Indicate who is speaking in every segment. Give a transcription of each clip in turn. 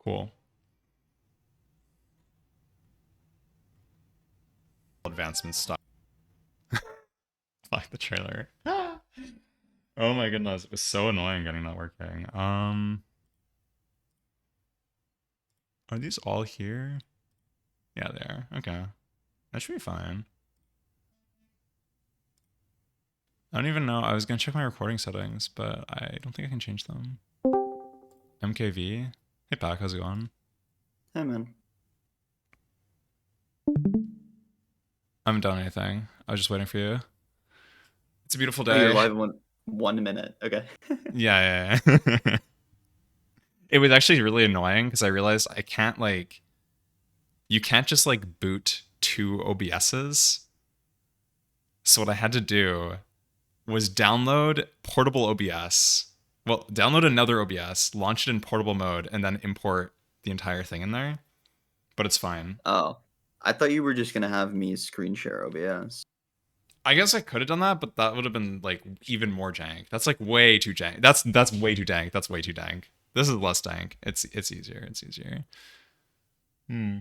Speaker 1: Cool. Advancement stuff. Like the trailer. Oh my goodness, it was so annoying getting that working. Are these all here? Yeah, they are. Okay. That should be fine. I don't even know. I was gonna check my recording settings, but I don't think I can change them. MKV. Hey Pac, how's it going?
Speaker 2: Hey man.
Speaker 1: I haven't done anything. I was just waiting for you. It's a beautiful
Speaker 2: Oh, you're
Speaker 1: day.
Speaker 2: live in 1 minute. Okay.
Speaker 1: Yeah, yeah. It was actually really annoying because I realized I can't you can't just like boot two OBSs. So what I had to do was download portable OBS. Well, download another OBS, launch it in portable mode, and then import the entire thing in there. But it's fine.
Speaker 2: Oh, I thought you were just gonna have me screen share OBS.
Speaker 1: I guess I could have done that, but that would have been like even more jank. That's like way too jank. That's way too dank. That's way too dank. This is less dank. It's easier. It's easier. Hmm.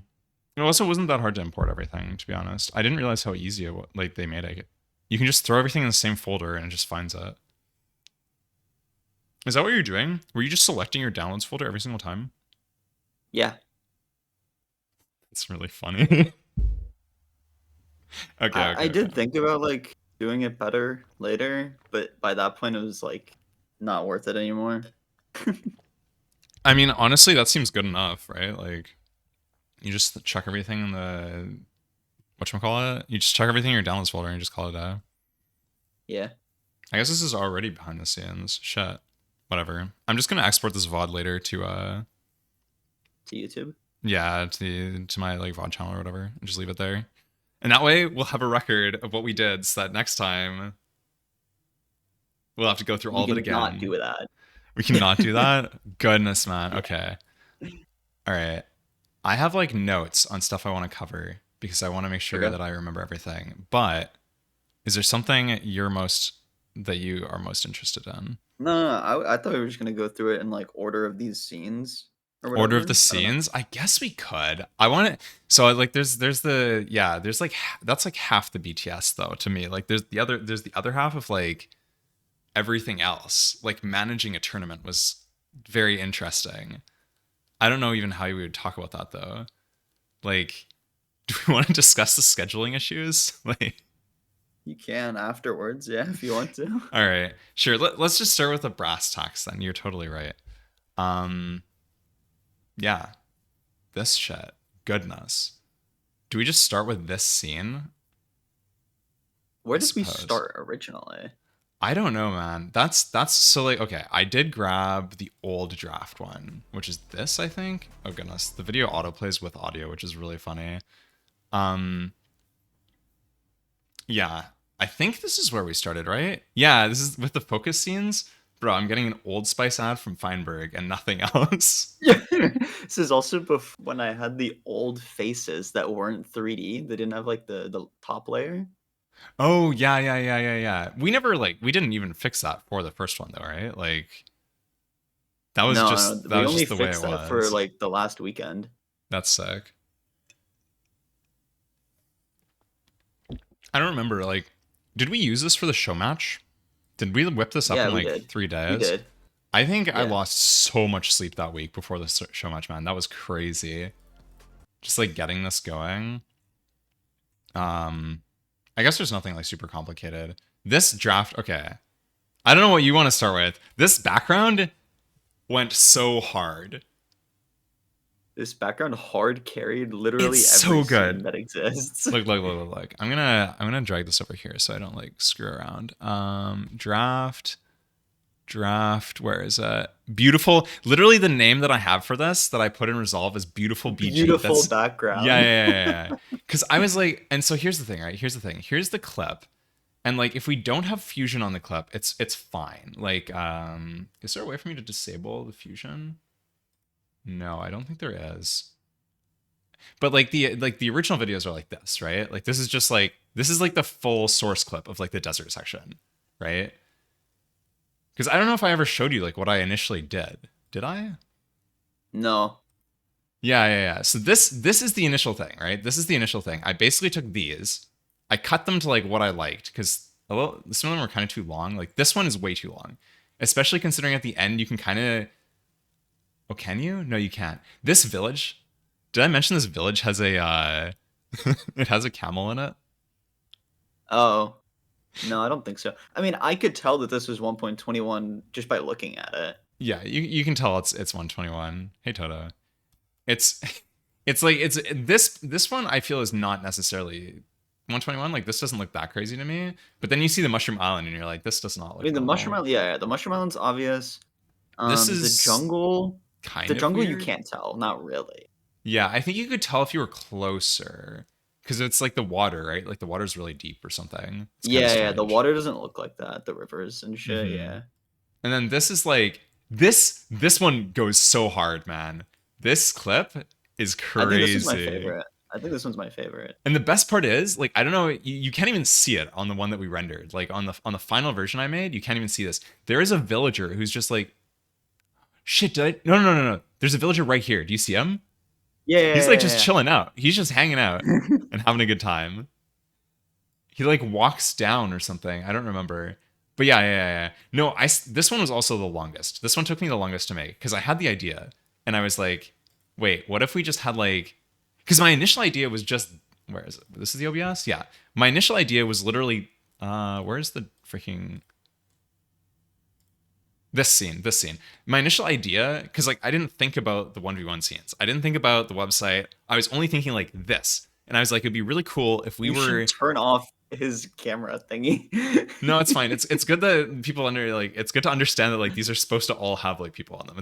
Speaker 1: It also wasn't that hard to import everything, to be honest. I didn't realize how easy like they made it. You can just throw everything in the same folder and it just finds it. Is that what you're doing? Were you just selecting your downloads folder every single time?
Speaker 2: Yeah.
Speaker 1: It's really funny. Okay,
Speaker 2: I
Speaker 1: okay,
Speaker 2: did
Speaker 1: okay.
Speaker 2: think about like doing it better later, but by that point it was like not worth it anymore.
Speaker 1: I mean, honestly, that seems good enough, right? Like, you just check everything in the whatchamacallit? You just check everything in your downloads folder and you just call it a.
Speaker 2: Yeah.
Speaker 1: I guess this is already behind the scenes. Shit. Whatever. I'm just gonna export this VOD later to
Speaker 2: To YouTube.
Speaker 1: yeah, to my like VOD channel or whatever, and just leave it there. And that way we'll have a record of what we did so that next time we'll have to go through all
Speaker 2: We
Speaker 1: of it
Speaker 2: can not
Speaker 1: again.
Speaker 2: do that.
Speaker 1: We cannot do that? Goodness, man.
Speaker 2: Yeah.
Speaker 1: Okay. All right. I have like notes on stuff I want to cover because I want to make sure
Speaker 2: Okay.
Speaker 1: that I remember everything. But is there something that you are most interested in?
Speaker 2: No, I thought we were just gonna go through it in like order of these scenes or
Speaker 1: Order of the
Speaker 2: whatever. I don't know.
Speaker 1: scenes? I guess we could. I want to. So like, there's the yeah. There's like that's like half the BTS though to me. Like there's the other half of like everything else. Like managing a tournament was very interesting. I don't know even how we would talk about that though. Like, do we want to discuss the scheduling issues? Like,
Speaker 2: You can afterwards, yeah, if you want to.
Speaker 1: all right, sure. Let's just start with the brass tacks then. You're totally right. Um, yeah, this shit. Goodness. Do we just start with this scene?
Speaker 2: Where
Speaker 1: I
Speaker 2: did we
Speaker 1: suppose.
Speaker 2: start originally?
Speaker 1: I don't know, man. That's so like okay. I did grab the old draft one, which is this, I think. Oh goodness, the video autoplays with audio, which is really funny. Um, yeah, I think this is where we started, right? Yeah, this is with the focus scenes. Bro, I'm getting an Old Spice ad from Feinberg and nothing else.
Speaker 2: Yeah. This is also when I had the old faces that weren't 3D. They didn't have like the top layer.
Speaker 1: Oh yeah, yeah. We never we didn't even fix that for the first one though, right? Like
Speaker 2: No, no,
Speaker 1: that
Speaker 2: we
Speaker 1: was
Speaker 2: only
Speaker 1: just the way it
Speaker 2: fixed that for
Speaker 1: was.
Speaker 2: like the last weekend.
Speaker 1: That's sick. I don't remember did we use this for the show match? Did we whip this up
Speaker 2: Yeah,
Speaker 1: in
Speaker 2: we
Speaker 1: like
Speaker 2: did.
Speaker 1: three
Speaker 2: We
Speaker 1: days?
Speaker 2: did.
Speaker 1: I think I
Speaker 2: Yeah.
Speaker 1: lost so much sleep that week before the show match, man. That was crazy. Just like getting this going. Um, I guess there's nothing like super complicated. This draft, okay. I don't know what you want to start with. This background went so hard.
Speaker 2: This background hard carried
Speaker 1: It's
Speaker 2: literally every
Speaker 1: so
Speaker 2: scene
Speaker 1: good.
Speaker 2: that exists.
Speaker 1: Look. I'm gonna drag this over here so I don't like screw around. Draft, where is it? Beautiful. Literally the name that I have for this that I put in Resolve is Beautiful BG.
Speaker 2: Beautiful
Speaker 1: That's
Speaker 2: background.
Speaker 1: yeah. Because I was like, and so here's the thing, right? Here's the thing. Here's the clip. And like if we don't have fusion on the clip, it's fine. Like, is there a way for me to disable the fusion? No, I don't think there is. But like the original videos are like this, right? Like this is like the full source clip of like the desert section, right? Because I don't know if I ever showed you like what I initially did. Did I?
Speaker 2: No.
Speaker 1: Yeah. So this is the initial thing, right? This is the initial thing. I basically took these, I cut them to like what I liked because some of them were kind of too long. Like this one is way too long, especially considering at the end you can kind of. Oh, can you? No, you can't. This village. Did I mention this village has a it has a camel in it?
Speaker 2: Oh, no, I don't think so. I mean, I could tell that this was 1.21 just by looking at it.
Speaker 1: Yeah, you can tell it's 121. Hey Toto. It's it's like it's this one I feel is not necessarily 121. Like this doesn't look that crazy to me. But then you see the Mushroom Island and you're like, this does not
Speaker 2: I
Speaker 1: look
Speaker 2: mean, the Mushroom
Speaker 1: normal.
Speaker 2: Island, yeah, the Mushroom Island's obvious.
Speaker 1: This
Speaker 2: The
Speaker 1: is
Speaker 2: jungle,
Speaker 1: kind
Speaker 2: the
Speaker 1: of
Speaker 2: jungle you
Speaker 1: weird.
Speaker 2: can't tell, not really.
Speaker 1: Yeah, I think you could tell if you were closer. Because it's like the water, right? Like the water's really deep or something. It's kind of
Speaker 2: Yeah, the
Speaker 1: strange.
Speaker 2: water doesn't look like that. The rivers and shit,
Speaker 1: Mm-hmm.
Speaker 2: yeah.
Speaker 1: And then this is like this one goes so hard, man. This clip is
Speaker 2: I think this is my
Speaker 1: crazy.
Speaker 2: favorite. I think this one's my favorite.
Speaker 1: And the best part is, like, I don't know, you can't even see it on the one that we rendered. Like on the final version I made, you can't even see this. There is a villager who's just like, shit, did I? No. There's a villager right here. Do you see him?
Speaker 2: Yeah,
Speaker 1: He's like just
Speaker 2: yeah,
Speaker 1: chilling out. He's just hanging out
Speaker 2: yeah, yeah.
Speaker 1: and having a good time. He like walks down or something. I don't remember. But yeah. No, this one was also the longest. This one took me the longest to make because I had the idea and I was like, wait, what if we just had like because my initial idea was just where is it? This is the OBS? Yeah. My initial idea was literally where's the freaking this scene. My initial idea, because like I didn't think about the 1v1 scenes. I didn't think about the website. I was only thinking like this. And I was like, it'd be really cool if we
Speaker 2: You should
Speaker 1: were
Speaker 2: turn off his camera thingy.
Speaker 1: no, it's fine. It's good that people under like it's good to understand that like these are supposed to all have like people on them.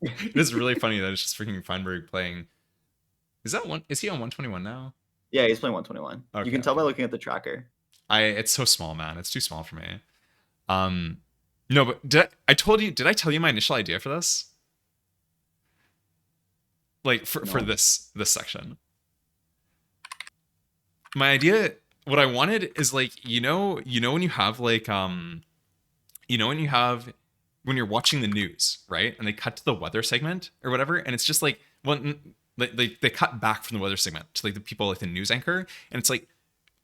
Speaker 1: It is really funny that it's just freaking Feinberg playing. Is that one? Is he on 121 now?
Speaker 2: Yeah, he's playing 121. You
Speaker 1: Okay,
Speaker 2: can tell by
Speaker 1: okay.
Speaker 2: looking at the tracker.
Speaker 1: It's so small, man. It's too small for me. Um, no, but I told you? Did I tell you my initial idea for this? Like for
Speaker 2: No.
Speaker 1: this section, my idea, what I wanted is like when you have like when you have when you're watching the news, right? And they cut to the weather segment or whatever, and it's just like they cut back from the weather segment to like the people like the news anchor, and it's like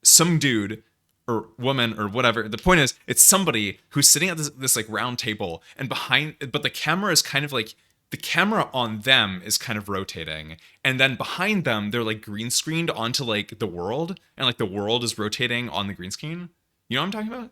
Speaker 1: some dude or woman or whatever. The point is, it's somebody who's sitting at this like round table, and behind, but the camera is kind of like the camera on them is kind of rotating, and then behind them they're like green screened onto like the world, and like the world is rotating on the green screen. You know what I'm talking about?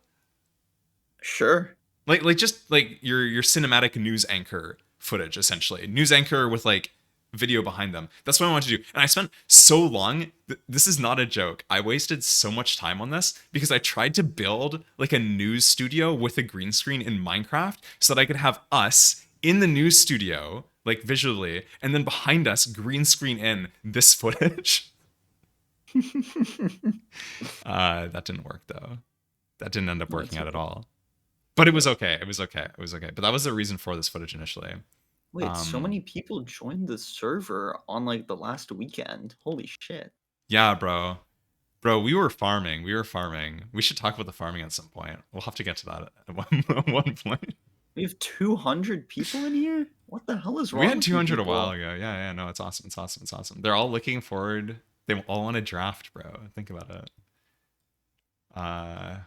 Speaker 2: Sure.
Speaker 1: Like just like your cinematic news anchor footage, essentially news anchor with like video behind them. That's what I wanted to do, and I spent so long, this is not a joke, I wasted so much time on this because I tried to build like a news studio with a green screen in Minecraft so that I could have us in the news studio like visually, and then behind us green screen in this footage. That didn't work though. That didn't end up
Speaker 2: That's
Speaker 1: working out at
Speaker 2: okay.
Speaker 1: all. But it was okay. It was okay. It was okay. But that was the reason for this footage initially.
Speaker 2: Wait, so
Speaker 1: Um,
Speaker 2: many people joined the server on like the last weekend. Holy shit.
Speaker 1: yeah, bro. Bro, we were farming. We were farming. We should talk about the farming at some point. We'll have to get to that at one point.
Speaker 2: We have 200 people in here? What the hell is
Speaker 1: We
Speaker 2: wrong
Speaker 1: had
Speaker 2: with you
Speaker 1: 200 a while
Speaker 2: people?
Speaker 1: ago. Yeah. No, it's awesome. It's awesome. It's awesome. They're all looking forward. They all want to draft, bro. Think about it. Uh,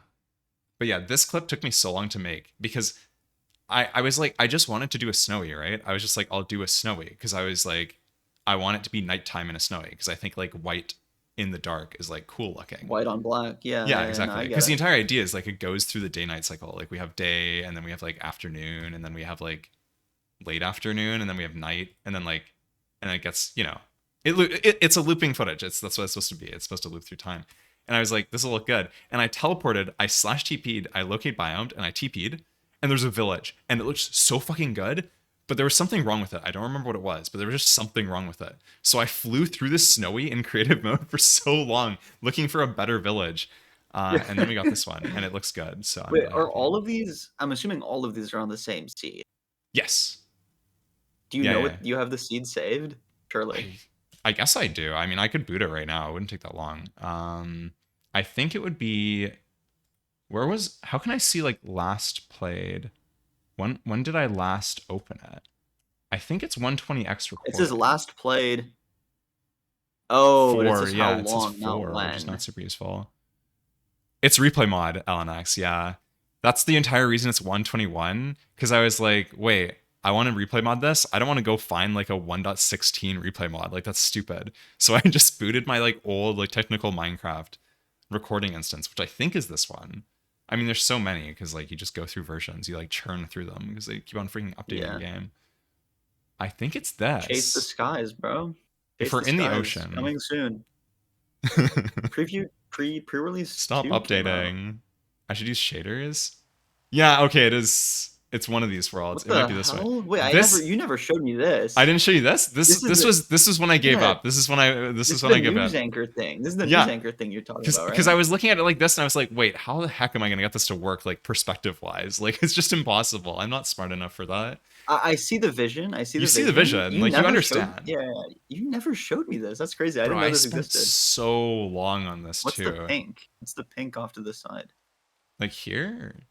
Speaker 1: but yeah, this clip took me so long to make because I was like, I just wanted to do a snowy, right? I was just like, I'll do a snowy because I was like, I want it to be nighttime in a snowy because I think like white in the dark is like cool looking.
Speaker 2: White on black. Yeah,
Speaker 1: Yeah,
Speaker 2: no,
Speaker 1: exactly.
Speaker 2: I get
Speaker 1: Because the
Speaker 2: it.
Speaker 1: entire idea is like it goes through the day night cycle. Like we have day and then we have like afternoon and then we have like late afternoon and then we have night and then like and it gets it's a looping footage. That's what it's supposed to be. It's supposed to loop through time. And I was like, this will look good. And I teleported, I slash TP'd, I locate biomed, and I TP'd, and there's a village. And it looks so fucking good. But there was something wrong with it. I don't remember what it was, but there was just something wrong with it. So I flew through the snowy in creative mode for so long, looking for a better village. And then we got this one, and it looks good. So I'm
Speaker 2: Wait,
Speaker 1: really
Speaker 2: are
Speaker 1: happy.
Speaker 2: all of these? I'm assuming all of these are on the same seed.
Speaker 1: Yes.
Speaker 2: Do you
Speaker 1: Yeah,
Speaker 2: know
Speaker 1: yeah.
Speaker 2: what you have the seed saved? Surely.
Speaker 1: I I guess I do. I mean, I could boot it right now. It wouldn't take that long. I think it would be how can I see like last played? When did I last open it? I think it's 120x
Speaker 2: It says
Speaker 1: recording.
Speaker 2: last played. Oh, but it
Speaker 1: Four,
Speaker 2: says how
Speaker 1: yeah, it says
Speaker 2: long, not
Speaker 1: 4, which is not
Speaker 2: when.
Speaker 1: super useful. It's replay mod LNX, yeah. That's the entire reason it's 121. Because I was like, wait, I want to replay mod this. I don't want to go find like a 1.16 replay mod. Like that's stupid. So I just booted my like old like technical Minecraft recording instance, which I think is this one. I mean, there's so many because like you just go through versions, you like churn through them because they keep on freaking updating the
Speaker 2: Yeah.
Speaker 1: game. I think it's
Speaker 2: Chase the
Speaker 1: this.
Speaker 2: skies, bro.
Speaker 1: If
Speaker 2: Chase
Speaker 1: we're
Speaker 2: the
Speaker 1: in the
Speaker 2: skies.
Speaker 1: ocean,
Speaker 2: Coming soon. Preview pre-release
Speaker 1: stop
Speaker 2: 2 came out.
Speaker 1: updating. I should use shaders. Yeah, okay, it is. It's one of these worlds.
Speaker 2: What
Speaker 1: It might
Speaker 2: the
Speaker 1: be this way.
Speaker 2: hell? Wait,
Speaker 1: This
Speaker 2: you never showed me
Speaker 1: I
Speaker 2: this.
Speaker 1: didn't show you this. This
Speaker 2: This is
Speaker 1: this
Speaker 2: the
Speaker 1: was this is when I gave
Speaker 2: yeah,
Speaker 1: up. This
Speaker 2: this
Speaker 1: is
Speaker 2: is
Speaker 1: when
Speaker 2: the
Speaker 1: I gave
Speaker 2: news
Speaker 1: up.
Speaker 2: anchor thing. This is the news
Speaker 1: Yeah,
Speaker 2: anchor thing you're talking
Speaker 1: because
Speaker 2: about,
Speaker 1: because
Speaker 2: right?
Speaker 1: I was looking at it like this and I was like, wait, how the heck am I gonna get this to work like perspective wise? Like it's just impossible. I'm not smart enough for that.
Speaker 2: I see the vision. I see
Speaker 1: You
Speaker 2: the
Speaker 1: see the
Speaker 2: vision.
Speaker 1: vision,
Speaker 2: You
Speaker 1: like you
Speaker 2: never showed
Speaker 1: understand.
Speaker 2: yeah, you never showed me this. That's crazy. I
Speaker 1: Bro,
Speaker 2: didn't know
Speaker 1: I
Speaker 2: this
Speaker 1: spent
Speaker 2: existed.
Speaker 1: so long on this
Speaker 2: What's the
Speaker 1: too.
Speaker 2: pink? What's the pink off to the side?
Speaker 1: Like here?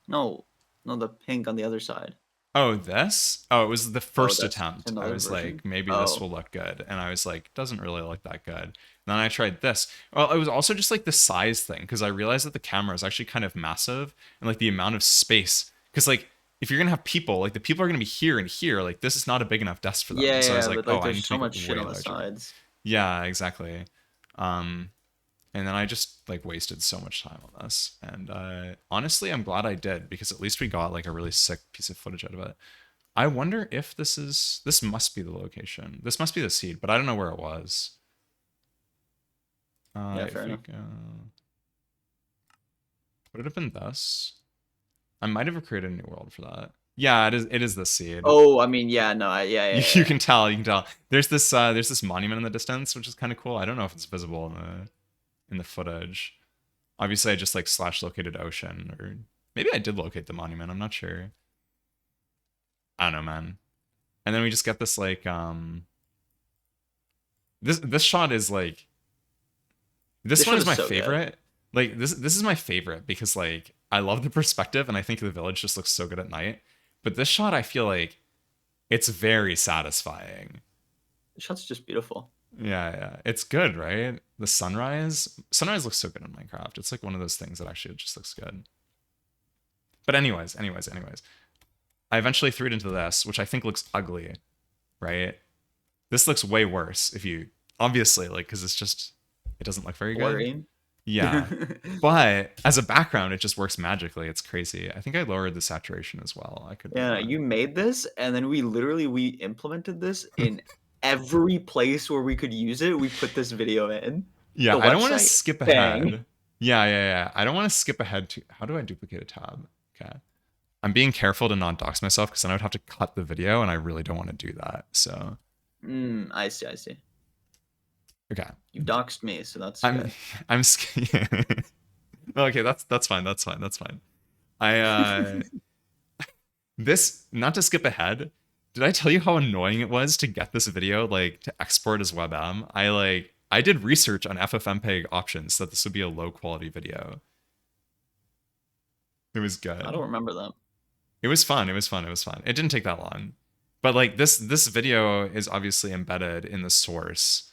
Speaker 2: No, no, the pink on the other side.
Speaker 1: Oh, this? Oh, it was the
Speaker 2: Oh,
Speaker 1: first
Speaker 2: that's
Speaker 1: attempt. I
Speaker 2: another
Speaker 1: was
Speaker 2: version.
Speaker 1: like, maybe this
Speaker 2: Oh,
Speaker 1: will look good. And I was like, doesn't really look that good. And then I tried this. Well, it was also just like the size thing, because I realized that the camera is actually kind of massive and like the amount of space. Because like if you're gonna have people, like the people are gonna be here and here, like this is not a big enough desk for them.
Speaker 2: yeah,
Speaker 1: So I was
Speaker 2: yeah,
Speaker 1: like,
Speaker 2: but
Speaker 1: oh,
Speaker 2: like,
Speaker 1: I
Speaker 2: there's
Speaker 1: need to
Speaker 2: so
Speaker 1: make
Speaker 2: much
Speaker 1: it
Speaker 2: shit
Speaker 1: way
Speaker 2: on the
Speaker 1: larger.
Speaker 2: sides.
Speaker 1: Yeah, exactly. Um, and then I just like wasted so much time on this. And honestly, I'm glad I did because at least we got like a really sick piece of footage out of it. I wonder if this must be the location. This must be the seed, but I don't know where it was.
Speaker 2: Yeah, fair
Speaker 1: If we
Speaker 2: enough.
Speaker 1: go, would it have been this? I might have created a new world for that. Yeah, it is the seed.
Speaker 2: Oh, I mean, yeah, no, yeah, yeah,
Speaker 1: You
Speaker 2: yeah.
Speaker 1: can tell, you can tell. There's this monument in the distance, which is kind of cool. I don't know if it's visible in the footage. Obviously, I just like slash located ocean, or maybe I did locate the monument. I'm not sure. I don't know, man. And then we just get this like this shot is like this
Speaker 2: This
Speaker 1: one
Speaker 2: shot
Speaker 1: is
Speaker 2: is
Speaker 1: my
Speaker 2: so good.
Speaker 1: favorite. Like this is my favorite because like I love the perspective and I think the village just looks so good at night. But this shot I feel like it's very satisfying.
Speaker 2: The shot's just beautiful.
Speaker 1: Yeah, yeah. It's good, right? The sunrise looks so good in Minecraft. It's like one of those things that actually just looks good. But anyways. I eventually threw it into this, which I think looks ugly, right? This looks way worse if you obviously like because it's just it doesn't look very good.
Speaker 2: Blurry.
Speaker 1: Yeah. But as a background, it just works magically. It's crazy. I think I lowered the saturation as well. I could be
Speaker 2: Yeah,
Speaker 1: wrong.
Speaker 2: you made this, and then we implemented this in every place where we could use it. We put this video in
Speaker 1: Yeah,
Speaker 2: the
Speaker 1: I don't want to
Speaker 2: website.
Speaker 1: skip
Speaker 2: Bang.
Speaker 1: ahead. Yeah. I don't want to skip ahead to how do I duplicate a tab? Okay. I'm being careful to not dox myself because then I would have to cut the video and I really don't want to do that. So
Speaker 2: I see. I see.
Speaker 1: okay.
Speaker 2: You doxed me, so that's
Speaker 1: I'm
Speaker 2: good.
Speaker 1: I'm okay, that's fine. That's fine. I this not to skip ahead. Did I tell you how annoying it was to get this video like to export as WebM? I did research on FFmpeg options so that this would be a low quality video. It was
Speaker 2: I don't
Speaker 1: good.
Speaker 2: remember that.
Speaker 1: It was fun. It was fun. It was fun. It didn't take that long. But like this video is obviously embedded in the source.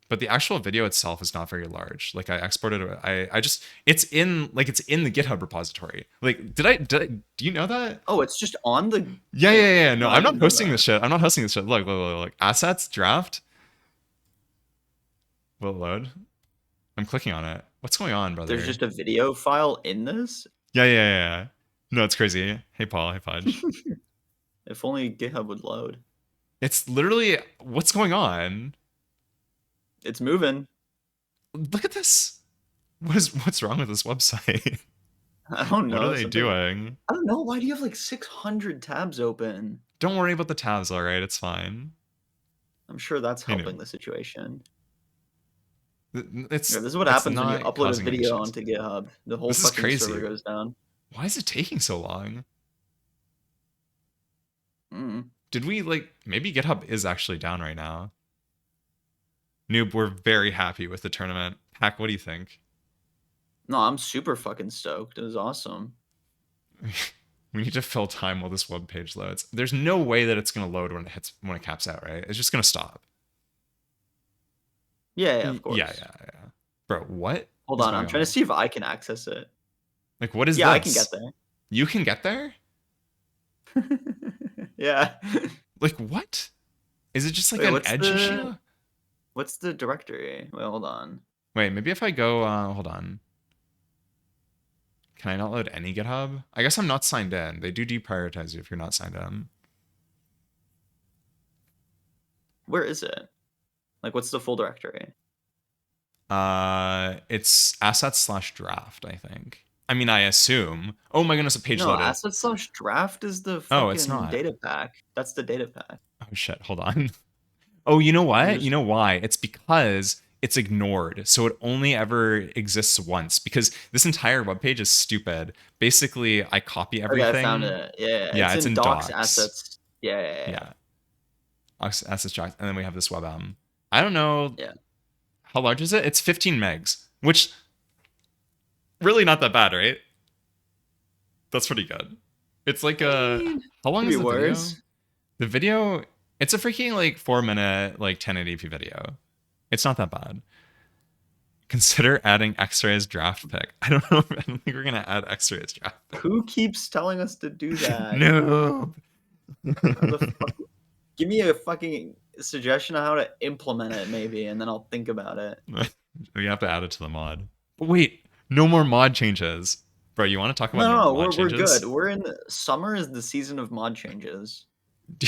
Speaker 1: But the actual video itself is not very large. Like I exported it. I just it's in the GitHub repository. Like do you know that?
Speaker 2: Oh, it's just on the.
Speaker 1: Yeah. No,
Speaker 2: No, I
Speaker 1: I'm
Speaker 2: didn't
Speaker 1: not
Speaker 2: know
Speaker 1: hosting
Speaker 2: that.
Speaker 1: this shit. I'm not hosting this shit. Look. Assets, draft. Will it load? I'm clicking on it. What's going on,
Speaker 2: There's
Speaker 1: brother?
Speaker 2: just a video file in this.
Speaker 1: Yeah. No, it's crazy. Hey Paul, hey Podge.
Speaker 2: If only GitHub would load.
Speaker 1: It's literally what's going on?
Speaker 2: It's moving.
Speaker 1: Look at this. What's wrong with this website?
Speaker 2: I don't
Speaker 1: What are
Speaker 2: know.
Speaker 1: they
Speaker 2: Something.
Speaker 1: doing?
Speaker 2: I don't know. Why do you have like 600 tabs open?
Speaker 1: Don't worry about the tabs, all right? It's fine.
Speaker 2: I'm sure that's
Speaker 1: You know,
Speaker 2: helping the situation. Yeah,
Speaker 1: it's
Speaker 2: this is what
Speaker 1: it's
Speaker 2: happens when you
Speaker 1: not
Speaker 2: upload a
Speaker 1: causing any
Speaker 2: video
Speaker 1: issues.
Speaker 2: onto GitHub. The whole
Speaker 1: This is
Speaker 2: fucking server
Speaker 1: crazy.
Speaker 2: goes down.
Speaker 1: Why is it taking so long?
Speaker 2: Mm.
Speaker 1: Did we like maybe GitHub is actually down right now? Noob, we're very happy with the tournament. Hack, what do you think?
Speaker 2: No, I'm super fucking stoked. It was awesome.
Speaker 1: We need to fill time while this web page loads. There's no way that it's gonna load when it caps out, right? It's just gonna stop.
Speaker 2: Yeah, yeah, of
Speaker 1: Yeah,
Speaker 2: course.
Speaker 1: yeah, yeah. Bro, what
Speaker 2: Hold
Speaker 1: is
Speaker 2: on,
Speaker 1: going
Speaker 2: I'm trying to
Speaker 1: on?
Speaker 2: see if I can access it.
Speaker 1: Like, what is
Speaker 2: Yeah, I can get
Speaker 1: this?
Speaker 2: there.
Speaker 1: You can get there?
Speaker 2: Yeah.
Speaker 1: Like, what? Is it just like
Speaker 2: Wait,
Speaker 1: an edge issue?
Speaker 2: what's the directory? Wait, hold on.
Speaker 1: Wait, maybe if I go, hold on. Can I not load any GitHub? I guess I'm not signed in. They do deprioritize you if you're not signed in.
Speaker 2: Where is it? Like, what's the full directory?
Speaker 1: It's assets/draft, I think. I mean, I assume. Oh my goodness, a page
Speaker 2: No,
Speaker 1: loaded.
Speaker 2: assets/draft is the
Speaker 1: Oh, it's
Speaker 2: fucking
Speaker 1: not.
Speaker 2: data pack. That's the data pack.
Speaker 1: Oh shit, hold on. Oh, you know
Speaker 2: I'm
Speaker 1: what? You
Speaker 2: just
Speaker 1: know why? It's because it's ignored. So it only ever exists once because this entire web page is stupid. Basically, I copy
Speaker 2: okay. I found
Speaker 1: everything.
Speaker 2: it. Yeah,
Speaker 1: Yeah,
Speaker 2: it's
Speaker 1: it's
Speaker 2: in
Speaker 1: in
Speaker 2: docs
Speaker 1: docs.
Speaker 2: assets. Yeah, yeah,
Speaker 1: Yeah, assets docs, and then we have this web. I don't know
Speaker 2: yeah.
Speaker 1: how large is it. It's 15 megs, which really not that bad, right? That's pretty good. It's like
Speaker 2: I
Speaker 1: a
Speaker 2: mean,
Speaker 1: how long
Speaker 2: could
Speaker 1: is
Speaker 2: be
Speaker 1: the video?
Speaker 2: worse.
Speaker 1: The video, it's a freaking like 4 minute like 1080p video. It's not that bad. Consider adding X-Ray's draft pick. I don't know. I don't think we're gonna add X-Ray's draft pick.
Speaker 2: Who keeps telling us to do that?
Speaker 1: No.
Speaker 2: How the fuck? Give me a fucking suggestion on how to implement it, maybe, and then I'll think about it.
Speaker 1: We have to add it to the mod. But wait, no more mod changes, bro. You want to talk about
Speaker 2: No,
Speaker 1: normal
Speaker 2: no,
Speaker 1: mod
Speaker 2: we're good.
Speaker 1: changes?
Speaker 2: We're in summer is the season of mod changes.
Speaker 1: Do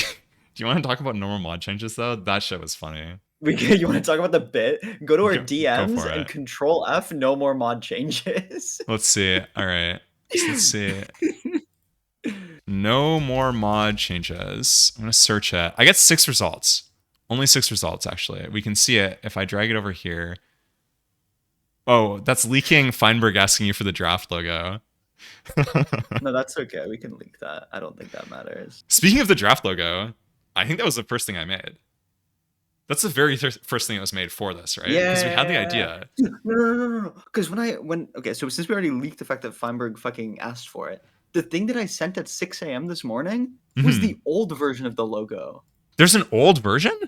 Speaker 1: you want to talk about normal mod changes though? That shit was funny.
Speaker 2: You want to talk about the bit? Go to our
Speaker 1: Go
Speaker 2: DMs
Speaker 1: for
Speaker 2: and
Speaker 1: it.
Speaker 2: Control F. No more mod changes.
Speaker 1: Let's see. All right. So let's see. No more mod changes. I'm gonna search it. I get 6 results. Only 6 results actually. We can see it if I drag it over here. Oh, that's leaking Feinberg asking you for the draft logo.
Speaker 2: No, that's okay. We can leak that. I don't think that matters.
Speaker 1: Speaking of the draft logo, I think that was the first thing I made. That's the very first thing that was made for this, right? Because we had the
Speaker 2: Yeah.
Speaker 1: idea.
Speaker 2: No, no, no, no, no. Because when okay, so since we already leaked the fact that Feinberg fucking asked for it, the thing that I sent at 6 a.m. this morning was
Speaker 1: Hmm.
Speaker 2: the old version of the logo
Speaker 1: There's an old version?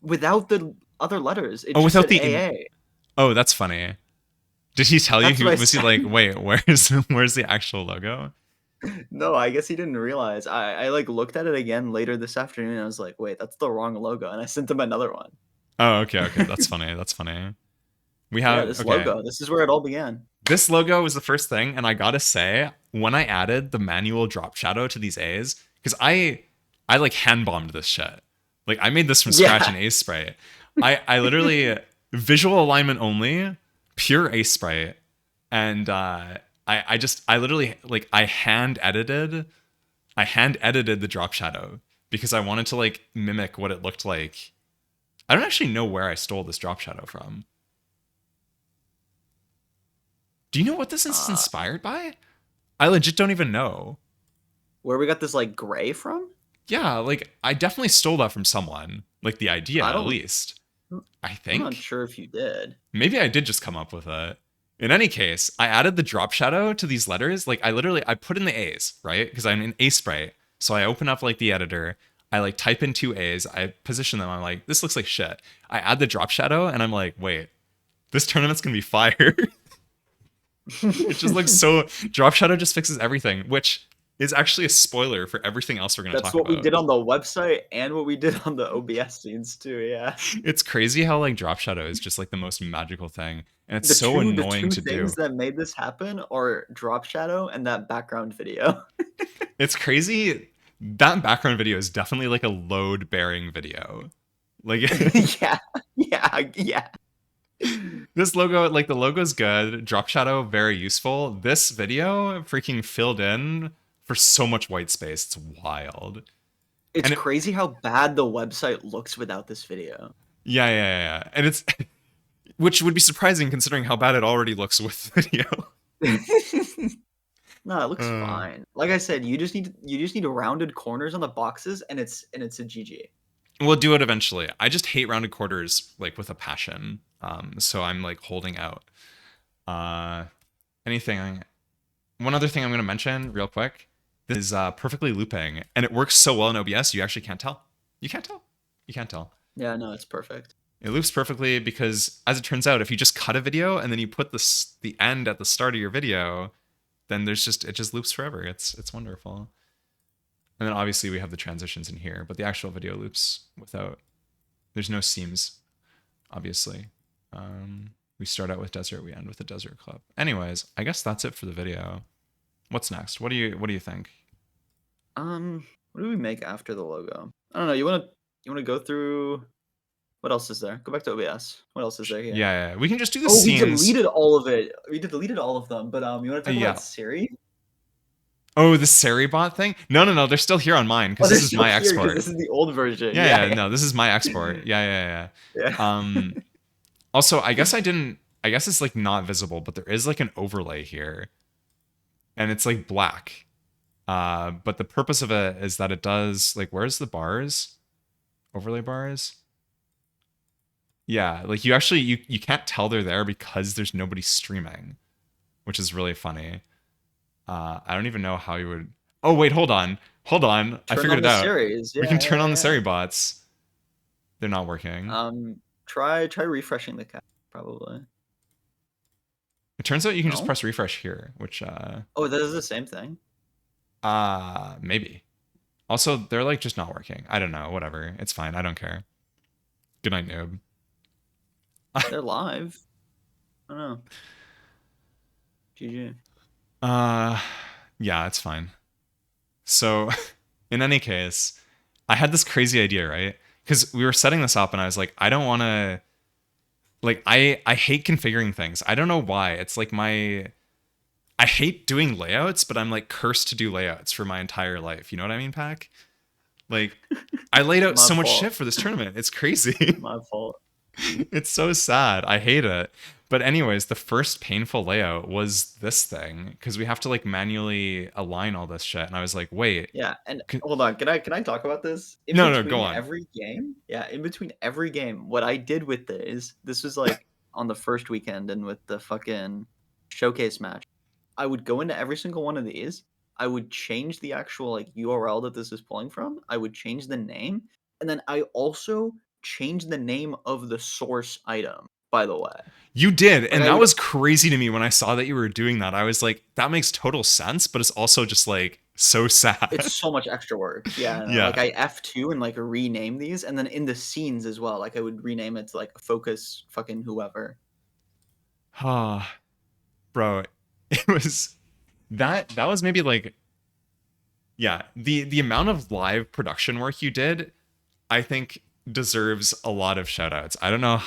Speaker 2: without the other letters. It
Speaker 1: Oh,
Speaker 2: just
Speaker 1: without
Speaker 2: said
Speaker 1: the.
Speaker 2: AA.
Speaker 1: Oh, that's funny. Did he tell you?
Speaker 2: That's what I
Speaker 1: Was he
Speaker 2: said.
Speaker 1: like, wait, where's the actual logo?
Speaker 2: No, I guess he didn't realize. I like looked at it again later this afternoon and I was like, wait, that's the wrong logo. And I sent him another one.
Speaker 1: Oh, okay, okay. That's funny. That's funny. We
Speaker 2: Yeah,
Speaker 1: have
Speaker 2: this
Speaker 1: okay.
Speaker 2: logo. This is where it all began.
Speaker 1: This logo was the first thing, and I gotta say, when I added the manual drop shadow to these A's, because I like hand bombed this shit. Like I made this from scratch
Speaker 2: Yeah.
Speaker 1: in A Sprite. I literally visual alignment only, pure A Sprite, and I literally like I hand edited the drop shadow because I wanted to like mimic what it looked like. I don't actually know where I stole this drop shadow from. Do you know what this is
Speaker 2: Uh,
Speaker 1: inspired by? I legit don't even know.
Speaker 2: where we got this like gray from?
Speaker 1: Yeah, like I definitely stole that from someone. Like the idea,
Speaker 2: I
Speaker 1: at
Speaker 2: don't.
Speaker 1: least. I
Speaker 2: I'm not
Speaker 1: think.
Speaker 2: sure if you did.
Speaker 1: Maybe I did just come up with it. In any case, I added the drop shadow to these letters. Like I put in the A's, right? Because I'm in A Sprite. So I open up like the editor. I like type in 2 A's. I position them. I'm like, this looks like shit. I add the drop shadow and I'm like, wait, this tournament's gonna be fire. It just looks so. Drop shadow just fixes everything, which is actually a spoiler for everything else we're going to
Speaker 2: That's
Speaker 1: talk
Speaker 2: what we
Speaker 1: about.
Speaker 2: did on the website and what we did on the OBS scenes too. Yeah.
Speaker 1: It's crazy how like drop shadow is just like the most magical thing, and it's
Speaker 2: The
Speaker 1: so
Speaker 2: two the
Speaker 1: annoying
Speaker 2: two
Speaker 1: to do.
Speaker 2: things that made this happen are drop shadow and that background video.
Speaker 1: It's crazy. That background video is definitely like a load bearing video. Like
Speaker 2: Yeah. Yeah. Yeah.
Speaker 1: this logo, like the logo's good. Drop shadow very useful. This video freaking filled in for so much white space. It's wild.
Speaker 2: It's
Speaker 1: And it,
Speaker 2: crazy how bad the website looks without this video.
Speaker 1: yeah. And it's which would be surprising considering how bad it already looks with video.
Speaker 2: No, it looks
Speaker 1: Uh,
Speaker 2: fine. Like I said, you just need rounded corners on the boxes and it's a GG.
Speaker 1: we'll do it eventually. I just hate rounded quarters like with a passion. So I'm like holding out. Uh, anything. One other thing I'm gonna mention real quick. this is perfectly looping, and it works so well in OBS. You actually can't tell. You can't tell. You can't tell.
Speaker 2: Yeah, no, it's perfect.
Speaker 1: It loops perfectly because, as it turns out, if you just cut a video and then you put the end at the start of your video, then it just loops forever. It's wonderful. And then obviously we have the transitions in here, but the actual video loops without. There's no seams, obviously. We start out with desert, we end with a desert clip. Anyways, I guess that's it for the video. What's next? What do you think?
Speaker 2: What do we make after the logo? I don't know. You wanna go through what else is there? Go back to OBS. What else is there here?
Speaker 1: Yeah, we can just do the
Speaker 2: Oh, we
Speaker 1: scenes.
Speaker 2: deleted all of it. We deleted all of them. But you want to talk about
Speaker 1: Yeah.
Speaker 2: Siri?
Speaker 1: Oh, the Seribot thing? No, they're still here on mine
Speaker 2: Oh,
Speaker 1: because
Speaker 2: they're
Speaker 1: this is
Speaker 2: still
Speaker 1: my
Speaker 2: here because
Speaker 1: export.
Speaker 2: this is the old version.
Speaker 1: Yeah,
Speaker 2: Yeah,
Speaker 1: no, this is my export. Yeah.
Speaker 2: yeah.
Speaker 1: Also, I guess I didn't. I guess it's like not visible, but there is like an overlay here, and it's like black. But the purpose of it is that it does like where's the bars? Overlay bars? Yeah, like you can't tell they're there because there's nobody streaming, which is really funny. I don't even know how you would. Oh wait, hold on. I
Speaker 2: Turn
Speaker 1: figured
Speaker 2: on
Speaker 1: it
Speaker 2: the
Speaker 1: out.
Speaker 2: series.
Speaker 1: We can
Speaker 2: Yeah,
Speaker 1: turn on the
Speaker 2: yeah,
Speaker 1: Seri bots. They're not working.
Speaker 2: yeah. Try refreshing the cat probably.
Speaker 1: It turns out you can just
Speaker 2: No.
Speaker 1: press refresh here, which
Speaker 2: Oh, that is the same thing.
Speaker 1: maybe. Also, they're like just not working. I don't know. Whatever. It's fine. I don't care. Good night, noob.
Speaker 2: They're live. I don't know. GG.
Speaker 1: Yeah, it's fine. So, in any case, I had this crazy idea, right? Because we were setting this up, and I was like, I don't want to. Like, I hate configuring things. I don't know why. It's like I hate doing layouts, but I'm like cursed to do layouts for my entire life. You know what I mean, Pack? Like, I laid out
Speaker 2: My
Speaker 1: so much
Speaker 2: fault.
Speaker 1: shit for this tournament. It's crazy.
Speaker 2: My fault.
Speaker 1: It's so sad. I hate it. But anyways, the first painful layout was this thing because we have to like manually align all this shit. And I was like, wait,
Speaker 2: Yeah, and
Speaker 1: c-
Speaker 2: hold on. Can I talk about this? In
Speaker 1: no, go
Speaker 2: between
Speaker 1: on.
Speaker 2: every game, yeah, in between every game, what I did with this was like on the first weekend and with the fucking showcase match. I would go into every single one of these. I would change the actual like URL that this is pulling from. I would change the name, and then I also changed the name of the source item, by the way.
Speaker 1: You did,
Speaker 2: Like
Speaker 1: and
Speaker 2: I
Speaker 1: that
Speaker 2: would
Speaker 1: was crazy to me when I saw that you were doing that. I was like, that makes total sense, but it's also just like so sad.
Speaker 2: it's so much extra work. Yeah, no, like
Speaker 1: Yeah.
Speaker 2: I F2 and like rename these, and then in the scenes as well. Like I would rename it to like focus fucking whoever.
Speaker 1: Ah, bro, it was that was maybe like yeah, the amount of live production work you did, I think deserves a lot of shout outs. I don't know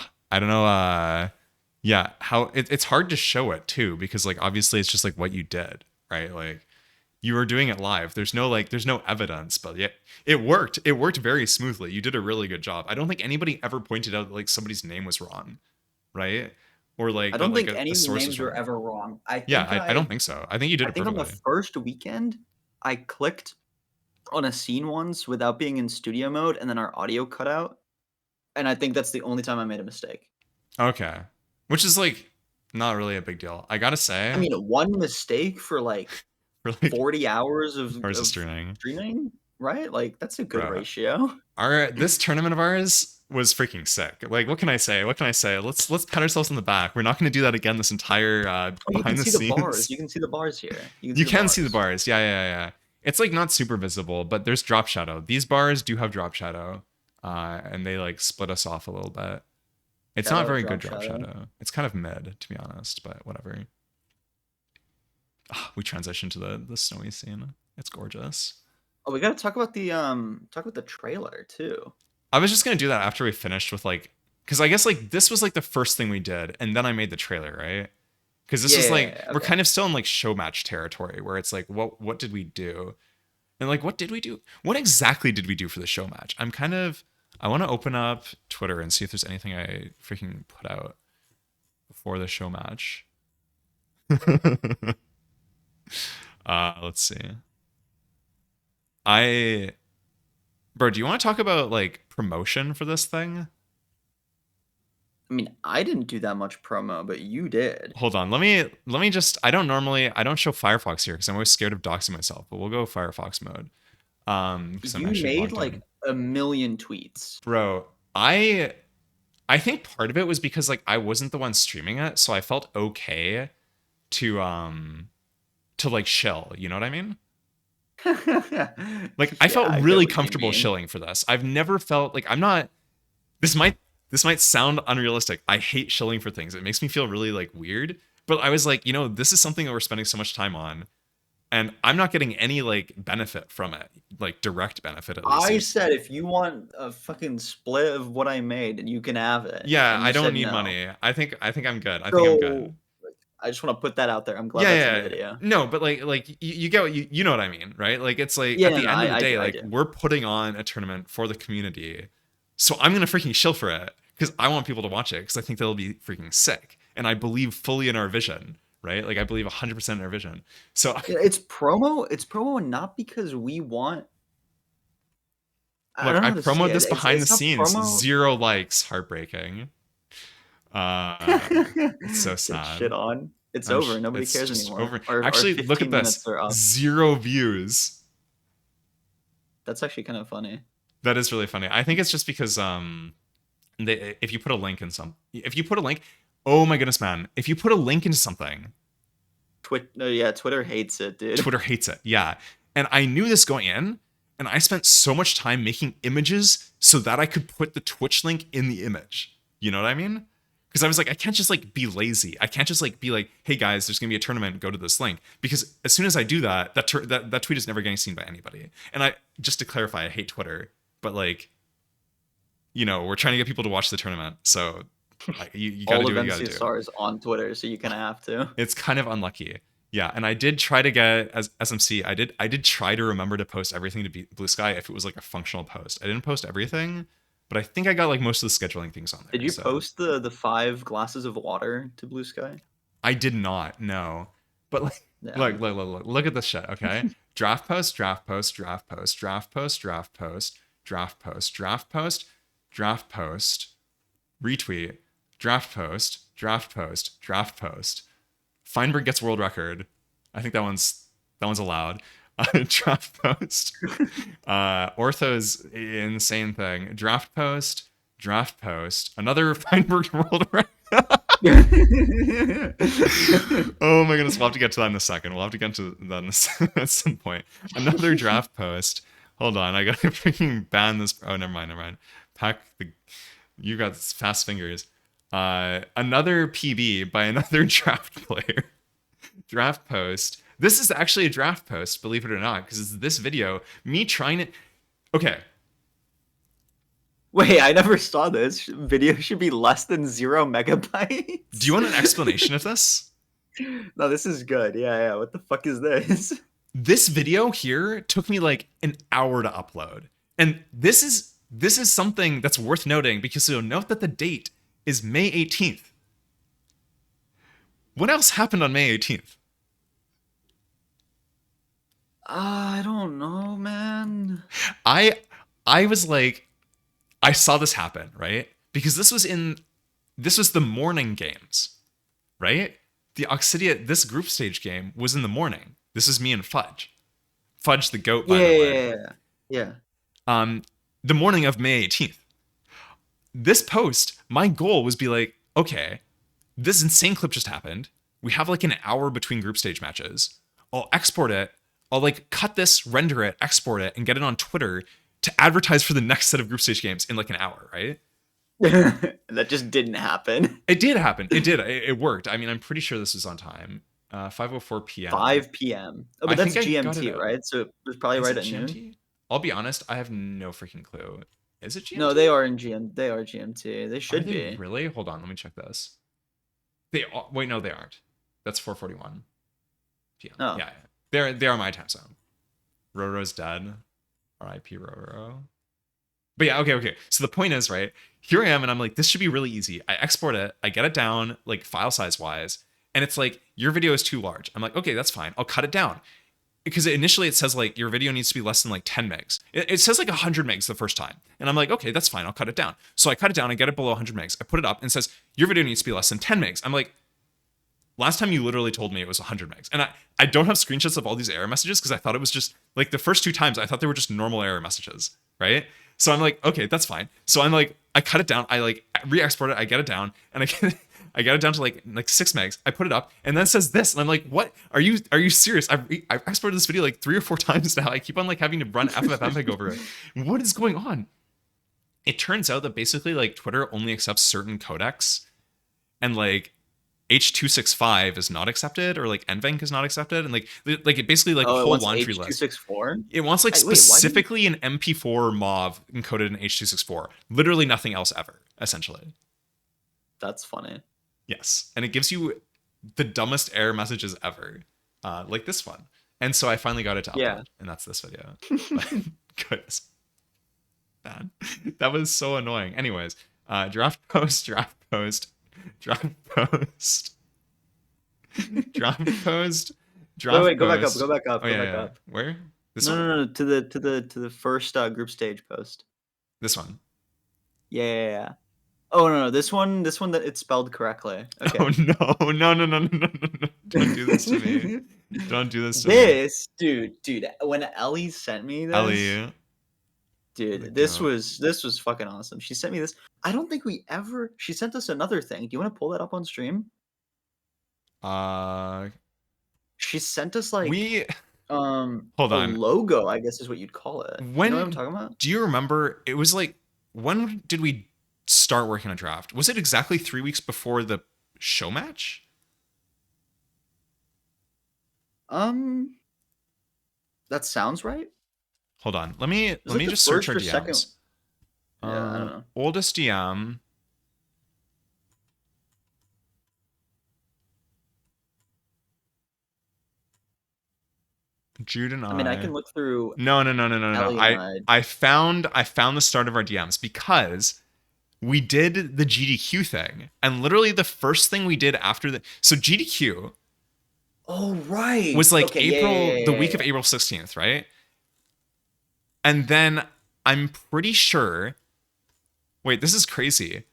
Speaker 1: yeah, how it's hard to show it too because like obviously it's just like what you did, right? Like you were doing it live. There's no evidence, but yet it worked. It worked very smoothly. You did a really good job. I don't think anybody ever pointed out that, like somebody's name was wrong, right? Or
Speaker 2: I
Speaker 1: like that
Speaker 2: don't
Speaker 1: like
Speaker 2: think any
Speaker 1: a
Speaker 2: of the
Speaker 1: source was
Speaker 2: names were
Speaker 1: wrong.
Speaker 2: ever wrong.
Speaker 1: Yeah, I don't think so. I think you did
Speaker 2: I
Speaker 1: it
Speaker 2: think on the
Speaker 1: perfectly.
Speaker 2: first weekend, I clicked on a scene once without being in studio mode, and then our audio cut out. And I think that's the only time I made a mistake.
Speaker 1: Okay. Which is like not really a big deal. I gotta
Speaker 2: I
Speaker 1: say,
Speaker 2: mean, one mistake for like
Speaker 1: for like
Speaker 2: 40 hours
Speaker 1: hours of
Speaker 2: of
Speaker 1: streaming,
Speaker 2: streaming, right? Like that's a good
Speaker 1: bro.
Speaker 2: ratio.
Speaker 1: Our this tournament of ours was freaking sick. Like, what can I say? What can I say? Let's pat ourselves on the back. We're not going to do that again. This entire
Speaker 2: Oh, you can
Speaker 1: behind the
Speaker 2: see the bars.
Speaker 1: scenes.
Speaker 2: You can see the bars here. You can
Speaker 1: You
Speaker 2: see the
Speaker 1: can see the
Speaker 2: bars.
Speaker 1: bars. Yeah. It's like not super visible, but there's drop shadow. These bars do have drop shadow, and they like split us off a little bit. It's
Speaker 2: Shout
Speaker 1: not
Speaker 2: out
Speaker 1: very good
Speaker 2: Drop
Speaker 1: drop
Speaker 2: Shadow.
Speaker 1: shadow. It's kind of mid, to be honest, but whatever. We transition to the snowy scene. It's gorgeous.
Speaker 2: Oh, we gotta talk about the trailer too.
Speaker 1: I was just gonna do that after we finished with like, because I guess like this was like the first thing we did, and then I made the trailer, right? Because this was like we're
Speaker 2: Okay.
Speaker 1: kind of still in like show match territory where it's like what did we do, and like what did we do? What exactly did we do for the show match? I want to open up Twitter and see if there's anything I freaking put out before the show match. Let's see. I Bro, do you want to talk about like promotion for this thing?
Speaker 2: I mean, I didn't do that much promo, but you did.
Speaker 1: Hold on. Let me just. I don't show Firefox here because I'm always scared of doxing myself. But we'll go Firefox mode. Because I'm
Speaker 2: You
Speaker 1: actually
Speaker 2: made
Speaker 1: logged
Speaker 2: like
Speaker 1: in.
Speaker 2: a million tweets.
Speaker 1: Bro, I think part of it was because like I wasn't the one streaming it, so I felt okay to like shill. You know what I mean? Like I
Speaker 2: Yeah,
Speaker 1: felt
Speaker 2: I get
Speaker 1: really
Speaker 2: what you
Speaker 1: comfortable
Speaker 2: mean.
Speaker 1: shilling for this. I've never felt like I'm not. This might sound unrealistic. I hate shilling for things. It makes me feel really like weird. But I was like, this is something that we're spending so much time on, and I'm not getting any like benefit from it, like direct benefit at least.
Speaker 2: I
Speaker 1: There's
Speaker 2: said if you want a fucking split of what I made, you can have it,
Speaker 1: Yeah,
Speaker 2: and
Speaker 1: I
Speaker 2: you
Speaker 1: don't
Speaker 2: said
Speaker 1: need
Speaker 2: no.
Speaker 1: money. I think I'm good. I think I'm
Speaker 2: So
Speaker 1: good.
Speaker 2: I just want to put that out there. I'm glad
Speaker 1: Yeah,
Speaker 2: that's in the
Speaker 1: yeah, yeah.
Speaker 2: video.
Speaker 1: No, but like you get what you know what I mean, right? Like it's like
Speaker 2: Yeah,
Speaker 1: at
Speaker 2: no,
Speaker 1: the
Speaker 2: no,
Speaker 1: end of the
Speaker 2: I
Speaker 1: day,
Speaker 2: do, I
Speaker 1: like
Speaker 2: do.
Speaker 1: we're putting on a tournament for the community, so I'm gonna freaking shill for it because I want people to watch it because I think they'll be freaking sick, and I believe fully in our vision, right? Like I believe 100% in our vision. So
Speaker 2: Yeah, it's promo. It's promo, not because we want. I
Speaker 1: look,
Speaker 2: don't know
Speaker 1: I
Speaker 2: how to say
Speaker 1: promoted
Speaker 2: it.
Speaker 1: this behind the
Speaker 2: It's not
Speaker 1: scenes,
Speaker 2: promo.
Speaker 1: 0 likes, heartbreaking. It's so
Speaker 2: Get shit
Speaker 1: sad.
Speaker 2: on. It's over. Nobody
Speaker 1: It's
Speaker 2: cares
Speaker 1: just
Speaker 2: anymore.
Speaker 1: over.
Speaker 2: Our
Speaker 1: Actually, look at
Speaker 2: 15
Speaker 1: this,
Speaker 2: minutes are up.
Speaker 1: 0 views.
Speaker 2: That's actually kind of funny.
Speaker 1: That is really funny. I think it's just because if you put a link in if you put a link, oh my goodness, man, if you put a link into something,
Speaker 2: No, yeah, Twitter hates it, dude.
Speaker 1: Twitter hates it. Yeah, and I knew this going in, and I spent so much time making images so that I could put the Twitch link in the image. You know what I mean? Because I was like, I can't just like be lazy. I can't just like be like, hey guys, there's gonna be a tournament. Go to this link. Because as soon as I do that, that tweet is never getting seen by anybody. And I just to clarify, I hate Twitter, but like we're trying to get people to watch the tournament. So you got to
Speaker 2: All
Speaker 1: do
Speaker 2: of
Speaker 1: what you got
Speaker 2: NC
Speaker 1: to do.
Speaker 2: Stars on Twitter, so you kind of have to.
Speaker 1: It's kind of unlucky. Yeah, and I did try to get as SMC. I did try to remember to post everything to Blue Sky if it was like a functional post. I didn't post everything, but I think I got like most of the scheduling things on
Speaker 2: Did
Speaker 1: there.
Speaker 2: you
Speaker 1: So
Speaker 2: post the 5 glasses of water to Blue Sky?
Speaker 1: I did not know, but like
Speaker 2: Yeah.
Speaker 1: look at this shit. Okay, draft post, draft post, draft post, draft post, draft post, draft post, draft post, draft post, retweet, draft post, draft post. Feinberg gets world record. I think that one's allowed. Draft post. Ortho's insane thing. Draft post. Another Feinberg world record. Oh my goodness, we'll have to get to that in a second. We'll have to get to that at some point. Another draft post. Hold on, I gotta freaking ban this. Oh, never mind, never mind. Pack the. You got fast fingers. Another PB by another draft player. Draft post. This is actually a draft post, believe it or not, because it's this video. Me trying to. Okay.
Speaker 2: Wait, I never saw this. Video should be less than 0 MB.
Speaker 1: Do you want an explanation of this?
Speaker 2: No, this is good. Yeah, yeah. What the fuck is this?
Speaker 1: This video here took me like an hour to upload. And this is something that's worth noting because you'll note that the date is May 18th. What else happened on May 18th?
Speaker 2: I don't know, man.
Speaker 1: I I was like I saw this happen, right? Because this was the morning games, right? The Oxidia this group stage game was in the morning. This is me and Fudge. Fudge the goat,
Speaker 2: Yeah,
Speaker 1: by the way.
Speaker 2: yeah, yeah. Yeah.
Speaker 1: Um the morning of May 18th. This post, my goal was be like, okay, this insane clip just happened. We have like an hour between group stage matches. I'll export it. I'll like cut this, render it, export it, and get it on Twitter to advertise for the next set of group stage games in like an hour, right?
Speaker 2: That just didn't happen.
Speaker 1: It did happen. It did. It worked. I mean, I'm pretty sure this was on time. 5:04 p.m.
Speaker 2: 5 p.m. Oh,
Speaker 1: I
Speaker 2: but that's
Speaker 1: think I got it
Speaker 2: GMT,
Speaker 1: out.
Speaker 2: right? So it was probably
Speaker 1: Is
Speaker 2: right
Speaker 1: it
Speaker 2: at noon.
Speaker 1: GMT? I'll be honest. I have no freaking clue. Is it
Speaker 2: No,
Speaker 1: GMT?
Speaker 2: they are in GM. They are GMT. They
Speaker 1: Are
Speaker 2: should
Speaker 1: they
Speaker 2: be.
Speaker 1: really? Hold on. Let me check this. Wait. No, they aren't. That's 4:41 p.m.
Speaker 2: Oh,
Speaker 1: Yeah, they are my time zone. Roro's dead. R.I.P. Roro. But yeah, okay. So the point is, right, here I am, and I'm like, this should be really easy. I export it, I get it down, like file size wise, and it's like, your video is too large. I'm like, okay, that's fine. I'll cut it down. because initially it says like your video needs to be less than like 10 megs. It says like 100 megs the first time. And I'm like, okay, that's fine. I'll cut it down. So I cut it down. I get it below 100 megs. I put it up and it says your video needs to be less than 10 megs. I'm like, last time you literally told me it was 100 megs. And I don't have screenshots of all these error messages because I thought it was just like the first two times I thought they were just normal error messages, right? So I'm like, okay, that's fine. So I'm like, I cut it down. I like re-export it. I get it down, and I get it down to like 6 megs. I put it up, and then it says this, and I'm like, what? Are you serious? I've exported this video like 3 or 4 times now. I keep on like having to run FFmpeg over it. What is going on? It turns out that basically like Twitter only accepts certain codecs, and like H.265 is not accepted, or like NVENC is not accepted, and like it basically like a
Speaker 2: Oh, it
Speaker 1: whole
Speaker 2: wants
Speaker 1: laundry list.
Speaker 2: H.264?
Speaker 1: It wants like
Speaker 2: Wait, why
Speaker 1: specifically an MP4 MOV encoded in H.264. Literally nothing else ever, essentially.
Speaker 2: That's funny.
Speaker 1: Yes, and it gives you the dumbest error messages ever, like this one. And so I finally got it to upload,
Speaker 2: Yeah.
Speaker 1: and that's this video. Goodness, man, that was so annoying. Anyways, draft post, draft post, draft post, draft post, draft
Speaker 2: Wait, go back up,
Speaker 1: post.
Speaker 2: go back up,
Speaker 1: Oh
Speaker 2: go
Speaker 1: yeah,
Speaker 2: back
Speaker 1: yeah.
Speaker 2: up.
Speaker 1: Where? This
Speaker 2: No,
Speaker 1: one?
Speaker 2: no, no, to the first group stage post.
Speaker 1: This one.
Speaker 2: Yeah, yeah, yeah. Oh no, no, this one that it's spelled correctly. Okay.
Speaker 1: Oh no, no, no, no, no, no, no. Don't do this to me. Don't do this to me.
Speaker 2: This, dude, when Ellie sent me this,
Speaker 1: Ellie.
Speaker 2: dude, this was fucking awesome. She sent me this. I don't think she sent us another thing. Do you want to pull that up on stream? She sent us like
Speaker 1: we
Speaker 2: hold
Speaker 1: hold
Speaker 2: a
Speaker 1: on.
Speaker 2: logo, I guess is what you'd call it.
Speaker 1: When
Speaker 2: You know what I'm talking about?
Speaker 1: do you remember? It was like, when did we start working on draft? Was it exactly 3 weeks before the show match?
Speaker 2: That sounds right.
Speaker 1: Hold on. Let me
Speaker 2: the
Speaker 1: just search
Speaker 2: first
Speaker 1: our
Speaker 2: or
Speaker 1: DMs.
Speaker 2: second? Yeah, I don't know.
Speaker 1: Oldest DM. Jude and I.
Speaker 2: I mean, I can look through.
Speaker 1: No.
Speaker 2: Ellie and
Speaker 1: I found the start of our DMs because we did the GDQ thing, and literally the first thing we did after so GDQ
Speaker 2: Oh right.
Speaker 1: was like
Speaker 2: Okay,
Speaker 1: April, the week of April 16th, right? And then I'm pretty sure. Wait, this is crazy.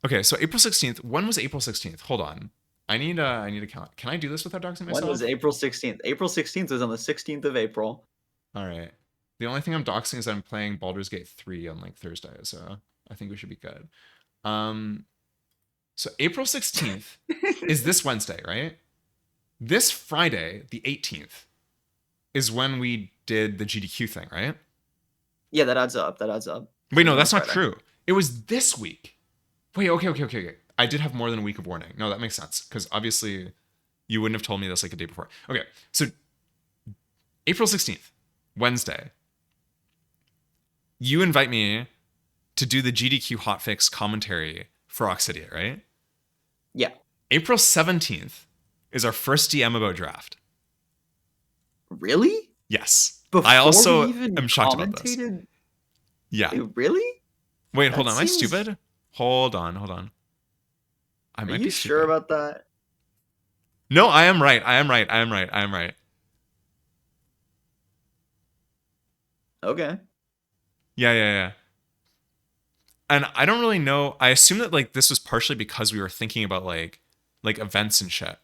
Speaker 1: Okay, so April 16th. When was April 16th? Hold on. I need a count. Can I do this without doxing myself?
Speaker 2: When was April 16th? April 16th was on the 16th of April.
Speaker 1: All right. The only thing I'm doxing is I'm playing Baldur's Gate 3 on like Thursday, so I think we should be good. So April 16th is this Wednesday, right? This Friday, the 18th, is when we did the GDQ thing, right?
Speaker 2: Yeah, that adds up. That adds up.
Speaker 1: Wait, no, that's not true. It was this week. Wait, okay. I did have more than a week of warning. No, that makes sense, because obviously you wouldn't have told me this like a day before. Okay, so April 16th, Wednesday, you invite me to do the GDQ hotfix commentary for Oxidia, right?
Speaker 2: Yeah.
Speaker 1: April 17th is our first DM about draft.
Speaker 2: Really?
Speaker 1: Yes.
Speaker 2: Before
Speaker 1: I also
Speaker 2: we even
Speaker 1: am shocked about this. Yeah.
Speaker 2: Really?
Speaker 1: Wait, hold on. Am I stupid? Hold on. I might be
Speaker 2: sure about that?
Speaker 1: No, I am right. I am right.
Speaker 2: Okay.
Speaker 1: Yeah. And I don't really know. I assume that like this was partially because we were thinking about like events and shit.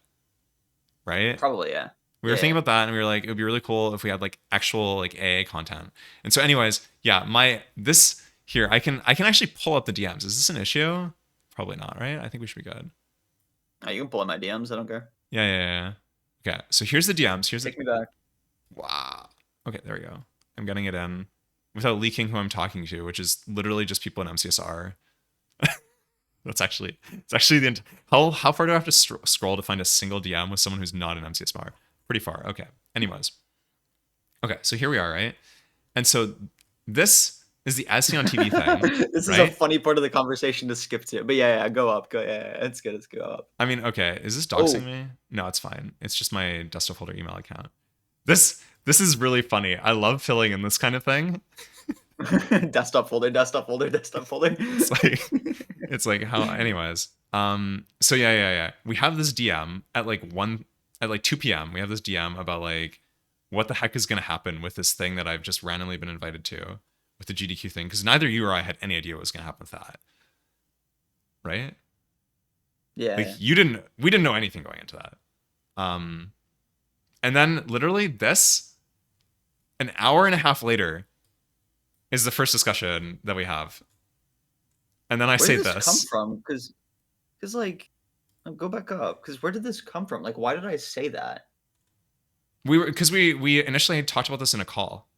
Speaker 1: Right?
Speaker 2: Probably, yeah.
Speaker 1: We were thinking about that, and we were like, it would be really cool if we had like actual like AA content. And so anyways, yeah, this here, I can actually pull up the DMs. Is this an issue? Probably not, right? I think we should be good.
Speaker 2: Oh, you can pull in my DMs, I don't care.
Speaker 1: Yeah. Okay, so here's the DMs.
Speaker 2: Take me back.
Speaker 1: Wow. Okay, there we go. I'm getting it in without leaking who I'm talking to, which is literally just people in MCSR. It's actually the how far do I have to scroll to find a single DM with someone who's not in MCSR? Pretty far. Okay. Anyways. Okay, so here we are, right? And so this is the As Seen on TV thing.
Speaker 2: This
Speaker 1: right?
Speaker 2: is a funny part of the conversation to skip to. But yeah, go up. It's good. Let's go up.
Speaker 1: I mean, okay. Is this doxing me? No, it's fine. It's just my desktop folder email account. This is really funny. I love filling in this kind of thing.
Speaker 2: desktop folder.
Speaker 1: It's like how anyways. So yeah. We have this DM at like at like 2 p.m. we have this DM about like what the heck is going to happen with this thing that I've just randomly been invited to with the GDQ thing, because neither you or I had any idea what was going to happen with that, right?
Speaker 2: Yeah,
Speaker 1: Like
Speaker 2: yeah.
Speaker 1: we didn't know anything going into that. Um, and then literally this, an hour and a half later, is the first discussion that we have. And then I
Speaker 2: Where
Speaker 1: say
Speaker 2: did this come
Speaker 1: this.
Speaker 2: from? Because like, go back up. Because where did this come from? Like, why did I say that?
Speaker 1: We were because we initially talked about this in a call.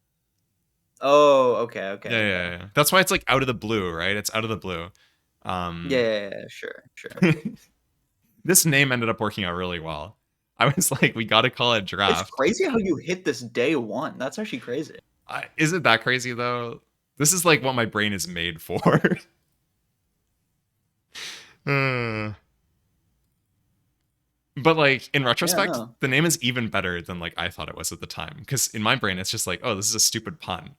Speaker 2: Oh, okay, okay,
Speaker 1: Yeah,
Speaker 2: okay.
Speaker 1: yeah, yeah. That's why it's like out of the blue, right? It's out of the blue.
Speaker 2: Yeah,
Speaker 1: Um,
Speaker 2: yeah, yeah, sure, sure.
Speaker 1: this name ended up working out really well. I was like, we got to call it
Speaker 2: It's
Speaker 1: drAAft.
Speaker 2: crazy how you hit this day one. That's actually crazy.
Speaker 1: Is it that crazy though? This is like what my brain is made for. Uh, but like in
Speaker 2: Yeah,
Speaker 1: retrospect,
Speaker 2: no.
Speaker 1: the name is even better than like I thought it was at the time. Because in my brain, it's just like, oh, this is a stupid pun.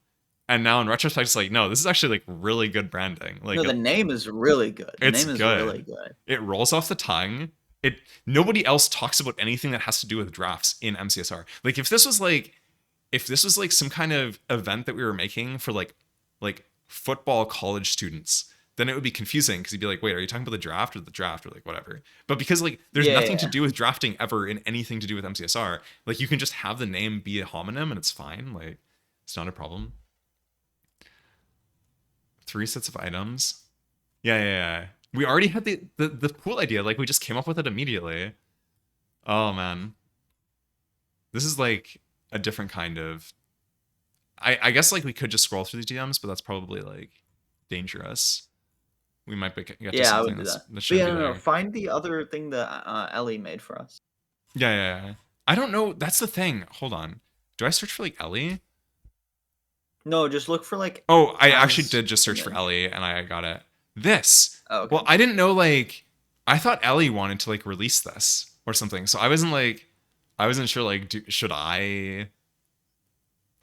Speaker 1: And now in retrospect, it's like, no, this is actually like really good branding. Like
Speaker 2: No, the name is really good. The
Speaker 1: it's
Speaker 2: name is really
Speaker 1: good.
Speaker 2: good.
Speaker 1: It rolls off the tongue. It nobody else talks about anything that has to do with drafts in MCSR. Like if this was like some kind of event that we were making for like football college students, then it would be confusing because you'd be like, wait, are you talking about the draft or the draft or like whatever? But because like there's
Speaker 2: Yeah,
Speaker 1: nothing to
Speaker 2: yeah.
Speaker 1: do with drafting ever in anything to do with MCSR, like you can just have the name be a homonym and it's fine. Like it's not a problem. 3 sets of items. Yeah, yeah, yeah. We already had the pool idea. Like we just came up with it immediately. Oh man, this is like a different kind of. I guess like we could just scroll through these DMs, but that's probably like dangerous. We might get to
Speaker 2: Yeah, I would
Speaker 1: something
Speaker 2: do that.
Speaker 1: that
Speaker 2: But
Speaker 1: shouldn't
Speaker 2: yeah,
Speaker 1: be
Speaker 2: no, no.
Speaker 1: there.
Speaker 2: Find the other thing that Ellie made for us.
Speaker 1: Yeah, yeah, yeah. I don't know. That's the thing. Hold on. Do I search for like Ellie?
Speaker 2: No, just look for like
Speaker 1: Oh, I actually
Speaker 2: as
Speaker 1: did just search for
Speaker 2: image.
Speaker 1: Ellie and I got it. This.
Speaker 2: Oh, okay.
Speaker 1: Well, I didn't know like I thought Ellie wanted to like release this or something. So I wasn't sure like should I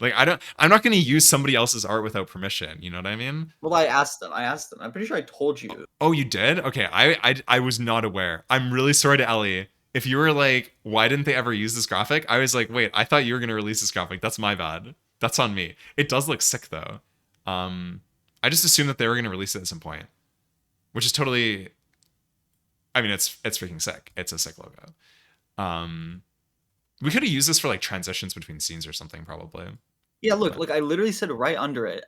Speaker 1: like I'm not going to use somebody else's art without permission, you know what I mean?
Speaker 2: Well, I asked them. I asked them. I'm pretty sure I told you.
Speaker 1: Oh, you did? Okay, I was not aware. I'm really sorry to Ellie. If you were like, why didn't they ever use this graphic? I was like, wait, I thought you were going to release this graphic. That's my bad. That's on me. It does look sick though. Um I just assumed that they were going to release it at some point, which is totally. I mean, it's freaking sick. It's a sick logo. Um, we could have used this for like transitions between scenes or something, probably.
Speaker 2: Yeah, look,
Speaker 1: But
Speaker 2: look. I literally said right under it.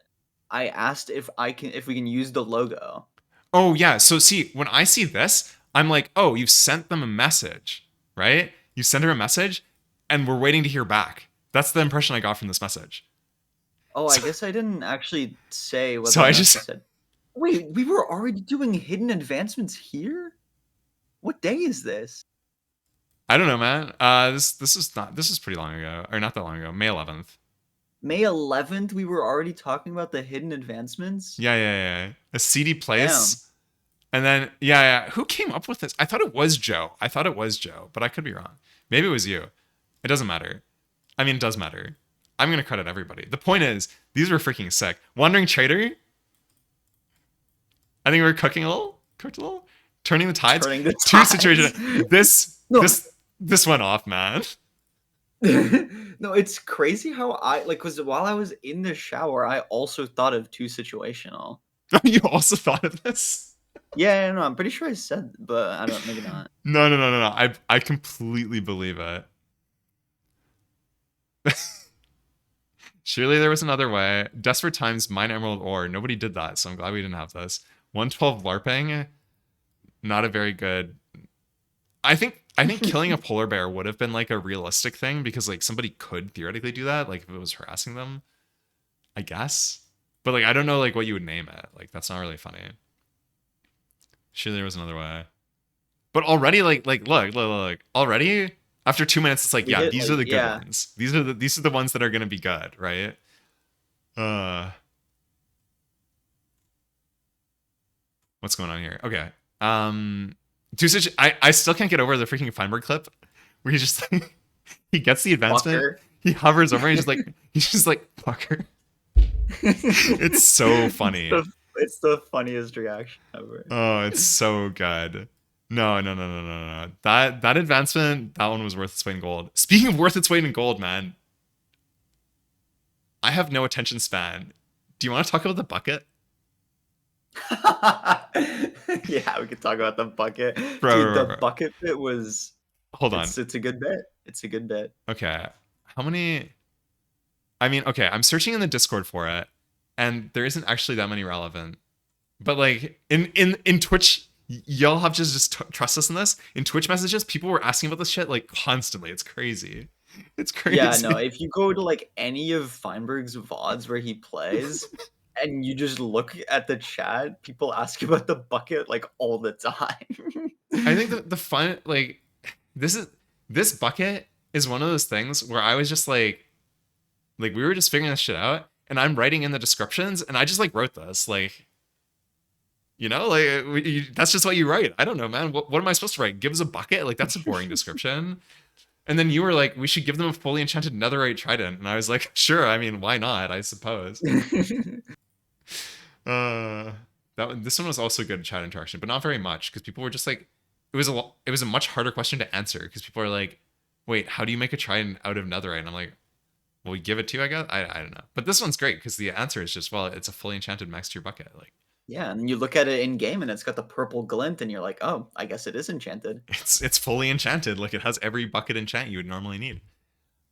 Speaker 2: I asked if we can use the logo.
Speaker 1: oh yeah, so see, when I see this, I'm like, oh, you've sent them a message, right? You sent her a message, and we're waiting to hear back. That's the impression I got from this message.
Speaker 2: Oh, I
Speaker 1: So,
Speaker 2: guess I didn't actually say what
Speaker 1: so
Speaker 2: the
Speaker 1: I
Speaker 2: message
Speaker 1: just,
Speaker 2: said. Wait, we were already doing hidden advancements here? What day is this?
Speaker 1: I don't know, man. This is pretty long ago, or not that long ago, May 11th.
Speaker 2: May 11th, we were already talking about the hidden advancements?
Speaker 1: Yeah, yeah, yeah. A seedy
Speaker 2: Damn.
Speaker 1: place. And then, yeah, yeah. Who came up with this? I thought it was Joe. I thought it was Joe, but I could be wrong. Maybe it was you. It doesn't matter. I mean, it does matter. I'm going to credit everybody. The point is, these were freaking sick. Wandering Trader, I think we were cooking a little, cooked a little, turning the tides.
Speaker 2: Turning the
Speaker 1: Two
Speaker 2: tides.
Speaker 1: situations. This,
Speaker 2: No.
Speaker 1: this, this went off, man.
Speaker 2: No, it's crazy how I like because while I was in the shower, I also thought of two situational.
Speaker 1: You also thought of this?
Speaker 2: Yeah, no, I'm pretty sure I said, but I don't maybe not.
Speaker 1: No, no, no, no, no. I completely believe it. Surely there was another way. Desperate Times, Mine Emerald Ore. Nobody did that, so I'm glad we didn't have this. 112 LARPing, not a very good. I think killing a polar bear would have been like a realistic thing because like somebody could theoretically do that, like if it was harassing them, I guess. But like I don't know like what you would name it. Like that's not really funny. Surely there was another way. But already look. Already after 2 minutes, it's like
Speaker 2: We
Speaker 1: yeah,
Speaker 2: hit
Speaker 1: these are
Speaker 2: like
Speaker 1: the good
Speaker 2: yeah.
Speaker 1: ones. These are the ones that are gonna be good, right? Uh, what's going on here? Okay. I still can't get over the freaking Feinberg clip where he just he gets the advancement,
Speaker 2: Fucker.
Speaker 1: he hovers over, and he's just like fucker. It's so funny.
Speaker 2: It's the funniest reaction ever.
Speaker 1: Oh, it's so good. No, no, no, no, no, no. That advancement, that one was worth its weight in gold. Speaking of worth its weight in gold, man, I have no attention span. Do you want to talk about the bucket?
Speaker 2: Yeah, we could talk about the bucket. Dude, the
Speaker 1: Bro,
Speaker 2: bucket bit was
Speaker 1: hold on.
Speaker 2: it's a good bit. It's a good bit.
Speaker 1: Okay. How many? I mean, okay, I'm searching in the Discord for it, and there isn't actually that many relevant. But like in Twitch, y'all have to just trust us in this. In Twitch messages, people were asking about this shit like constantly. It's crazy. It's
Speaker 2: Yeah, no,
Speaker 1: crazy.
Speaker 2: if you go to like any of Feinberg's VODs where he plays and you just look at the chat, people ask about the bucket like all the time.
Speaker 1: I think the fun like this is this bucket is one of those things where I was just like we were just figuring this shit out, and I'm writing in the descriptions, and I just like wrote this like that's just what you write. I don't know, man. What am I supposed to write? Give us a bucket? Like that's a boring description. And then you were like, we should give them a fully enchanted netherite trident, and I was like, sure. I mean, why not? I suppose. Uh, this one was also good chat interaction, but not very much because people were just like, it was a much harder question to answer because people are like, wait, how do you make a trident out of netherite? And I'm like, well, we give it to you, I guess. I don't know, but this one's great because the answer is just, well, it's a fully enchanted max tier bucket. Like
Speaker 2: Yeah, and you look at it in game and it's got the purple glint and you're like, "Oh, I guess it is enchanted."
Speaker 1: it's fully enchanted. Like it has every bucket enchant you would normally need.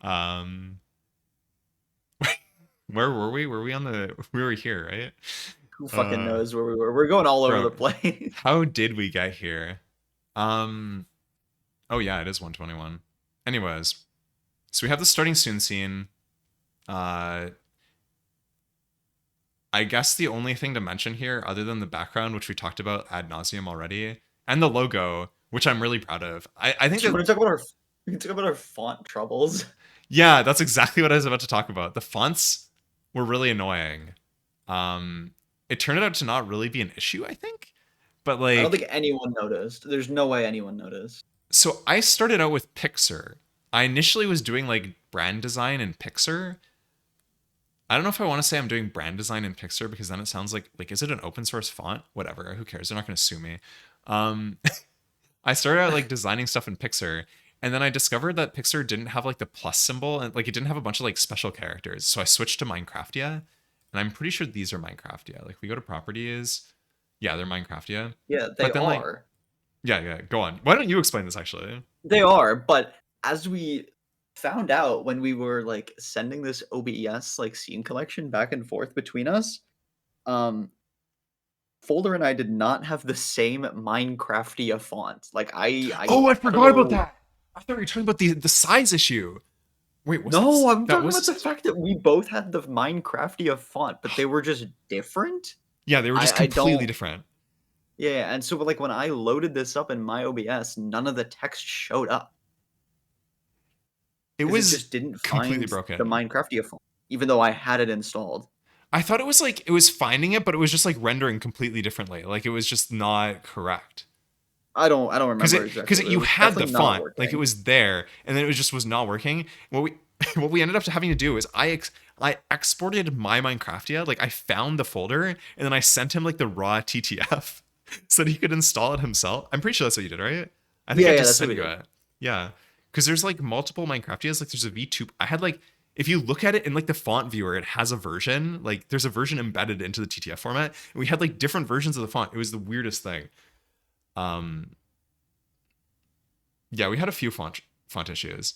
Speaker 1: Um, where were we? Were we on the? We were here, right?
Speaker 2: Who fucking
Speaker 1: Uh,
Speaker 2: knows where we were? We're going all over
Speaker 1: bro,
Speaker 2: the place.
Speaker 1: how did we get here? Um, oh yeah, it is 121. Anyways, so we have the starting soon scene. Uh, I guess the only thing to mention here, other than the background, which we talked about ad nauseum already, and the logo, which I'm really proud of. I think
Speaker 2: Do you
Speaker 1: that
Speaker 2: want to talk about our we can talk about our font troubles?
Speaker 1: yeah, that's exactly what I was about to talk about. The fonts were really annoying. Um, it turned out to not really be an issue, I think. But
Speaker 2: I don't think
Speaker 1: like,
Speaker 2: anyone noticed. There's no way anyone noticed.
Speaker 1: so I started out with Pixar. I initially was doing like brand design in Pixar. I don't know if I want to say I'm doing brand design in Pixar because then it sounds like is it an open source font? Whatever, who cares? They're not going to sue me. Um, I started out like designing stuff in Pixar, and then I discovered that Pixar didn't have like the plus symbol and like it didn't have a bunch of like special characters. So I switched to Minecraftia, and I'm pretty sure these are Minecraftia. Like we go to properties, yeah, they're Minecraftia.
Speaker 2: Yeah, they
Speaker 1: But then like
Speaker 2: are.
Speaker 1: yeah, yeah, go on. Why don't you explain this actually?
Speaker 2: They are, but as we found out when we were like sending this OBS like scene collection back and forth between us, um Folder and I did not have the same Minecraftia font. Like
Speaker 1: Oh, I
Speaker 2: I don't
Speaker 1: forgot about
Speaker 2: know.
Speaker 1: that. I thought we were talking about the size issue. Wait, was that
Speaker 2: No, I'm
Speaker 1: that
Speaker 2: talking about the
Speaker 1: was
Speaker 2: fact that we both had the Minecraftia font, but they were just different.
Speaker 1: yeah, they were just
Speaker 2: I
Speaker 1: completely
Speaker 2: don't.
Speaker 1: different.
Speaker 2: Yeah, and so like when I loaded this up in my OBS, none of the text showed up
Speaker 1: It
Speaker 2: because it
Speaker 1: was
Speaker 2: just didn't
Speaker 1: completely
Speaker 2: find the
Speaker 1: broken.
Speaker 2: Minecraftia font, even though I had it installed.
Speaker 1: I thought it was like it was finding it, but it was just like rendering completely differently. Like it was just not correct.
Speaker 2: I don't
Speaker 1: Because
Speaker 2: remember
Speaker 1: because
Speaker 2: exactly, but it
Speaker 1: you
Speaker 2: was
Speaker 1: had the
Speaker 2: definitely not
Speaker 1: font, like it
Speaker 2: working.
Speaker 1: was there, and then it was just was not working. What we what we ended up having to do is I exported my Minecraftia, like I found the folder, and then I sent him like the raw TTF so that he could install it himself. I'm pretty sure that's what you did, right? I think
Speaker 2: Yeah,
Speaker 1: I
Speaker 2: yeah,
Speaker 1: just
Speaker 2: that's what
Speaker 1: sent
Speaker 2: we
Speaker 1: you
Speaker 2: did.
Speaker 1: it. Yeah, because there's like multiple Minecraftias. Like there's a V2. I had like if you look at it in like the font viewer, it has a version. Like there's a version embedded into the TTF format, and we had like different versions of the font. It was the weirdest thing. Um, yeah, we had a few font issues,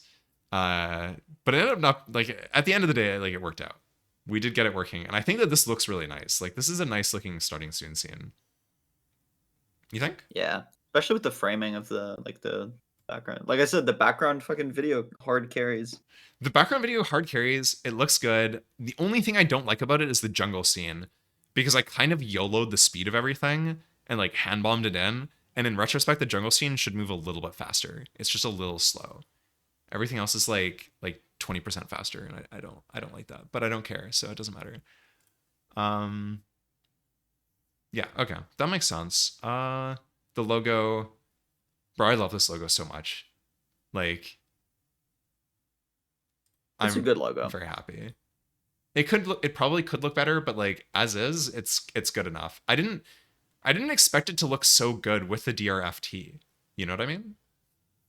Speaker 1: uh, but it ended up not like at the end of the day, like it worked out. We did get it working, and I think that this looks really nice. Like this is a nice looking starting soon scene. You think?
Speaker 2: Yeah, especially with the framing of the background. Like I said, the background fucking video hard carries.
Speaker 1: The background video hard carries. It looks good. The only thing I don't like about it is the jungle scene, because I kind of YOLO'd the speed of everything and like hand bombed it in. And in retrospect, the jungle scene should move a little bit faster. It's just a little slow. Everything else is like 20% faster, and I don't like that, but I don't care, so it doesn't matter. Um, yeah, okay, that makes sense. The logo, bro, I love this logo so much. Like,
Speaker 2: It's a
Speaker 1: I'm
Speaker 2: good logo.
Speaker 1: very happy. It probably could look better, but like as is, it's good enough. I didn't expect it to look so good with the drAAft. You know what I mean?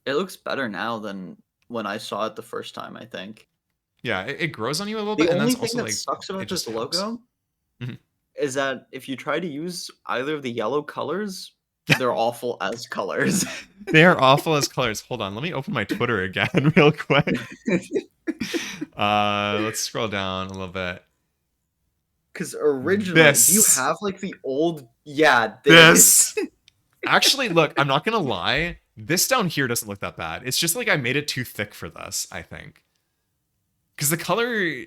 Speaker 2: It looks better now than when I saw it the first time, I think.
Speaker 1: Yeah, it grows on you a little
Speaker 2: The
Speaker 1: bit, and then
Speaker 2: only
Speaker 1: it's
Speaker 2: thing
Speaker 1: also
Speaker 2: that
Speaker 1: like
Speaker 2: sucks
Speaker 1: it
Speaker 2: about
Speaker 1: just
Speaker 2: this
Speaker 1: helps.
Speaker 2: logo
Speaker 1: Mhm.
Speaker 2: is that if you try to use either of the yellow colors, they're awful as colors.
Speaker 1: They are awful as colors. Hold on, let me open my Twitter again real quick. Let's scroll down a little bit.
Speaker 2: Because originally, do you
Speaker 1: This,
Speaker 2: have like the old? Yeah, this.
Speaker 1: this. Actually, look, I'm not gonna lie. This down here doesn't look that bad. It's just like I made it too thick for this, I think. Because the color,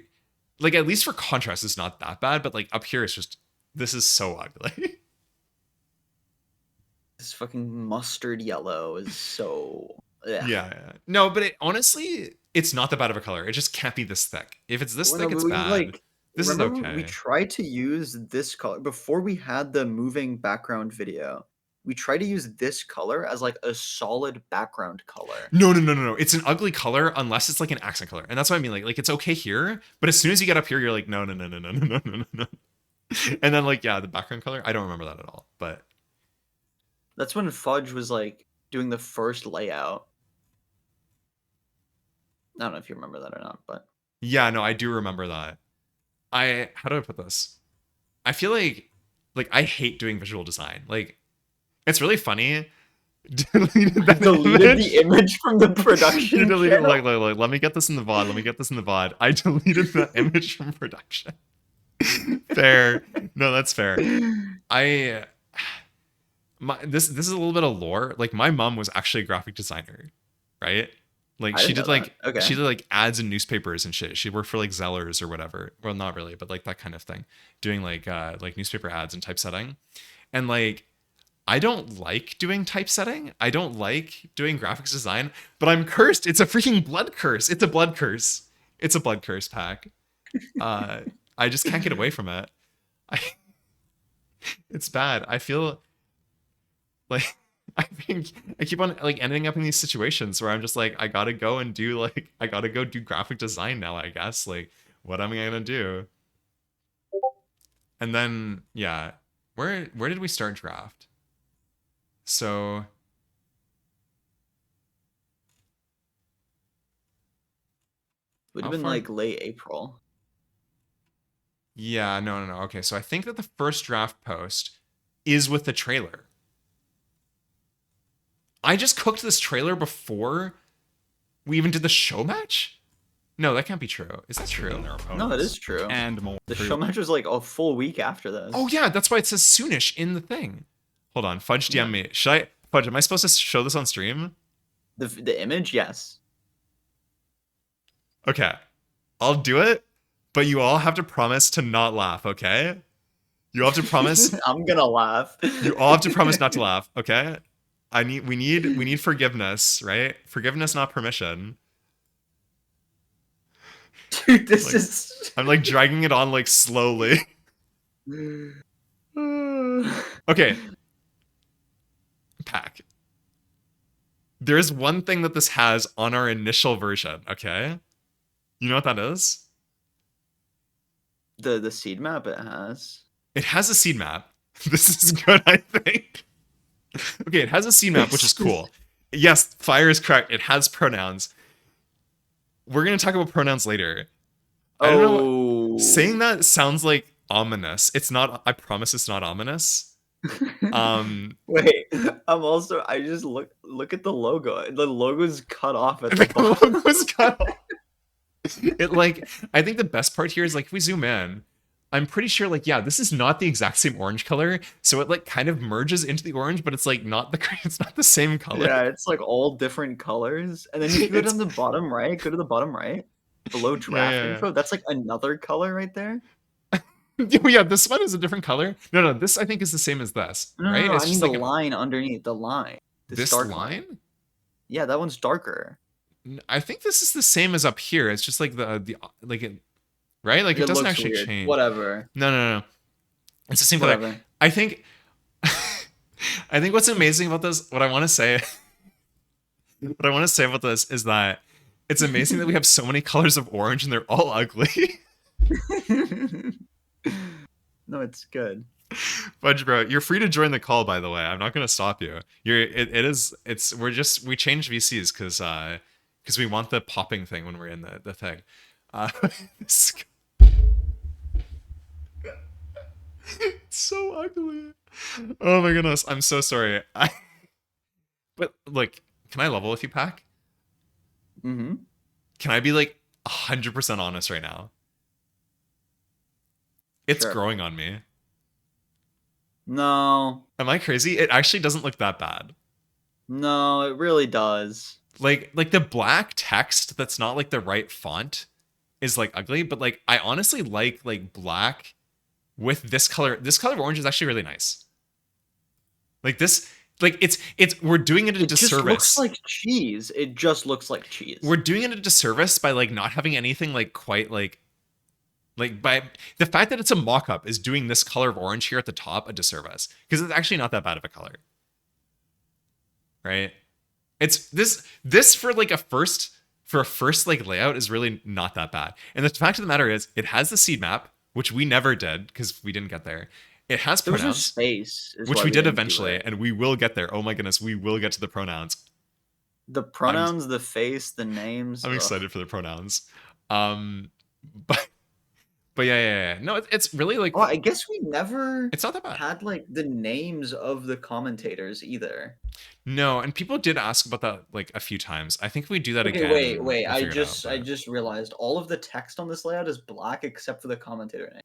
Speaker 1: like at least for contrast, is not that bad. But like up here, it's just this is so ugly.
Speaker 2: This fucking mustard yellow is so. Yeah.
Speaker 1: Yeah. No, but honestly, it's not that bad of a color. It just can't be this thick. If it's this
Speaker 2: Well, no,
Speaker 1: thick,
Speaker 2: but
Speaker 1: it's
Speaker 2: we
Speaker 1: bad.
Speaker 2: like
Speaker 1: This is
Speaker 2: remember we
Speaker 1: okay.
Speaker 2: tried to use this color before we had the moving background video. We tried to use this color as like a solid background color.
Speaker 1: No, no, no, no, no. It's an ugly color unless it's like an accent color, and that's what I mean. Like it's okay here, but as soon as you get up here, you're like, no, no, no, no, no, no, no, no, no. And then like yeah, the background color, I don't remember that at all. But
Speaker 2: That's when Fudge was like doing the first layout. I don't know if you remember that or not, but
Speaker 1: yeah, no, I do remember that. I how do I put this? I feel like I hate doing visual design. Like it's really funny. Deleted
Speaker 2: I
Speaker 1: that
Speaker 2: deleted the
Speaker 1: image.
Speaker 2: image from the
Speaker 1: You
Speaker 2: production
Speaker 1: deleted
Speaker 2: channel.
Speaker 1: like let me get this in the VOD. Let me get this in the VOD. I deleted that image from production. Fair. No, that's fair. I this is a little bit of lore. Like my mom was actually a graphic designer, right? Like
Speaker 2: I didn't know that. Okay.
Speaker 1: she did like ads in newspapers and shit. She worked for like Zellers or whatever. Well, not really, but like that kind of thing. Doing like newspaper ads and typesetting. And like I don't like doing typesetting. I don't like doing graphics design, but I'm cursed. It's a freaking blood curse. It's a blood curse. It's a blood curse pack. Uh I just can't get away from it. I, it's bad. I feel like I think I keep on like ending up in these situations where I'm just like I gotta go and do like I gotta go do graphic design now. I guess like what am I gonna do? And then yeah, where did we start draft? So
Speaker 2: Would have
Speaker 1: how
Speaker 2: been
Speaker 1: far?
Speaker 2: like late April.
Speaker 1: Yeah, no, no, no. Okay, so I think that the first draft post is with the trailer. I just cooked this trailer before we even did the show match. No, that can't be true. Is that true?
Speaker 2: No, that is true.
Speaker 1: And more.
Speaker 2: The show match was like a full week after
Speaker 1: Oh
Speaker 2: this.
Speaker 1: yeah, that's why it says soonish in the thing. Hold on, Fudge
Speaker 2: Yeah.
Speaker 1: DM me. Should I Fudge? Am I supposed to show this on stream?
Speaker 2: The image, yes.
Speaker 1: Okay, I'll do it, but you all have to promise to not laugh. Okay? You all have to promise.
Speaker 2: I'm gonna laugh.
Speaker 1: You all have to promise not to laugh. Okay? We need forgiveness, right? Forgiveness, not permission.
Speaker 2: Dude, this
Speaker 1: Like
Speaker 2: is.
Speaker 1: I'm like dragging it on like slowly. Okay, pack. There's one thing that this has on our initial version. Okay, you know what that is?
Speaker 2: The seed map it has.
Speaker 1: It has a seed map. This is good, I think. Okay, it has a seed map, which is cool. Yes, Fire is correct. It has pronouns. We're gonna talk about pronouns later. I don't know. Saying
Speaker 2: Oh.
Speaker 1: that sounds like ominous. It's not. I promise it's not ominous.
Speaker 2: Wait, I just look at the logo. The logo's cut off at the
Speaker 1: The
Speaker 2: bottom.
Speaker 1: logo's cut off. It like I think the best part here is like if we zoom in, I'm pretty sure like yeah, this is not the exact same orange color, so it like kind of merges into the orange, but it's like not the it's not the same color.
Speaker 2: Yeah, it's like all different colors. And then if you go
Speaker 1: It's
Speaker 2: down the bottom right, go to the bottom right, below
Speaker 1: yeah,
Speaker 2: draft
Speaker 1: yeah,
Speaker 2: info, that's like another color right there.
Speaker 1: yeah. Oh, yeah, this one is a different color. No, no, this I think is the same as this,
Speaker 2: No, no,
Speaker 1: right?
Speaker 2: no, I
Speaker 1: It's
Speaker 2: mean
Speaker 1: just
Speaker 2: the
Speaker 1: like an
Speaker 2: line underneath, the line. This
Speaker 1: this
Speaker 2: dark line.
Speaker 1: line.
Speaker 2: Yeah, that one's darker.
Speaker 1: I think this is the same as up here. It's just like the like it right? Like it
Speaker 2: It
Speaker 1: doesn't
Speaker 2: looks
Speaker 1: actually
Speaker 2: weird.
Speaker 1: change.
Speaker 2: Whatever.
Speaker 1: No, no, no. It's the same color.
Speaker 2: Whatever.
Speaker 1: I think I think what's amazing about this, what I want to say, what I want to say about this is that it's amazing that we have so many colors of orange and they're all ugly.
Speaker 2: No, it's good.
Speaker 1: Fudge bro, you're free to join the call. By the way, I'm not gonna stop you. It is. It's we changed VCs because we want the popping thing when we're in the thing. Uh, it's so ugly. Oh my goodness, I'm so sorry. But like, can I level with you, Pack?
Speaker 2: Mm-hmm.
Speaker 1: Can I be like 100% honest right now? It's
Speaker 2: Sure.
Speaker 1: growing on me.
Speaker 2: No.
Speaker 1: Am I crazy? It actually doesn't look that bad.
Speaker 2: No, it really does.
Speaker 1: Like the black text that's not like the right font is like ugly, but like I honestly like black with this color. This color of orange is actually really nice. Like this, like it's we're doing it a
Speaker 2: It just looks
Speaker 1: disservice.
Speaker 2: like cheese. It just looks like
Speaker 1: We're
Speaker 2: cheese.
Speaker 1: doing it a disservice by like not having anything like quite like by the fact that it's a mock-up is doing this color of orange here at the top a disservice because it's actually not that bad of a color, right? It's this for like a first like layout is really not that bad. And the fact of the matter is it has the seed map, which we never did because we didn't get there. It has
Speaker 2: There was no
Speaker 1: pronouns,
Speaker 2: space, is
Speaker 1: which
Speaker 2: why
Speaker 1: we
Speaker 2: we
Speaker 1: did
Speaker 2: didn't do
Speaker 1: eventually,
Speaker 2: it.
Speaker 1: and we will get there. Oh my goodness, we will get to the pronouns.
Speaker 2: The
Speaker 1: I'm
Speaker 2: pronouns, the face, the names.
Speaker 1: I'm
Speaker 2: Ugh.
Speaker 1: excited for the pronouns. Um but yeah. No, it's really like
Speaker 2: Oh, I guess we never
Speaker 1: it's not that bad.
Speaker 2: had like the names of the commentators either.
Speaker 1: No, and people did ask about that like a few times. I think if we do that
Speaker 2: Okay,
Speaker 1: again,
Speaker 2: wait.
Speaker 1: we'll figure it out.
Speaker 2: I
Speaker 1: But
Speaker 2: just realized all of the text on this layout is black except for the commentator name.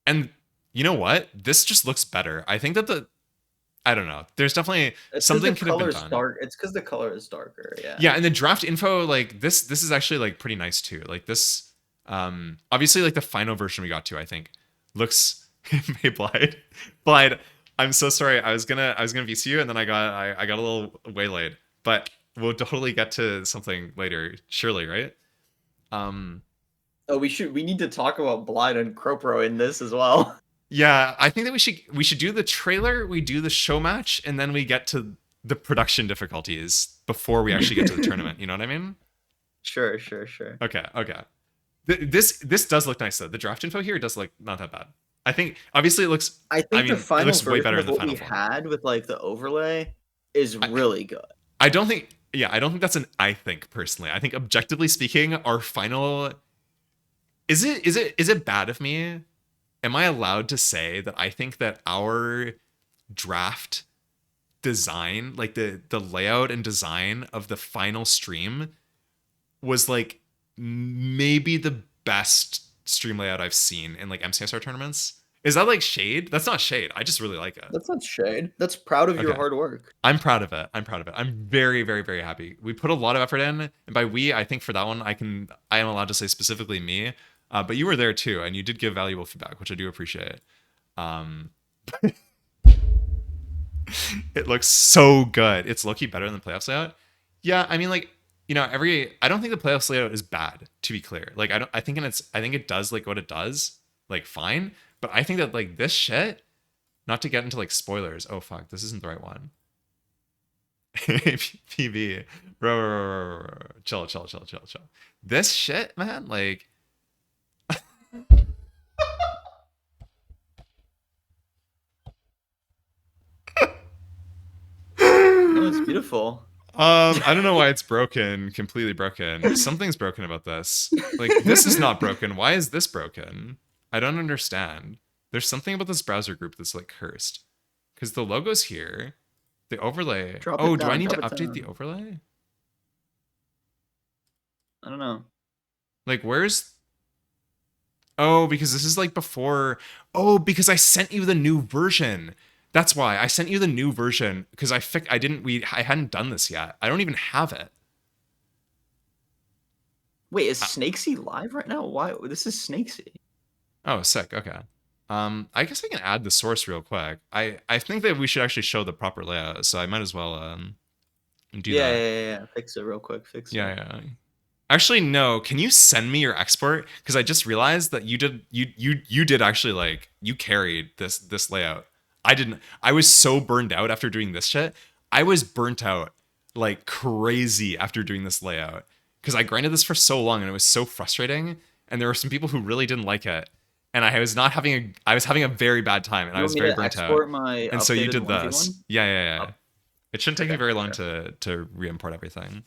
Speaker 1: and you know what? This just looks better. I think that the I don't know. There's definitely
Speaker 2: It's because the
Speaker 1: something could have been
Speaker 2: color is
Speaker 1: done.
Speaker 2: dark. It's because the color is darker. Yeah.
Speaker 1: Yeah, and the draft info like this is actually like pretty nice too. Like this obviously like the final version we got to I think looks hey Blide. I'm so sorry. I was gonna VC you and then I got a little waylaid. But we'll totally get to something later, surely, right? Um
Speaker 2: Oh, we need to talk about Blind and Cropro in this as well.
Speaker 1: yeah, I think that we should do the trailer, we do the show match, and then we get to the production difficulties before we actually get to the tournament. You know what I mean?
Speaker 2: Sure.
Speaker 1: Okay. This does look nice though. The draft info here does look not that bad. I think obviously it looks.
Speaker 2: I
Speaker 1: I
Speaker 2: think the
Speaker 1: mean, it
Speaker 2: final
Speaker 1: looks way
Speaker 2: version
Speaker 1: better
Speaker 2: of
Speaker 1: in the
Speaker 2: what
Speaker 1: final
Speaker 2: we
Speaker 1: form.
Speaker 2: had with like the overlay is
Speaker 1: I,
Speaker 2: really good.
Speaker 1: I don't think. Yeah, I don't think that's an. I think personally, I think objectively speaking, our final. Is it bad of me? Am I allowed to say that I think that our draft design, like the layout and design of the final stream, was like maybe the best stream layout I've seen in like MCSR tournaments. Is that like shade? That's not shade. I just really like it.
Speaker 2: That's not shade. That's proud of your
Speaker 1: Okay.
Speaker 2: hard work.
Speaker 1: I'm proud of it. I'm very happy. We put a lot of effort in, and by we, I think for that one, I am allowed to say specifically me. But you were there too, and you did give valuable feedback, which I do appreciate. Um, it looks so good. It's low-key better than the playoffs layout. Yeah, I mean, like I don't think the playoffs layout is bad. To be clear, like I think it does like what it does, like fine. But I think that like this shit, not to get into like spoilers. Oh fuck, this isn't the right one. PB, bro, chill. This shit, man, like
Speaker 2: No, it's beautiful.
Speaker 1: I don't know why it's broken, completely broken. Something's broken about this. Like, this is not broken. Why is this broken? I don't understand. There's something about this browser group that's like cursed. Because the logo's here, the overlay.
Speaker 2: Drop
Speaker 1: Oh,
Speaker 2: it
Speaker 1: do I
Speaker 2: down.
Speaker 1: need to
Speaker 2: Drop it
Speaker 1: update the
Speaker 2: down.
Speaker 1: overlay?
Speaker 2: I don't know.
Speaker 1: Like, where's. Oh, because this is like before. Oh, because I sent you the new version. That's why I sent you the new version because I hadn't done this yet. I don't even have it.
Speaker 2: Wait, is Snakesy live right now? Why? This is Snakesy.
Speaker 1: Oh, sick. Okay. I guess I can add the source real quick. I think that we should actually show the proper layout, so I might as well do that.
Speaker 2: Fix it real quick. Fix it.
Speaker 1: Yeah. Actually, no. Can you send me your export? Because I just realized that you did actually like you carried this layout. I didn't. I was so burned out after doing this shit. I was burnt out like crazy after doing this layout because I grinded this for so long and it was so frustrating. And there were some people who really didn't like it. and I was having a very bad time, and I
Speaker 2: You want
Speaker 1: was
Speaker 2: me
Speaker 1: very
Speaker 2: to
Speaker 1: burnt out.
Speaker 2: export my
Speaker 1: And so you
Speaker 2: updated
Speaker 1: did
Speaker 2: 1v1?
Speaker 1: this. Yeah, yeah, yeah.
Speaker 2: Up.
Speaker 1: It shouldn't take me
Speaker 2: Okay.
Speaker 1: very long
Speaker 2: Okay.
Speaker 1: to re-import everything.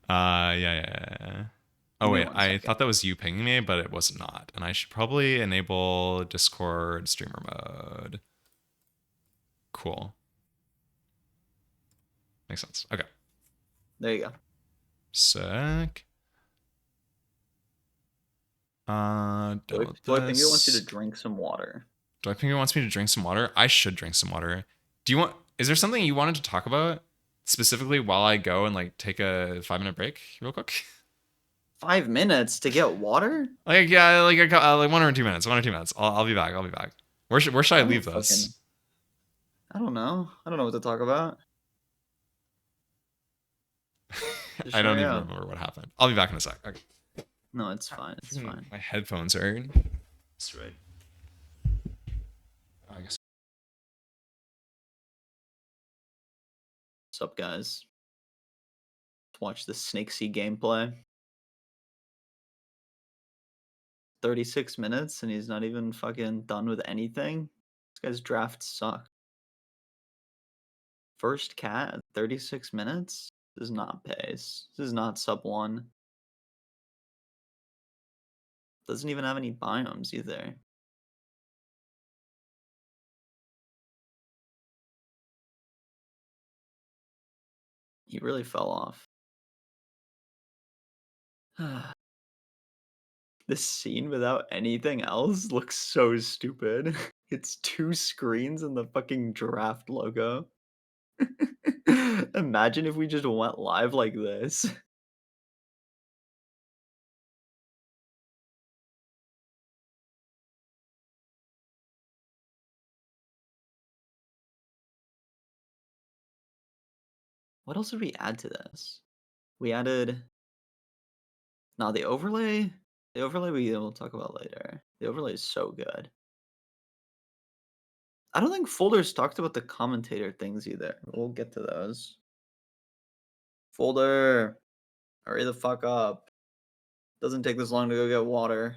Speaker 1: Yeah, yeah, yeah. Oh
Speaker 2: Give me
Speaker 1: wait,
Speaker 2: one
Speaker 1: I
Speaker 2: second.
Speaker 1: thought that was you pinging me, but it was not. And I should probably enable Discord streamer mode. Cool. Makes sense. Okay.
Speaker 2: There you go.
Speaker 1: Sick. Download
Speaker 2: Boy Finger wants you to
Speaker 1: this.
Speaker 2: drink some water.
Speaker 1: Do I think wants me to drink some water? I should drink some water. Do you want? Is there something you wanted to talk about specifically while I go and like take a 5 minute break real quick?
Speaker 2: 5 minutes to get water?
Speaker 1: Like yeah, like 1 or 2 minutes. 1 or 2 minutes. I'll be back. I'll be back. Where should I
Speaker 2: I don't
Speaker 1: leave
Speaker 2: fucking.
Speaker 1: this?
Speaker 2: I don't know. I don't know what to talk about. Just
Speaker 1: I don't
Speaker 2: hurry
Speaker 1: even
Speaker 2: up.
Speaker 1: remember what happened. I'll be back in a sec. Okay.
Speaker 2: No, it's fine. It's fine.
Speaker 1: My headphones are straight. I guess.
Speaker 2: What's up, guys? Let's watch the Snake Sea gameplay. 36 minutes and he's not even fucking done with anything. This guy's drafts suck. First cat, 36 minutes? This is not pace. This is not sub 1. Doesn't even have any biomes either. He really fell off. This scene without anything else looks so stupid. It's 2 screens and the fucking drAAft logo. Imagine if we just went live like this. What else did we add to this? We added no, the overlay we'll talk about later. The overlay is so good. I don't think Folders talked about the commentator things either. We'll get to those. Folder, hurry the fuck up. Doesn't take this long to go get water.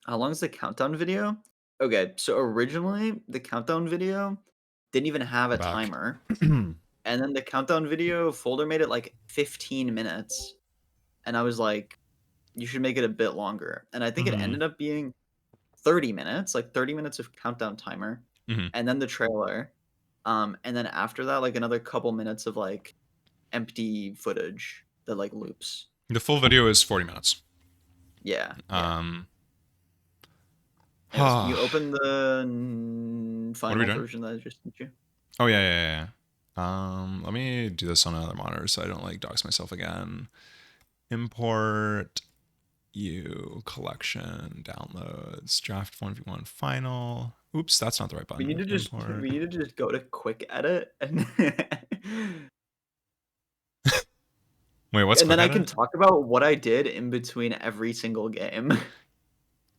Speaker 2: How long is the countdown video? Okay, so originally the countdown video didn't even have a
Speaker 1: Back.
Speaker 2: timer. And then the countdown video Folder made it like 15 minutes. And I was like, you should make it a bit longer. And I think it
Speaker 1: Mm-hmm.
Speaker 2: ended up being 30 minutes, like 30 minutes of countdown timer,
Speaker 1: Mm-hmm.
Speaker 2: and then the trailer. And then after that, like another couple minutes of like empty footage that like loops.
Speaker 1: The full video is 40 minutes.
Speaker 2: Yeah, yeah.
Speaker 1: Um.
Speaker 2: Anyways, can you
Speaker 1: what
Speaker 2: open the
Speaker 1: are we
Speaker 2: final
Speaker 1: doing?
Speaker 2: version that I just sent you?
Speaker 1: Oh yeah, yeah, yeah. Let me do this on another monitor so I don't like dox myself again. Import collection downloads draft 1v1 final. Oops, that's not the right
Speaker 2: We need
Speaker 1: button.
Speaker 2: to just
Speaker 1: Import.
Speaker 2: we need to just go to quick edit and
Speaker 1: Wait, what's
Speaker 2: and
Speaker 1: quick
Speaker 2: then I can
Speaker 1: edit?
Speaker 2: talk about what I did in between every single game.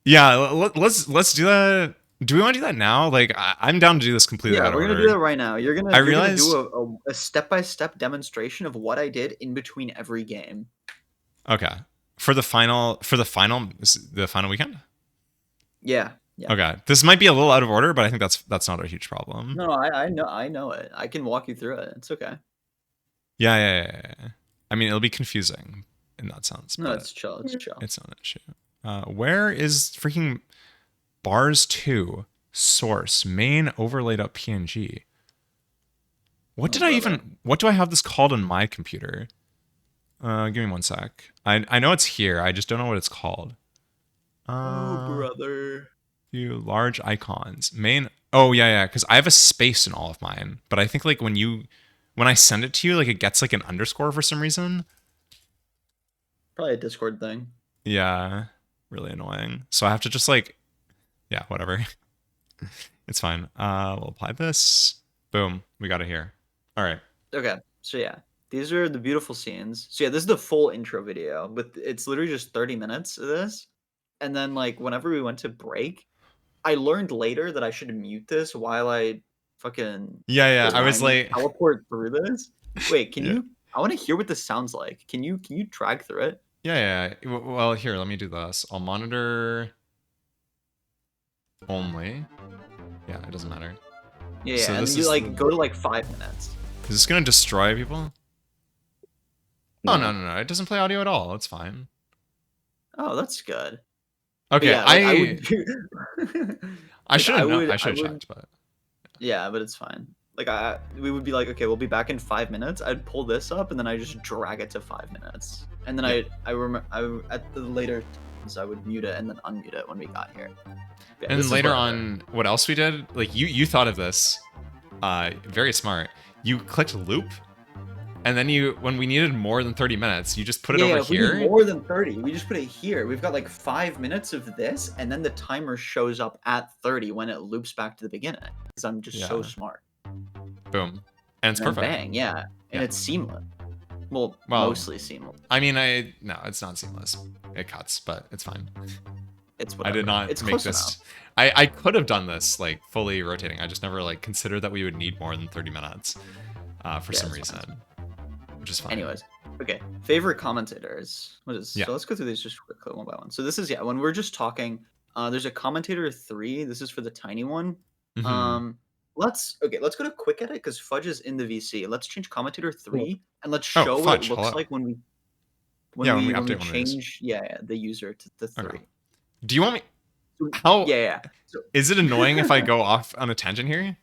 Speaker 1: Yeah, let's do that. Do we want to do that now? Like, I'm down to do this completely
Speaker 2: Yeah,
Speaker 1: out of
Speaker 2: we're gonna do
Speaker 1: order.
Speaker 2: that right now. You're
Speaker 1: I
Speaker 2: gonna do
Speaker 1: realized.
Speaker 2: a step-by-step demonstration of what I did in between every game.
Speaker 1: Okay, the final weekend.
Speaker 2: Yeah, yeah.
Speaker 1: Okay, this might be a little out of order, but I think that's not a huge problem.
Speaker 2: No, I know it. I can walk you through it. It's okay.
Speaker 1: Yeah, yeah, yeah, yeah. I mean, it'll be confusing in that sense,
Speaker 2: No,
Speaker 1: but
Speaker 2: it's chill. It's chill.
Speaker 1: it's not an issue. Where is freaking bars 2 source main overlay.png?
Speaker 2: Oh, brother.
Speaker 1: What do I have this called on my computer? Give me one sec. I know it's here. I just don't know what it's called.
Speaker 2: Oh,
Speaker 1: Uh,
Speaker 2: brother.
Speaker 1: view large icons. Main. Oh yeah, yeah. Because I have a space in all of mine, but I think like when I send it to you, like it gets like an underscore for some reason.
Speaker 2: Probably a Discord thing.
Speaker 1: Yeah, really annoying. So I have to just like, yeah, whatever. It's fine. We'll apply this. Boom, we got it here. All right.
Speaker 2: Okay, so yeah, these are the beautiful scenes. So yeah, this is the full intro video, but it's literally just 30 minutes of this. And then like whenever we went to break, I learned later that I should mute this while I fucking
Speaker 1: Yeah, I was
Speaker 2: design
Speaker 1: like,
Speaker 2: teleport through this? Wait, can
Speaker 1: yeah,
Speaker 2: you? I want to hear what this sounds like. Can you drag through it?
Speaker 1: Well, here, let me do this. I'll monitor only. Yeah, it doesn't matter.
Speaker 2: Yeah,
Speaker 1: So
Speaker 2: yeah, and then
Speaker 1: this
Speaker 2: you
Speaker 1: is
Speaker 2: like go to like 5 minutes.
Speaker 1: is this gonna destroy people? Oh
Speaker 3: No.
Speaker 1: no, it doesn't play audio at all. It's fine.
Speaker 2: Oh, that's good. But
Speaker 1: Okay,
Speaker 2: yeah, like I would do,
Speaker 1: I
Speaker 2: like
Speaker 1: should have known. I
Speaker 2: I
Speaker 1: should have
Speaker 2: would,
Speaker 1: checked, but
Speaker 2: yeah, but it's fine. Like we would be like, okay, we'll be back in 5 minutes. I'd pull this up and then I just drag it to 5 minutes, and then
Speaker 1: yeah.
Speaker 2: I remember at the later times I would mute it and then unmute it when we got here. Yeah,
Speaker 1: And
Speaker 2: this is
Speaker 1: later
Speaker 2: whatever.
Speaker 1: on, what else we did? Like you thought of this, very smart. You clicked loop, and then when we needed more than 30 minutes, you just put it
Speaker 2: Yeah,
Speaker 1: over
Speaker 2: if we need
Speaker 1: here.
Speaker 2: more than 30, we just put it here. We've got like 5 minutes of this, and then the timer shows up at 30 when it loops back to the beginning. Because I'm just so
Speaker 1: Yeah.
Speaker 2: smart.
Speaker 1: Boom, and it's
Speaker 2: And then
Speaker 1: perfect.
Speaker 2: bang, yeah. And
Speaker 1: Yeah.
Speaker 2: it's seamless. Well, mostly seamless.
Speaker 1: I mean, no, it's not seamless. It cuts, but it's fine.
Speaker 2: It's
Speaker 1: I
Speaker 2: whatever.
Speaker 1: did not
Speaker 2: It's
Speaker 1: make
Speaker 2: close
Speaker 1: this.
Speaker 2: enough.
Speaker 1: I could have done this like fully rotating. I just never like considered that we would need more than 30 minutes for some
Speaker 2: it's fine.
Speaker 1: reason, which is fine.
Speaker 2: Anyways, okay. Favorite commentators. What is?
Speaker 1: Yeah.
Speaker 2: So let's go through these just quickly one by one. So this is when we're just talking. There's a commentator 3. This is for the tiny one.
Speaker 1: Mhm.
Speaker 2: Let's go to quick edit because Fudge is in the VC. Let's change commentator 3 and let's
Speaker 1: Oh,
Speaker 2: show what
Speaker 1: Fudge,
Speaker 2: it looks
Speaker 1: hello.
Speaker 2: like when we
Speaker 1: Yeah, when we update one of these.
Speaker 2: change the user to the 3.
Speaker 1: Okay. Do you want me?
Speaker 2: So-
Speaker 1: How?
Speaker 2: Yeah. So,
Speaker 1: Is it annoying if I go off on a tangent here?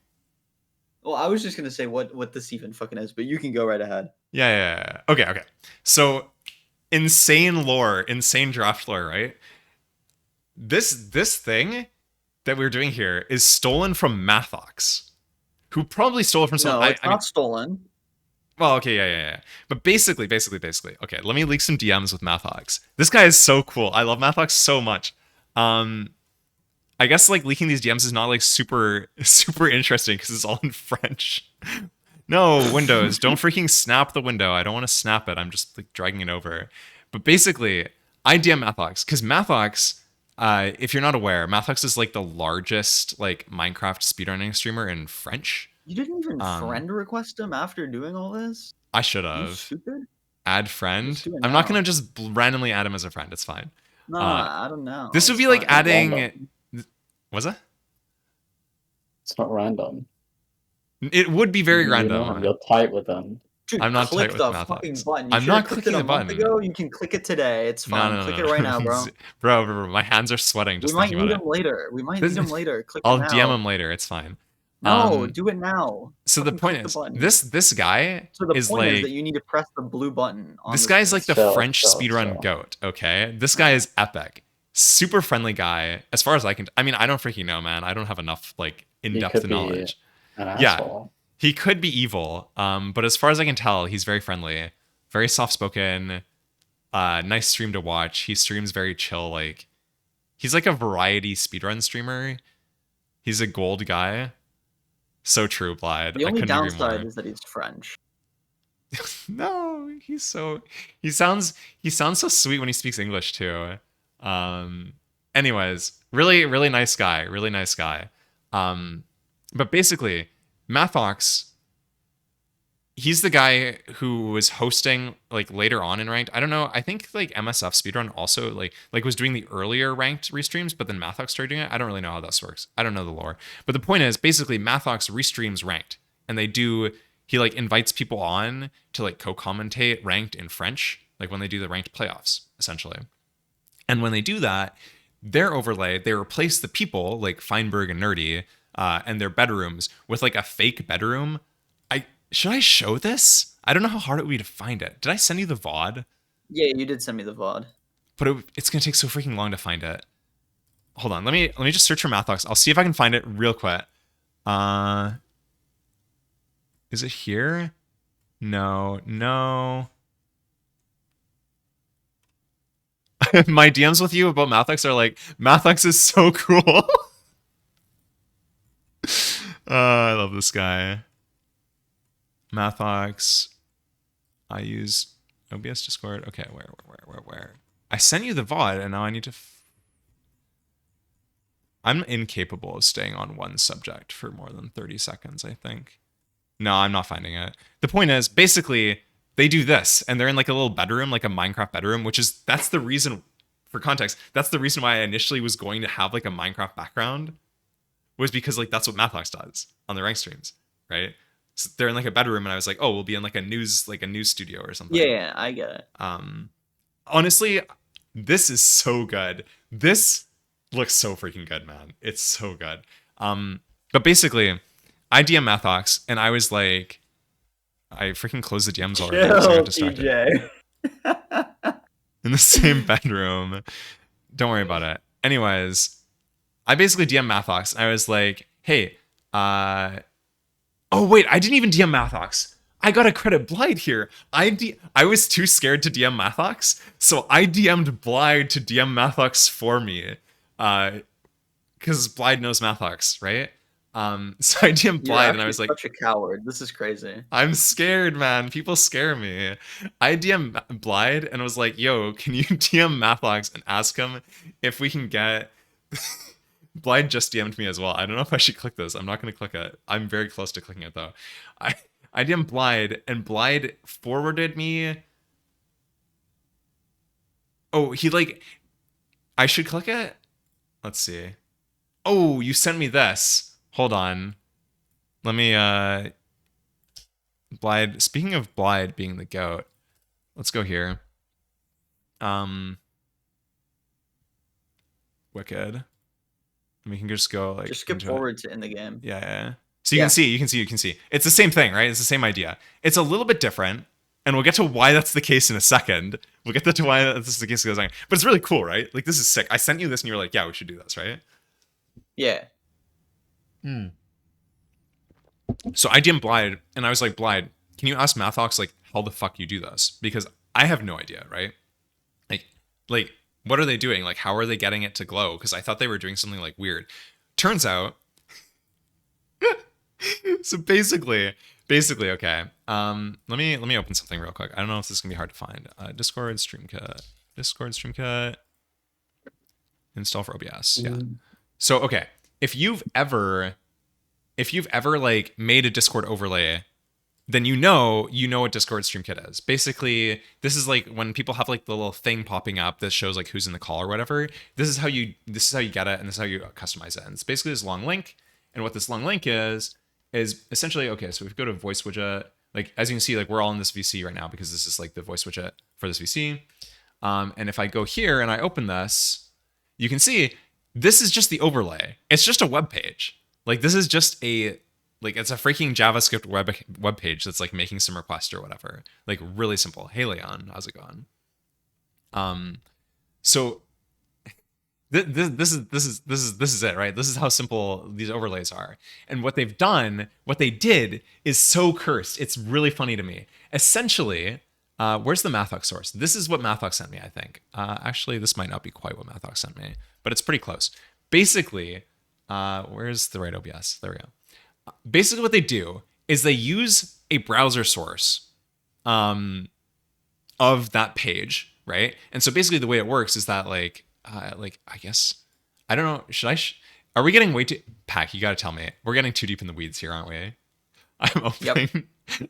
Speaker 2: well, I was just gonna say what this even fucking is, but you can go right ahead.
Speaker 1: Yeah. Okay. So, insane lore, insane draft lore, right? This thing that we're doing here is stolen from Mathox, who probably stole it from someone.
Speaker 2: No, it's
Speaker 1: I mean,
Speaker 2: not stolen.
Speaker 1: well, okay, yeah. But basically, okay, let me leak some DMs with Mathox. This guy is so cool. I love Mathox so much. I guess like leaking these DMs is not like super interesting because it's all in French. No, Windows, don't freaking snap the window. I don't want to snap it. I'm just like dragging it over. But basically, I DM Mathox because Mathox, if you're not aware, Mathox is like the largest like Minecraft speedrunning streamer in French.
Speaker 2: You didn't even friend request him after doing all this?
Speaker 1: I should
Speaker 2: You
Speaker 1: have.
Speaker 2: stupid?
Speaker 1: Add friend.
Speaker 2: Just do it
Speaker 1: I'm not
Speaker 2: now.
Speaker 1: gonna just randomly add him as a friend. It's fine.
Speaker 2: No, I don't know.
Speaker 1: This would
Speaker 2: It's
Speaker 1: be like
Speaker 2: fine.
Speaker 1: adding.
Speaker 3: Random.
Speaker 1: Was that?
Speaker 3: It's not random.
Speaker 1: It would be very
Speaker 3: You know,
Speaker 1: random.
Speaker 3: you're tight with them.
Speaker 2: Dude,
Speaker 1: I'm not
Speaker 2: click
Speaker 1: tight with
Speaker 2: the
Speaker 1: Mathox.
Speaker 2: fucking button. You
Speaker 1: I'm
Speaker 2: should
Speaker 1: not
Speaker 2: have clicked
Speaker 1: clicking
Speaker 2: it
Speaker 1: the
Speaker 2: a month
Speaker 1: button.
Speaker 2: ago. You can click it today. It's fine.
Speaker 1: No.
Speaker 2: Click it right now, bro.
Speaker 1: bro, my hands are sweating just
Speaker 2: We might
Speaker 1: thinking
Speaker 2: need
Speaker 1: about
Speaker 2: him later. We might
Speaker 1: This-
Speaker 2: need him later. Click
Speaker 1: I'll
Speaker 2: it now.
Speaker 1: DM him later. It's fine.
Speaker 2: No, do it now.
Speaker 1: So the
Speaker 2: Fucking
Speaker 1: point
Speaker 2: click the
Speaker 1: is,
Speaker 2: button.
Speaker 1: this guy
Speaker 2: So the
Speaker 1: is
Speaker 2: point is
Speaker 1: like
Speaker 2: that you need to press the blue button. On
Speaker 1: this
Speaker 2: the
Speaker 1: guy's
Speaker 2: screen.
Speaker 1: like the
Speaker 3: So-
Speaker 1: French
Speaker 3: so-
Speaker 1: speedrun
Speaker 3: so.
Speaker 1: goat. Okay, this guy is epic. Super friendly guy. As far as I can, I mean, I don't freaking know, man. I don't have enough like
Speaker 3: He
Speaker 1: in-depth
Speaker 3: could be
Speaker 1: knowledge.
Speaker 3: an
Speaker 1: Yeah.
Speaker 3: asshole.
Speaker 1: He could be evil, but as far as I can tell, he's very friendly, very soft-spoken, nice stream to watch. He streams very chill, like he's like a variety speedrun streamer. He's a gold guy. So true, Blyde.
Speaker 2: The
Speaker 1: I
Speaker 2: only
Speaker 1: couldn't agree
Speaker 2: downside
Speaker 1: more.
Speaker 2: is that he's French.
Speaker 1: No, he sounds so sweet when he speaks English too. Anyways, really nice guy, but basically, Mathox, he's the guy who was hosting like later on in ranked. I don't know. I think like MSF Speedrun also like was doing the earlier ranked restreams, but then Mathox started doing it. I don't really know how this works. I don't know the lore. But the point is basically Mathox restreams ranked, and he like invites people on to like co-commentate ranked in French, like when they do the ranked playoffs, essentially. And when they do that, their overlay, they replace the people like Feinberg and Nerdy and their bedrooms with like a fake bedroom. Should I show this? I don't know how hard it would be to find it. Did I send you the VOD?
Speaker 2: Yeah, you did send me the VOD.
Speaker 1: But it's gonna take so freaking long to find it. Hold on, let me just search for Mathox. I'll see if I can find it real quick. Is it here? No. My DMs with you about Mathox are like, Mathox is so cool. I love this guy. Mathox. I use OBS Discord. Okay, where? I sent you the VOD, and now I need to. I'm incapable of staying on one subject for more than 30 seconds, I think. No, I'm not finding it. The point is, basically, they do this, and they're in like a little bedroom, like a Minecraft bedroom, that's the reason, for context, that's the reason why I initially was going to have like a Minecraft background, was because like that's what Mathox does on the rank streams, right? So they're in like a bedroom, and I was like, oh, we'll be in like a news studio or something.
Speaker 2: Yeah, I get it.
Speaker 1: Honestly, this is so good. This looks so freaking good, man. It's so good. But basically, I DM Mathox, and I was like, I freaking closed the DMs already, so I got distracted.
Speaker 2: PJ.
Speaker 1: In the same bedroom. Don't worry about it. Anyways, I basically DM Mathox, and I was like, hey, oh wait, I didn't even DM Mathox. I got to credit Blyde here. I was too scared to DM Mathox, so I DM'd Blyde to DM Mathox for me. Because Blyde knows Mathox, right? So I DM'd
Speaker 2: You're
Speaker 1: Blyde, and I was like,
Speaker 2: such a coward. This is crazy.
Speaker 1: I'm scared, man. People scare me. I DM Blyde and was like, yo, can you DM Mathox and ask him if we can get... Blyde just DM'd me as well. I don't know if I should click this. I'm not going to click it. I'm very close to clicking it, though. I DM'd Blyde, and Blyde forwarded me... Oh, he like... I should click it? Let's see. Oh, you sent me this. Hold on. Let me, Blyde, speaking of Blyde being the goat, let's go here. Wicked. And we can just go like...
Speaker 2: Just skip forward to in the game.
Speaker 1: Yeah. So you can see. It's the same thing, right? It's the same idea. It's a little bit different, and we'll get to why that's the case in a second. We'll get to why this is the case in a second. But it's really cool, right? Like, this is sick. I sent you this, and you were like, yeah, we should do this, right?
Speaker 2: Yeah.
Speaker 1: So I DM'd Blyde, and I was like, Blyde, can you ask Mathox, like, how the fuck you do this? Because I have no idea, right? Like, what are they doing? Like, how are they getting it to glow? Because I thought they were doing something, like, weird. Turns out... So basically, okay. Let me open something real quick. I don't know if this is gonna be hard to find. Discord Streamcut, install for OBS. Yeah. So okay, if you've ever like made a Discord overlay, then you know what Discord Streamkit is. Basically, this is like when people have like the little thing popping up that shows like who's in the call or whatever. This is how you get it, and this is how you customize it. And it's basically this long link. And what this long link is essentially, okay, so if we go to voice widget, like as you can see, like we're all in this VC right now because this is like the voice widget for this VC. And if I go here and I open this, you can see this is just the overlay. It's just a web page. Like this is just it's a freaking JavaScript web page that's like making some request or whatever. Like really simple. Hey Leon, how's it going? So this is it, right? This is how simple these overlays are. And what they did is so cursed. It's really funny to me. Essentially, where's the Mathox source? This is what Mathox sent me, I think. Actually, this might not be quite what Mathox sent me, but it's pretty close. Basically, where's the right OBS? There we go. Basically, what they do is they use a browser source of that page, right? And so basically, the way it works is that I guess, I don't know. Are we getting way too... Pack, you got to tell me. We're getting too deep in the weeds here, aren't we? I'm opening. Yep.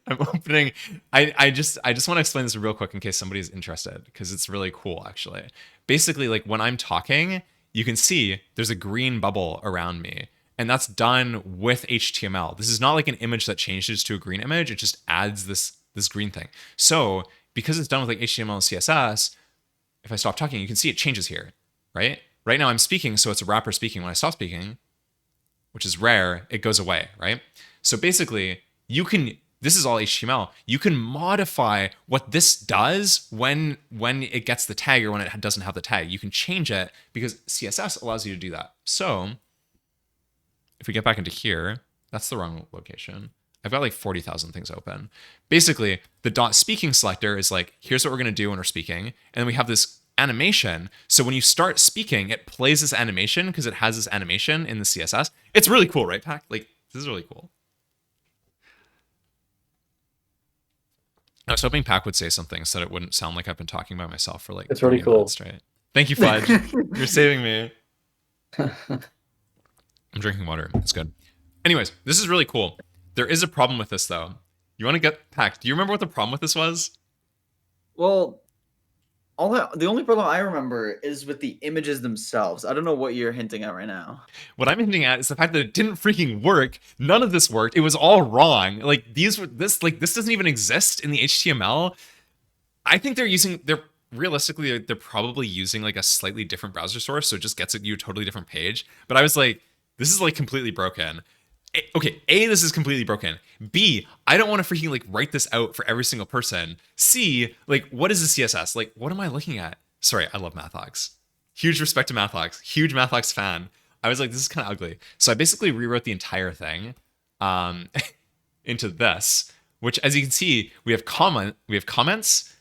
Speaker 1: I'm opening. I just want to explain this real quick in case somebody's interested, because it's really cool, actually. Basically, like when I'm talking, you can see there's a green bubble around me, and that's done with HTML. This is not like an image that changes to a green image. It just adds this green thing. So because it's done with like HTML and CSS, if I stop talking, you can see it changes here. Right? Right now I'm speaking, so it's a wrapper speaking. When I stop speaking, which is rare, it goes away, right? So basically, this is all HTML. You can modify what this does when it gets the tag or when it doesn't have the tag. You can change it because CSS allows you to do that. So if we get back into here, that's the wrong location. I've got like 40,000 things open. Basically, the .speaking selector is like, here's what we're going to do when we're speaking. And then we have this animation. So when you start speaking, it plays this animation because it has this animation in the CSS. It's really cool, right, Pack? Like, this is really cool. I was hoping Pack would say something so that it wouldn't sound like I've been talking by myself for like...
Speaker 3: It's really cool.
Speaker 1: Minutes straight. Thank you, Fudge. You're saving me. I'm drinking water. It's good. Anyways, this is really cool. There is a problem with this though. You want to get packed? Do you remember what the problem with this was?
Speaker 2: Well, the only problem I remember is with the images themselves. I don't know what you're hinting at right now.
Speaker 1: What I'm hinting at is the fact that it didn't freaking work. None of this worked. It was all wrong. Like this doesn't even exist in the HTML. I think they're realistically they're probably using like a slightly different browser source, so it just gets you a totally different page. But I was like, this is like completely broken. Okay, A, this is completely broken. B, I don't want to freaking like write this out for every single person. C, like what is the CSS? Like what am I looking at? Sorry, I love Mathox. Huge respect to Mathox. Huge Mathox fan. I was like, this is kind of ugly. So I basically rewrote the entire thing into this, which as you can see, we have comments,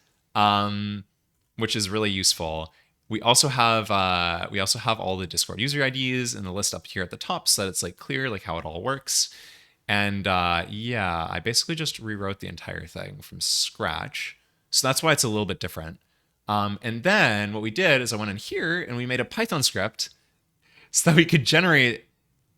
Speaker 1: which is really useful. We also have all the Discord user IDs and the list up here at the top so that it's like clear like how it all works. And yeah, I basically just rewrote the entire thing from scratch. So that's why it's a little bit different. And then what we did is I went in here and we made a Python script so that we could generate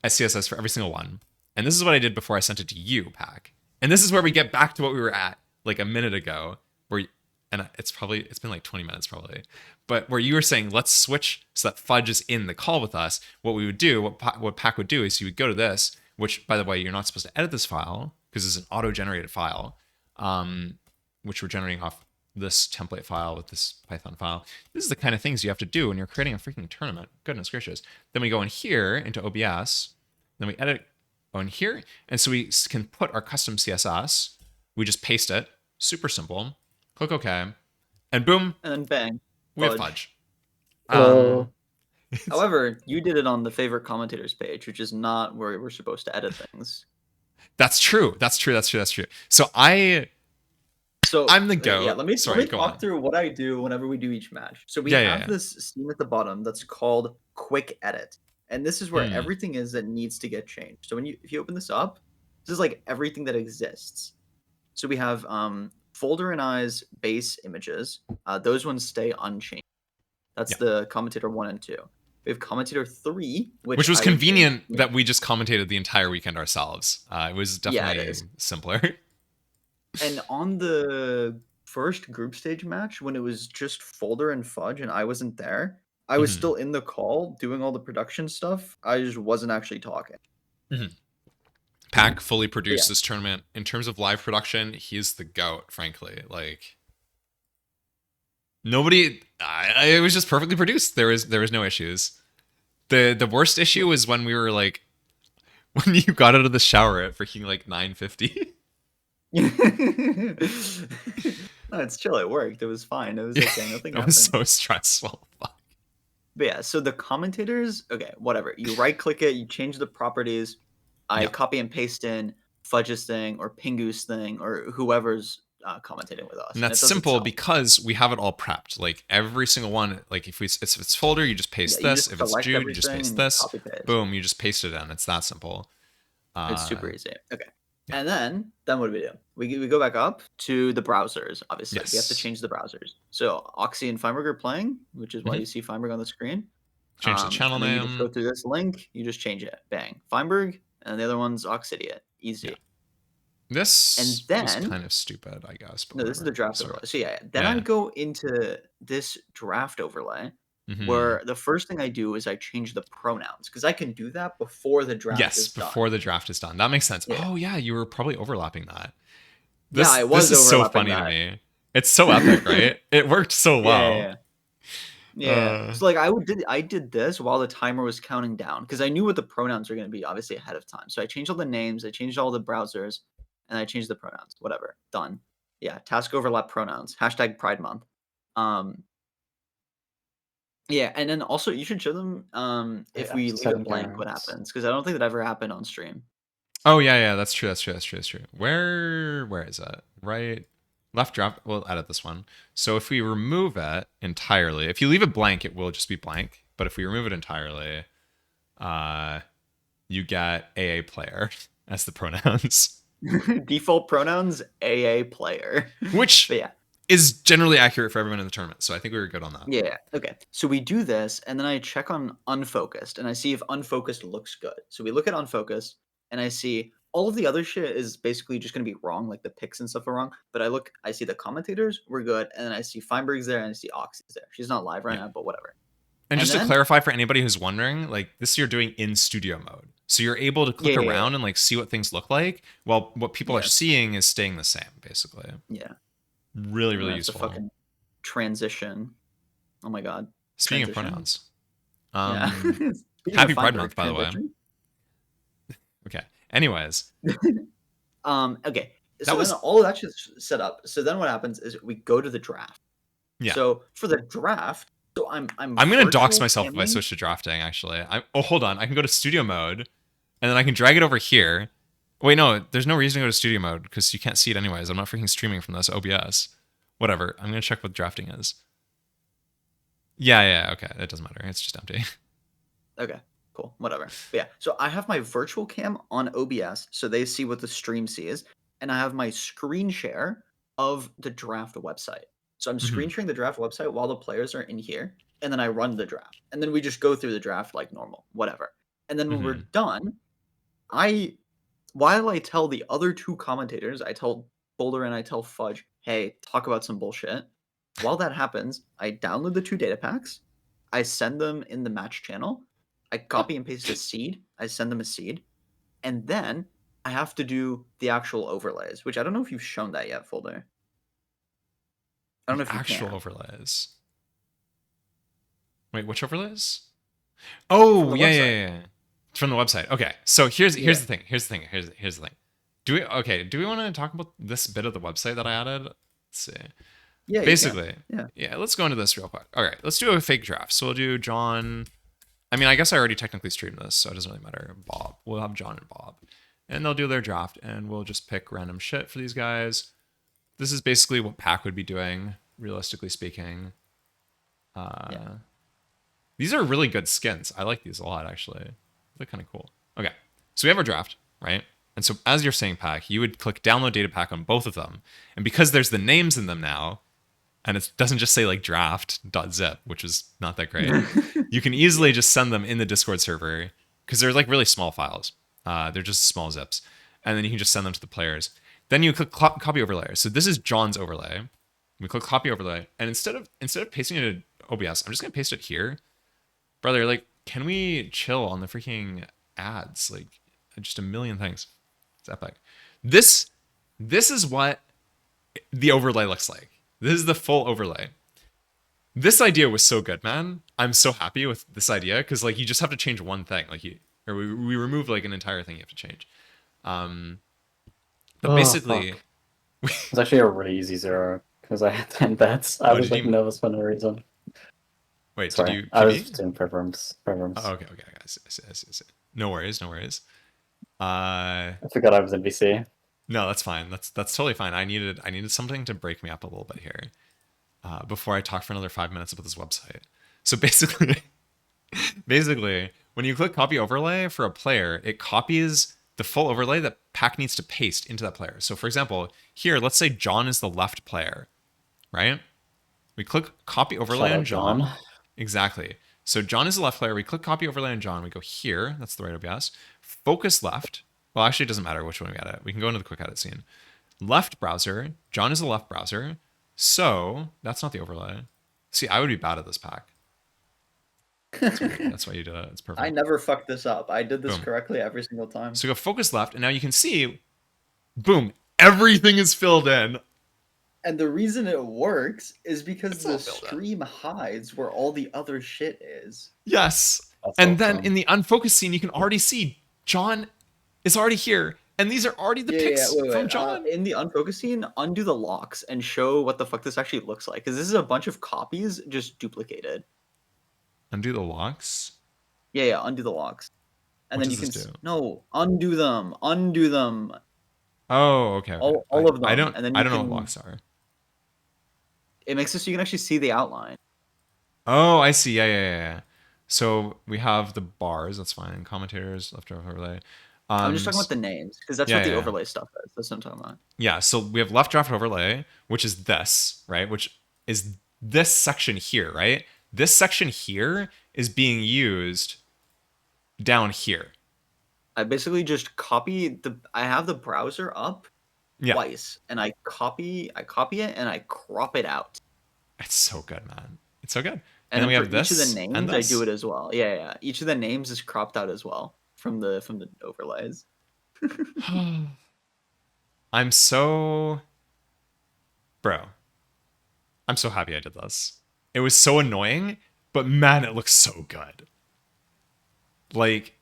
Speaker 1: a CSS for every single one. And this is what I did before I sent it to you, Pack. And this is where we get back to what we were at like a minute ago, where and it's been like 20 minutes probably, but where you were saying let's switch so that Fudge is in the call with us. What we would do, what Pack would do is you would go to this, which by the way you're not supposed to edit this file because it's an auto-generated file, which we're generating off this template file with this Python file. This is the kind of things you have to do when you're creating a freaking tournament. Goodness gracious. Then we go in here into OBS, then we edit on here, and so we can put our custom CSS. We just paste it, super simple. Click OK, and boom,
Speaker 2: And then bang.
Speaker 1: we have Fudge.
Speaker 3: Hello.
Speaker 2: However, you did it on the favorite commentators page, which is not where we're supposed to edit things.
Speaker 1: That's true. So I'm the goat.
Speaker 2: Yeah, let me
Speaker 1: Sorry, go
Speaker 2: talk
Speaker 1: on.
Speaker 2: through what I do whenever we do each match. So we have this scene at the bottom that's called Quick Edit, and this is where everything is that needs to get changed. So if you open this up, this is like everything that exists. So we have folder and eyes base images. Those ones stay unchanged. That's the commentator 1 and 2. We have commentator 3, which
Speaker 1: was convenient that we just commentated the entire weekend ourselves. It was definitely simpler.
Speaker 2: And on the first group stage match, when it was just Folder and Fudge and I wasn't there, I was still in the call doing all the production stuff. I just wasn't actually talking.
Speaker 1: Pack fully produced this tournament. In terms of live production, he's the GOAT, frankly. Like, nobody... it was just perfectly produced. There was no issues. The worst issue was when we were like... When you got out of the shower at freaking like 9:50.
Speaker 2: No, it's chill. It worked. It was fine. It was okay. Nothing happened.
Speaker 1: It was so stressful. Fuck.
Speaker 2: But yeah, so the commentators, okay, whatever. You right click it, you change the properties. I copy and paste in Fudge's thing or Pingu's thing or whoever's commentating with us.
Speaker 1: And that's simple because we have it all prepped. Like every single one, like if it's folder, you just paste this. If it's Jude, you just paste this. Boom, you just paste it in. It's that simple.
Speaker 2: It's super easy. Okay. And then what do? We go back up to the browsers, obviously. We have to change the browsers. So Oxy and Feinberg are playing, which is why you see Feinberg on the screen.
Speaker 1: Change the channel name.
Speaker 2: You just go through this link, you just change it. Bang. Feinberg, and the other one's Oxidiot. Easy. Yeah.
Speaker 1: This
Speaker 2: and then,
Speaker 1: is kind of stupid, I guess.
Speaker 2: No, this is the draft overlay. So then I go into this draft overlay, where the first thing I do is I change the pronouns, because I can do that before the draft is done.
Speaker 1: Yes, before the draft is done. That makes sense. Yeah. Oh, yeah, you were probably overlapping that.
Speaker 2: I was.
Speaker 1: This is so funny to me. It's so epic, right? It worked so well.
Speaker 2: Yeah. So like I did this while the timer was counting down, because I knew what the pronouns were going to be, obviously, ahead of time. So I changed all the names, I changed all the browsers, and I changed the pronouns. Whatever. Done. Yeah. Task overlap pronouns. # Pride Month. Yeah, and then also you should show them if we leave it blank what happens, because I don't think that ever happened on stream.
Speaker 1: Oh yeah, that's true. Where is it? Right, left draft. We'll edit this one. So if we remove it entirely, if you leave it blank, it will just be blank. But if we remove it entirely, you get AA player as the pronouns.
Speaker 2: Default pronouns AA player.
Speaker 1: Which is generally accurate for everyone in the tournament. So I think we were good on that.
Speaker 2: Yeah. Okay. So we do this, and then I check on unfocused, and I see if unfocused looks good. So we look at unfocused, and I see all of the other shit is basically just gonna be wrong, like the picks and stuff are wrong. But I see the commentators were good, and then I see Feinberg's there, and I see Oxy's there. She's not live right
Speaker 1: Yeah.
Speaker 2: now, but whatever.
Speaker 1: And just to
Speaker 2: then,
Speaker 1: clarify for anybody who's wondering, like this you're doing in studio mode. So you're able to click
Speaker 2: Yeah.
Speaker 1: around and like see what things look like, while what people are
Speaker 2: Yes.
Speaker 1: seeing is staying the same, basically.
Speaker 2: Yeah.
Speaker 1: Really, really
Speaker 2: That's a
Speaker 1: useful.
Speaker 2: fucking transition. Oh my god.
Speaker 1: Speaking of
Speaker 2: Transition.
Speaker 1: pronouns.
Speaker 2: Yeah. Speaking
Speaker 1: Happy
Speaker 2: of
Speaker 1: Pride
Speaker 2: Feinberg,
Speaker 1: Month, by the way.
Speaker 2: transition.
Speaker 1: Okay. Anyways,
Speaker 2: Okay.
Speaker 1: That
Speaker 2: So
Speaker 1: was-
Speaker 2: then all of that shit's set up. So then what happens is we go to the draft.
Speaker 1: Yeah.
Speaker 2: So for the draft, so I'm
Speaker 1: gonna dox
Speaker 2: virtual
Speaker 1: myself if I
Speaker 2: camming-
Speaker 1: switch to drafting. Actually, oh, hold on. I can go to studio mode, and then I can drag it over here. Wait, no. There's no reason to go to studio mode because you can't see it anyways. I'm not freaking streaming from this OBS. Whatever. I'm gonna check what drafting is. Yeah. Okay. It doesn't matter. It's just empty.
Speaker 2: Okay, cool. Whatever. But yeah. So I have my virtual cam on OBS so they see what the stream sees, and I have my screen share of the draft website. So I'm screen sharing the draft website while the players are in here, and then I run the draft. And then we just go through the draft like normal, whatever. And then when we're done, while I tell the other two commentators, I tell Boulder and I tell Fudge, hey, talk about some bullshit. While that happens, I download the two data packs, I send them in the match channel, I copy and paste a seed, I send them a seed, and then I have to do the actual overlays, which I don't know if you've shown that yet, Folder. I don't know if you
Speaker 1: Actual
Speaker 2: can.
Speaker 1: overlays. Wait, which overlays? Oh,
Speaker 2: From the
Speaker 1: yeah.
Speaker 2: website.
Speaker 1: It's from the website. Okay, so here's
Speaker 2: Yeah.
Speaker 1: the thing. Here's the thing. Do we want to talk about this bit of the website that I added? Let's see.
Speaker 2: Yeah,
Speaker 1: Basically,
Speaker 2: Yeah.
Speaker 1: let's go into this real quick. All right, let's do a fake draft. So we'll do John. I mean, I guess I already technically streamed this, so it doesn't really matter. Bob. We'll have John and Bob, and they'll do their draft, and we'll just pick random shit for these guys. This is basically what Pack would be doing, realistically speaking. These are really good skins. I like these a lot, actually. They're kind of cool. Okay, so we have our draft, right? And so as you're saying, Pack, you would click download data pack on both of them. And because there's the names in them now, and it doesn't just say like draft.zip, which is not that great, you can easily just send them in the Discord server because they're like really small files. They're just small zips. And then you can just send them to the players. Then you click copy overlay. So this is John's overlay. We click copy overlay. And instead of pasting it in OBS, I'm just going to paste it here. Brother, like, can we chill on the freaking ads? Like, just a million things. It's epic. This is what the overlay looks like. This is the full overlay. This idea was so good, man. I'm so happy with this idea because like you just have to change one thing. Like we remove like an entire thing you have to change. But basically,
Speaker 3: It's actually a really easy 0 because I had 10 bets. I was like nervous for no reason.
Speaker 1: Wait,
Speaker 3: Sorry,
Speaker 1: did you?
Speaker 3: I was doing preference.
Speaker 1: Oh, okay. I see. No worries.
Speaker 3: I forgot I was NBC.
Speaker 1: No, that's fine. That's totally fine. I needed something to break me up a little bit here before I talk for another 5 minutes about this website. So basically, when you click copy overlay for a player, it copies the full overlay that Pack needs to paste into that player. So for example, here, let's say John is the left player, right? We click copy overlay on John. Exactly. So John is the left player. We click copy overlay on John. We go here. That's the right OBS. Focus left. Well, actually, it doesn't matter which one we edit. We can go into the quick edit scene. Left browser. John is the left browser. So that's not the overlay. See, I would be bad at this, Pack. That's why you did it. It's perfect.
Speaker 2: I never fucked this up. I did this
Speaker 1: Boom.
Speaker 2: correctly every single time.
Speaker 1: So go focus left, and now you can see, boom, everything is filled in.
Speaker 2: And the reason it works is because
Speaker 1: It's all
Speaker 2: the
Speaker 1: filled in.
Speaker 2: stream hides where all the other shit is.
Speaker 1: Yes.
Speaker 3: That's
Speaker 1: And then
Speaker 3: awesome.
Speaker 1: in the unfocused scene, you can already see John is already here. And these are already the pics from John.
Speaker 2: In the unfocused scene, undo the locks and show what the fuck this actually looks like. Because this is a bunch of copies just duplicated.
Speaker 1: Undo the locks.
Speaker 2: Yeah, undo the locks. And
Speaker 1: What
Speaker 2: then you
Speaker 1: does
Speaker 2: can
Speaker 1: this do?
Speaker 2: no, undo them. Undo them.
Speaker 1: Oh, okay.
Speaker 2: All of them.
Speaker 1: I don't.
Speaker 2: And then
Speaker 1: I
Speaker 2: you
Speaker 1: don't know
Speaker 2: can-
Speaker 1: what locks are.
Speaker 2: It makes it so you can actually see the outline.
Speaker 1: Oh, I see. Yeah. So we have the bars. That's fine. Commentators, left overlay.
Speaker 2: I'm just talking
Speaker 1: s-
Speaker 2: about the names because that's
Speaker 1: yeah,
Speaker 2: what
Speaker 1: yeah,
Speaker 2: the
Speaker 1: yeah.
Speaker 2: overlay stuff is. That's what I'm talking about.
Speaker 1: Yeah, so we have left draft overlay, which is this, right? Which is this section here, right? This section here is being used down here.
Speaker 2: I basically just copy the. I have the browser up
Speaker 1: Yeah,
Speaker 2: twice, and I copy it and I crop it out.
Speaker 1: it's so good, man. It's so good. And
Speaker 2: And
Speaker 1: then
Speaker 2: then
Speaker 1: we
Speaker 2: for
Speaker 1: have
Speaker 2: each of the
Speaker 1: this and
Speaker 2: names, I do
Speaker 1: this.
Speaker 2: it as well. Yeah, yeah. Each of the names is cropped out as well from the overlays.
Speaker 1: I'm so, bro. I'm so happy I did this. It was so annoying, but man, it looks so good. Like,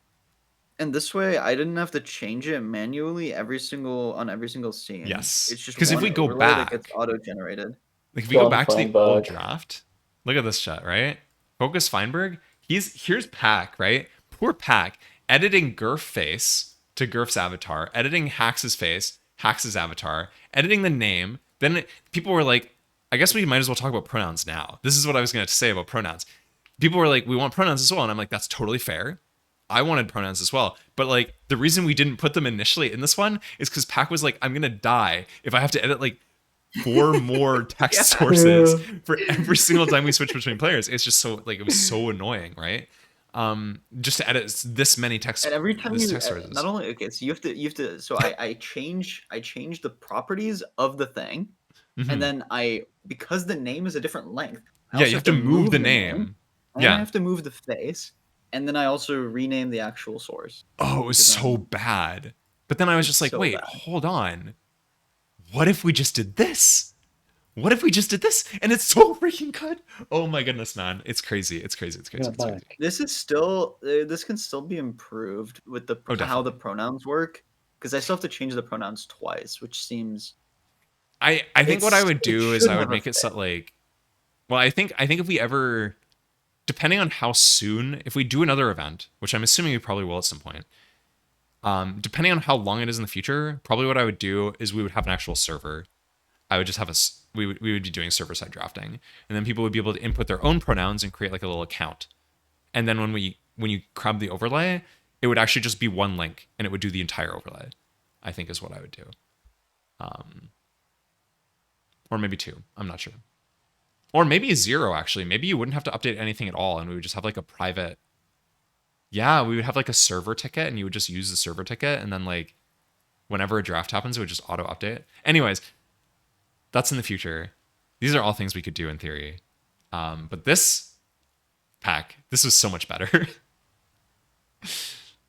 Speaker 2: And this way, I didn't have to change it manually on every single scene.
Speaker 1: yes.
Speaker 2: It's just
Speaker 1: Because if
Speaker 2: one
Speaker 1: we go
Speaker 2: overlay that gets
Speaker 1: back,
Speaker 2: auto generated.
Speaker 1: like if we go
Speaker 3: John
Speaker 1: back to the old
Speaker 3: Feinberg.
Speaker 1: draft, look at this shit, right? Focus Feinberg. Here's Pack, right? Poor Pack editing Gurf face to Gurf's avatar, editing Hax's face, Hax's avatar, editing the name. Then people were like, I guess we might as well talk about pronouns now. This is what I was going to say about pronouns. People were like, we want pronouns as well, and I'm like, that's totally fair. I wanted pronouns as well. But like the reason we didn't put them initially in this one is because Pack was like, I'm gonna die if I have to edit like 4 more text
Speaker 2: Yeah.
Speaker 1: sources for every single time we switch between players. It's just so like it was so annoying, right? Just to edit this many text
Speaker 2: And every time
Speaker 1: this
Speaker 2: you
Speaker 1: text sources.
Speaker 2: not only okay, so so I change the properties of the thing, and
Speaker 1: Mhm.
Speaker 2: then because the name is a different length, I
Speaker 1: Yeah,
Speaker 2: also
Speaker 1: you have to move the
Speaker 2: the
Speaker 1: name.
Speaker 2: and then I
Speaker 1: Yeah.
Speaker 2: have to move the face, and then I also rename the actual source.
Speaker 1: Oh, it was
Speaker 2: Because
Speaker 1: so bad. But then I was
Speaker 2: it's
Speaker 1: just like,
Speaker 2: so
Speaker 1: wait,
Speaker 2: bad.
Speaker 1: hold on. What if we just did this? What if we just did this? And it's so freaking good. Oh my goodness, man. It's crazy. It's crazy. It's crazy.
Speaker 3: Yeah,
Speaker 1: It's crazy.
Speaker 3: back.
Speaker 2: This is still this can still be improved with
Speaker 1: Oh,
Speaker 2: how the
Speaker 1: definitely.
Speaker 2: pronouns work, because I still have to change the pronouns twice, which seems
Speaker 1: I think what I would
Speaker 2: it
Speaker 1: do is
Speaker 2: should
Speaker 1: I would
Speaker 2: have a
Speaker 1: make it so
Speaker 2: fit.
Speaker 1: like well, I think if we ever depending on how soon, if we do another event, which I'm assuming we probably will at some point, depending on how long it is in the future, probably what I would do is we would have an actual server. I would just have we would be doing server side drafting, and then people would be able to input their own pronouns and create like a little account. And then when you grab the overlay, it would actually just be one link, and it would do the entire overlay. I think is what I would do, or maybe two. I'm not sure. Or maybe 0, actually. Maybe you wouldn't have to update anything at all, and we would just have like a private. Yeah, we would have like a server ticket, and you would just use the server ticket, and then like whenever a draft happens, it would just auto update. Anyways, that's in the future. These are all things we could do in theory. But this pack, this was so much better.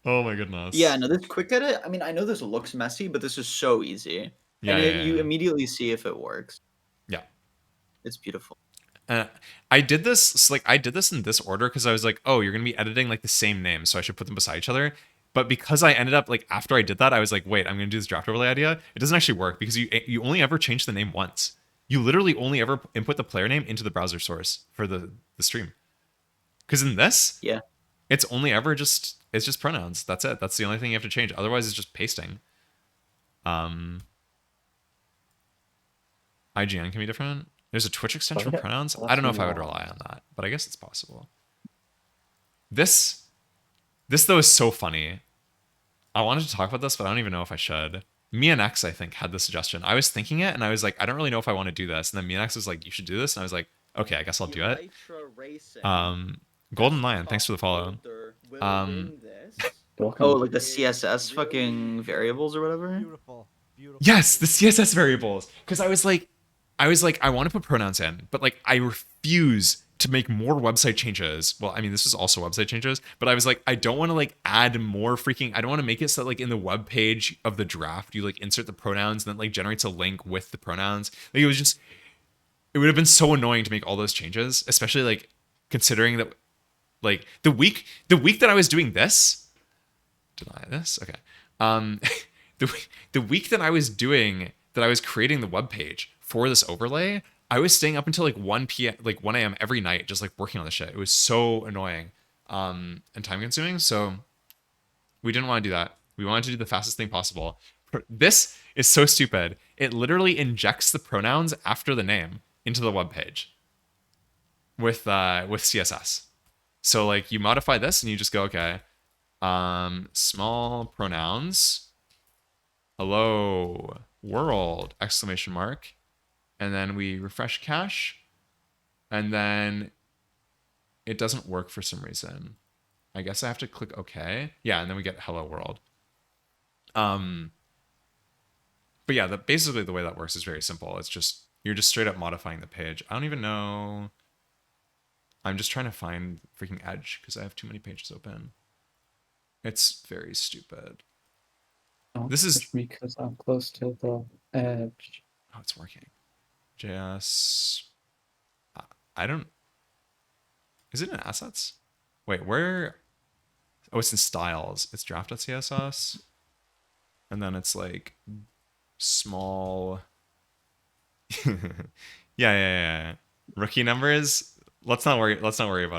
Speaker 1: Oh my
Speaker 2: Yeah,
Speaker 1: goodness.
Speaker 2: no, this quick edit. I mean, I know this looks messy, but this is so easy,
Speaker 1: Yeah,
Speaker 2: and
Speaker 1: yeah, yeah,
Speaker 2: you
Speaker 1: yeah.
Speaker 2: immediately see if it works.
Speaker 1: Yeah.
Speaker 2: It's beautiful.
Speaker 1: Uh, I did this like I did this in this order because I was like, oh, you're gonna be editing like the same name, so I should put them beside each other. But because I ended up like after I did that, I was like, wait, I'm gonna do this draft overlay idea. It doesn't actually work because you only ever change the name once. You literally only ever input the player name into the browser source for the stream. Because in this,
Speaker 2: Yeah.
Speaker 1: it's only ever it's just pronouns. That's it. That's the only thing you have to change. Otherwise, it's just pasting. Um, IGN can be different. There's a Twitch extension for
Speaker 3: Okay.
Speaker 1: pronouns. I
Speaker 3: That's
Speaker 1: don't know if I would
Speaker 3: not-
Speaker 1: rely on that, but I guess it's possible. This though is so funny. I wanted to talk about this, but I don't even know if I should. Me and X, I think, had the suggestion. I was thinking it, and I was like, I don't really know if I want to do this. And then me and X was like, you should do this, and I was like, okay, I guess I'll do it. Golden Lion, thanks for the follow. Um,
Speaker 2: Oh,
Speaker 3: Welcome.
Speaker 2: like the CSS fucking variables or whatever.
Speaker 4: Beautiful.
Speaker 1: Yes, the CSS variables. Because I want to put pronouns in, but like I refuse to make more website changes. Well, I mean, this is also website changes, but I was like, I don't want to like add more freaking. I don't want to make it so that, like in the web page of the draft, you like insert the pronouns and then like generates a link with the pronouns. Like it would have been so annoying to make all those changes, especially like considering that like the week that I was doing this. Deny this. Okay. Um, the week that I was creating the web page for this overlay, I was staying up until like 1 p.m. like 1 a.m. every night just like working on this shit. It was so annoying and time consuming. So we didn't want to do that. We wanted to do the fastest thing possible. This is so stupid. It literally injects the pronouns after the name into the web page with CSS. So like you modify this and you just go, okay, Small pronouns. Hello world exclamation mark. And then we refresh cache. And then it doesn't work for some reason. I guess I have to click OK. Yeah, and then we get hello world. But yeah, basically the way that works is very simple. It's just you're just straight up modifying the page. I don't even know. I'm just trying to find freaking Edge because I have too many pages open. It's very stupid.
Speaker 3: Don't
Speaker 1: This is
Speaker 3: push me because I'm close to the edge.
Speaker 1: oh, it's working. JS. I don't. Is it in assets? Wait, where? Oh, it's in styles. It's draft.css, and then it's like small. Yeah. Rookie numbers. Let's not worry about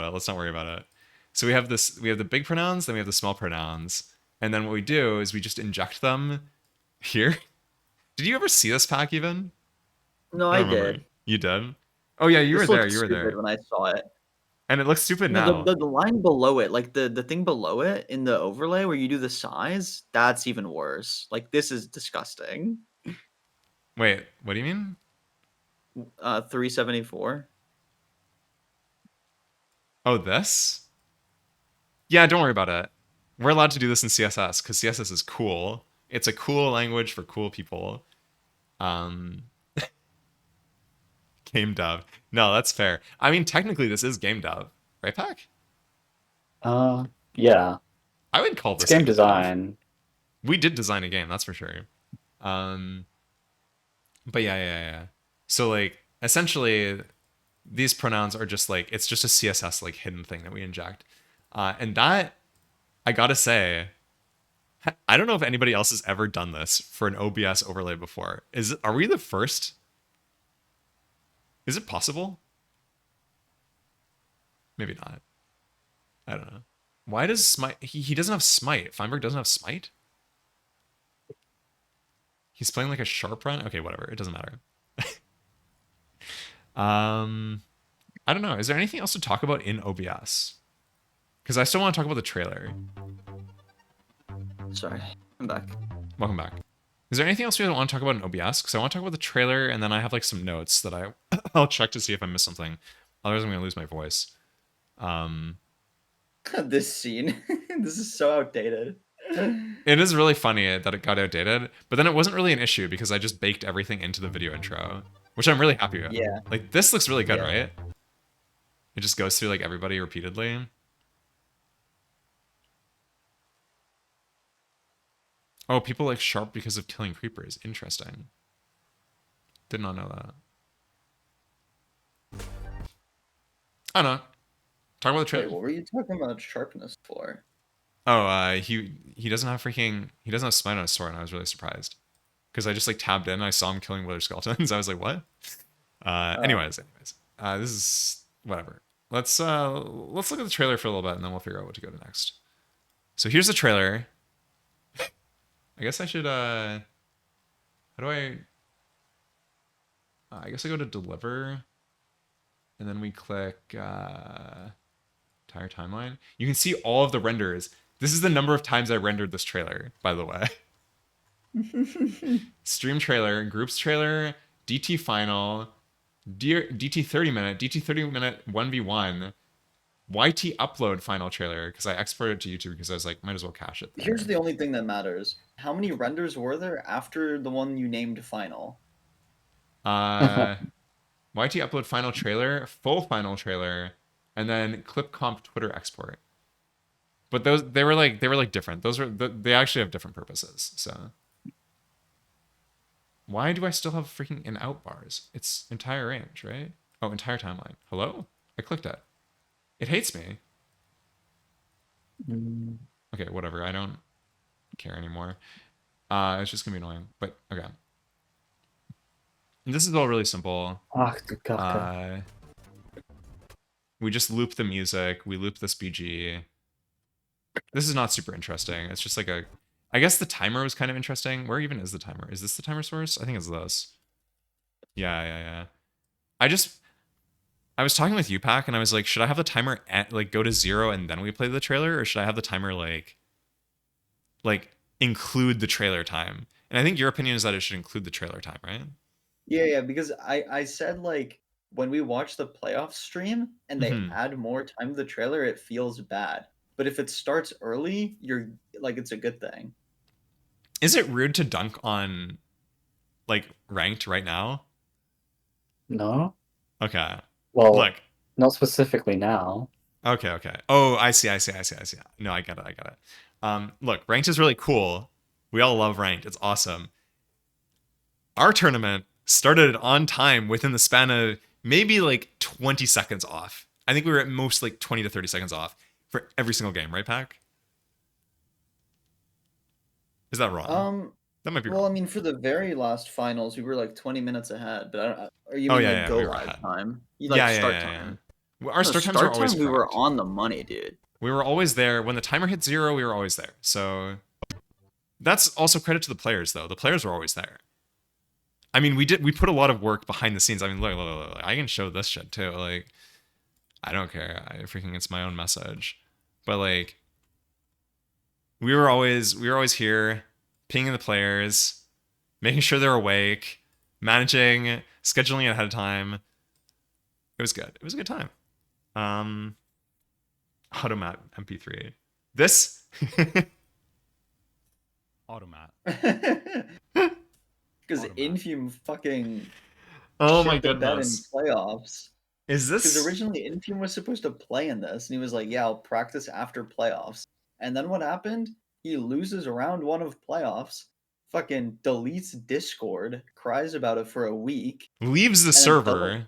Speaker 1: it. Let's not worry about it. So we have this. We have the big pronouns, then we have the small pronouns, and then what we do is we just inject them here. Did you ever see this pack even?
Speaker 2: No,
Speaker 1: I
Speaker 2: I
Speaker 1: don't remember.
Speaker 2: did.
Speaker 1: You did? Oh yeah, you were
Speaker 2: This
Speaker 1: there.
Speaker 2: looked
Speaker 1: You were
Speaker 2: stupid
Speaker 1: there.
Speaker 2: when I saw it.
Speaker 1: And it looks stupid
Speaker 2: No,
Speaker 1: now.
Speaker 2: the line below it, like the thing below it in the overlay where you do the size, that's even worse. Like this is disgusting.
Speaker 1: Wait, what do you mean?
Speaker 2: 374.
Speaker 1: Oh, this? Yeah, don't worry about it. We're allowed to do this in CSS because CSS is cool. It's a cool language for cool people. Um, game dev. No, that's fair. I mean, technically, this is game dev, right, Pack?
Speaker 3: Yeah.
Speaker 1: I would call
Speaker 3: It's
Speaker 1: this
Speaker 3: game
Speaker 1: game dev.
Speaker 3: design.
Speaker 1: We did design a game, that's for sure. Um, but yeah. So like, essentially, these pronouns are just like it's just a CSS like hidden thing that we inject, and that I gotta say, I don't know if anybody else has ever done this for an OBS overlay before. Are we the first? Is it possible? Maybe not. I don't know. Why does Smite? He doesn't have Smite. Feinberg doesn't have Smite. He's playing like a sharp run. Okay, whatever. It doesn't matter. um, I don't know. Is there anything else to talk about in OBS? Because I still want to talk about the trailer.
Speaker 2: Sorry, I'm back.
Speaker 1: Welcome back. Is there anything else we want to talk about in OBS? Because I want to talk about the trailer, and then I have like some notes that I'll check to see if I missed something. Otherwise, I'm gonna lose my voice.
Speaker 2: This scene, this is so outdated.
Speaker 1: It is really funny that it got outdated, but then it wasn't really an issue because I just baked everything into the video intro, which I'm really happy with.
Speaker 2: Yeah.
Speaker 1: Like this looks really good,
Speaker 2: Yeah.
Speaker 1: right? It just goes through like everybody repeatedly. Oh, people like Sharp because of killing creepers. Interesting. Did not know that. I don't know. Talk about the trailer.
Speaker 2: Wait, what were you talking about sharpness for?
Speaker 1: Oh, he doesn't have Smite on his sword, and I was really surprised because I just like tabbed in, and I saw him killing wither skeletons. I was like, what? Anyways, this is whatever. Let's look at the trailer for a little bit, and then we'll figure out what to go to next. So here's the trailer. I guess I should how do I guess I go to deliver, and then we click entire timeline. You can see all of the renders. This is the number of times I rendered this trailer, by the way. Stream trailer, groups trailer, DT final, DT 30 minute, DT 30 minute 1v1, YT upload final trailer, because I exported it to YouTube because I was like, might as well cache it there.
Speaker 2: Here's the only thing that matters. How many renders were there after the one you named final?
Speaker 1: YT upload final trailer, full final trailer, and then clip comp Twitter export. But those they were like different. They actually have different purposes. So why do I still have freaking in out bars? It's entire range, right? Oh, entire timeline. Hello? I clicked it. It hates me. Okay, whatever. I don't care anymore. It's just gonna be annoying. But okay. And this is all really simple. We just loop the music. We loop this BG. This is not super interesting. It's just like I guess the timer was kind of interesting. Where even is the timer? Is this the timer source? I think it's this. Yeah. I was talking with UPack and I was like, should I have the timer at like go to 0 and then we play the trailer, or should I have the timer like like include the trailer time. And I think your opinion is that it should include the trailer time, right?
Speaker 2: Yeah, because I said like when we watch the playoff stream and they
Speaker 1: Hmm.
Speaker 2: add more time to the trailer, it feels bad. But if it starts early, you're like it's a good thing.
Speaker 1: Is it rude to dunk on like ranked right now?
Speaker 3: No?
Speaker 1: Okay.
Speaker 3: Well,
Speaker 1: Look.
Speaker 3: not specifically now.
Speaker 1: Okay. Oh, I see. No, I get it. Look, ranked is really cool. We all love ranked. It's awesome. Our tournament started on time within the span of maybe like 20 seconds off. I think we were at most like 20 to 30 seconds off for every single game, right, Pack? Is that wrong?
Speaker 2: Um,
Speaker 1: That might be
Speaker 2: well, I
Speaker 1: wrong.
Speaker 2: mean, for the very last finals, we were like 20 minutes ahead. But I don't, or you
Speaker 1: Oh
Speaker 2: mean
Speaker 1: yeah,
Speaker 2: like
Speaker 1: yeah,
Speaker 2: go
Speaker 1: we were
Speaker 2: live
Speaker 1: ahead.
Speaker 2: time? You like
Speaker 1: Yeah,
Speaker 2: start time?
Speaker 1: Well, our
Speaker 2: No,
Speaker 1: start times were
Speaker 2: start
Speaker 1: always
Speaker 2: time. We were
Speaker 1: correct.
Speaker 2: on the money, dude.
Speaker 1: We were always there. When the timer hit 0, we were always there. So that's also credit to the players, though. The players were always there. I mean, we put a lot of work behind the scenes. I mean, look, I can show this shit too. Like, I don't care. It's my own message. But like, we were always here, pinging the players, making sure they're awake, managing, scheduling it ahead of time. It was good. It was a good time. Um, Automat MP3. This Automat.
Speaker 2: Because
Speaker 1: Automat.
Speaker 2: Infume fucking
Speaker 1: Oh my
Speaker 2: shit the bed in
Speaker 1: goodness.
Speaker 2: playoffs.
Speaker 1: Is
Speaker 2: Because
Speaker 1: this
Speaker 2: originally Infume was supposed to play in this, and he was like, "Yeah, I'll practice after playoffs." And then what happened? He loses round one of playoffs, fucking deletes Discord, cries about it for a week,
Speaker 1: leaves the
Speaker 2: and then doesn't.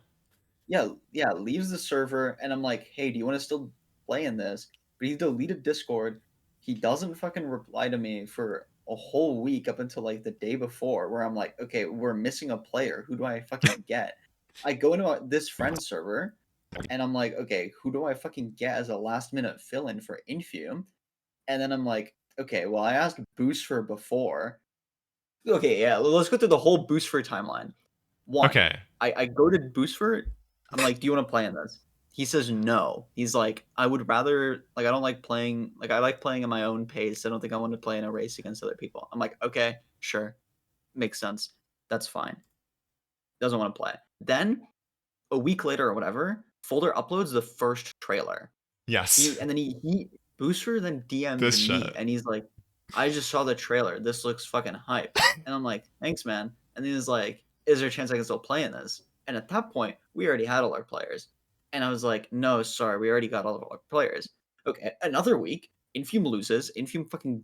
Speaker 1: server?
Speaker 2: Yeah, leaves the server. And I'm like, "Hey, do you want to still play in this?" But he deleted Discord. He doesn't fucking reply to me for a whole week up until like the day before, where I'm like, "Okay, we're missing a player. Who do I fucking get?" I go into this friend server and I'm like, okay, who do I fucking get as a last minute fill in for Infume? And then I'm like, okay, well, I asked Booster before. Okay, yeah, let's go through the whole Booster timeline. One,
Speaker 1: Okay.
Speaker 2: I go to Booster. I'm like, do you want to play in this? He says no. He's like, I would rather, like, I don't like playing, like, I like playing at my own pace. I don't think I want to play in a race against other people. I'm like, okay, sure. Makes sense. That's fine. Doesn't want to play. Then a week later or whatever, Folder uploads the first trailer.
Speaker 1: Yes.
Speaker 2: He Booster then DMs
Speaker 1: This
Speaker 2: me
Speaker 1: shit.
Speaker 2: and he's like, I just saw the trailer. This looks fucking hype. And I'm like, thanks, man. And then he's like, is there a chance I can still play in this? And at that point, we already had all our players. And I was like, no, sorry, we already got all of our players. Okay, another week, Infume loses. Infume fucking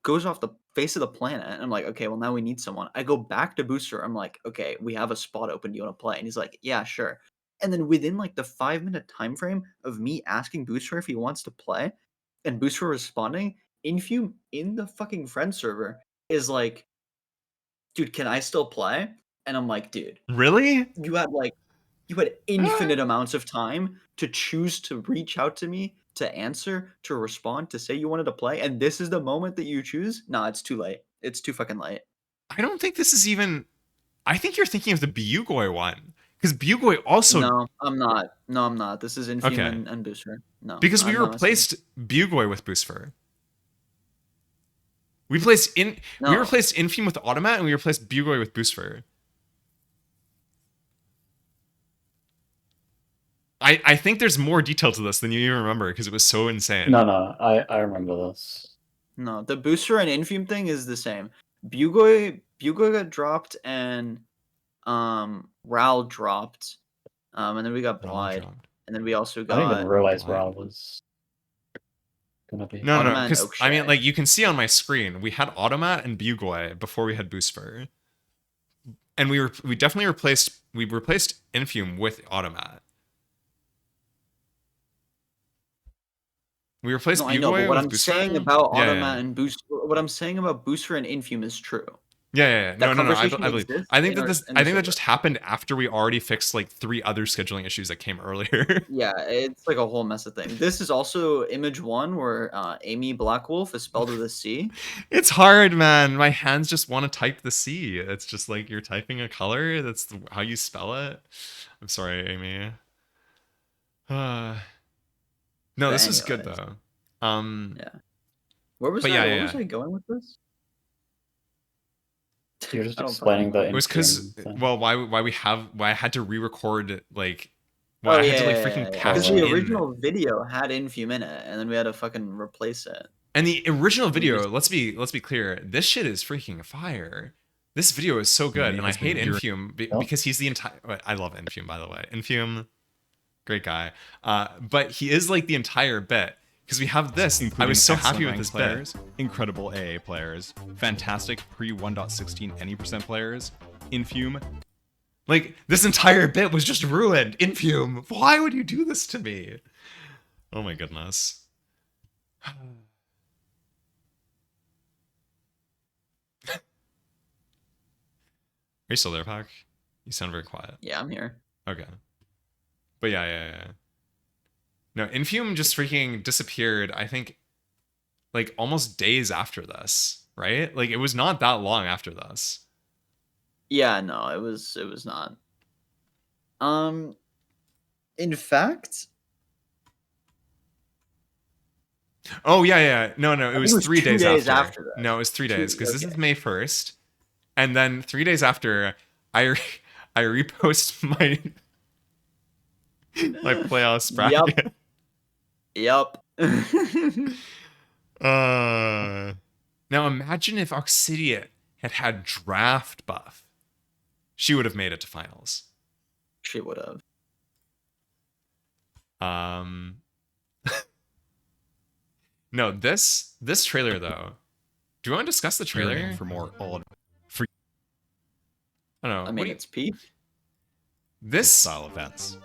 Speaker 2: goes off the face of the planet. And I'm like, okay, well, now we need someone. I go back to Booster. I'm like, okay, we have a spot open. Do you want to play? And he's like, yeah, sure. And then within like the 5 minute time frame of me asking Booster if he wants to play and Booster responding, Infume in the fucking friend server is like, dude, can I still play? And I'm like, dude,
Speaker 1: Really?
Speaker 2: you had like you had infinite amounts of time to choose to reach out to me, to answer, to respond, to say you wanted to play, and this is the moment that you choose? Nah, it's too late. It's too fucking late.
Speaker 1: I don't think this is even. I think you're thinking of the Bugoi one. Because Bugoi also.
Speaker 2: No, I'm not. No, I'm not. This is Infume
Speaker 1: Okay.
Speaker 2: and Booster. No,
Speaker 1: Because we
Speaker 2: I'm not messing with.
Speaker 1: replaced Bugoi with Boostfur. We
Speaker 2: No,
Speaker 1: replaced Infume with Automat and we replaced Bugoi with Boostfur. I think there's more detail to this than you even remember because it was so insane.
Speaker 3: No, I remember this.
Speaker 2: no. The Booster and Infume thing is the same. Bugoi got dropped and Ral dropped. And then we got
Speaker 1: Wrong
Speaker 2: Blide.
Speaker 1: job.
Speaker 2: And then we also
Speaker 3: I didn't even
Speaker 2: got
Speaker 3: realize
Speaker 1: Blind.
Speaker 3: Ral was gonna be.
Speaker 1: No.
Speaker 2: Automat and
Speaker 1: Because I mean,
Speaker 2: Oakshay.
Speaker 1: like you can see on my screen, we had Automat and Bugoi before we had Boostfur, and we definitely replaced Infume with Automat. We replaced
Speaker 2: No, I know, but
Speaker 1: Bugoi
Speaker 2: what
Speaker 1: with
Speaker 2: I'm saying
Speaker 1: Boostfur.
Speaker 2: about
Speaker 1: Yeah.
Speaker 2: Automat and Boost, what I'm saying about Booster and Infume is true.
Speaker 1: Yeah.
Speaker 2: That
Speaker 1: No.
Speaker 2: conversation
Speaker 1: I believe.
Speaker 2: exists
Speaker 1: I think
Speaker 2: in
Speaker 1: that
Speaker 2: our
Speaker 1: this.
Speaker 2: in
Speaker 1: I
Speaker 2: the
Speaker 1: think that
Speaker 2: server.
Speaker 1: just happened after we already fixed like 3 other scheduling issues that came earlier.
Speaker 2: Yeah, it's like a whole mess of things. This is also image one where Amy Blackwolf is spelled with a C.
Speaker 1: It's hard, man. My hands just want to type the C. It's just like you're typing a color. That's how you spell it. I'm sorry, Amy. No,
Speaker 2: But
Speaker 1: this was good
Speaker 2: anyways,
Speaker 1: though.
Speaker 2: yeah. Where was
Speaker 1: But yeah,
Speaker 2: Where
Speaker 1: yeah,
Speaker 2: was
Speaker 1: yeah.
Speaker 2: I going with this?
Speaker 3: You're just
Speaker 2: I don't fucking
Speaker 3: explaining
Speaker 2: know.
Speaker 3: the
Speaker 1: It was because,
Speaker 3: Infium thing.
Speaker 1: well, why I had to re-record, like, why
Speaker 2: Oh
Speaker 1: I had
Speaker 2: yeah,
Speaker 1: to like
Speaker 2: yeah,
Speaker 1: freaking
Speaker 2: yeah.
Speaker 1: patch
Speaker 2: Because
Speaker 1: it
Speaker 2: the
Speaker 1: in.
Speaker 2: original video had Infume in it, and then we had to fucking replace it.
Speaker 1: And the original
Speaker 2: We
Speaker 1: video,
Speaker 2: just
Speaker 1: let's be clear, this shit is freaking fire. This video is so good, and I hate Infume
Speaker 3: Yep.
Speaker 1: because he's the entire. I love Infume, by the way. Infume, great guy. But he is like the entire bit because we have this. I was so happy with this
Speaker 4: players,
Speaker 1: bit.
Speaker 4: incredible AA players, fantastic pre 1.16 any percent players, Infume.
Speaker 1: Like this entire bit was just ruined. Infume, why would you do this to me? Oh my goodness. Are you still there, Pac? You sound very quiet.
Speaker 2: yeah, I'm here.
Speaker 1: Okay. But yeah. No, Infume just freaking disappeared, I think, like almost days after this, right? Like it was not that long after this.
Speaker 2: Yeah, no, it was not. In fact,
Speaker 1: Oh yeah. No, it
Speaker 2: I think
Speaker 1: was
Speaker 2: it was
Speaker 1: 3
Speaker 2: 2
Speaker 1: days
Speaker 2: days
Speaker 1: after.
Speaker 2: after that.
Speaker 1: No, it was 3 days because this is
Speaker 2: Okay.
Speaker 1: May 1st. And then 3 days after, I repost my my playoffs bracket.
Speaker 2: Yep.
Speaker 1: Now imagine if Oxidia had drAAft buff. She would have made it to finals.
Speaker 2: She would have.
Speaker 1: No, this trailer though. Do you want to discuss the trailer?
Speaker 4: For more old
Speaker 1: I don't know.
Speaker 2: I mean, it's peak.
Speaker 1: This
Speaker 4: style events.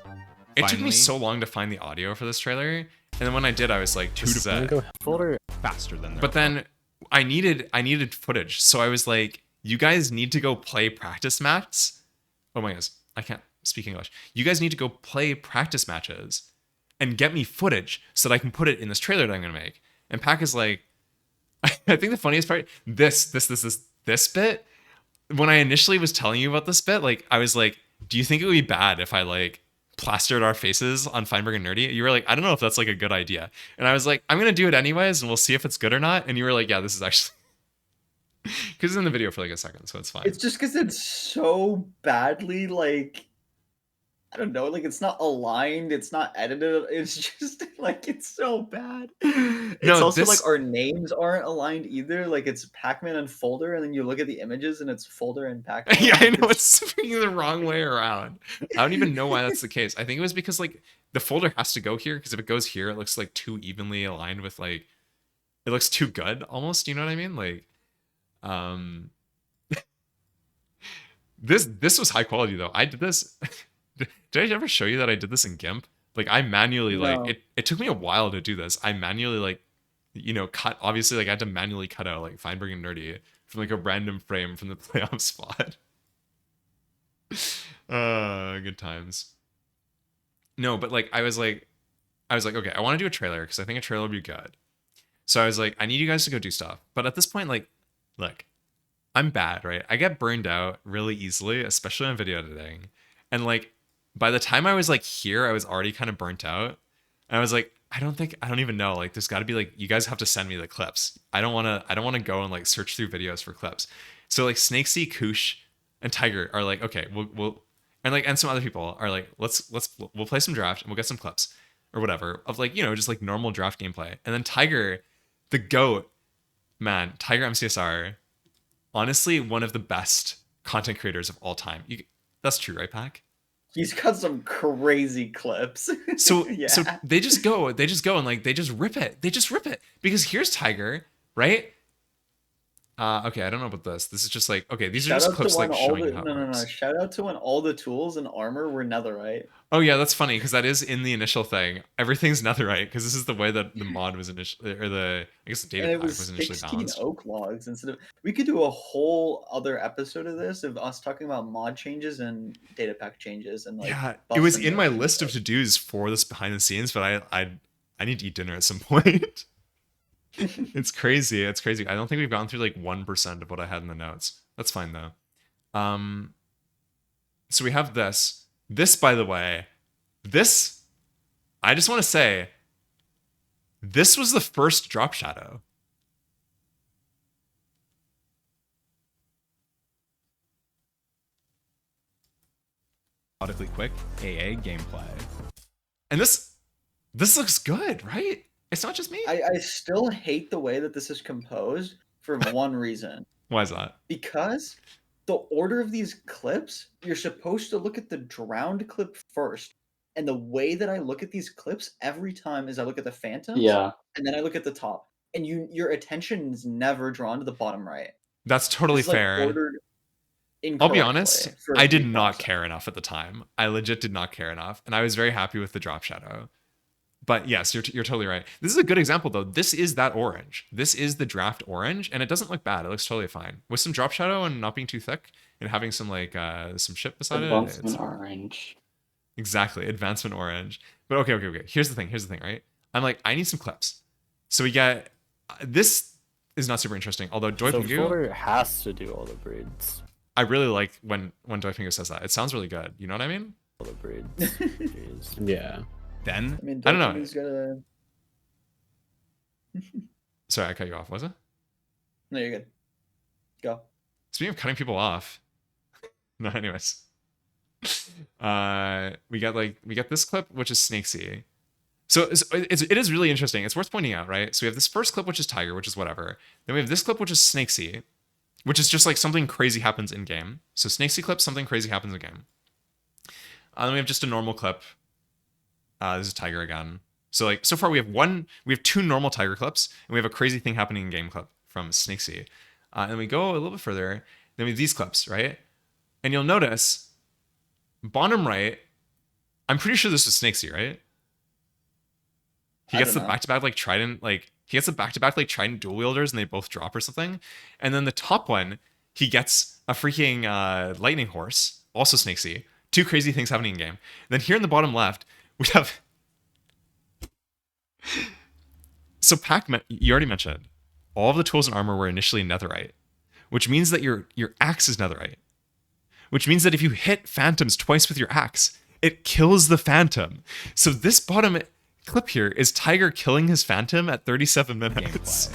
Speaker 1: it took me
Speaker 4: Finally,
Speaker 1: so long to find the audio for this trailer, and then when I did, I was like, "This is it."
Speaker 3: Folder.
Speaker 4: faster than their
Speaker 1: But then I needed footage, so I was like, "You guys need to go play practice matches." Oh my gosh, I can't speak English. You guys need to go play practice matches and get me footage so that I can put it in this trailer that I'm gonna make. And Pac is like, I think the funniest part, this bit. When I initially was telling you about this bit, like I was like, "Do you think it would be bad if I like plastered our faces on Feinberg and Nerdy?" You were like, "I don't know if that's like a good idea," and I was like, "I'm gonna do it anyways, and we'll see if it's good or not." And you were like, "Yeah, this is actually," because it's in the video for like a second, so it's fine.
Speaker 2: It's just because it's so badly, like, I don't know, like, it's not aligned, it's not edited, it's just, like, it's so bad. It's
Speaker 1: No,
Speaker 2: also,
Speaker 1: this-
Speaker 2: like, our names aren't aligned either, like, it's Pac-Man and Folder, and then you look at the images, and it's Folder and Pac-Man.
Speaker 1: Yeah, I
Speaker 2: like,
Speaker 1: know it's freaking the wrong way around. I don't even know why that's the case. I think it was because like the folder has to go here because if it goes here, it looks like too evenly aligned with like it looks too good almost. You know what I mean? Like, this was high quality though. I did this. Did I ever show you that I did this in GIMP? Like I manually
Speaker 2: No.
Speaker 1: like it took me a while to do this. I manually like cut obviously like I had to manually cut out like Feinberg and Nerdy from like a random frame from the playoff spot. Good times. No, but like I was like okay, I want to do a trailer because I think a trailer would be good. So I was like, I need you guys to go do stuff. But at this point, like, look, I'm bad, right? I get burned out really easily, especially on video editing. And like by the time I was like here, I was already kind of burnt out. And I was like, I don't even know. Like there's gotta be like you guys have to send me the clips. I don't wanna go and like search through videos for clips. So like Snakesy, Koosh, and Tiger are like, okay, we'll and some other people are like, we'll play some drAAft and we'll get some clips or whatever of like, just like normal drAAft gameplay. And then Tiger, the GOAT, man, Tiger MCSR, honestly, one of the best content creators of all time. That's true, right, Pac?
Speaker 2: He's got some crazy clips.
Speaker 1: So
Speaker 2: yeah.
Speaker 1: so they just go and like they just rip it. Because here's Tiger, right? Okay, I don't know about this. This is just like okay, these are just clips like showing you how it works.
Speaker 2: Shout out to when all the tools and armor were netherite.
Speaker 1: Oh yeah, that's funny because that is in the initial thing. Everything's netherite because this is the way that the mod was initially, or the I guess the data
Speaker 2: And it
Speaker 1: pack
Speaker 2: was
Speaker 1: was initially
Speaker 2: 16
Speaker 1: balanced.
Speaker 2: oak logs instead of. We could do a whole other episode of this of us talking about mod changes and data pack changes and like.
Speaker 1: Yeah, it
Speaker 2: buffs
Speaker 1: was
Speaker 2: and
Speaker 1: in my
Speaker 2: nerfs and
Speaker 1: list of
Speaker 2: stuff.
Speaker 1: to dos for this behind the scenes, but I need to eat dinner at some point. It's crazy. It's crazy. I don't think we've gone through like 1% of what I had in the notes. That's fine though. So we have this. This, by the way, I just want to say, this was the first drop shadow.
Speaker 4: methodically quick AA gameplay.
Speaker 1: And this looks good, right? It's not just me.
Speaker 2: I still hate the way that this is composed for one reason.
Speaker 1: Why is that?
Speaker 2: Because the order of these clips, you're supposed to look at the drowned clip first. And the way that I look at these clips every time is I look at the phantoms,
Speaker 3: Yeah.
Speaker 2: and then I look at the top. And your attention is never drawn to the bottom right.
Speaker 1: That's totally
Speaker 2: It's, like,
Speaker 1: fair.
Speaker 2: ordered
Speaker 1: I'll be
Speaker 2: incorrectly
Speaker 1: honest,
Speaker 2: for it
Speaker 1: I
Speaker 2: to
Speaker 1: did
Speaker 2: be
Speaker 1: not
Speaker 2: processed.
Speaker 1: care enough at the time. I legit did not care enough, and I was very happy with the drop shadow. But yes, you're totally right. This is a good example, though. This is that orange. This is the drAAft orange, and it doesn't look bad. It looks totally fine. With some drop shadow and not being too thick, and having some like some shit beside it.
Speaker 3: Advancement orange.
Speaker 1: Exactly, advancement orange. But okay. Here's the thing, right? I'm like, I need some clips. So we get this is not super interesting. Although Doi
Speaker 5: So
Speaker 1: Pingu,
Speaker 5: Fuller has to do all the breeds.
Speaker 1: I really like when Doi Pingu says that. It sounds really good. You know what I mean?
Speaker 5: All the breeds. Jeez.
Speaker 4: Then
Speaker 2: I mean,
Speaker 1: I don't know.
Speaker 2: He's gonna...
Speaker 1: Sorry, I cut you off. Was it?
Speaker 2: No, you're good. Go.
Speaker 1: Speaking of cutting people off. No, anyways. We got this clip, which is Snakesy. So it is really interesting. It's worth pointing out, right? So we have this first clip, which is Tiger, which is whatever. Then we have this clip, which is Snakesy, which is just like something crazy happens in game. So Snakesy clip, something crazy happens in game. Then we have just a normal clip. This is Tiger again. So like so far we have two normal Tiger clips, and we have a crazy thing happening in game clip from Snakesy. And we go a little bit further. Then we have these clips, right? And you'll notice bottom right. I'm pretty sure this is Snakesy, right? He gets the back-to-back like Trident, like he gets the back-to-back like Trident dual wielders, and they both drop or something. And then the top one, he gets a freaking lightning horse, also Snakesy. Two crazy things happening in game. And then here in the bottom left, we have. So you already mentioned, all of the tools and armor were initially netherite, which means that your axe is netherite. Which means that if you hit phantoms twice with your axe, it kills the phantom. So this bottom clip here is Tiger killing his phantom at 37 minutes.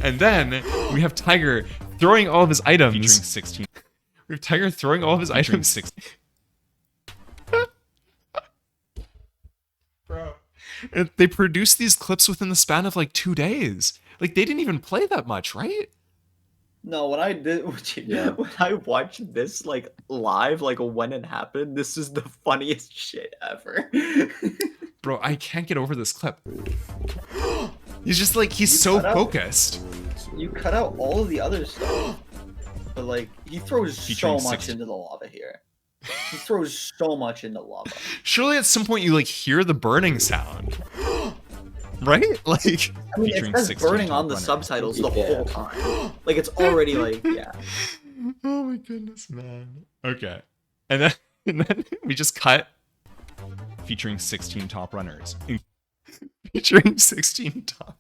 Speaker 1: And then we have Tiger throwing all of his items.
Speaker 4: featuring 16.
Speaker 1: We have Tiger throwing all of his
Speaker 4: Featuring
Speaker 1: items.
Speaker 4: 6.
Speaker 1: Bro. And they produced these clips within the span of like 2 days. Like they didn't even play that much, right?
Speaker 2: No, when I watched this like live, like when it happened, this is the funniest shit ever.
Speaker 1: Bro, I can't get over this clip. He's just like, he's so focused.
Speaker 2: You cut out all of the other stuff, but like he throws
Speaker 4: Featuring
Speaker 2: so much
Speaker 4: 60.
Speaker 2: into the lava here. He throws so much into lava.
Speaker 1: Surely at some point you like hear the burning sound. Right? Like,
Speaker 2: I mean, it
Speaker 4: Featuring
Speaker 2: says
Speaker 4: 16
Speaker 2: burning on
Speaker 4: top
Speaker 2: the
Speaker 4: runners.
Speaker 2: subtitles the
Speaker 3: Yeah.
Speaker 2: whole time. Like it's already like, yeah.
Speaker 1: oh my goodness, man. Okay. And then we just cut
Speaker 4: Featuring 16 top runners.
Speaker 1: featuring 16 top.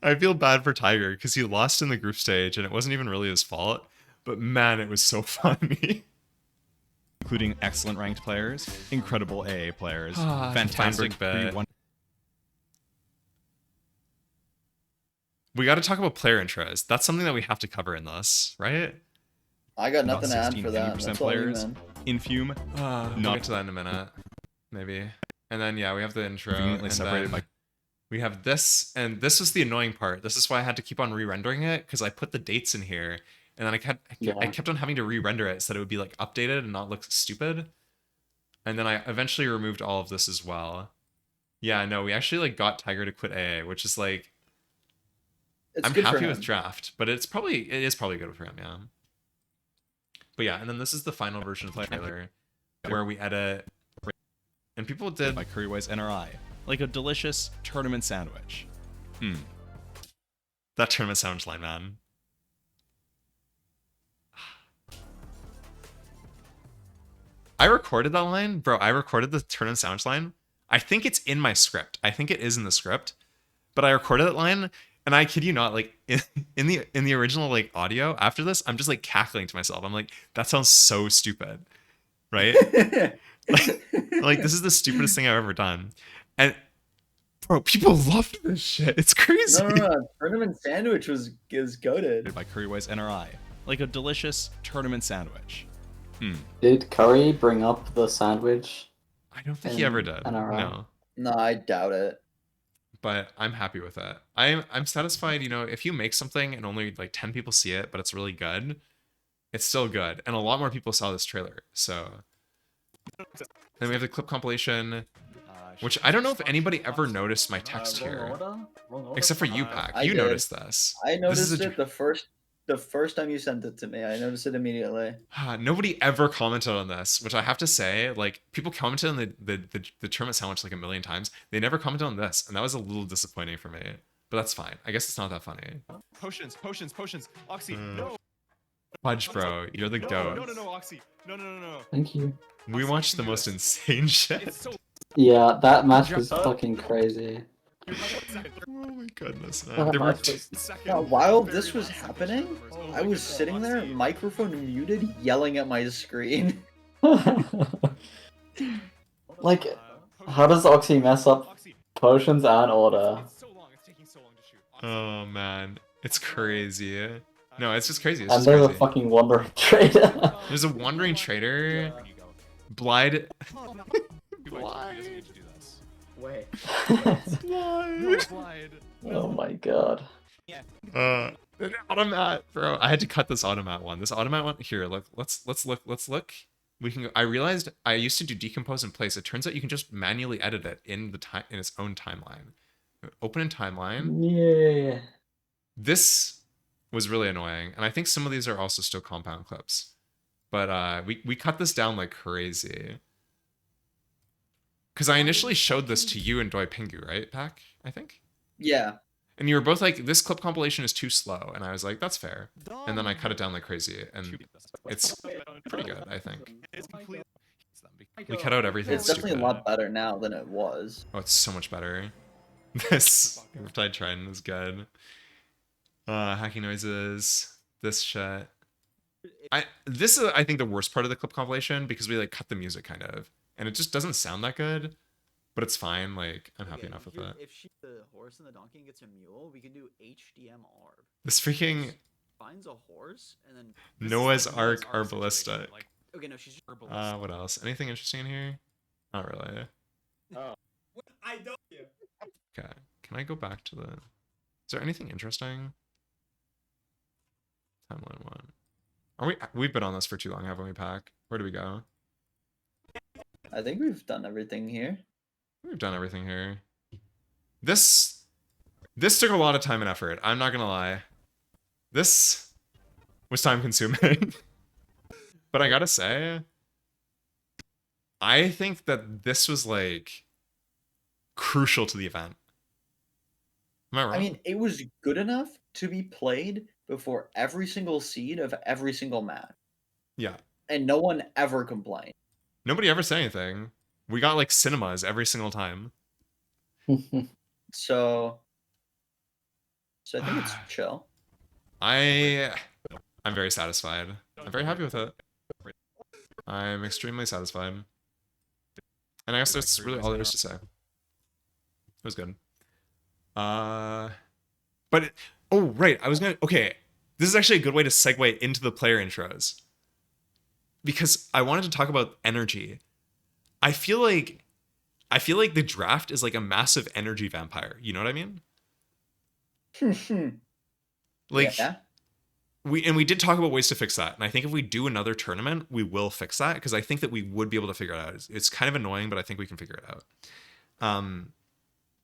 Speaker 1: I feel bad for Tiger because he lost in the group stage and it wasn't even really his fault. But man, it was so funny.
Speaker 4: Including excellent ranked players, incredible AA players, fantastic
Speaker 1: Feinberg bet.
Speaker 4: pre-1.
Speaker 1: We got to talk about player intros. That's something that we have to cover in this, right?
Speaker 2: I got
Speaker 4: About
Speaker 2: nothing to add
Speaker 4: 16,
Speaker 2: for that.
Speaker 4: 80%
Speaker 2: That's all you,
Speaker 4: players.
Speaker 2: man.
Speaker 4: Infume,
Speaker 1: We'll
Speaker 4: Not-
Speaker 1: get to that in a minute, maybe. And then yeah, we have the intro.
Speaker 4: conveniently
Speaker 1: And
Speaker 4: separated
Speaker 1: then
Speaker 4: by
Speaker 1: we have this, and this was the annoying part. This is why I had to keep on re-rendering it because I put the dates in here, and then I kept on having to re-render it so that it would be like updated and not look stupid. And then I eventually removed all of this as well. Yeah, no, we actually like got Tiger to quit AA, which is like
Speaker 2: It's
Speaker 1: I'm
Speaker 2: good for
Speaker 1: happy
Speaker 2: him.
Speaker 1: with drAAft, but it is probably good for him, yeah. But yeah, and then this is the final version of the trailer where we edit, and people did
Speaker 4: by Currywise NRI, like a delicious tournament sandwich.
Speaker 1: that tournament sound line, man. I recorded that line, bro. I recorded the tournament sound line. I think it's in my script. I think it is in the script, but I recorded that line, and I kid you not, like in the original like audio after this, I'm just like cackling to myself. I'm like, that sounds so stupid, right? like this is the stupidest thing I've ever done, and bro, people loved this shit. It's crazy.
Speaker 2: No. Tournament sandwich is goated.
Speaker 4: By Currywise NRI, like a delicious tournament sandwich.
Speaker 3: Did Curry bring up the sandwich?
Speaker 1: I don't think he ever
Speaker 3: In
Speaker 1: did.
Speaker 3: NRL?
Speaker 1: No.
Speaker 2: No, I doubt it.
Speaker 1: But I'm happy with it. I'm satisfied, you know, if you make something and only like 10 people see it, but it's really good, it's still good. And a lot more people saw this trailer. So then we have the clip compilation, which I don't know if anybody ever noticed my text here. Except for you, Pack.
Speaker 2: I
Speaker 1: You
Speaker 2: did.
Speaker 1: noticed this.
Speaker 2: I
Speaker 1: This is
Speaker 2: noticed it the first time you sent it to me. I noticed it immediately.
Speaker 1: Nobody ever commented on this, which I have to say, like, people commented on the tournament sandwich like a million times. They never commented on this, and that was a little disappointing for me. But that's fine. I guess it's not that funny.
Speaker 4: Potions. Oxy, no.
Speaker 1: Fudge, bro, you're the goat.
Speaker 4: No, Oxy. No.
Speaker 3: Thank you.
Speaker 1: We watched the most insane shit.
Speaker 4: It's so.
Speaker 3: Yeah, that match was fucking crazy.
Speaker 1: Oh my goodness, man.
Speaker 3: That
Speaker 1: There were
Speaker 3: match was...
Speaker 2: Now, while this was happening, I was sitting there, microphone muted, yelling at my screen.
Speaker 3: Like, how does Oxy mess up potions and order?
Speaker 4: It's taking so long to shoot.
Speaker 1: Oh man, it's crazy. No, it's just crazy. It's
Speaker 3: And
Speaker 1: just
Speaker 3: there's a
Speaker 1: crazy.
Speaker 3: fucking wandering trader.
Speaker 1: There's a wandering trader. Blide.
Speaker 2: Wait.
Speaker 1: Blide.
Speaker 3: Oh my god.
Speaker 1: An automat, bro. I had to cut this automat one. This automat one here. Look, let's look. We can. I realized I used to do decompose in place. It turns out you can just manually edit it in its own timeline. Open in timeline.
Speaker 3: Yeah.
Speaker 1: This was really annoying, and I think some of these are also still compound clips. But we cut this down like crazy. Because I initially showed this to you and Doi Pingu, right, Pack? I think.
Speaker 2: Yeah.
Speaker 1: And you were both like, this clip compilation is too slow. And I was like, that's fair. And then I cut it down like crazy. And it's pretty good, I think. We cut out everything.
Speaker 2: It's definitely
Speaker 1: stupid.
Speaker 2: a lot better now than it was.
Speaker 1: Oh, it's so much better. This Riptide Trident is good. Hacking noises. This shit. This is, I think, the worst part of the clip compilation because we like cut the music kind of. And it just doesn't sound that good. But it's fine. Like, I'm happy enough with that.
Speaker 2: If she's the horse and the donkey and gets a mule, we can do HDM ARB.
Speaker 1: This freaking
Speaker 2: Finds a horse and then.
Speaker 1: Noah's Ark Arbalista.
Speaker 2: Okay, no, she's just
Speaker 1: What else? Anything interesting in here? Not really.
Speaker 2: I don't.
Speaker 1: Okay. Can I go back to the... Is there anything interesting? Timeline 1. We've been on this for too long, haven't we, Pack? Where do we go?
Speaker 2: I think we've done everything here.
Speaker 1: We've done everything here. This took a lot of time and effort. I'm not gonna lie. This was time consuming. But I gotta say, I think that this was like crucial to the event. Am I wrong?
Speaker 2: I mean, it was good enough to be played before every single seed of every single match.
Speaker 1: Yeah.
Speaker 2: And no one ever complained.
Speaker 1: Nobody ever said anything. We got like cinemas every single time.
Speaker 2: So I think it's chill.
Speaker 1: I'm very satisfied. I'm very happy with it. I'm extremely satisfied. And I guess that's really all there is to say. It was good. Oh, right. Okay. This is actually a good way to segue into the player intros. Because I wanted to talk about energy. I feel like the draft is like a massive energy vampire. You know what I mean? Like,
Speaker 2: yeah.
Speaker 1: we did talk about ways to fix that. And I think if we do another tournament, we will fix that. Because I think that we would be able to figure it out. It's kind of annoying, but I think we can figure it out.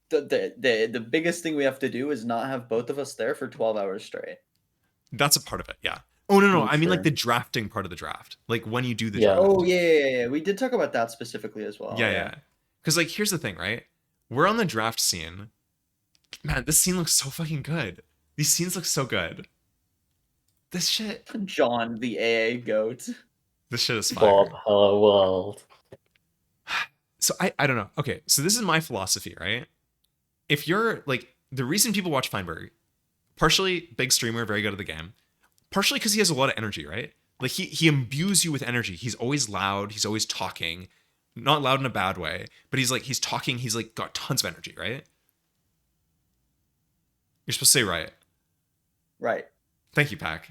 Speaker 2: The biggest thing we have to do is not have both of us there for 12 hours straight.
Speaker 1: That's a part of it, yeah. Oh, no. I mean,
Speaker 3: Sure.
Speaker 1: like, the drafting part of the draft. Like, when you do the
Speaker 3: Yeah.
Speaker 1: draft.
Speaker 2: Oh, yeah. We did talk about that specifically as well.
Speaker 1: Yeah. Because, like, here's the thing, right? We're on the draft scene. Man, this scene looks so fucking good. These scenes look so good. This shit.
Speaker 2: John, the AA goat.
Speaker 1: This shit is fire.
Speaker 3: Bob, hello world.
Speaker 1: So, I don't know. Okay, so this is my philosophy, right? If you're, like, the reason people watch Feinberg, partially big streamer, very good at the game. Partially because he has a lot of energy, right? Like, he imbues you with energy. He's always loud. He's always talking. Not loud in a bad way, but he's talking. He's, like, got tons of energy, right? You're supposed to say right.
Speaker 2: Right.
Speaker 1: Thank you, Pack.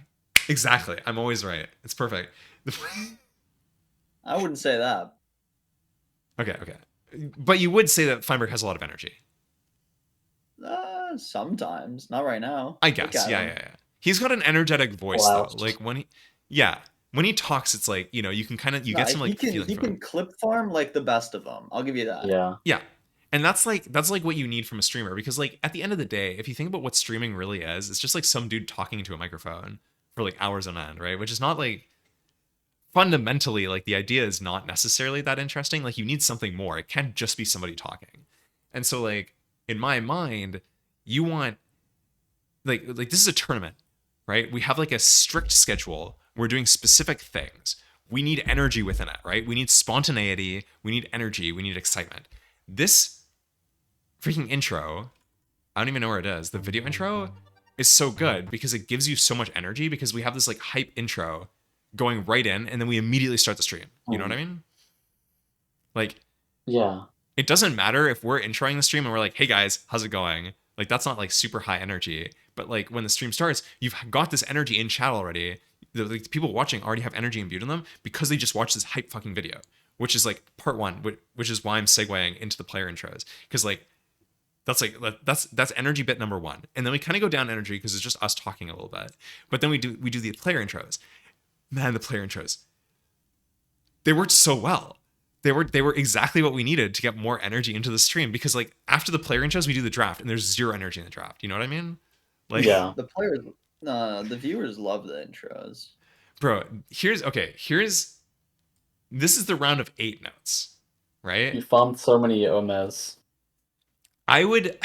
Speaker 1: Exactly. I'm always right. It's perfect.
Speaker 2: I wouldn't say that.
Speaker 1: Okay. But you would say that Feinberg has a lot of energy.
Speaker 2: Sometimes, not right now.
Speaker 1: I
Speaker 2: Look
Speaker 1: guess.
Speaker 2: at him.
Speaker 1: Yeah. He's got an energetic voice though.
Speaker 3: Loud.
Speaker 1: Like when he talks, it's like, you know, you can kind of, you
Speaker 2: Nah,
Speaker 1: get some like feeling
Speaker 2: he
Speaker 1: from
Speaker 2: can
Speaker 1: him.
Speaker 2: clip farm like the best of them. I'll give you that.
Speaker 3: Yeah.
Speaker 1: Yeah. And that's like what you need from a streamer, because like at the end of the day, if you think about what streaming really is, it's just like some dude talking into a microphone for like hours on end, right? Which is not like fundamentally, like, the idea is not necessarily that interesting. Like, you need something more. It can't just be somebody talking. And so like in my mind, you want like this is a tournament, right? We have like a strict schedule. We're doing specific things. We need energy within it, right? We need spontaneity, we need energy, we need excitement. This freaking intro, I don't even know where it is. The video intro is so good because it gives you so much energy, because we have this like hype intro going right in, and then we immediately start the stream. You know what I mean? Like,
Speaker 3: Yeah.
Speaker 1: it doesn't matter if we're introing the stream and we're like, hey guys, how's it going? Like, that's not like super high energy. But like when the stream starts, you've got this energy in chat already. The people watching already have energy imbued in them because they just watched this hype fucking video, which is like part one, which is why I'm segueing into the player intros. Because like, that's energy bit number one. And then we kind of go down energy because it's just us talking a little bit. But then we do the player intros. Man, the player intros, they worked so well. They were exactly what we needed to get more energy into the stream, because like after the player intros, we do the draft and there's zero energy in the draft. You know what I mean? Like,
Speaker 3: Yeah.
Speaker 2: The players, the viewers love the intros.
Speaker 1: bro, here's this is the round of 8 notes,
Speaker 3: You
Speaker 1: right?
Speaker 3: farmed so many Omes.
Speaker 1: I would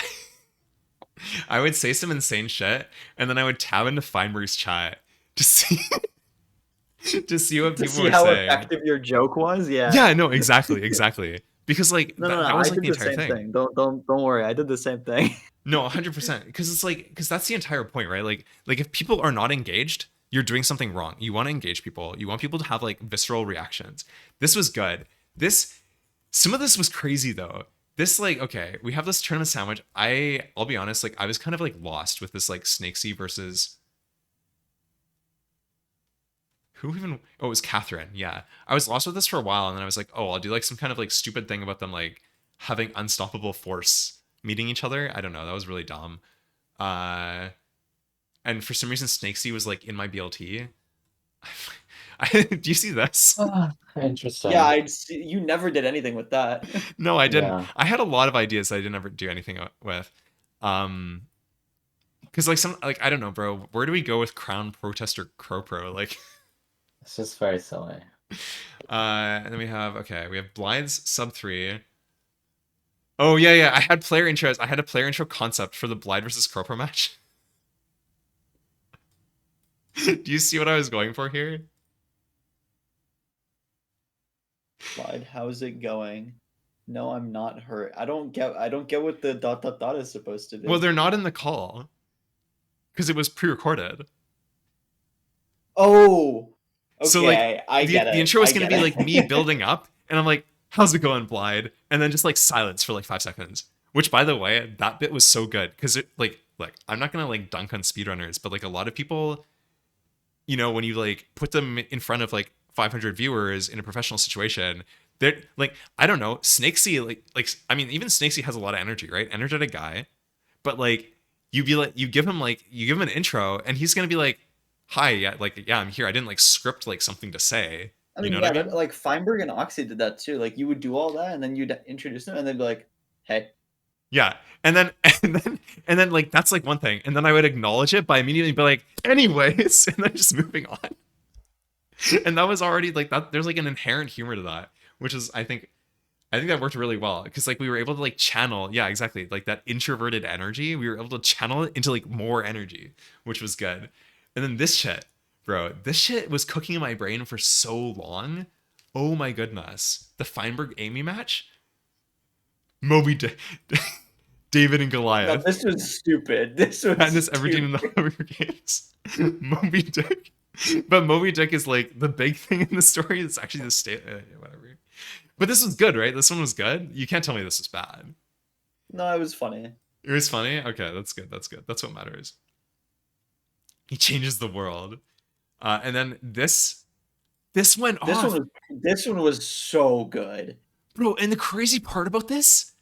Speaker 1: say some insane shit, and then I would tab into Feinberg's chat to see to see what
Speaker 2: To
Speaker 1: people
Speaker 2: see
Speaker 1: were
Speaker 2: how
Speaker 1: saying.
Speaker 2: effective your joke was, yeah.
Speaker 1: Yeah, no, exactly. Because like
Speaker 2: No,
Speaker 1: that was
Speaker 2: I
Speaker 1: like
Speaker 2: did
Speaker 1: the
Speaker 2: the
Speaker 1: entire
Speaker 2: same
Speaker 1: thing.
Speaker 2: thing. Don't worry. I did the same thing.
Speaker 1: No, 100%. Because it's like, because that's the entire point, right? Like if people are not engaged, you're doing something wrong. You want to engage people. You want people to have like visceral reactions. This was good. Some of this was crazy though. This like, okay, we have this tournament sandwich. I'll be honest, like I was kind of like lost with this like Snakesy versus who even. Oh, it was Catherine. Yeah, I was lost with this for a while, and then I was like, oh, I'll do like some kind of like stupid thing about them like having unstoppable force meeting each other. I don't know. That was really dumb. And for some reason, Snakesy was like in my BLT. Do you see this?
Speaker 3: Interesting.
Speaker 2: Yeah, you never did anything with that.
Speaker 1: No, I didn't.
Speaker 3: Yeah.
Speaker 1: I had a lot of ideas that I didn't ever do anything with. Because like I don't know, bro. Where do we go with Crown Protester Crow Pro? Like,
Speaker 3: It's just very silly.
Speaker 1: and then we have Blinds sub 3. Oh yeah. I had player intros. I had a player intro concept for the Blind versus Crow Pro match. Do you see what I was going for here?
Speaker 2: Clyde, how's it going? No, I'm not hurt. I don't get what the ... is supposed to be.
Speaker 1: Well, they're not in the call because it was pre-recorded.
Speaker 2: Oh. Okay,
Speaker 1: So like
Speaker 2: I get it.
Speaker 1: the intro was
Speaker 2: I
Speaker 1: gonna
Speaker 2: get
Speaker 1: be
Speaker 2: it.
Speaker 1: like me building up, and I'm like, "How's it going, Blyde?" And then just like silence for like 5 seconds. Which, by the way, that bit was so good because it like I'm not gonna like dunk on speedrunners, but like a lot of people, you know, when you like put them in front of like 500 viewers in a professional situation, they're like, I don't know, Snakesy like I mean, even Snakesy has a lot of energy, right? Energetic guy, but like you give him an intro, and he's gonna be like, hi, yeah, I'm here. I didn't like script like something to say.
Speaker 2: I mean,
Speaker 1: You know
Speaker 2: yeah,
Speaker 1: what I mean?
Speaker 2: like Feinberg and Oxy did that too. Like you would do all that, and then you'd introduce them, and they'd be like, "Hey."
Speaker 1: Yeah. And then like that's like one thing. And then I would acknowledge it by immediately be like, anyways, and then just moving on. And that was already like that. There's like an inherent humor to that, which is I think that worked really well, because like we were able to like channel, yeah, exactly, like that introverted energy. We were able to channel it into like more energy, which was good. And then this shit, bro, this shit was cooking in my brain for so long. Oh my goodness, the Feinberg Amy match, Moby Dick, David and
Speaker 2: No,
Speaker 1: Goliath.
Speaker 2: this was stupid. This was
Speaker 1: Madness every team in the Hunger Games. Moby Dick. But Moby Dick is like the big thing in the story. It's actually the state, whatever. But this was good, right? This one was good. You can't tell me this was bad.
Speaker 2: No, it was funny.
Speaker 1: It was funny. Okay, that's good. That's good. That's what matters. He changes the world. And then this This went off.
Speaker 2: This one was so good.
Speaker 1: Bro, and the crazy part about this,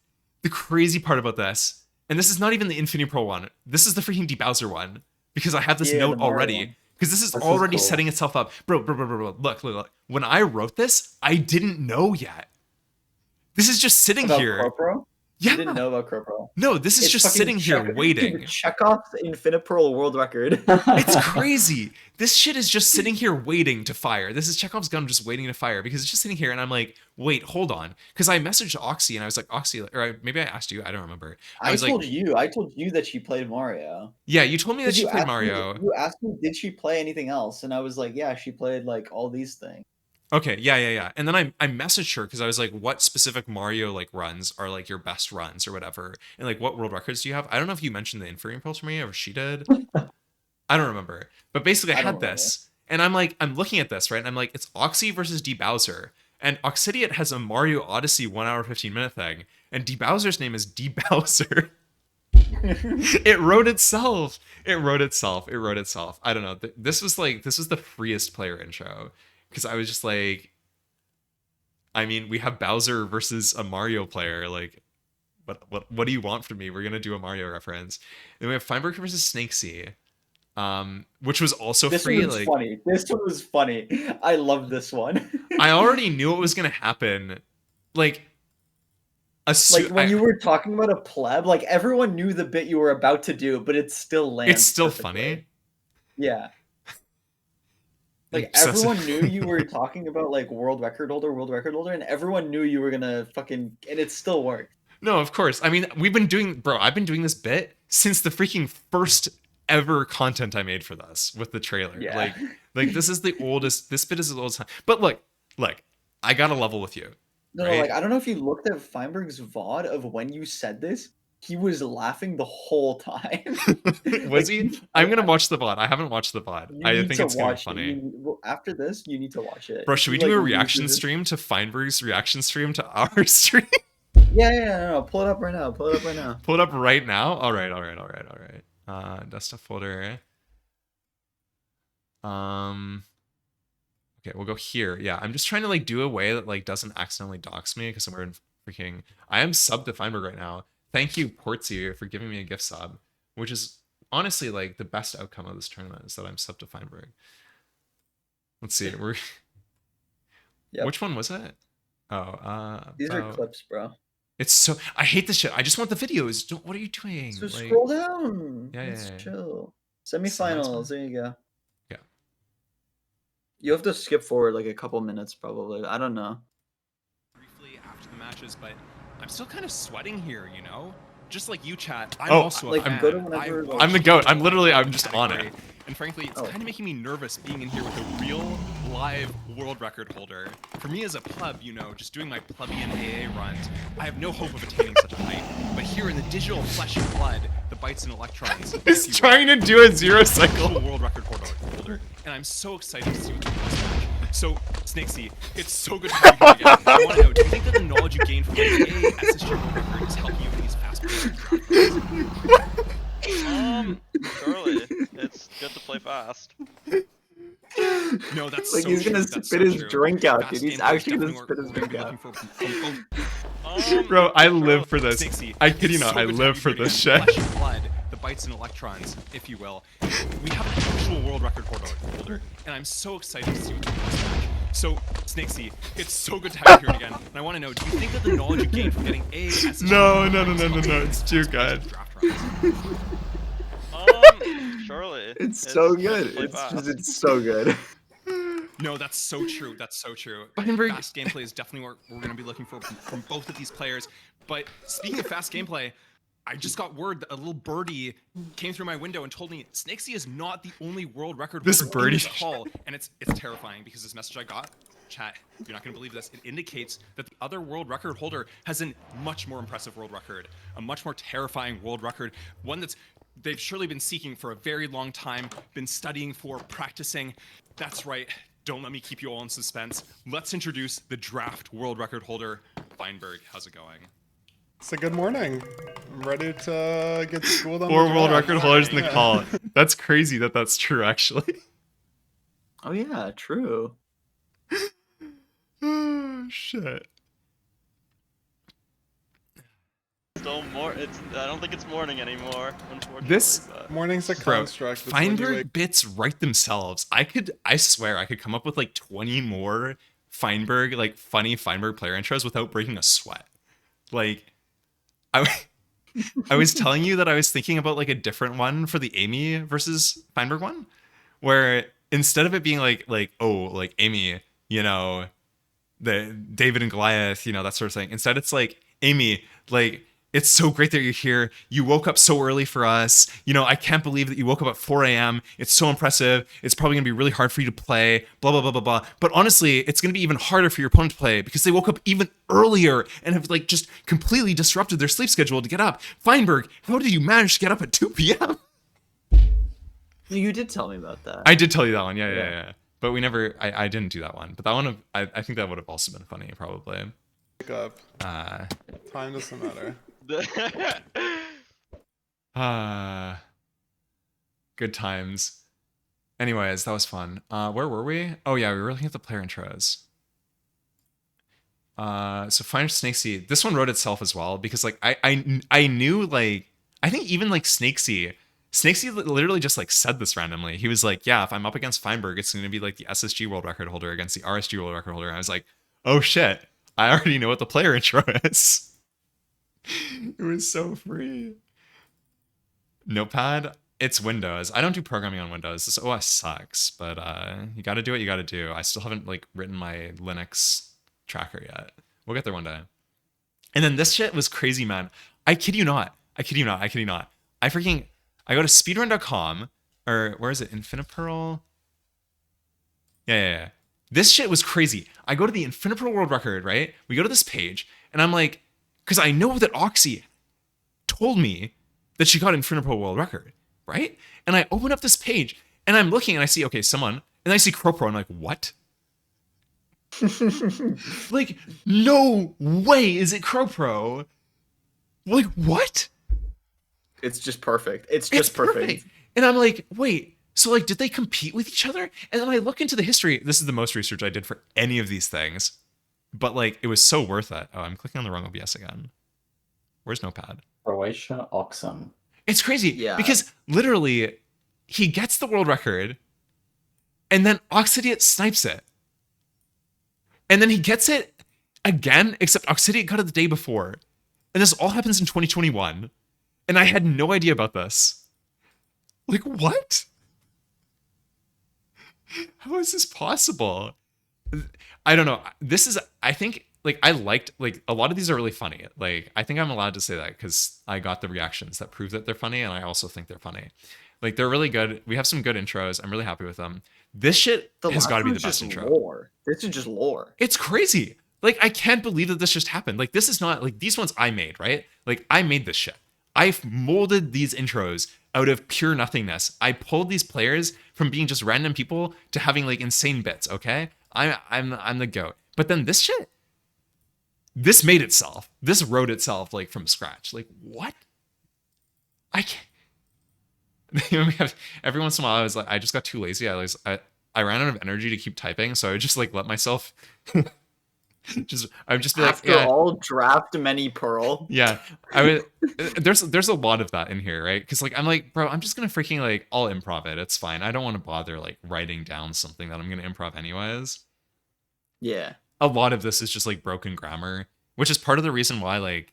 Speaker 1: and this is not even the Infinity Pro one. This is the freaking Bowser one. Because I have this note already. Because this is already
Speaker 3: cool.
Speaker 1: setting itself up. Bro. Look. When I wrote this, I didn't know yet. This is just sitting
Speaker 2: About
Speaker 1: here.
Speaker 2: Crowpro?
Speaker 1: Yeah.
Speaker 2: You didn't know about Crowpro.
Speaker 1: No, this is just sitting here waiting.
Speaker 2: Chekhov's Infinite Pearl world record.
Speaker 1: It's crazy. This shit is just sitting here waiting to fire. This is Chekhov's gun just waiting to fire because it's just sitting here and I'm like, wait, hold on. Because I messaged Oxy and I was like, Oxy, or maybe I asked you, I don't remember.
Speaker 2: I told you that she played Mario.
Speaker 1: Yeah, you told me that she played Mario.
Speaker 2: You asked me, did she play anything else? And I was like, yeah, she played like all these things.
Speaker 1: Okay, yeah. And then I messaged her because I was like, what specific Mario like runs are like your best runs or whatever? And like what world records do you have? I don't know if you mentioned the Infinity Pulse to me or she did. I don't remember. But basically I had this and I'm looking at this, right? And I'm like, it's Oxy versus Bowser. And Oxidiot has a Mario Odyssey 1 hour 15 minute thing. And Bowser's name is Bowser. It wrote itself. I don't know. This was the freest player intro. Because I was just like, I mean, we have Bowser versus a Mario player. Like, what do you want from me? We're gonna do a Mario reference. Then we have Feinberg versus Snakesy, which was also free.
Speaker 2: This one was funny. I love this one.
Speaker 1: I already knew what was gonna happen. Like,
Speaker 2: when you were talking about a pleb, like everyone knew the bit you were about to do, but it still lands.
Speaker 1: It's still
Speaker 2: perfectly.
Speaker 1: funny.
Speaker 2: Yeah. Like everyone knew you were talking about like world record holder, and everyone knew you were gonna fucking, and it still worked.
Speaker 1: No, of course. I mean, I've been doing this bit since the freaking first ever content I made for this with the trailer.
Speaker 2: Yeah.
Speaker 1: Like this is the oldest. This bit is the oldest time. But look, I got a level with you.
Speaker 2: No,
Speaker 1: right?
Speaker 2: like I don't know if you looked at Feinberg's VOD of when you said this. He was laughing the whole time.
Speaker 1: Was he? I'm gonna watch the VOD. I haven't watced the VOD. I think it's gonna be funny.
Speaker 2: After this, you need to watch it.
Speaker 1: Bro, should we do a reaction stream to Feinberg's reaction stream to our stream?
Speaker 2: Yeah, no, pull it up right now.
Speaker 1: Pull it up right now? All right. Desktop folder. Okay, we'll go here. Yeah, I'm just trying to like do a way that like doesn't accidentally dox me because we're in freaking. I am subbed to Feinberg right now. Thank you, Portsy, for giving me a gift sub, which is honestly like the best outcome of this tournament is that I'm subbed to Feinberg. Let's see.
Speaker 2: Yep.
Speaker 1: Which one was it? Oh,
Speaker 2: these are clips, bro.
Speaker 1: It's so I hate this shit. I just want the videos. What are you doing?
Speaker 2: So scroll down.
Speaker 1: Yeah.
Speaker 2: Chill. Semifinals. There you go.
Speaker 1: Yeah.
Speaker 2: You have to skip forward like a couple minutes, probably. I don't know.
Speaker 4: Briefly after the matches, but I'm still kind of sweating here, you know? Just like you, chat. I'm
Speaker 1: Oh,
Speaker 4: also
Speaker 2: like,
Speaker 4: a fan.
Speaker 2: go to whenever, like-
Speaker 1: I'm the goat. I'm just on it.
Speaker 4: And frankly, it's
Speaker 2: Oh.
Speaker 4: kind of making me nervous being in here with a real, live world record holder. For me as a pleb, you know, just doing my plebeian AA runs, I have no hope of attaining such a height. But here in the digital flesh and blood, the bytes and electrons,
Speaker 1: He's trying to do a zero cycle.
Speaker 4: world record holder, and I'm so excited to see what's in this match. So, Snakesy, it's so good to have you here again. I want to know, do you think that the knowledge you gained from getting a SSG world record is helping you with these fast
Speaker 6: Surely. It's good to play fast.
Speaker 4: No, that's
Speaker 2: Like
Speaker 4: so
Speaker 2: he's
Speaker 4: true.
Speaker 2: gonna
Speaker 4: That's
Speaker 2: spit
Speaker 4: so
Speaker 2: his
Speaker 4: true.
Speaker 2: drink out,
Speaker 4: Fast
Speaker 2: dude. He's
Speaker 4: gameplay is
Speaker 2: actually gonna
Speaker 4: definitely
Speaker 2: spit his
Speaker 4: what we're
Speaker 2: drink out.
Speaker 4: looking for.
Speaker 1: Bro, I live for this.
Speaker 4: Snakesy,
Speaker 1: I kid you
Speaker 4: it's
Speaker 1: not,
Speaker 4: so
Speaker 1: I
Speaker 4: good to
Speaker 1: live
Speaker 4: have you
Speaker 1: for
Speaker 4: here
Speaker 1: this
Speaker 4: again.
Speaker 1: shit.
Speaker 4: Flesh and blood, the bytes and electrons, if you will. We have an actual world record holder, and I'm so excited to see what's in this match. So, Snakesy, it's so good to have you here again. And I want to know, do you think that the knowledge you gained from getting a SSG
Speaker 1: No,
Speaker 4: world
Speaker 1: it's too good.
Speaker 4: draft runs?
Speaker 6: Surely.
Speaker 2: It's so good.
Speaker 6: to play
Speaker 2: It's
Speaker 6: fast.
Speaker 2: just, it's so good.
Speaker 4: No, that's so true. That's so true.
Speaker 1: Feinberg-
Speaker 4: Fast gameplay is definitely what we're going to be looking for from both of these players. But speaking of fast gameplay, I just got word that a little birdie came through my window and told me Snakesy is not the only world record
Speaker 1: This
Speaker 4: holder in
Speaker 1: birdie-
Speaker 4: this hall, and it's terrifying because this message I got, chat, you're not going to believe this. It indicates that the other world record holder has a much more impressive world record, a much more terrifying world record, one that's they've surely been seeking for a very long time, been studying for, practicing. That's right. Don't let me keep you all in suspense. Let's introduce the drAAft world record holder, Feinberg. How's it going?
Speaker 7: So good morning. I'm ready to get schooled on
Speaker 1: 4
Speaker 7: the
Speaker 1: world
Speaker 7: draft.
Speaker 1: record holders in the
Speaker 7: Yeah.
Speaker 1: call. That's crazy that that's true, actually.
Speaker 2: Oh yeah, true.
Speaker 1: shit.
Speaker 6: Still more. I don't think it's morning anymore, unfortunately.
Speaker 1: This-
Speaker 6: but-
Speaker 7: Morning's a
Speaker 1: Bro,
Speaker 7: construct. It's when you
Speaker 1: Feinberg
Speaker 7: wake-
Speaker 1: bits write themselves. I swear I could come up with like 20 more Feinberg, like funny Feinberg player intros without breaking a sweat. Like, I was telling you that I was thinking about like a different one for the Amy versus Feinberg one, where instead of it being like oh, like Amy, you know, the David and Goliath, you know, that sort of thing. Instead, it's like, Amy, like, it's so great that you're here. You woke up so early for us. You know, I can't believe that you woke up at 4 a.m. It's so impressive. It's probably going to be really hard for you to play, blah, blah, blah, blah, blah. But honestly, it's going to be even harder for your opponent to play because they woke up even earlier and have, like, just completely disrupted their sleep schedule to get up. Feinberg, how did you manage to get up at 2 p.m.?
Speaker 2: You did tell me about that.
Speaker 1: I did tell you that one. Yeah. But we never, I didn't do that one. But that one, I think that would have also been funny, probably.
Speaker 7: wake up. Time doesn't matter.
Speaker 1: Good times. Anyways, that was fun. Where were we? Oh yeah, we were looking at the player intros. So Fine Snakesy, this one wrote itself as well because like I knew, like, I think even like Snakesy literally just like said this randomly. He was like, yeah, if I'm up against Feinberg, it's going to be like the SSG world record holder against the RSG world record holder. And I was like, oh shit, I already know what the player intro is. It was so free. Notepad, it's Windows. I don't do programming on Windows. This OS sucks, but you got to do what you got to do. I still haven't like written my Linux tracker yet. We'll get there one day. And then this shit was crazy, man. I kid you not. I go to speedrun.com, or where is it? Infinipearl? Yeah. This shit was crazy. I go to the Infinipearl world record, right? We go to this page, and I'm like, because I know that Oxy told me that she got Infinipearl world record, right? And I open up this page, and I'm looking, and I see, okay, someone, and I see CrowPro, I'm like, what? Like, no way is it CrowPro. Like, what?
Speaker 2: It's just perfect. It's just perfect.
Speaker 1: And I'm like, wait, so like, did they compete with each other? And then I look into the history. This is the most research I did for any of these things, but like, it was so worth it. Oh, I'm clicking on the wrong OBS again. Where's Notepad?
Speaker 3: Croatia Oxum.
Speaker 1: It's crazy.
Speaker 2: Yeah.
Speaker 1: Because literally, he gets the world record, and then Oxidiot snipes it. And then he gets it again, except Oxidiot got it the day before. And this all happens in 2021. And I had no idea about this. Like, what? How is this possible? I don't know. This is, I think, like, I liked, like, a lot of these are really funny. Like, I think I'm allowed to say that because I got the reactions that prove that they're funny, and I also think they're funny. Like, they're really good. We have some good intros. I'm really happy with them. This shit has got to be the best intro.
Speaker 2: Lore. This is just lore.
Speaker 1: It's crazy. Like, I can't believe that this just happened. Like, this is not, like, these ones I made, right? Like, I made this shit. I've molded these intros out of pure nothingness. I pulled these players from being just random people to having, like, insane bits, okay? I'm the GOAT. But then this shit, this made itself. This wrote itself, like, from scratch. Like, what? I can't. Every once in a while, I was like, I just got too lazy. I ran out of energy to keep typing, so I would just like let myself. I would just be like,
Speaker 2: after all, draft many pearl.
Speaker 1: Yeah, I would. There's a lot of that in here, right? Because like I'm like, bro, I'm just gonna freaking like I'll improv it. It's fine. I don't want to bother like writing down something that I'm gonna improv anyways.
Speaker 2: Yeah.
Speaker 1: A lot of this is just like broken grammar, which is part of the reason why like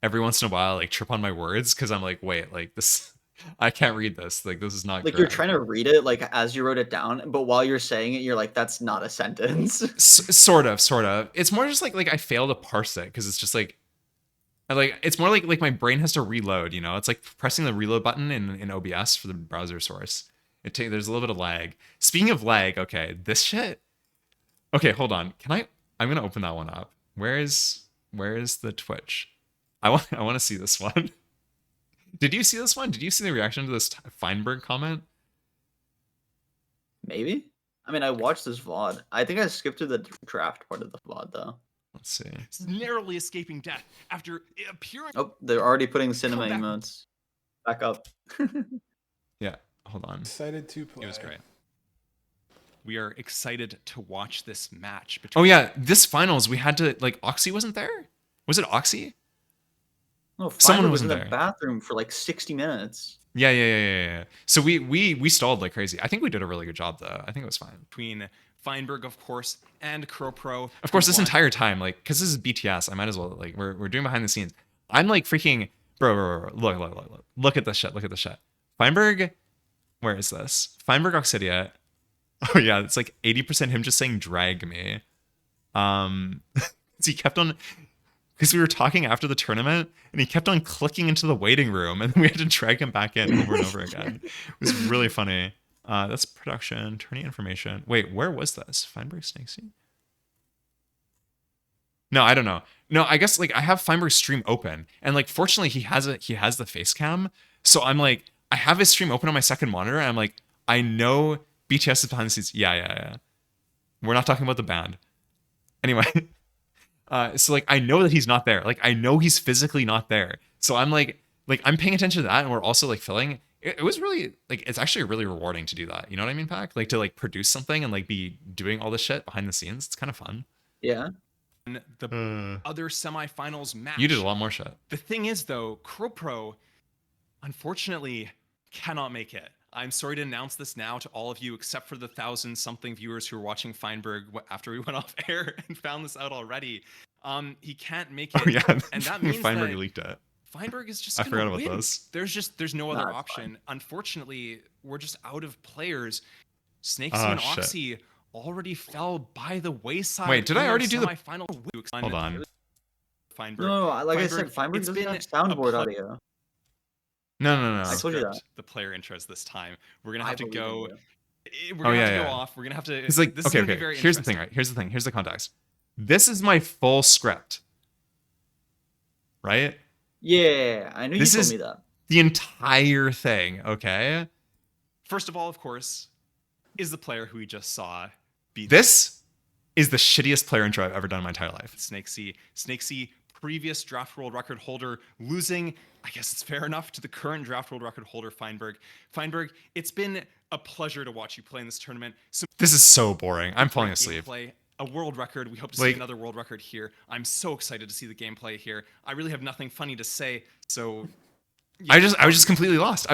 Speaker 1: every once in a while I like trip on my words because I'm like, wait, like this. I can't read this. Like, this is not
Speaker 2: like
Speaker 1: correct.
Speaker 2: You're trying to read it like as you wrote it down, but while you're saying it, you're like, that's not a sentence.
Speaker 1: Sort of. It's more just like I fail to parse it because it's just like, it's more like my brain has to reload. You know, it's like pressing the reload button in OBS for the browser source. There's a little bit of lag. Speaking of lag, okay, this shit. Okay, hold on. I'm gonna open that one up. Where is the Twitch? I want to see this one. Did you see this one? Did you see the reaction to this Feinberg comment?
Speaker 2: Maybe. I mean, I watched this VOD. I think I skipped to the draft part of the VOD, though.
Speaker 1: Let's see.
Speaker 4: Narrowly escaping death after appearing.
Speaker 2: Oh, they're already putting cinema emotes back up.
Speaker 1: Yeah, hold on.
Speaker 7: Excited to play.
Speaker 1: It was great.
Speaker 4: we are excited to watch this match between.
Speaker 1: Oh yeah, this finals we had to like Oxy wasn't there. Was it Oxy?
Speaker 2: No,
Speaker 1: Someone
Speaker 2: Feinberg was in
Speaker 1: wasn't
Speaker 2: the
Speaker 1: there.
Speaker 2: bathroom for like 60 minutes.
Speaker 1: Yeah. So we stalled like crazy. I think we did a really good job though. I think it was fine.
Speaker 4: Between Feinberg, of course, and CrowPro.
Speaker 1: Of course, this entire time, like, because this is BTS, I might as well like we're doing behind the scenes. I'm like freaking bro. Look at this shit. Look at this shit. Feinberg, where is this? Feinberg Oxidia. Oh yeah, it's like 80% him just saying drag me. He kept on, because we were talking after the tournament and he kept on clicking into the waiting room and then we had to drag him back in over and over again. It was really funny. That's production, tourney information. Wait, where was this? Feinberg Snakesy? No, I don't know. No, I guess like I have Feinberg's stream open and like fortunately he has the face cam. So I'm like, I have his stream open on my second monitor and I'm like, I know BTS is behind the scenes. Yeah. We're not talking about the band. Anyway. So like I know that he's not there. Like I know he's physically not there. So I'm like I'm paying attention to that, and we're also like filling. It was really like it's actually really rewarding to do that. You know what I mean, Pac? Like to like produce something and like be doing all this shit behind the scenes. It's kind of fun.
Speaker 2: Yeah.
Speaker 4: The other semifinals match.
Speaker 1: You did a lot more shit.
Speaker 4: The thing is, though, CrowPro, unfortunately, cannot make it. I'm sorry to announce this now to all of you, except for the 1,000-something viewers who were watching Feinberg after we went off air and found this out already. He can't make it.
Speaker 1: Oh yeah,
Speaker 4: and that means
Speaker 1: Feinberg
Speaker 4: that
Speaker 1: leaked it.
Speaker 4: Feinberg is just
Speaker 1: I
Speaker 4: gonna
Speaker 1: forgot about
Speaker 4: win.
Speaker 1: this.
Speaker 4: There's no other
Speaker 2: it's
Speaker 4: option.
Speaker 2: fine.
Speaker 4: Unfortunately, we're just out of players. Snakesy and
Speaker 1: shit.
Speaker 4: Oxy already fell by the wayside.
Speaker 1: Wait, did
Speaker 4: in
Speaker 1: I
Speaker 4: our
Speaker 1: already do the-
Speaker 4: semifinal?
Speaker 1: Hold on.
Speaker 4: Feinberg.
Speaker 2: No, like I said,
Speaker 4: Feinberg,
Speaker 2: Feinberg
Speaker 4: it's
Speaker 2: doesn't
Speaker 4: been
Speaker 2: have soundboard
Speaker 4: a
Speaker 2: audio.
Speaker 1: No.
Speaker 2: I told you that.
Speaker 4: The player intros this time. We're gonna
Speaker 2: I
Speaker 4: have to
Speaker 2: believe
Speaker 4: go.
Speaker 2: in you.
Speaker 4: We're gonna have to
Speaker 1: yeah.
Speaker 4: go off. We're gonna have to.
Speaker 1: It's like
Speaker 4: this is
Speaker 1: okay.
Speaker 4: gonna be very
Speaker 1: Here's the thing,
Speaker 4: interesting.
Speaker 1: right? Here's the context. This is my full script. Right?
Speaker 2: Yeah, I knew
Speaker 1: This
Speaker 2: you told
Speaker 1: is-
Speaker 2: me that.
Speaker 1: The entire thing, okay?
Speaker 4: First of all, of course, is the player who we just saw beat
Speaker 1: This is the shittiest player intro I've ever done in my entire life.
Speaker 4: Snakesy. Snakesy, previous draft world record holder, losing, I guess it's fair enough, to the current draft world record holder, Feinberg. Feinberg, it's been a pleasure to watch you play in this tournament. Some
Speaker 1: This is so boring. I'm falling
Speaker 4: great
Speaker 1: asleep.
Speaker 4: gameplay, a world record. We hope to see
Speaker 1: Like-
Speaker 4: another world record here. I'm so excited to see the gameplay here. I really have nothing funny to say, so
Speaker 1: I was just completely lost.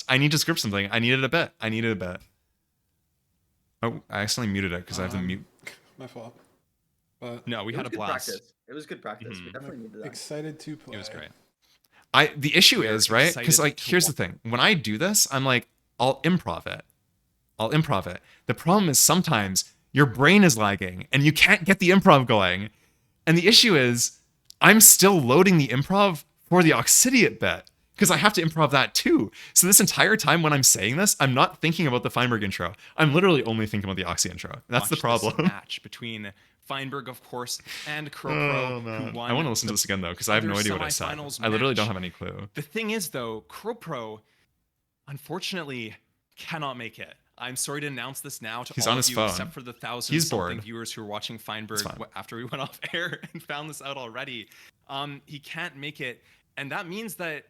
Speaker 1: I need to script something. I needed a bit. Oh, I accidentally muted it because I have to mute.
Speaker 7: My fault. But
Speaker 4: no, we
Speaker 2: It
Speaker 4: had
Speaker 2: was
Speaker 4: a
Speaker 2: good
Speaker 4: blast.
Speaker 2: practice. It was good practice. We
Speaker 4: Mhm.
Speaker 2: definitely needed that.
Speaker 7: excited to play.
Speaker 4: It was great.
Speaker 1: The issue
Speaker 4: We're
Speaker 1: is, right? Because
Speaker 4: excited
Speaker 1: like
Speaker 4: to
Speaker 1: here's the
Speaker 4: watch.
Speaker 1: thing. When I do this, I'm like, I'll improv it. The problem is sometimes your brain is lagging and you can't get the improv going. And the issue is I'm still loading the improv for the Oxidiate bit. Because I have to improv that too. So this entire time when I'm saying this, I'm not thinking about the Feinberg intro. I'm literally only thinking about the Oxy intro. That's the
Speaker 4: Watch this
Speaker 1: problem.
Speaker 4: match between Feinberg, of course, and CrowPro, who won.
Speaker 1: I want to listen to
Speaker 4: the
Speaker 1: this again though, because I have no
Speaker 4: other
Speaker 1: idea what I said.
Speaker 4: semifinals
Speaker 1: I literally don't
Speaker 4: match.
Speaker 1: have any clue.
Speaker 4: The thing is, though, CrowPro, unfortunately, cannot make it. I'm sorry to announce this now to
Speaker 1: He's
Speaker 4: all
Speaker 1: on
Speaker 4: of
Speaker 1: his
Speaker 4: you,
Speaker 1: phone.
Speaker 4: except for the
Speaker 1: He's
Speaker 4: 1,000-something
Speaker 1: bored.
Speaker 4: viewers who are watching Feinberg
Speaker 1: fine.
Speaker 4: after we went off air and found this out already. He can't make it, and that means that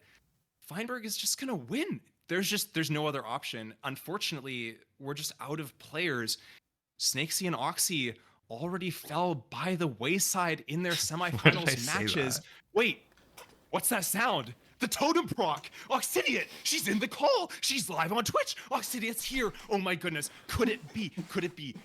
Speaker 4: Feinberg is just gonna win. There's no other option. Unfortunately, we're just out of players. Snakesy and Oxy already fell by the wayside in their
Speaker 1: I
Speaker 4: semifinals
Speaker 1: say
Speaker 4: matches.
Speaker 1: that?
Speaker 4: Wait, what's that sound? The totem proc! Oxidiate! She's in the call! She's live on Twitch! Oxidiate's here! Oh my goodness! Could it be?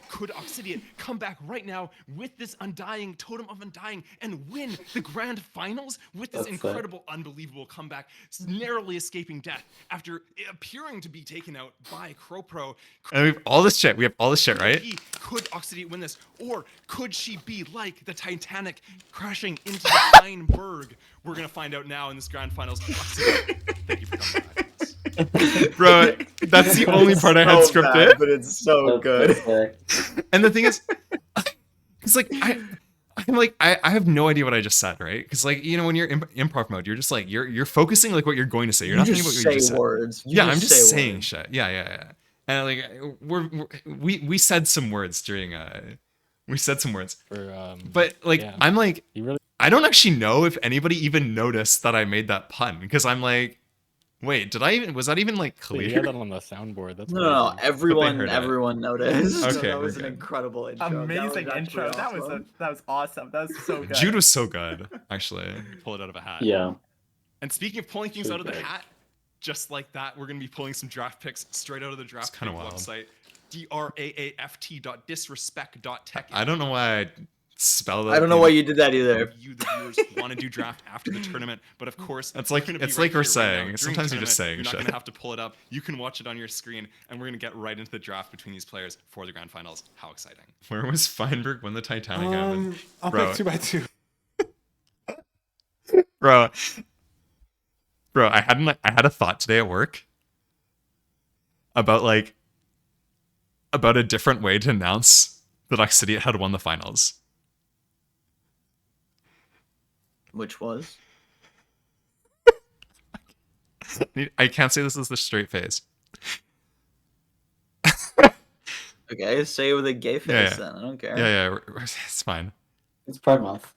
Speaker 4: Could Oxidiate come back right now with this Undying, Totem of Undying, and win the grand finals with this
Speaker 3: That's
Speaker 4: incredible, unbelievable comeback, narrowly escaping death after appearing to be taken out by CrowPro?
Speaker 1: And we have all this shit. We have all this shit, right?
Speaker 4: Could Oxidiate win this? Or could she be like the Titanic crashing into the Feinberg? We're going to find out now in this grand finals. Oxidiate, thank you for coming back.
Speaker 1: Bro, that's the only part I had
Speaker 2: So bad,
Speaker 1: scripted.
Speaker 2: but it's so good.
Speaker 1: And the thing is, it's like I have no idea what I just said, right? Because like you know when you're in improv mode, you're just like you're focusing like what you're going to say. You're
Speaker 2: You
Speaker 1: not thinking
Speaker 2: just
Speaker 1: about what you just
Speaker 2: say
Speaker 1: said.
Speaker 2: words. You
Speaker 1: Yeah, I'm just
Speaker 2: say
Speaker 1: saying
Speaker 2: words.
Speaker 1: shit. Yeah. And like we said some words during we said some words,
Speaker 5: For,
Speaker 1: but like
Speaker 5: yeah.
Speaker 1: I'm like
Speaker 5: you really
Speaker 1: I don't actually know if anybody even noticed that I made that pun because I'm like Wait, was that even like
Speaker 5: Wait, you
Speaker 1: clear?
Speaker 5: had that on the soundboard. That's
Speaker 2: No,
Speaker 5: crazy.
Speaker 2: everyone,
Speaker 1: heard it.
Speaker 2: everyone noticed.
Speaker 1: Okay,
Speaker 2: that
Speaker 1: we're
Speaker 2: was an
Speaker 1: good.
Speaker 2: incredible intro.
Speaker 8: Amazing
Speaker 2: that
Speaker 8: intro.
Speaker 2: was actually awesome.
Speaker 8: That was awesome. That was so good.
Speaker 1: Jude was so good, actually.
Speaker 4: Pull it out of a hat.
Speaker 3: Yeah.
Speaker 4: And speaking of pulling things
Speaker 3: So
Speaker 4: out of the
Speaker 3: good.
Speaker 4: hat, just like that, we're going to be pulling some draft picks straight out of the draft
Speaker 1: kinda
Speaker 4: pick
Speaker 1: wild.
Speaker 4: website. drAAft.disrespect.tech.
Speaker 1: I don't know why I spelled that.
Speaker 2: I don't know why you did that either.
Speaker 4: You, the viewers, want to do draft after the tournament, but of course,
Speaker 1: It's like-
Speaker 4: gonna be
Speaker 1: it's like
Speaker 4: here
Speaker 1: we're
Speaker 4: now
Speaker 1: saying.
Speaker 4: during the
Speaker 1: Sometimes you're just
Speaker 4: tournament.
Speaker 1: saying
Speaker 4: You're not
Speaker 1: shit.
Speaker 4: going to have to pull it up. You can watch it on your screen, and we're going to get right into the draft between these players for the grand finals. How exciting!
Speaker 1: Where was Feinberg when the Titanic happened?
Speaker 7: I'll
Speaker 1: Bro.
Speaker 7: pick 2x2.
Speaker 1: Bro, I had a thought today at work about a different way to announce that Oxidiot had won the finals.
Speaker 2: Which was?
Speaker 1: I can't say this is the straight face.
Speaker 2: Okay, say it with a gay face
Speaker 1: Yeah.
Speaker 2: then. I don't care.
Speaker 1: Yeah, it's fine.
Speaker 3: It's Pride Month.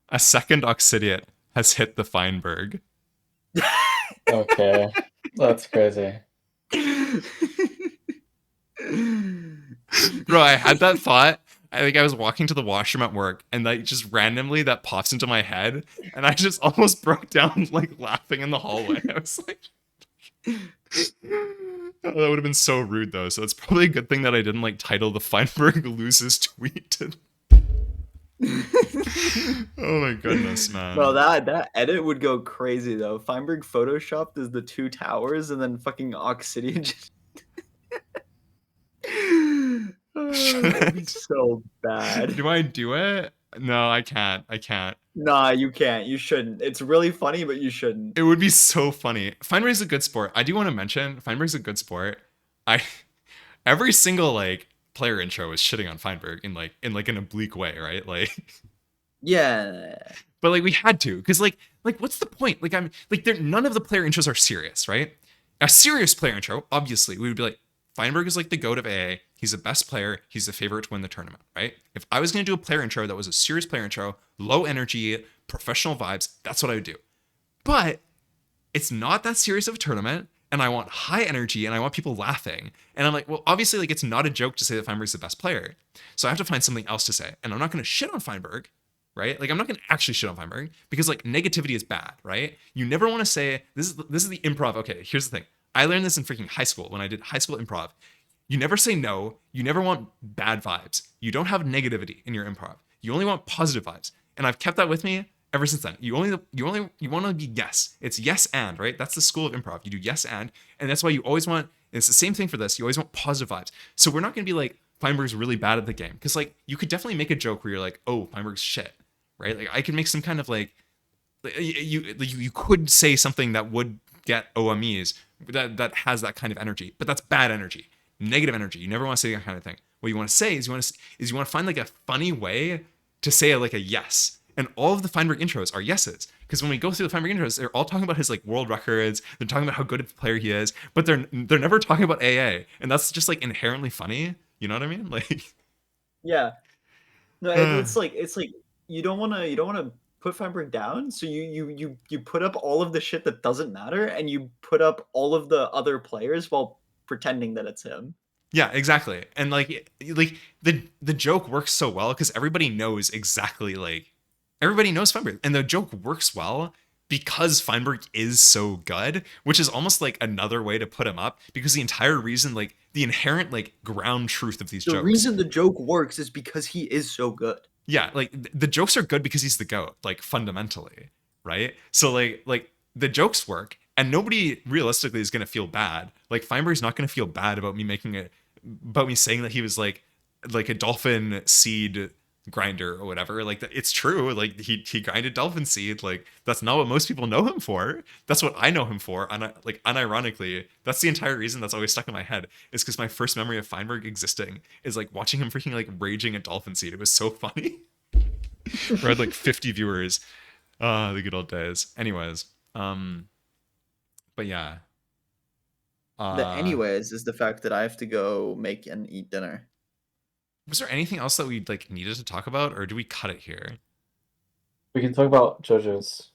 Speaker 1: A second Oxidiot has hit the Feinberg.
Speaker 3: Okay. That's crazy.
Speaker 1: Bro, I had that thought. I was walking to the washroom at work, and like just randomly that pops into my head, and I just almost broke down like laughing in the hallway. I was like, oh, that would have been so rude though. So it's probably a good thing that I didn't like title the Feinberg loses tweet. Oh my goodness, man.
Speaker 2: Bro, that edit would go crazy though. Feinberg photoshopped as the two towers and then fucking Oxidian just that'd be so bad.
Speaker 1: Do I do it? No, I can't.
Speaker 2: Nah, you can't. You shouldn't. It's really funny, but you shouldn't.
Speaker 1: It would be so funny. Feinberg's a good sport. I do want to mention Feinberg's a good sport. Every single like player intro is shitting on Feinberg in an oblique way, right? Like
Speaker 2: Yeah.
Speaker 1: but like we had to, because like what's the point? Like I'm like none of the player intros are serious, right? A serious player intro, obviously, we would be like, Feinberg is like the GOAT of AA. He's the best player. He's the favorite to win the tournament, right? If I was going to do a player intro that was a serious player intro, low energy, professional vibes, that's what I would do. But it's not that serious of a tournament, and I want high energy, and I want people laughing. And I'm like, well, obviously, like it's not a joke to say that Feinberg's the best player. So I have to find something else to say. And I'm not going to shit on Feinberg, right? Like I'm not going to actually shit on Feinberg because like negativity is bad, right? You never want to say, this is the improv. Okay, here's the thing. I learned this in freaking high school when I did high school improv. You never say no. You never want bad vibes. You don't have negativity in your improv. You only want positive vibes. And I've kept that with me ever since then. You want to be yes. It's yes and, right? That's the school of improv. You do yes and that's why you always want, it's the same thing for this. You always want positive vibes. So we're not going to be like, Feinberg's really bad at the game. Because like, you could definitely make a joke where you're like, oh, Feinberg's shit, right? Like I could make some kind of like, you could say something that would get OMEs that has that kind of energy, but that's bad energy, negative energy. You never want to say that kind of thing. What you want to say is you want to find like a funny way to say like a yes. And all of the Feinberg intros are yeses, because when we go through the Feinberg intros, they're all talking about his like world records. They're talking about how good of a player he is, but they're never talking about AA, and that's just like inherently funny. You know what I mean? Like,
Speaker 2: Yeah. No, it's like you don't want to put Feinberg down, so you put up all of the shit that doesn't matter, and you put up all of the other players while pretending that it's him.
Speaker 1: yeah, exactly. And like the joke works so well because everybody knows exactly everybody knows Feinberg, and the joke works well because Feinberg is so good, which is almost like another way to put him up, because the entire reason, like the inherent like ground truth of these
Speaker 2: The
Speaker 1: jokes.
Speaker 2: reason the joke works is because he is so good.
Speaker 1: Yeah, like the jokes are good because he's the GOAT, like fundamentally, right? So like the jokes work, and nobody realistically is gonna feel bad. Like Feinberg's not gonna feel bad about me saying that he was like a dolphin seed grinder or whatever. Like it's true. Like he grinded dolphin seed. Like that's not what most people know him for. That's what I know him for. And like unironically, that's the entire reason that's always stuck in my head, is because my first memory of Feinberg existing is like watching him freaking like raging at dolphin seed. It was so funny. We had like 50 viewers. The good old days. Anyways, but yeah.
Speaker 2: The anyways is the fact that I have to go make and eat dinner.
Speaker 1: Was there anything else that we like needed to talk about, or do we cut it here?
Speaker 3: We can talk about JoJo's.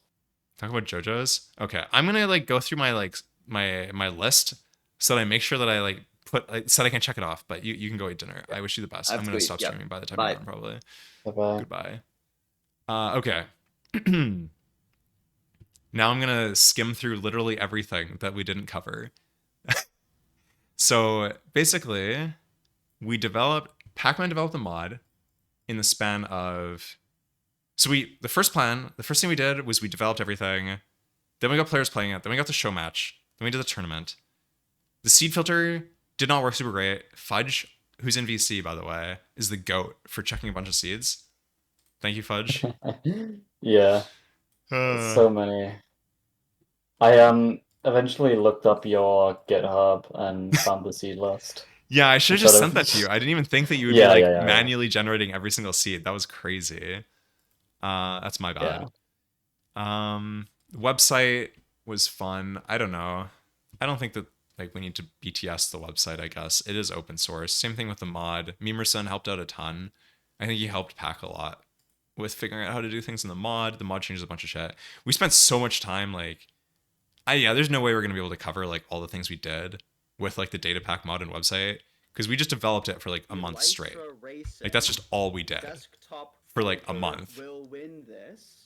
Speaker 1: Talk about JoJo's? Okay, I'm gonna like go through my like my list so that I make sure that I like so that I can check it off. But you can go eat dinner. I wish you the best.
Speaker 2: That's
Speaker 1: I'm gonna
Speaker 2: sweet.
Speaker 1: stop
Speaker 2: Yep.
Speaker 1: streaming by the time
Speaker 2: Bye.
Speaker 1: you're done, probably.
Speaker 3: Bye-bye.
Speaker 1: Goodbye. Okay. Now I'm gonna skim through literally everything that we didn't cover. So basically, Pac-Man developed a mod in the span of. So the first thing we did was we developed everything. Then we got players playing it. Then we got the show match. Then we did the tournament. The seed filter did not work super great. Fudge, who's in VC by the way, is the GOAT for checking a bunch of seeds. Thank you, Fudge.
Speaker 3: Yeah, so many. I eventually looked up your GitHub and found the seed list.
Speaker 1: Yeah, I should have just sent that to you. I didn't even think that you would be like manually generating every single seed. That was crazy. That's my bad. Website was fun. I don't know. I don't think that like we need to BTS the website, I guess. It is open source. Same thing with the mod. Memerson helped out a ton. I think he helped Pack a lot with figuring out how to do things in the mod. The mod changes a bunch of shit. We spent so much time like there's no way we're gonna be able to cover like all the things we did with like the data pack mod and website because we just developed it for like a month straight. Like that's just all we did for like a month.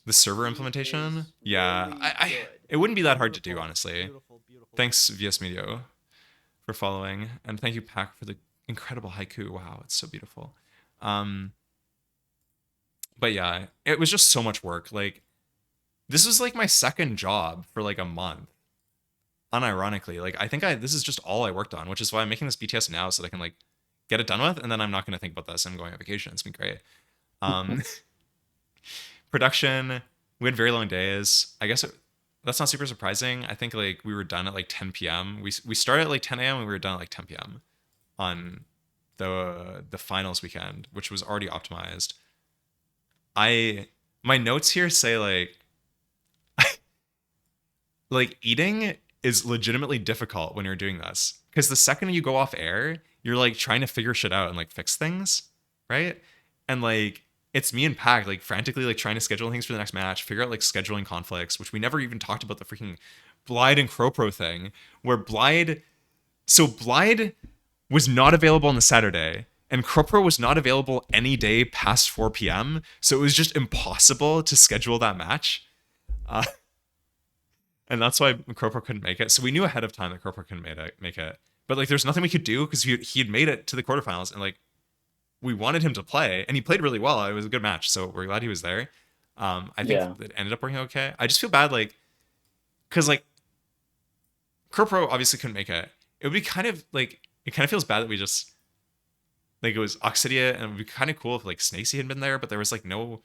Speaker 1: The server implementation, yeah, it wouldn't be that hard to do, honestly. Thanks VS Medio for following, and thank you Pack for the incredible haiku. Wow, it's so beautiful. But yeah, it was just so much work. Like this was like my second job for like a month. Unironically, like I think this is just all I worked on, which is why I'm making this BTS now so that I can like get it done with, and then I'm not going to think about this. I'm going on vacation. It's been great. Production, we had very long days. I guess that's not super surprising. I think like we were done at like 10 p.m. We started at like 10 a.m. and we were done at like 10 p.m. on the finals weekend, which was already optimized. My notes here say like like eating is legitimately difficult when you're doing this because the second you go off air, you're like trying to figure shit out and like fix things, right? And like it's me and Pac like frantically like trying to schedule things for the next match, figure out like scheduling conflicts, which we never even talked about the freaking Blide and CroPro thing, where Blide was not available on the Saturday and CroPro was not available any day past 4 p.m. So it was just impossible to schedule that match. And that's why CroPro couldn't make it. So we knew ahead of time that CroPro couldn't make it. But like there's nothing we could do because he had made it to the quarterfinals and like we wanted him to play and he played really well. It was a good match. So we're glad he was there. I think it ended up working okay. I just feel bad like because like CroPro obviously couldn't make it. It would be kind of like it kind of feels bad that we just like it was Oxidia and it would be kind of cool if like Snakesy had been there, but there was like no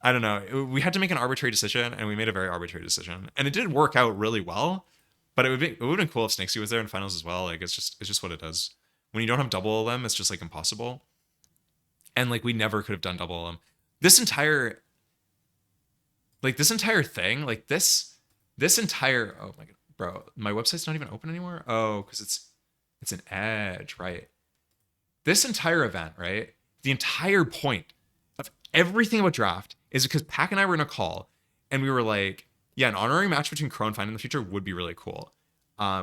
Speaker 1: I don't know. We had to make an arbitrary decision, and we made a very arbitrary decision, and it did work out really well. But it would have been cool if Snakesy was there in finals as well. Like it's just what it does. When you don't have double of them, it's just like impossible. And like we never could have done double of them. This entire thing, like this entire oh my god, bro, my website's not even open anymore. Oh, because it's an Edge, right? This entire event, right? The entire point of everything about drAAft is because Pac and I were in a call and we were like, yeah, an honorary match between Crow and Fine in the future would be really cool.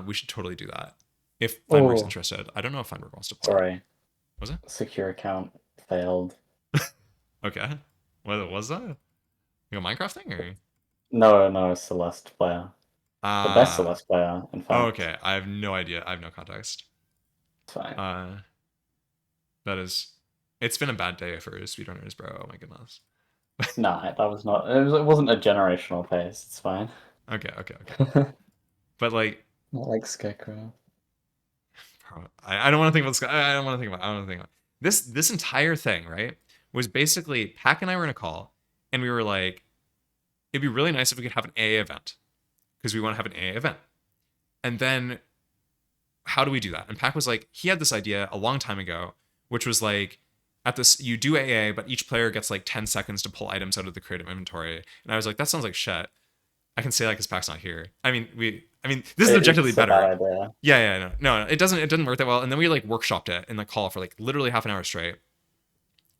Speaker 1: We should totally do that. If Feinberg's interested. I don't know if Feinberg wants to play.
Speaker 3: Sorry.
Speaker 1: Was it?
Speaker 3: Secure account failed.
Speaker 1: Okay. What was that? Like a Minecraft thing or?
Speaker 3: No, Celeste player. The best Celeste player, in fact.
Speaker 1: Oh, okay. I have no idea. I have no context.
Speaker 3: It's fine.
Speaker 1: It's been a bad day for speedrunners, bro. Oh my goodness.
Speaker 3: Nah, that was not. It wasn't a generational pace. It's fine.
Speaker 1: Okay. But like,
Speaker 3: Not like Scarecrow.
Speaker 1: bro, I don't want to think about. I don't want to think about this entire thing. Right, was basically Pac and I were in a call, and we were like, it'd be really nice if we could have an AA event because we want to have an AA event, and then how do we do that? And Pac was like, he had this idea a long time ago, which was like, at this, you do AA, but each player gets like 10 seconds to pull items out of the creative inventory. And I was like, that sounds like shit. I can say that because Pac's not here. I mean, this is objectively better. Yeah, no, it doesn't work that well. And then we like workshopped it in the call for like literally half an hour straight.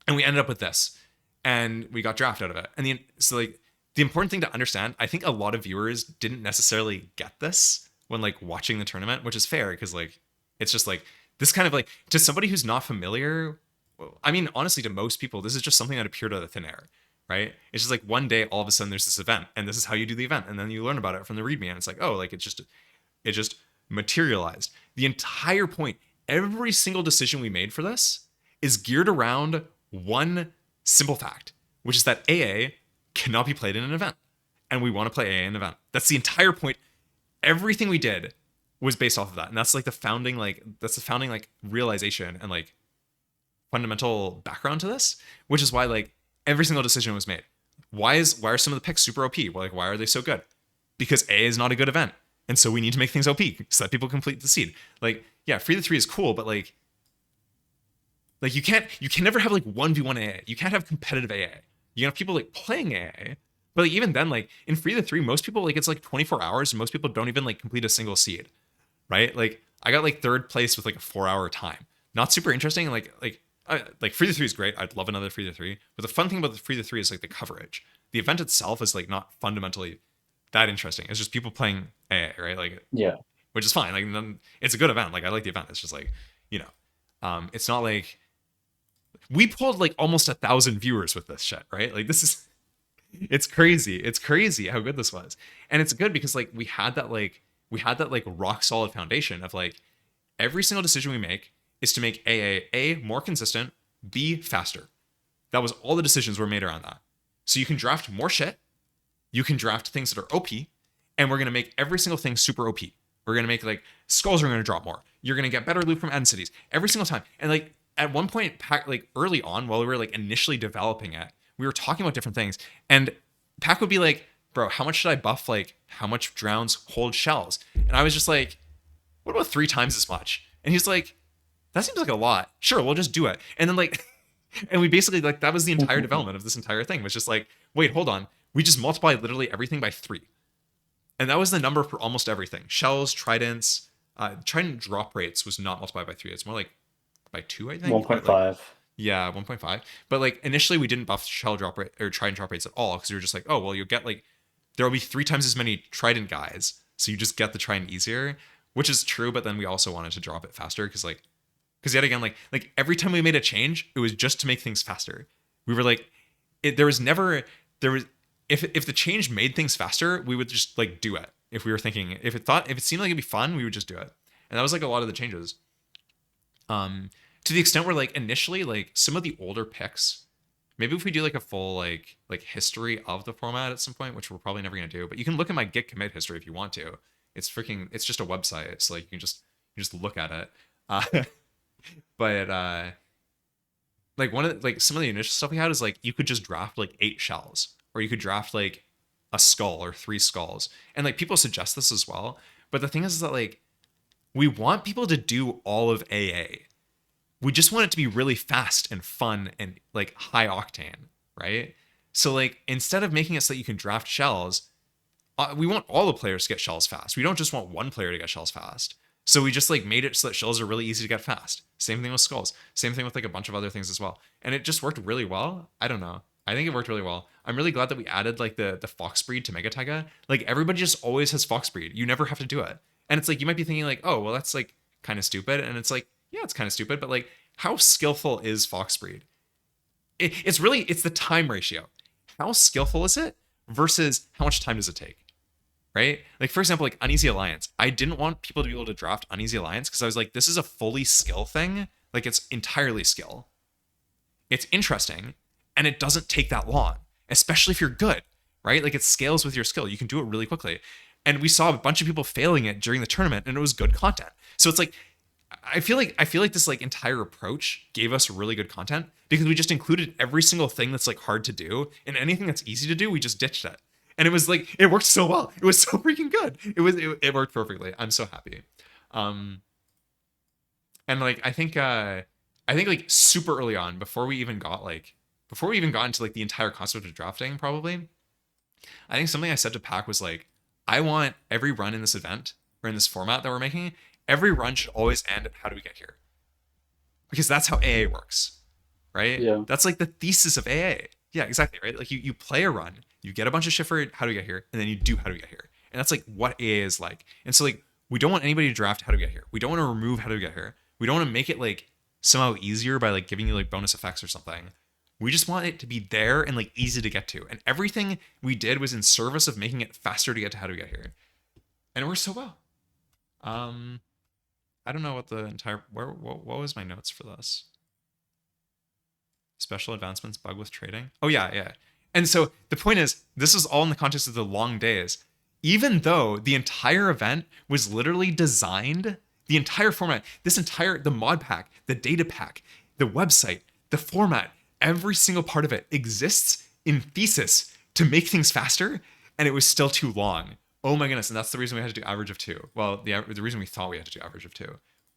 Speaker 1: And we ended up with this. And we got drAAft out of it. And so like the important thing to understand, I think a lot of viewers didn't necessarily get this, when like watching the tournament, which is fair because like it's just like this kind of like to somebody who's not familiar. Well, I mean, honestly, to most people, this is just something that appeared out of thin air, right? It's just like one day, all of a sudden, there's this event, and this is how you do the event, and then you learn about it from the README, and it's like, oh, like it just materialized. The entire point, every single decision we made for this is geared around one simple fact, which is that AA cannot be played in an event, and we want to play AA in an event. That's the entire point. Everything we did was based off of that, and that's like the founding realization and like fundamental background to this, which is why like every single decision was made. Why are some of the picks super OP? Well, like why are they so good? Because A is not a good event, and so we need to make things OP so that people complete the seed. Like yeah, free the 3 is cool, but like you can never have like 1v1 AA. You can't have competitive AA. You can have people like playing AA, but like even then, like in free the 3, most people like it's like 24 hours, and most people don't even like complete a single seed, right? Like I got like 3rd place with like a 4-hour time. Not super interesting. Like free the 3 is great. I'd love another free the 3. But the fun thing about the free the 3 is like the coverage. The event itself is like not fundamentally that interesting. It's just people playing AA, right? Like
Speaker 3: Yeah.
Speaker 1: which is fine. Like it's a good event. Like I like the event. It's just like it's not like we pulled like almost 1,000 viewers with this shit, right? Like it's crazy. It's crazy how good this was, and it's good because like we had that rock solid foundation of like every single decision we make is to make A more consistent, B faster. That was all the decisions were made around that. So you can draft more shit, you can draft things that are OP, and we're gonna make every single thing super OP. We're gonna make like skulls are gonna drop more. You're gonna get better loot from end cities every single time. And like at one point, like early on, while we were like initially developing it, we were talking about different things, and Pac would be like, "Bro, how much should I buff? Like, how much drowns hold shells?" And I was just like, "What about 3 times as much?" And he's like, "That seems like a lot. Sure, we'll just do it." And then like, and we basically like that was the entire development of this entire thing. Was just like, wait, hold on, we just multiplied literally everything by 3, and that was the number for almost everything. Shells, tridents, trident drop rates was not multiplied by 3. It's more like by 2, I think.
Speaker 3: 1.5.
Speaker 1: Like, yeah, 1.5. But like initially we didn't buff shell drop rate or trident drop rates at all because we were just like, oh well, you'll get like there will be 3 times as many trident guys, so you just get the trident easier, which is true. But then we also wanted to drop it faster because yet again like every time we made a change, it was just to make things faster. We were like, if the change made things faster, we would just like do it. If we were thinking, if it seemed like it'd be fun, we would just do it. And that was like a lot of the changes. To the extent where like initially like some of the older picks, maybe if we do like a full like history of the format at some point, which we're probably never gonna do, but you can look at my git commit history if you want to. It's just a website. So like you can just look at it. But like one of like some of the initial stuff we had is like you could just draft like 8 shells, or you could draft like a skull or 3 skulls, and like people suggest this as well. But the thing is that like we want people to do all of AA. We just want it to be really fast and fun and like high octane, right? So like instead of making it so that you can draft shells, we want all the players to get shells fast. We don't just want one player to get shells fast. So we just like made it so that shells are really easy to get fast. Same thing with skulls. Same thing with like a bunch of other things as well. And it just worked really well. I don't know. I think it worked really well. I'm really glad that we added like the fox breed to Mega Taiga. Like everybody just always has fox breed. You never have to do it. And it's like you might be thinking like, oh well, that's like kind of stupid. And it's like, yeah, it's kind of stupid, but like how skillful is fox breed? It's the time ratio. How skillful is it versus how much time does it take? Right? Like for example, like Uneasy Alliance. I didn't want people to be able to draft Uneasy Alliance because I was like, this is a fully skill thing. Like it's entirely skill. It's interesting and it doesn't take that long, especially if you're good, right? Like it scales with your skill. You can do it really quickly. And we saw a bunch of people failing it during the tournament and it was good content. So it's like I feel like this like entire approach gave us really good content because we just included every single thing that's like hard to do, and anything that's easy to do, we just ditched it. And it was like it worked so well. It was so freaking good. It worked perfectly. I'm so happy. And like I think like super early on, before we even got into like the entire concept of drafting, probably, I think something I said to Pac was like, I want every run in this event or in this format that we're making, every run should always end at how do we get here? Because that's how AA works, right?
Speaker 3: Yeah.
Speaker 1: That's like the thesis of AA. Yeah, exactly, right? Like you play a run, you get a bunch of shit for how do we get here, and then you do how do we get here. And that's like what AA is like. And so like We don't want anybody to draft how to get here. We don't want to remove how to get here. We don't want to make it like somehow easier by like giving you like bonus effects or something. We just want it to be there and like easy to get to. And everything we did was in service of making it faster to get to how to get here. And it works so well. I don't know what the entire what was my notes for this? Special advancements, bug with trading. Oh yeah. And so the point is, this is all in the context of the long days. Even though the entire event was literally designed, the entire format, the mod pack, the data pack, the website, the format, every single part of it exists in thesis to make things faster, and it was still too long. Oh my goodness, and that's the reason we had to do average of 2. Well, the reason we thought we had to do average of 2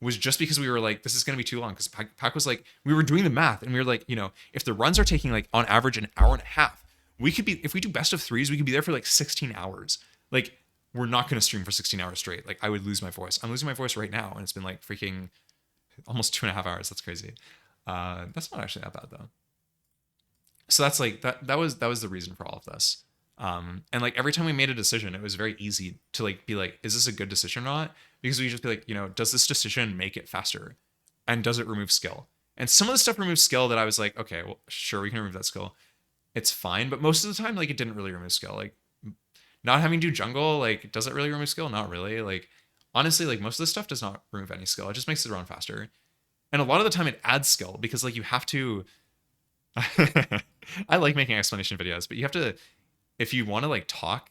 Speaker 1: was just because we were like, this is going to be too long, because Pac was like, we were doing the math, and we were like, if the runs are taking like on average an hour and a half, we could be, if we do best of 3s, we could be there for like 16 hours. Like, we're not going to stream for 16 hours straight. Like, I would lose my voice. I'm losing my voice right now, and it's been like freaking almost 2.5 hours. That's crazy. That's not actually that bad though. So that's like, that was the reason for all of this. And like every time we made a decision, it was very easy to like be like, is this a good decision or not? Because we just be like, does this decision make it faster? And does it remove skill? And some of the stuff removes skill that I was like, okay, well, sure, we can remove that skill. It's fine. But most of the time, like, it didn't really remove skill. Like, not having to do jungle, like, does it really remove skill? Not really. Like, honestly, like, most of this stuff does not remove any skill. It just makes it run faster. And a lot of the time it adds skill because, like, you have to... I like making explanation videos, but you have to... If you want to, like, talk,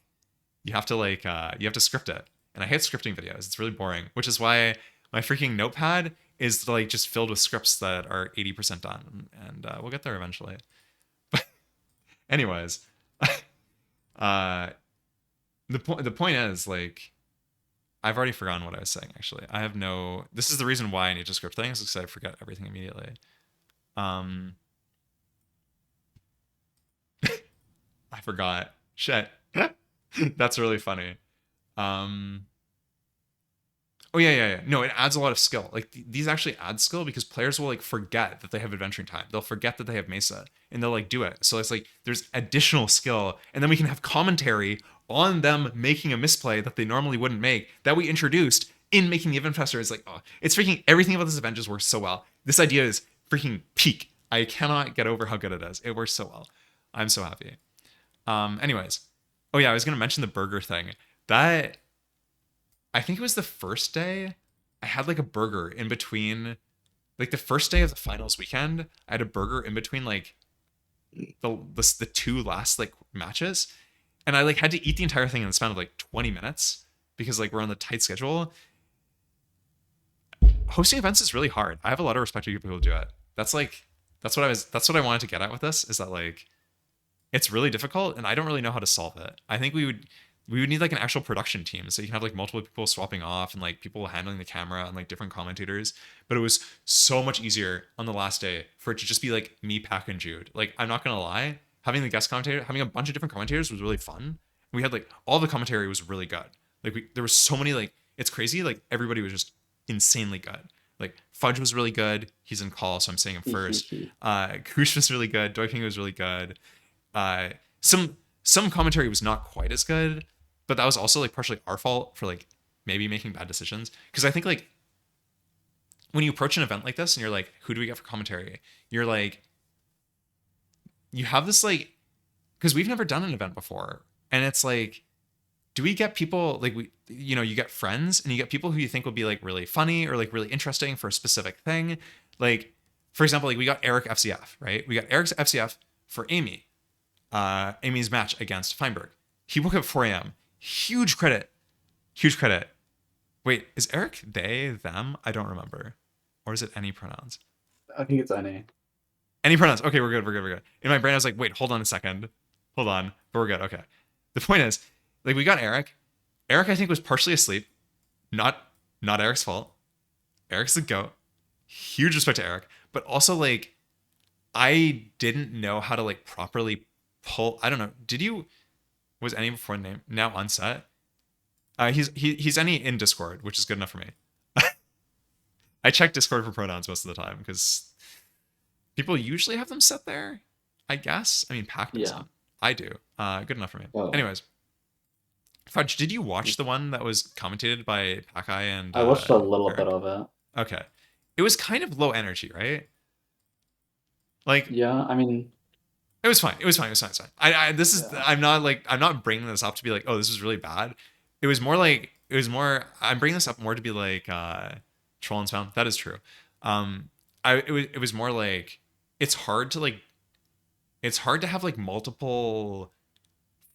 Speaker 1: you have to, like, you have to script it. And I hate scripting videos. It's really boring, which is why my freaking notepad is, like, just filled with scripts that are 80% done. And we'll get there eventually. But anyways... The point is, like, I've already forgotten what I was saying, actually. I have no... This is the reason why I need to script things, because I forget everything immediately. I forgot. Shit. That's really funny. Oh, yeah. No, it adds a lot of skill. Like, these actually add skill because players will, like, forget that they have adventuring time. They'll forget that they have Mesa, and they'll, like, do it. So it's like, there's additional skill, and then we can have commentary on them making a misplay that they normally wouldn't make, that we introduced in making the event faster. It's like, oh, it's freaking... Everything about this event just works so well. This idea is freaking peak. I cannot get over how good it is. It works so well. I'm so happy. Anyways. Oh, yeah, I was going to mention the burger thing. That... I think it was the first day I had like a burger in between, like the first day of the finals weekend, I had a burger in between like the two last like matches. And I like had to eat the entire thing in the span of like 20 minutes because like we're on the tight schedule. Hosting events is really hard. I have a lot of respect for people who do it. That's what I wanted to get at with this, is that like, it's really difficult and I don't really know how to solve it. I think we would need like an actual production team, so you can have like multiple people swapping off and like people handling the camera and like different commentators. But it was so much easier on the last day for it to just be like me, Pac, and Jude. Like, I'm not gonna lie, having the guest commentator, having a bunch of different commentators was really fun. We had like all the commentary was really good. Like there was so many, like, it's crazy. Like everybody was just insanely good. Like Fudge was really good. He's in call, so I'm saying him first. Koosh was really good. Doiping was really good. Some commentary was not quite as good. But that was also like partially our fault for like maybe making bad decisions. Because I think like when you approach an event like this and you're like, who do we get for commentary? You're like, you have this like, because we've never done an event before. And it's like, do we get people like you get friends and you get people who you think will be like really funny or like really interesting for a specific thing. Like, for example, like we got Eric FCF, right? We got Eric's FCF for Amy, Amy's match against Feinberg. He woke up at 4 a.m. Huge credit. Wait, is Eric they, them? I don't remember. Or is it any pronouns?
Speaker 3: I think it's any.
Speaker 1: Any pronouns. Okay, we're good. In my brain, I was like, wait, hold on a second. Hold on. But we're good. Okay. The point is, like, we got Eric. Eric, I think, was partially asleep. Not Eric's fault. Eric's the GOAT. Huge respect to Eric. But also, like, I didn't know how to, like, properly pull... I don't know. Did you... Was any before name now on set? He's any in Discord, which is good enough for me. I check Discord for pronouns most of the time because people usually have them set there, I guess. I mean, Pac doesn't.
Speaker 3: Yeah.
Speaker 1: I do. Good enough for me.
Speaker 3: Oh.
Speaker 1: Anyways, Fudge, did you watch the one that was commentated by Pakai and
Speaker 3: I watched a little
Speaker 1: Eric?
Speaker 3: bit of it.
Speaker 1: Okay. It was kind of low energy, right? Like,
Speaker 3: Yeah, I mean,
Speaker 1: it was fine. It was fine. It was fine. It's fine. This is,
Speaker 3: Yeah.
Speaker 1: I'm not bringing this up to be like, oh, this is really bad. It was more like, I'm bringing this up more to be like, troll and spam. That is true. It was more like, it's hard to have like multiple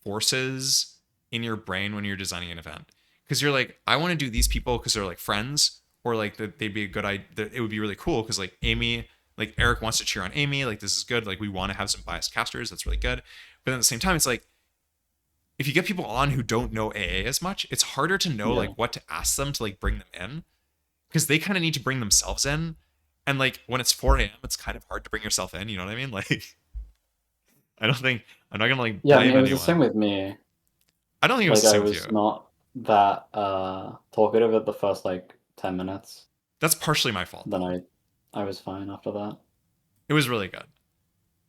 Speaker 1: forces in your brain when you're designing an event. Because you're like, I want to do these people because they're like friends, or like that they'd be a good idea. It would be really cool because like Amy, like Eric wants to cheer on Amy. Like this is good. Like we want to have some biased casters. That's really good. But then at the same time, it's like if you get people on who don't know AA as much, it's harder to know like what to ask them to like bring them in, because they kind of need to bring themselves in. And like when it's 4 a.m., it's kind of hard to bring yourself in. You know what I mean? Like I'm not gonna like
Speaker 3: yeah, I
Speaker 1: blame
Speaker 3: mean, it was
Speaker 1: anyone.
Speaker 3: the same with me.
Speaker 1: I don't think it was
Speaker 3: Like,
Speaker 1: the
Speaker 3: I
Speaker 1: same with
Speaker 3: was
Speaker 1: you.
Speaker 3: not that talkative at the first like 10 minutes.
Speaker 1: That's partially my fault.
Speaker 3: Then I was fine after that.
Speaker 1: It was really good.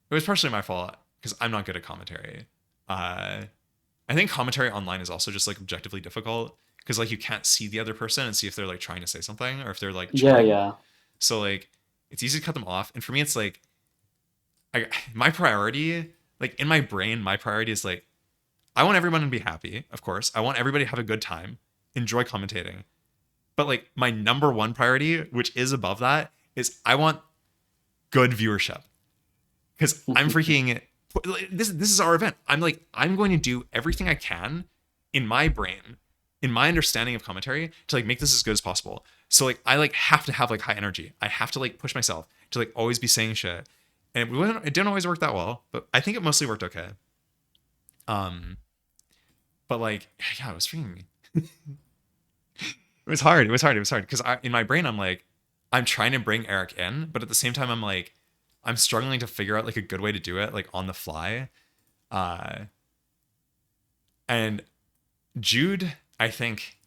Speaker 1: It was partially my fault because I'm not good at commentary. I think commentary online is also just like objectively difficult because like you can't see the other person and see if they're like trying to say something or if they're like
Speaker 3: Yeah,
Speaker 1: chatting.
Speaker 3: yeah.
Speaker 1: So like it's easy to cut them off. And for me, it's like my priority, like in my brain, my priority is like I want everyone to be happy, of course. I want everybody to have a good time, enjoy commentating. But like my number one priority, which is above that, is I want good viewership. Because I'm freaking this is our event. I'm going to do everything I can in my brain, in my understanding of commentary to like make this as good as possible. So like I like have to have like high energy. I have to like push myself to like always be saying shit. And it didn't always work that well, but I think it mostly worked okay. But like yeah, it was freaking it was hard. It was hard because in my brain I'm like I'm trying to bring Eric in, but at the same time I'm like I'm struggling to figure out like a good way to do it like on the fly. And Jude, I think,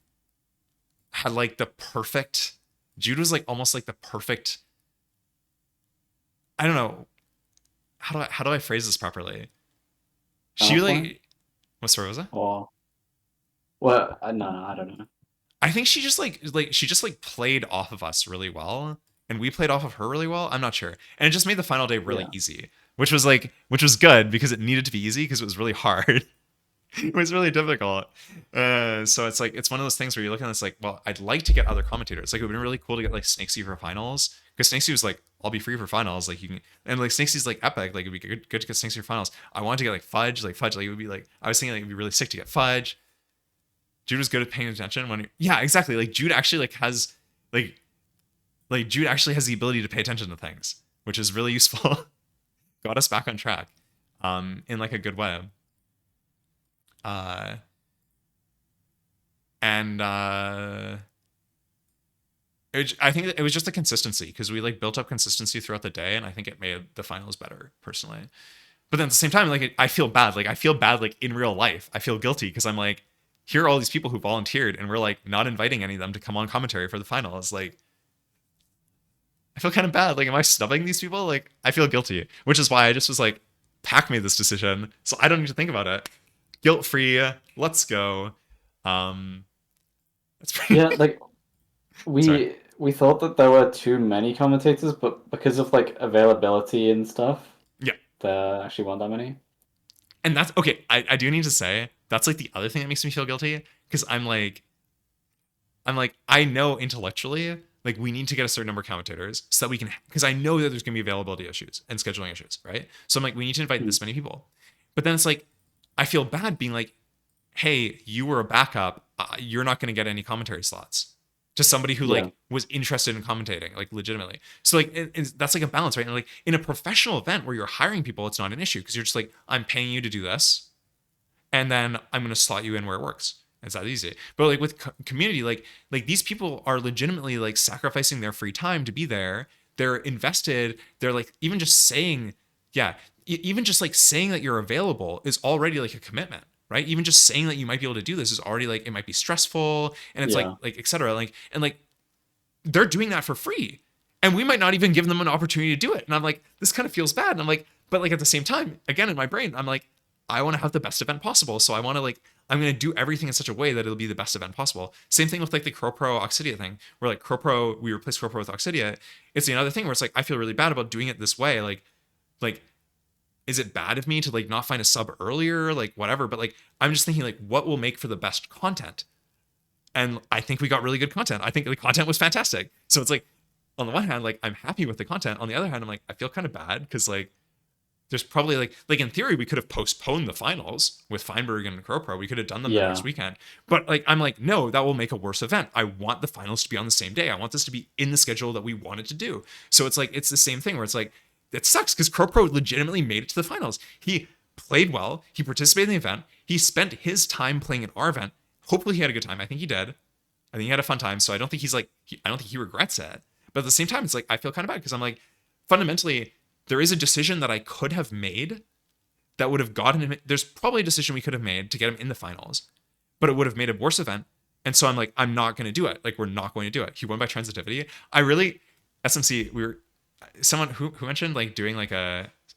Speaker 1: had like the perfect. Jude was like almost like the perfect. I don't know. How do I phrase this properly? She like. What story was it?
Speaker 3: Or well, no, I don't know.
Speaker 1: I think she just like played off of us really well, and we played off of her really well. I'm not sure, and it just made the final day really easy, which was good because it needed to be easy because it was really hard. It was really difficult. So it's like it's one of those things where you're looking at this like, well, I'd like to get other commentators. Like it would be really cool to get like Snakesy for finals because Snakesy was like, I'll be free for finals. Like you can, and like Snakesy's like epic. Like it'd be good to get Snakesy for finals. I wanted to get like Fudge. Like it would be like I was thinking like it'd be really sick to get Fudge. Jude was good at paying attention when yeah, exactly. Like Jude actually like has like Jude actually has the ability to pay attention to things, which is really useful. Got us back on track, in like a good way. I think it was just a consistency because we like built up consistency throughout the day, and I think it made the finals better personally. But then at the same time, like I feel bad. Like I feel bad like in real life. I feel guilty because I'm like, here are all these people who volunteered, and we're like not inviting any of them to come on commentary for the finals. Like, I feel kind of bad. Like, am I snubbing these people? Like, I feel guilty, which is why I just was like, Pac made this decision, so I don't need to think about it. Guilt free. Let's go. That's pretty.
Speaker 3: Yeah, like we thought that there were too many commentators, but because of like availability and stuff,
Speaker 1: Yeah,
Speaker 3: there actually weren't that many.
Speaker 1: and that's okay. I do need to say that's like the other thing that makes me feel guilty because I'm like I know intellectually like we need to get a certain number of commentators so that we can because I know that there's gonna be availability issues and scheduling issues, right? So I'm like we need to invite this many people, but then it's like I feel bad being like, hey, you were a backup, you're not gonna get any commentary slots to somebody who like was interested in commentating like legitimately. So like that's like a balance, right? And like in a professional event where you're hiring people, it's not an issue because you're just like I'm paying you to do this, and then I'm gonna slot you in where it works. It's that easy. But like with community, like these people are legitimately like sacrificing their free time to be there. They're invested. They're like even just saying, yeah, even just like saying that you're available is already like a commitment, right? Even just saying that you might be able to do this is already like it might be stressful, and it's like etc. Like and like they're doing that for free, and we might not even give them an opportunity to do it. And I'm like, this kind of feels bad. And I'm like, but like at the same time, again in my brain, I'm like, I want to have the best event possible, so I want to like I'm going to do everything in such a way that it'll be the best event possible. Same thing with like the CrowPro Oxidia thing, where like CrowPro, we replace CrowPro with Oxidia. It's another thing where it's like, I feel really bad about doing it this way. Like, is it bad of me to like not find a sub earlier? Like whatever. But like, I'm just thinking like, what will make for the best content? And I think we got really good content. I think the content was fantastic. So it's like, on the one hand, like I'm happy with the content. On the other hand, I'm like, I feel kind of bad because like, there's probably like in theory we could have postponed the finals with Feinberg and CrowPro. We could have done them the next weekend. But like I'm like, no, that will make a worse event. I want the finals to be on the same day. I want this to be in the schedule that we wanted to do. So it's like it's the same thing where it's like it sucks because CrowPro legitimately made it to the finals. He played well. He participated in the event. He spent his time playing at our event. Hopefully he had a good time. I think he did. I think he had a fun time. So I don't think he's like I don't think he regrets it. But at the same time, it's like I feel kind of bad because I'm like fundamentally. There is a decision that I could have made that would have gotten him. There's probably a decision we could have made to get him in the finals, but it would have made a worse event. And so I'm like, I'm not going to do it. Like, we're not going to do it. He won by transitivity. I really, SMC, someone who mentioned like doing like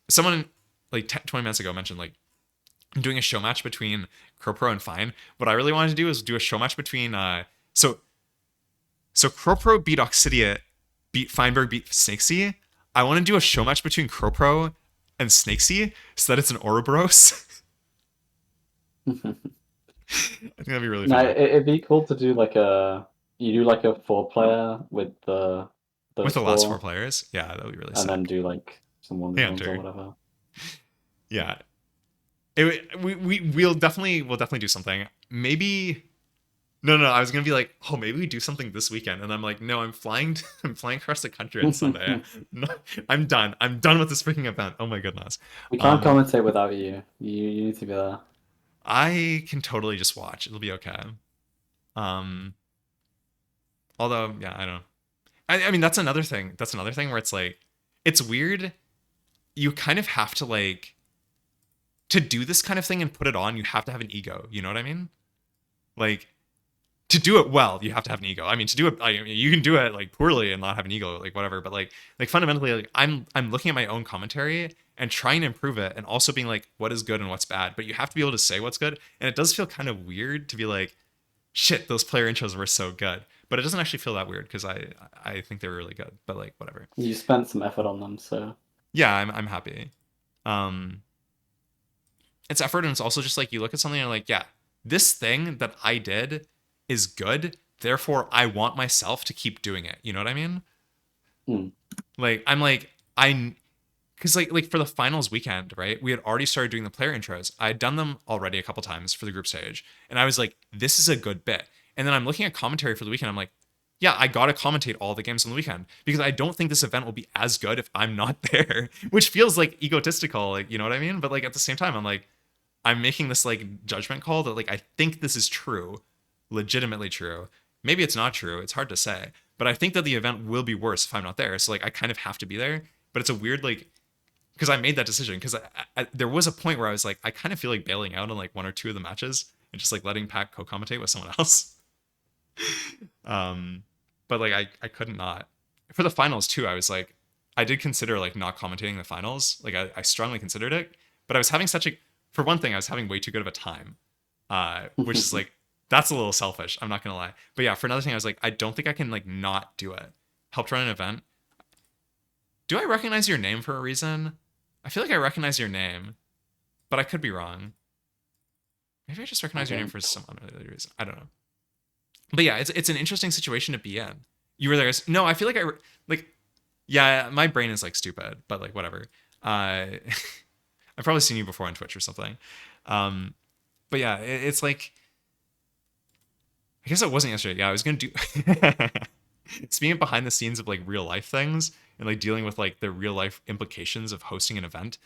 Speaker 1: someone like 20 minutes ago mentioned like doing a show match between CrowPro and Fine. What I really wanted to do is do a show match between, so CrowPro beat Oxidia, beat Feinberg, beat Snakesy. I want to do a show match between CrowPro and Snakesy so that it's an Ouroboros. I think that'd be really fun.
Speaker 3: It'd be cool to do like a 4-player with the
Speaker 1: last 4 players. Yeah, that would be really sick.
Speaker 3: And then do like some one
Speaker 1: or
Speaker 3: whatever.
Speaker 1: Yeah. We'll definitely do something. Maybe No, I was gonna be like, oh, maybe we do something this weekend, and I'm like, no, I'm flying across the country on Sunday. No, I'm done with this freaking event. Oh my goodness.
Speaker 3: We can't commentate without you. You need to be there.
Speaker 1: I can totally just watch. It'll be okay. Although, yeah, I don't know. I mean, that's another thing. That's another thing where it's like, it's weird. You kind of have to like, to do this kind of thing and put it on, you have to have an ego. You know what I mean? Like, to do it well, you have to have an ego. I mean, to do it, you can do it like poorly and not have an ego, like whatever. But like fundamentally, like I'm looking at my own commentary and trying to improve it, and also being like, what is good and what's bad. But you have to be able to say what's good, and it does feel kind of weird to be like, shit, those player intros were so good. But it doesn't actually feel that weird because I think they were really good. But like whatever.
Speaker 3: You spent some effort on them, so
Speaker 1: yeah, I'm happy. It's effort, and it's also just like you look at something and you're like, yeah, this thing that I did is good, therefore I want myself to keep doing it. You know what I mean? Like because like for the finals weekend, right? We had already started doing the player intros. I had done them already a couple times for the group stage, and I was like, this is a good bit. And then I'm looking at commentary for the weekend. I'm like, yeah, I gotta commentate all the games on the weekend because I don't think this event will be as good if I'm not there, which feels like egotistical, like, you know what I mean? But like at the same time, I'm like, I'm making this like judgment call that like I think this is true. Legitimately true. Maybe it's not true. It's hard to say. But I think that the event will be worse if I'm not there. So like I kind of have to be there. But it's a weird like because I made that decision because there was a point where I was like I kind of feel like bailing out on like 1 or 2 of the matches and just like letting Pat co-commentate with someone else. But like I couldn't not. For the finals too, I was like I did consider like not commentating the finals. Like I strongly considered it. But I was having for one thing, I was having way too good of a time. Which is like that's a little selfish. I'm not going to lie. But yeah, for another thing, I was like, I don't think I can like not do it. Helped run an event. Do I recognize your name for a reason? I feel like I recognize your name, but I could be wrong. Maybe I just recognize your name for some other reason. I don't know. But yeah, it's an interesting situation to be in. You were there. No, I feel like yeah, my brain is like stupid, but like whatever. I've probably seen you before on Twitch or something. But yeah, it's like, I guess it wasn't yesterday. Yeah, I was going to do speaking behind the scenes of like real life things and like dealing with like the real life implications of hosting an event.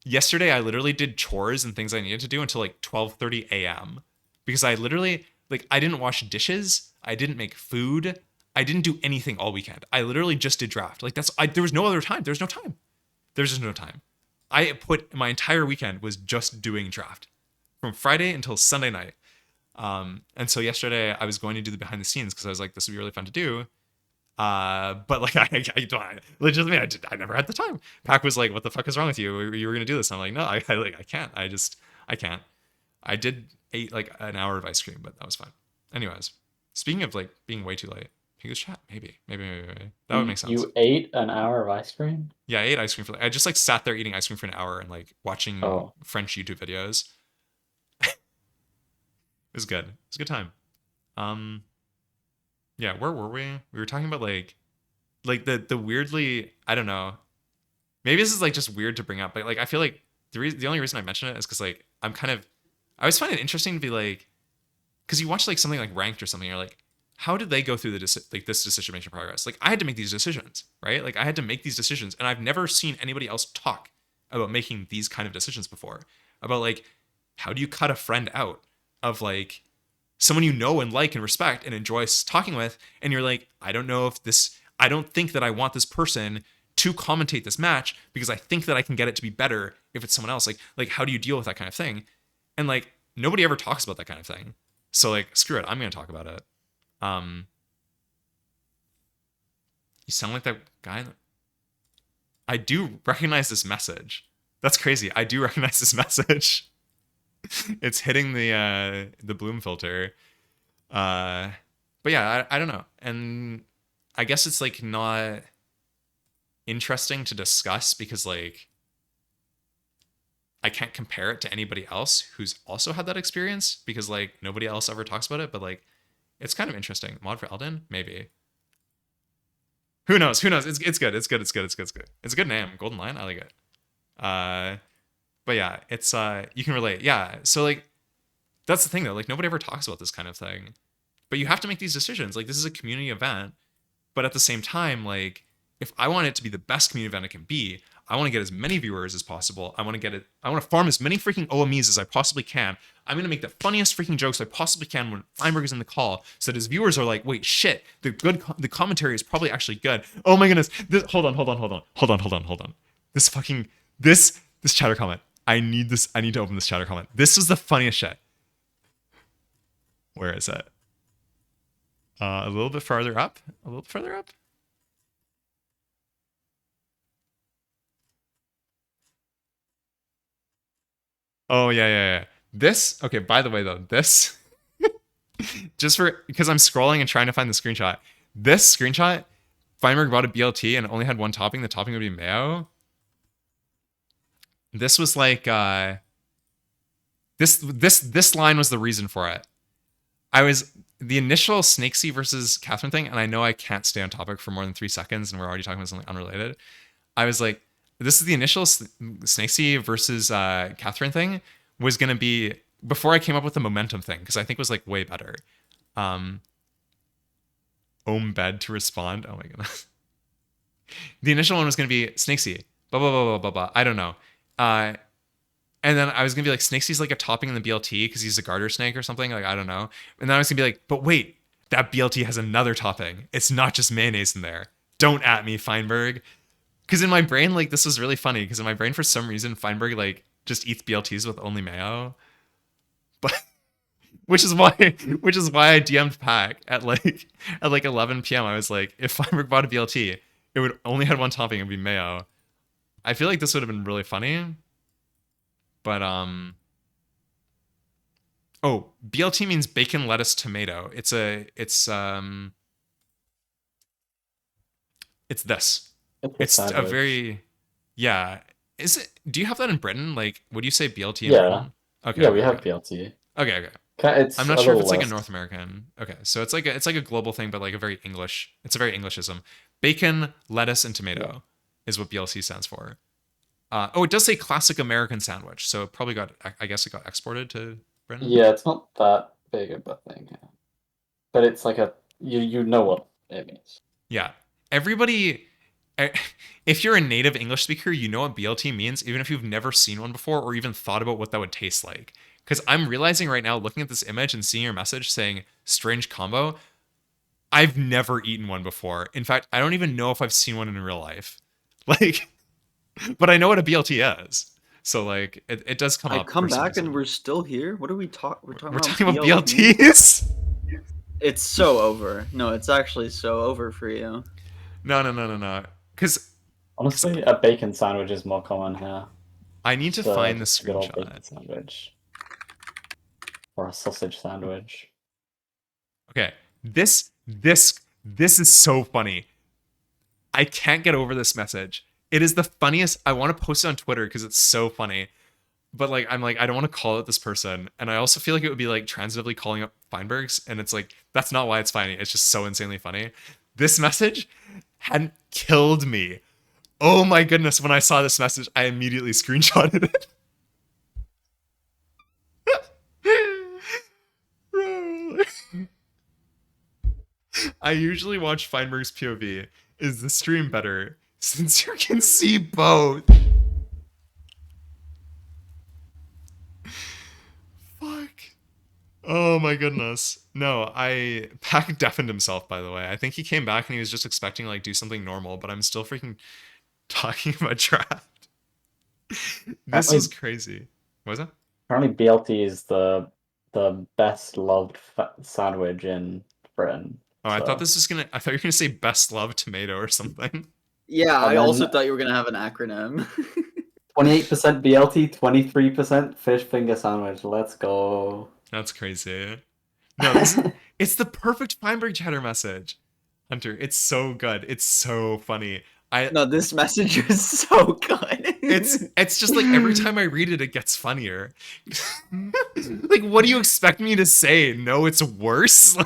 Speaker 1: Yesterday, I literally did chores and things I needed to do until like 12:30 a.m. because I literally I didn't wash dishes. I didn't make food. I didn't do anything all weekend. I literally just did draft. Like there was no other time. There's no time. There's just no time. I put my entire weekend was just doing draft from Friday until Sunday night. And so yesterday I was going to do the behind the scenes because I was like, this would be really fun to do. But like I legitimately I never had the time. Pac was like, what the fuck is wrong with you? You were gonna do this. And I'm like, no, I can't. I can't. I did ate like an hour of ice cream, but that was fine. Anyways, speaking of like being way too late, English chat, maybe. That would make sense.
Speaker 3: You ate an hour of ice cream?
Speaker 1: Yeah, I ate ice cream for. I just like sat there eating ice cream for an hour and like watching
Speaker 3: Oh.
Speaker 1: French YouTube videos. It was good. It was a good time. Yeah, where were we? We were talking about like the weirdly, I don't know. Maybe this is like just weird to bring up, but like I feel like the only reason I mention it is because like I always find it interesting to be like, because you watch like something like Ranked or something, you're like, how did they go through this decision making progress? Like I had to make these decisions, right? Like I had to make these decisions, and I've never seen anybody else talk about making these kind of decisions before. About like, how do you cut a friend out of like someone you know and like and respect and enjoy talking with, and you're like, I don't think that I want this person to commentate this match because I think that I can get it to be better if it's someone else. Like how do you deal with that kind of thing? And like nobody ever talks about that kind of thing. So like screw it, I'm gonna talk about it. You sound like that guy. I do recognize this message. That's crazy. I do recognize this message. It's hitting the bloom filter. But yeah, I don't know. And I guess it's like not interesting to discuss because like I can't compare it to anybody else who's also had that experience because like nobody else ever talks about it, but like it's kind of interesting. Mod for Elden? Maybe. Who knows? It's good. It's good. It's a good name. Golden Lion? I like it. But yeah, it's you can relate. Yeah. So like that's the thing though. Like nobody ever talks about this kind of thing. But you have to make these decisions. Like this is a community event, but at the same time, like if I want it to be the best community event it can be, I want to get as many viewers as possible. I want to farm as many freaking OMEs as I possibly can. I'm going to make the funniest freaking jokes I possibly can when Feinberg is in the call so that his viewers are like, wait, shit, the commentary is probably actually good. Oh my goodness. Hold on. This chatter comment. I need to open this chatter comment. This was the funniest shit. Where is it? A little bit further up. Oh yeah. This, okay, by the way though, this just because I'm scrolling and trying to find the screenshot. This screenshot, Feinberg bought a BLT and only had one topping. The topping would be mayo. This was like this line was the reason for it. The initial Snakesy versus Catherine thing, and I know I can't stay on topic for more than 3 seconds, and we're already talking about something unrelated. I was like, this is the initial Snakesy versus Catherine thing was going to be before I came up with the momentum thing, because I think it was like way better. Ohm bed to respond. Oh my goodness. The initial one was going to be Snakesy. Blah, blah, blah, blah, blah, blah. I don't know. And then I was going to be like, Snakesy's like a topping in the BLT because he's a garter snake or something. Like, I don't know. And then I was going to be like, but wait, that BLT has another topping. It's not just mayonnaise in there. Don't at me, Feinberg. Because in my brain, like, this was really funny. Because in my brain, for some reason, Feinberg, like, just eats BLTs with only mayo. But, which is why I DM'd Pack at like 11 p.m. I was like, if Feinberg bought a BLT, it would only had one topping. It would be mayo. I feel like this would have been really funny. But, oh, BLT means bacon, lettuce, tomato. It's this. It's a very, yeah. Is it? Do you have that in Britain? Like, would you say BLT in Britain? Okay.
Speaker 3: Yeah, we have BLT.
Speaker 1: Okay.
Speaker 3: It's
Speaker 1: I'm not sure if it's like a North American. Okay, so it's like a global thing, but like a very English. It's a very Englishism. Bacon, lettuce, and tomato is what BLC stands for. It does say classic American sandwich, so it probably I guess it got exported to Britain.
Speaker 3: Yeah, it's not that big of a thing, but it's like you know what it means.
Speaker 1: Yeah, everybody. If you're a native English speaker, you know what BLT means, even if you've never seen one before or even thought about what that would taste like. Because I'm realizing right now, looking at this image and seeing your message saying strange combo, I've never eaten one before. In fact, I don't even know if I've seen one in real life. Like, but I know what a BLT is. So like, it does come up.
Speaker 2: I come back and we're still here. What are we talking? We're
Speaker 1: talking about BLTs.
Speaker 2: It's so over. No, it's actually so over for you.
Speaker 1: No. Because
Speaker 3: honestly, a bacon sandwich is more common here.
Speaker 1: I need to find the screenshot.
Speaker 3: Sandwich. or a sausage sandwich.
Speaker 1: Okay, this is so funny. I can't get over this message. It is the funniest. I want to post it on Twitter because it's so funny. But like, I'm like, I don't want to call out this person, and I also feel like it would be like transitively calling up Feinberg's, and it's like that's not why it's funny. It's just so insanely funny. This message had killed me. Oh my goodness! When I saw this message, I immediately screenshotted it. Bro. I usually watch Feinberg's POV. Is the stream better since you can see both? Fuck. Oh my goodness. No, Pac deafened himself, by the way. I think he came back and he was just expecting to like do something normal, but I'm still freaking talking about drAAft. This is crazy. What was that?
Speaker 3: Apparently BLT is the best loved sandwich in Britain.
Speaker 1: Oh, I
Speaker 3: so.
Speaker 1: thought I thought you were gonna say best love tomato or something.
Speaker 2: Yeah,
Speaker 3: And
Speaker 2: I also
Speaker 3: then-
Speaker 2: thought you were gonna have an acronym.
Speaker 3: 28% BLT, 23% fish finger sandwich. Let's go.
Speaker 1: That's crazy. No, it's the perfect Feinberg chatter message. Hunter, it's so good. It's so funny.
Speaker 2: No, this message is so good.
Speaker 1: It's just like every time I read it, it gets funnier. Like, what do you expect me to say? No, it's worse?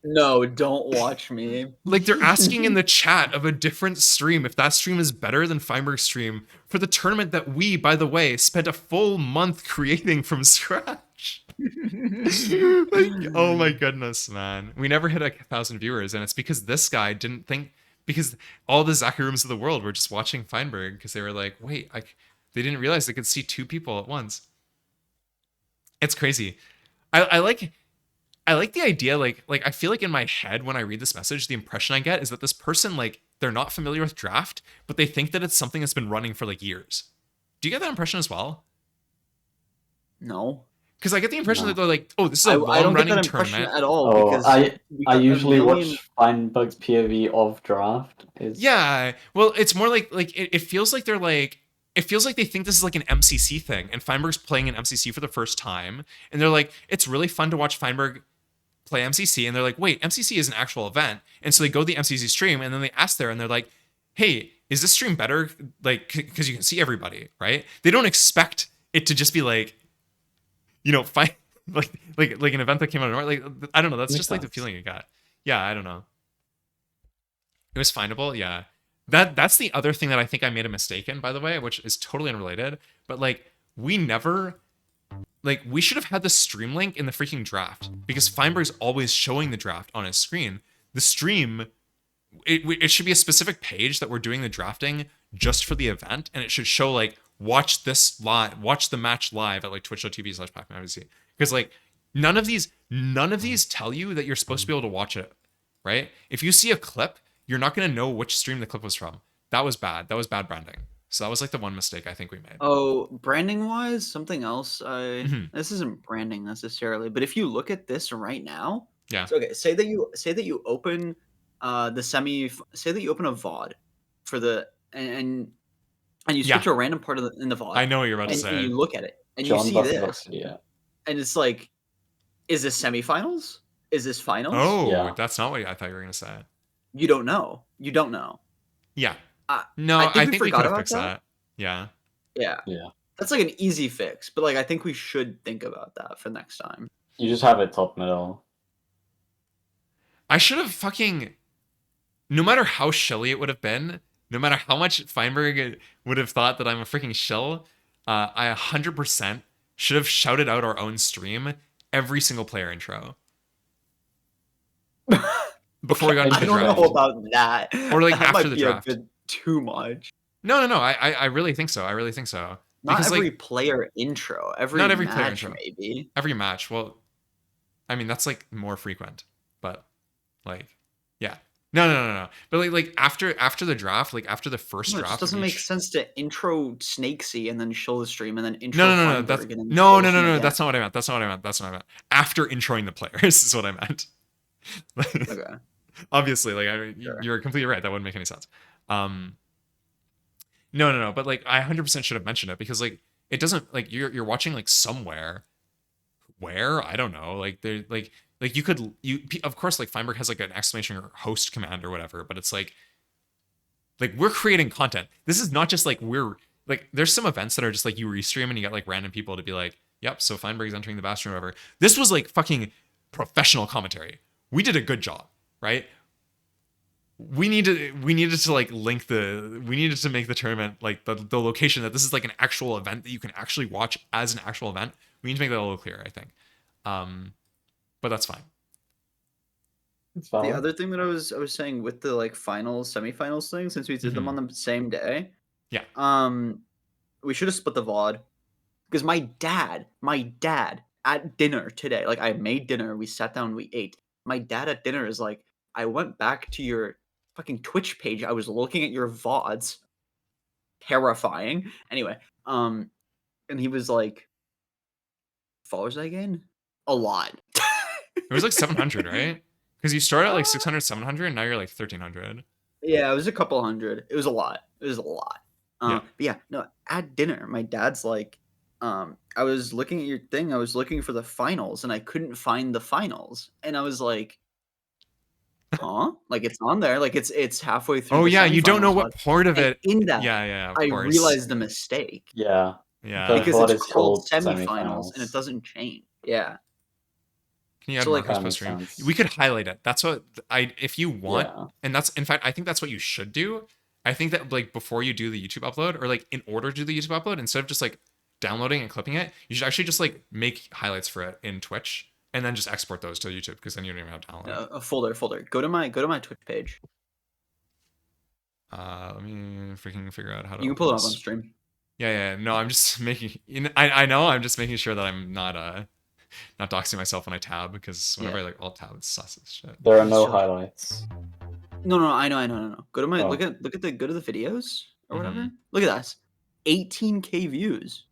Speaker 2: No, don't watch me.
Speaker 1: Like they're asking in the chat of a different stream if that stream is better than Feinberg's stream for the tournament that we, by the way, spent a full month creating from scratch. Like, oh my goodness, man. We never hit 1,000 viewers, and it's because this guy didn't think, because all the Zacharooms of the world were just watching Feinberg because they were like, wait, they didn't realize they could see two people at once. It's crazy. I like the idea, like I feel like in my head when I read this message, the impression I get is that this person, like, they're not familiar with drAAft, but they think that it's something that's been running for like years. Do you get that impression as well?
Speaker 2: No.
Speaker 1: Because I get the impression
Speaker 3: No.
Speaker 1: that they're like, oh, this is a
Speaker 2: I don't get
Speaker 1: long-running
Speaker 2: that impression
Speaker 1: tournament.
Speaker 2: at all.
Speaker 3: Oh,
Speaker 2: Because we
Speaker 3: I
Speaker 2: got a
Speaker 3: usually
Speaker 2: million-
Speaker 3: watch Feinberg's POV of drAAft.
Speaker 1: Yeah, well, it's more like it feels like they're like, it feels like they think this is like an MCC thing, and Feinberg's playing an MCC for the first time, and they're like, it's really fun to watch Feinberg play MCC, and they're like, wait, MCC is an actual event, and so they go to the MCC stream, and then they ask there, and they're like, hey, is this stream better? Like, because you can see everybody, right? They don't expect it to just be like, you know, like an event that came out of nowhere. Like, I don't know. That's just like the feeling you got. Yeah, I don't know. It was findable. Yeah. That's the other thing that I think I made a mistake in, by the way, which is totally unrelated. But like, we should have had the stream link in the freaking draft, because Feinberg's always showing the draft on his screen. The stream, it should be a specific page that we're doing the drafting just for the event, and it should show like, watch the match live at like twitch.tv/PacManFC. Because like none of these tell you that you're supposed to be able to watch it, right? If you see a clip, you're not going to know which stream the clip was from. That was bad. That was bad branding. So that was like the one mistake I think we made.
Speaker 2: Oh, branding wise, something else.
Speaker 1: Mhm.
Speaker 2: This isn't branding necessarily, but if you look at this right now,
Speaker 1: Yeah.
Speaker 2: So okay, say that you open say that you open a VOD for the and you switch to a random part in the VOD.
Speaker 1: I know what you're about to
Speaker 2: and
Speaker 1: say.
Speaker 2: you look at it and
Speaker 3: John
Speaker 2: you see
Speaker 3: Buster
Speaker 2: this,
Speaker 3: Buster, yeah.
Speaker 2: and it's like, is this semifinals? Is this finals?
Speaker 1: Oh,
Speaker 3: Yeah.
Speaker 1: that's not what I thought you were going to say.
Speaker 2: You don't know. You don't know.
Speaker 1: Yeah.
Speaker 2: I-
Speaker 1: No,
Speaker 2: I
Speaker 1: I
Speaker 2: think we
Speaker 1: think we
Speaker 2: forgot
Speaker 1: could have
Speaker 2: about
Speaker 1: fixed
Speaker 2: that.
Speaker 1: that. Yeah.
Speaker 2: Yeah.
Speaker 3: Yeah.
Speaker 2: That's like an easy fix, but like I think we should think about that for next time.
Speaker 3: You just have it top middle.
Speaker 1: I should have fucking, no matter how shilly it would have been, no matter how much Feinberg would have thought that I'm a freaking shill, I 100% should have shouted out our own stream every single player intro. Before we got into
Speaker 2: I
Speaker 1: the
Speaker 2: don't
Speaker 1: draft.
Speaker 2: know about that.
Speaker 1: Or, like,
Speaker 2: that
Speaker 1: after
Speaker 2: might
Speaker 1: the
Speaker 2: be
Speaker 1: draft.
Speaker 2: a bit too much.
Speaker 1: No. I really think so. I really think so.
Speaker 2: Not
Speaker 1: Because
Speaker 2: every
Speaker 1: like
Speaker 2: player intro. Every
Speaker 1: Not every
Speaker 2: match,
Speaker 1: player intro.
Speaker 2: maybe.
Speaker 1: every match, well, I mean that's like more frequent, but like, yeah. No. But like after the draft, like after the first
Speaker 2: No, it
Speaker 1: draft,
Speaker 2: just doesn't
Speaker 1: of
Speaker 2: make
Speaker 1: each-
Speaker 2: sense to intro Snakesy and then show the stream and then intro
Speaker 1: No.
Speaker 2: Feinberg
Speaker 1: That's
Speaker 2: and then
Speaker 1: no.
Speaker 2: close him again.
Speaker 1: That's not what I meant. That's not what I meant. After introing the players is what I meant.
Speaker 2: Okay.
Speaker 1: Obviously, like
Speaker 2: Sure.
Speaker 1: you're completely right. That wouldn't make any sense. No. But like I 100% should have mentioned it, because like it doesn't, like you're watching like somewhere. where, I don't know. Like they're like you could of course like Feinberg has like an exclamation or host command or whatever, but it's like we're creating content. This is not just like we're like there's some events that are just like you restream and you get like random people to be like, yep, so Feinberg's entering the Bastion or whatever. This was like fucking professional commentary. We did a good job, right? We needed to like link we needed to make the tournament like the location that this is like an actual event that you can actually watch as an actual event. We need to make that a little clearer, I think. But that's fine.
Speaker 2: The other thing that I was saying with the like finals, semifinals thing, since we did them on the same day.
Speaker 1: Yeah.
Speaker 2: We should have split the VOD. Because my dad at dinner today, like I made dinner, we sat down, we ate. My dad at dinner is like, I went back to your fucking Twitch page. I was looking at your VODs. Terrifying. Anyway, and he was like, followers I gained? A lot.
Speaker 1: It was like 700, right? Because you started at like 600, 700, and now you're like 1300.
Speaker 2: Yeah, it was a couple hundred. It was a lot. But yeah, no, at dinner, my dad's like, I was looking at your thing. I was looking for the finals, and I couldn't find the finals. And I was like, huh? Like it's on there. Like it's halfway through.
Speaker 1: Oh
Speaker 2: the
Speaker 1: yeah, you don't know what
Speaker 2: semifinals
Speaker 1: part of
Speaker 2: and
Speaker 1: it.
Speaker 2: in that.
Speaker 1: Yeah, of
Speaker 2: I
Speaker 1: course.
Speaker 2: realized the mistake.
Speaker 3: Yeah.
Speaker 1: Yeah.
Speaker 2: Because it's called semifinals, and it doesn't change. Yeah.
Speaker 1: Can you add
Speaker 2: So, like,
Speaker 1: markers per stream? We could highlight it. That's what if you want, and that's in fact I think that's what you should do. I think that like before you do the YouTube upload, or like in order to do the YouTube upload, instead of just like downloading and clipping it, you should actually just like make highlights for it in Twitch and then just export those to YouTube, because then you don't even have to download.
Speaker 2: A folder. Go to my Twitch page.
Speaker 1: Let me freaking figure out how to.
Speaker 2: You can pull it up on stream.
Speaker 1: Yeah. No, I'm just making. I know. I'm just making sure that I'm not doxing myself when I tab, because whenever I like alt tab, it's sus as shit.
Speaker 3: There are no highlights.
Speaker 2: No. I know. Go to my go to the videos or whatever. Look at that. 18K views.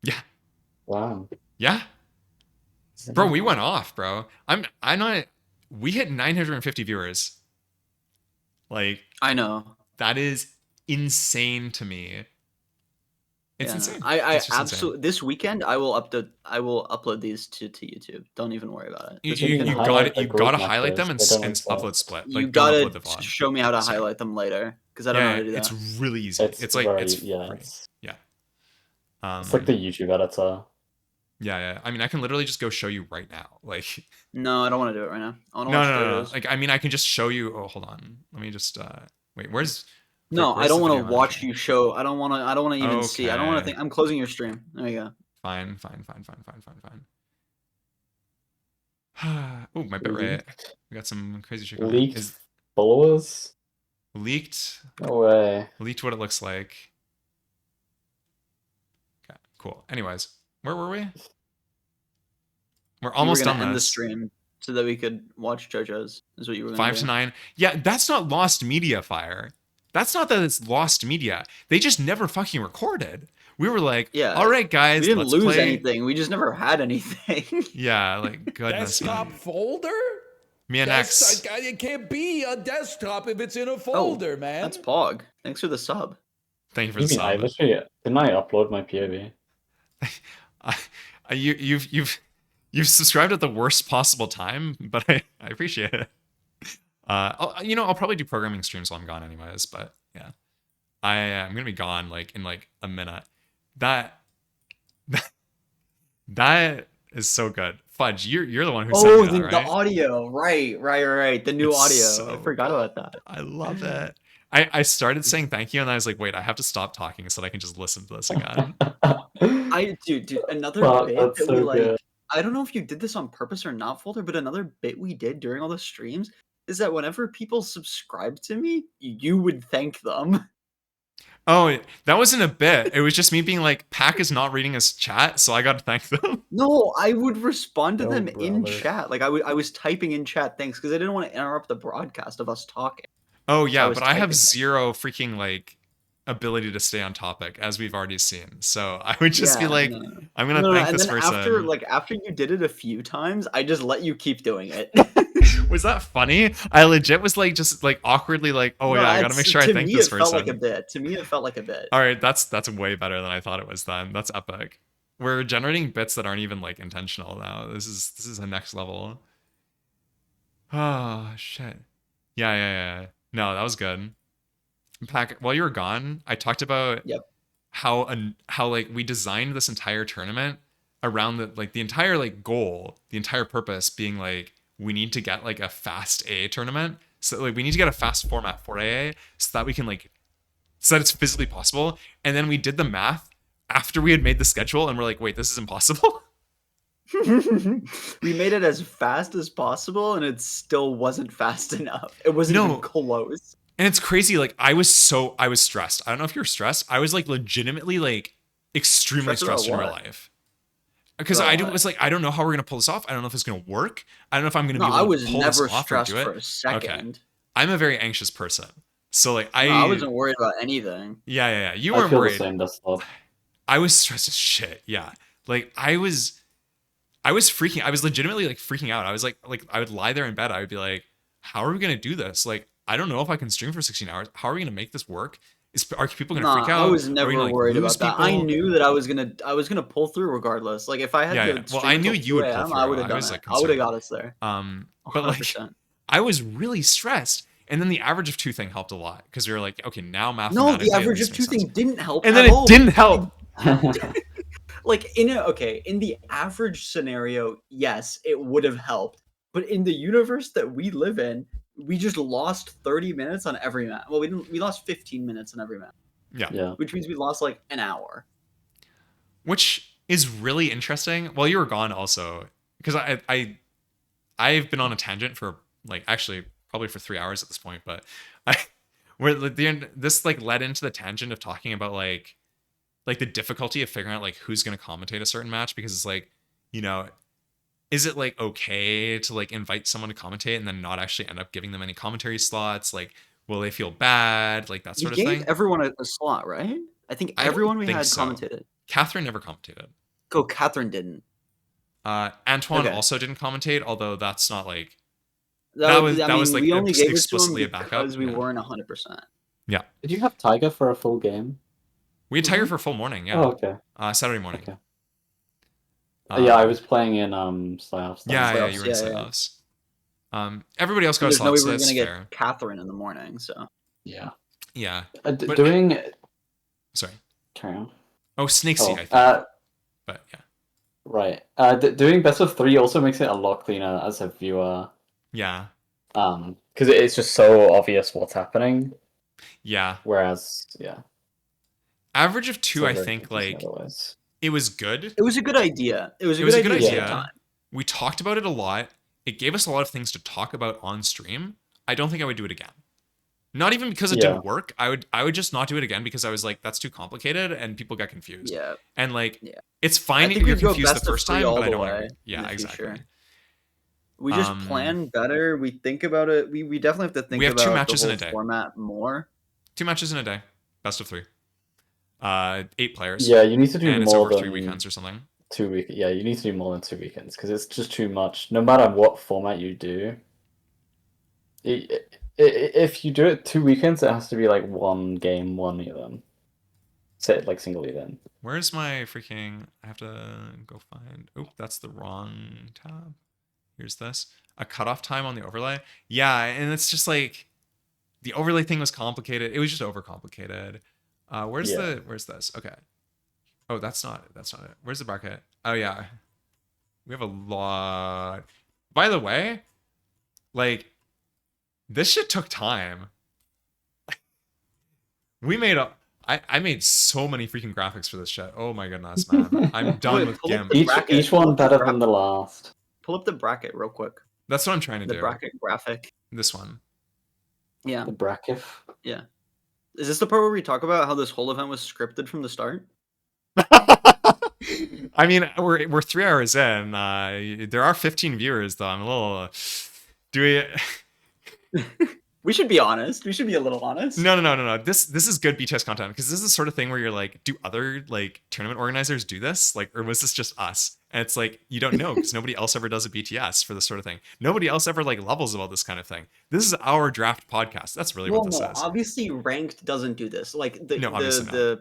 Speaker 1: Yeah.
Speaker 3: Wow.
Speaker 1: Yeah. Bro, we went off, bro. I'm not. We hit 950 viewers. Like,
Speaker 2: I know.
Speaker 1: That is insane to me. It's insane.
Speaker 2: I absolutely. This weekend, I will upload these to YouTube. Don't even worry about it.
Speaker 1: You gotta highlight them and upload split. Like,
Speaker 2: you gotta show me how to highlight them later, because I don't know how to do that.
Speaker 1: It's really easy. It's like
Speaker 3: very,
Speaker 1: it's
Speaker 3: free.
Speaker 1: Yeah.
Speaker 3: It's like the YouTube editor.
Speaker 1: Yeah. I mean, I can literally just go show you right now. Like,
Speaker 2: no, I don't want to do it right now. I want to
Speaker 1: watch videos. Like, I mean, I can just show you. Oh, hold on. Let me just wait. Where's
Speaker 2: I don't want to watch you show. I don't want to even see. I don't want to think. I'm closing your stream. There you go.
Speaker 1: Fine. Oh, my bit rate. We got some crazy shit.
Speaker 3: Leaked followers?
Speaker 1: Leaked?
Speaker 3: No way.
Speaker 1: Leaked what it looks like. Okay, cool. Anyways, where were we? We're almost done
Speaker 2: end the stream so that we could watch JoJo's. Is what you were going to do.
Speaker 1: 5 to 9. Yeah, that's not lost media, Fire. That's not that it's lost media. They just never fucking recorded. We were like, all right, guys,
Speaker 2: we didn't lose anything. We just never had anything.
Speaker 1: Yeah, like, goodness.
Speaker 8: Desktop folder?
Speaker 1: Me and X.
Speaker 8: It can't be a desktop if it's in a folder, man.
Speaker 2: That's Pog. Thanks for the sub.
Speaker 1: Thank you for the sub.
Speaker 3: I literally didn't I upload my POV?
Speaker 1: You've subscribed at the worst possible time, but I appreciate it. I'll probably do programming streams while I'm gone anyways, but yeah. I'm gonna be gone like in like a minute. That is so good. Fudge, you're the one who sent me that, right?
Speaker 2: The audio. Right. The new audio. I forgot about that.
Speaker 1: I love it. I started saying thank you and I was like, wait, I have to stop talking so that I can just listen to this again.
Speaker 2: Dude, another bit that
Speaker 3: so
Speaker 2: we like
Speaker 3: good.
Speaker 2: I don't know if you did this on purpose or not, Folder, but another bit we did during all the streams is that whenever people subscribe to me, you would thank them.
Speaker 1: Oh, that wasn't a bit. It was just me being like, Pack is not reading his chat, so I got to thank them.
Speaker 2: No, I would respond to them in chat. Like I was typing in chat thanks because I didn't want to interrupt the broadcast of us talking.
Speaker 1: Oh yeah, but I have zero freaking like ability to stay on topic, as we've already seen. So I would just be like, I'm gonna thank this person.
Speaker 2: After you did it a few times, I just let you keep doing it.
Speaker 1: Was that funny? I legit was like just like awkwardly like, I gotta make sure I thank this person.
Speaker 2: To me, it felt like a bit.
Speaker 1: All right, that's way better than I thought it was then. That's epic. we're generating bits that aren't even like intentional now. This is a next level. Oh shit. Yeah. No, that was good. Pack, while you were gone, I talked about
Speaker 2: Yep.
Speaker 1: how like we designed this entire tournament around the entire like goal, the entire purpose being like we need to get like a fast AA tournament. So like we need to get a fast format for AA so that we can like so that it's physically possible. And then we did the math after we had made the schedule and we're like, wait, this is impossible.
Speaker 2: We made it as fast as possible, and it still wasn't fast enough. It wasn't even close.
Speaker 1: And it's crazy. Like I was stressed. I don't know if you're stressed. I was like legitimately like extremely stressed in real life. Because I don't know how we're gonna pull this off. I don't know if it's gonna work. I don't know if I'm gonna be able to pull this off or do it.
Speaker 2: For a second.
Speaker 1: Okay. I'm a very anxious person. So like
Speaker 2: I wasn't worried about anything.
Speaker 1: Yeah. You weren't worried.
Speaker 3: The same,
Speaker 1: I was stressed as shit. Yeah. Like I was freaking. I was legitimately like freaking out. I was like I would lie there in bed. I would be like, how are we gonna do this? Like I don't know if I can stream for 16 hours. How are we gonna make this work? Are people gonna freak out?
Speaker 2: I was never worried about that. I knew that I was gonna pull through regardless. Like if I had to,
Speaker 1: well, I knew you would pull through.
Speaker 2: I would have done it. I would have got us there.
Speaker 1: But like, I was really stressed. And then the average of 2 thing helped a lot because we were like, okay, now mathematically.
Speaker 2: No, the average of 2 thing didn't help.
Speaker 1: And then it didn't help.
Speaker 2: Like in the average scenario, yes, it would have helped. But in the universe that we live in, we just lost 30 minutes on every map. Well, we lost 15 minutes on every map.
Speaker 1: Yeah.
Speaker 2: Which means we lost like an hour.
Speaker 1: Which is really interesting. Well, you were gone also because I've been on a tangent for like actually probably for 3 hours at this point, but this like led into the tangent of talking about like the difficulty of figuring out like who's going to commentate a certain match because it's like, you know, is it like okay to like invite someone to commentate and then not actually end up giving them any commentary slots? Like, will they feel bad? Like that sort of thing.
Speaker 2: We gave everyone a slot, right? I think everyone we had commentated.
Speaker 1: Catherine never commentated.
Speaker 2: Oh, Catherine didn't.
Speaker 1: Antoine also didn't commentate, although that's not like
Speaker 2: that was like we only gave
Speaker 1: explicitly
Speaker 2: it to him because we weren't 100%.
Speaker 1: Yeah.
Speaker 3: Did you have Tiger for a full game?
Speaker 1: We had Tiger for a full morning. Yeah.
Speaker 3: Oh, okay.
Speaker 1: Saturday morning.
Speaker 3: Okay. Yeah, I was playing in playoffs.
Speaker 1: Yeah, you were in playoffs. Everybody else got a slot.
Speaker 2: No, we
Speaker 1: so
Speaker 2: were
Speaker 1: that's
Speaker 2: gonna
Speaker 1: fair.
Speaker 2: get Catherine in the morning, so
Speaker 3: yeah.
Speaker 1: Doing. Sorry.
Speaker 3: Carry on.
Speaker 1: Oh, Snakesy, I think. But yeah.
Speaker 3: Right. Doing best of 3 also makes it a lot cleaner as a viewer.
Speaker 1: Yeah.
Speaker 3: Because it's just so obvious what's happening.
Speaker 1: Yeah.
Speaker 3: Whereas, yeah.
Speaker 1: Average of 2, I think, like
Speaker 3: otherwise.
Speaker 1: It was good.
Speaker 2: It was a good idea. It was a good idea. At the time.
Speaker 1: We talked about it a lot. It gave us a lot of things to talk about on stream. I don't think I would do it again. Not even because it didn't work. I would just not do it again because I was like, that's too complicated and people get confused.
Speaker 2: Yeah.
Speaker 1: And like, it's fine if you're confused the first time, but I don't want to. Yeah, exactly.
Speaker 2: We just plan better. We think about it. We definitely have to think about
Speaker 1: 2 matches
Speaker 2: the whole
Speaker 1: in a day.
Speaker 2: Format more.
Speaker 1: 2 matches in a day. Best of 3. 8 players.
Speaker 3: Yeah, you need to do
Speaker 1: and
Speaker 3: more
Speaker 1: it's over
Speaker 3: than
Speaker 1: 3 weekends or something.
Speaker 3: 2 week. Yeah, you need to do more than 2 weekends because it's just too much. No matter what format you do, if you do it 2 weekends, it has to be like 1 game, 1 event. Say it like single event.
Speaker 1: Where's my freaking? I have to go find. Oh, that's the wrong tab. Here's this. A cutoff time on the overlay. Yeah, and it's just like the overlay thing was complicated. It was just overcomplicated. Where's this? Okay. Oh, that's not it. Where's the bracket? Oh yeah. We have a lot. By the way, like this shit took time. I made so many freaking graphics for this shit. Oh my goodness, man. I'm done with GIMP.
Speaker 3: Each one better than the last.
Speaker 2: Pull up the bracket real quick.
Speaker 1: That's what I'm trying to do.
Speaker 2: The bracket graphic.
Speaker 1: This one.
Speaker 2: Yeah.
Speaker 3: The bracket.
Speaker 2: Yeah. Is this the part where we talk about how this whole event was scripted from the start?
Speaker 1: I mean, we're 3 hours in. There are 15 viewers, though. I'm a little. Do we?
Speaker 2: We should be honest. We should be a little honest.
Speaker 1: No. This is good BTS content because this is the sort of thing where you're like, do other like tournament organizers do this? Like, or was this just us? And it's like you don't know because nobody else ever does a BTS for this sort of thing. Nobody else ever like levels about this kind of thing. This is our drAAft podcast. That's really what this is.
Speaker 2: Obviously, ranked doesn't do this. Like
Speaker 1: obviously not.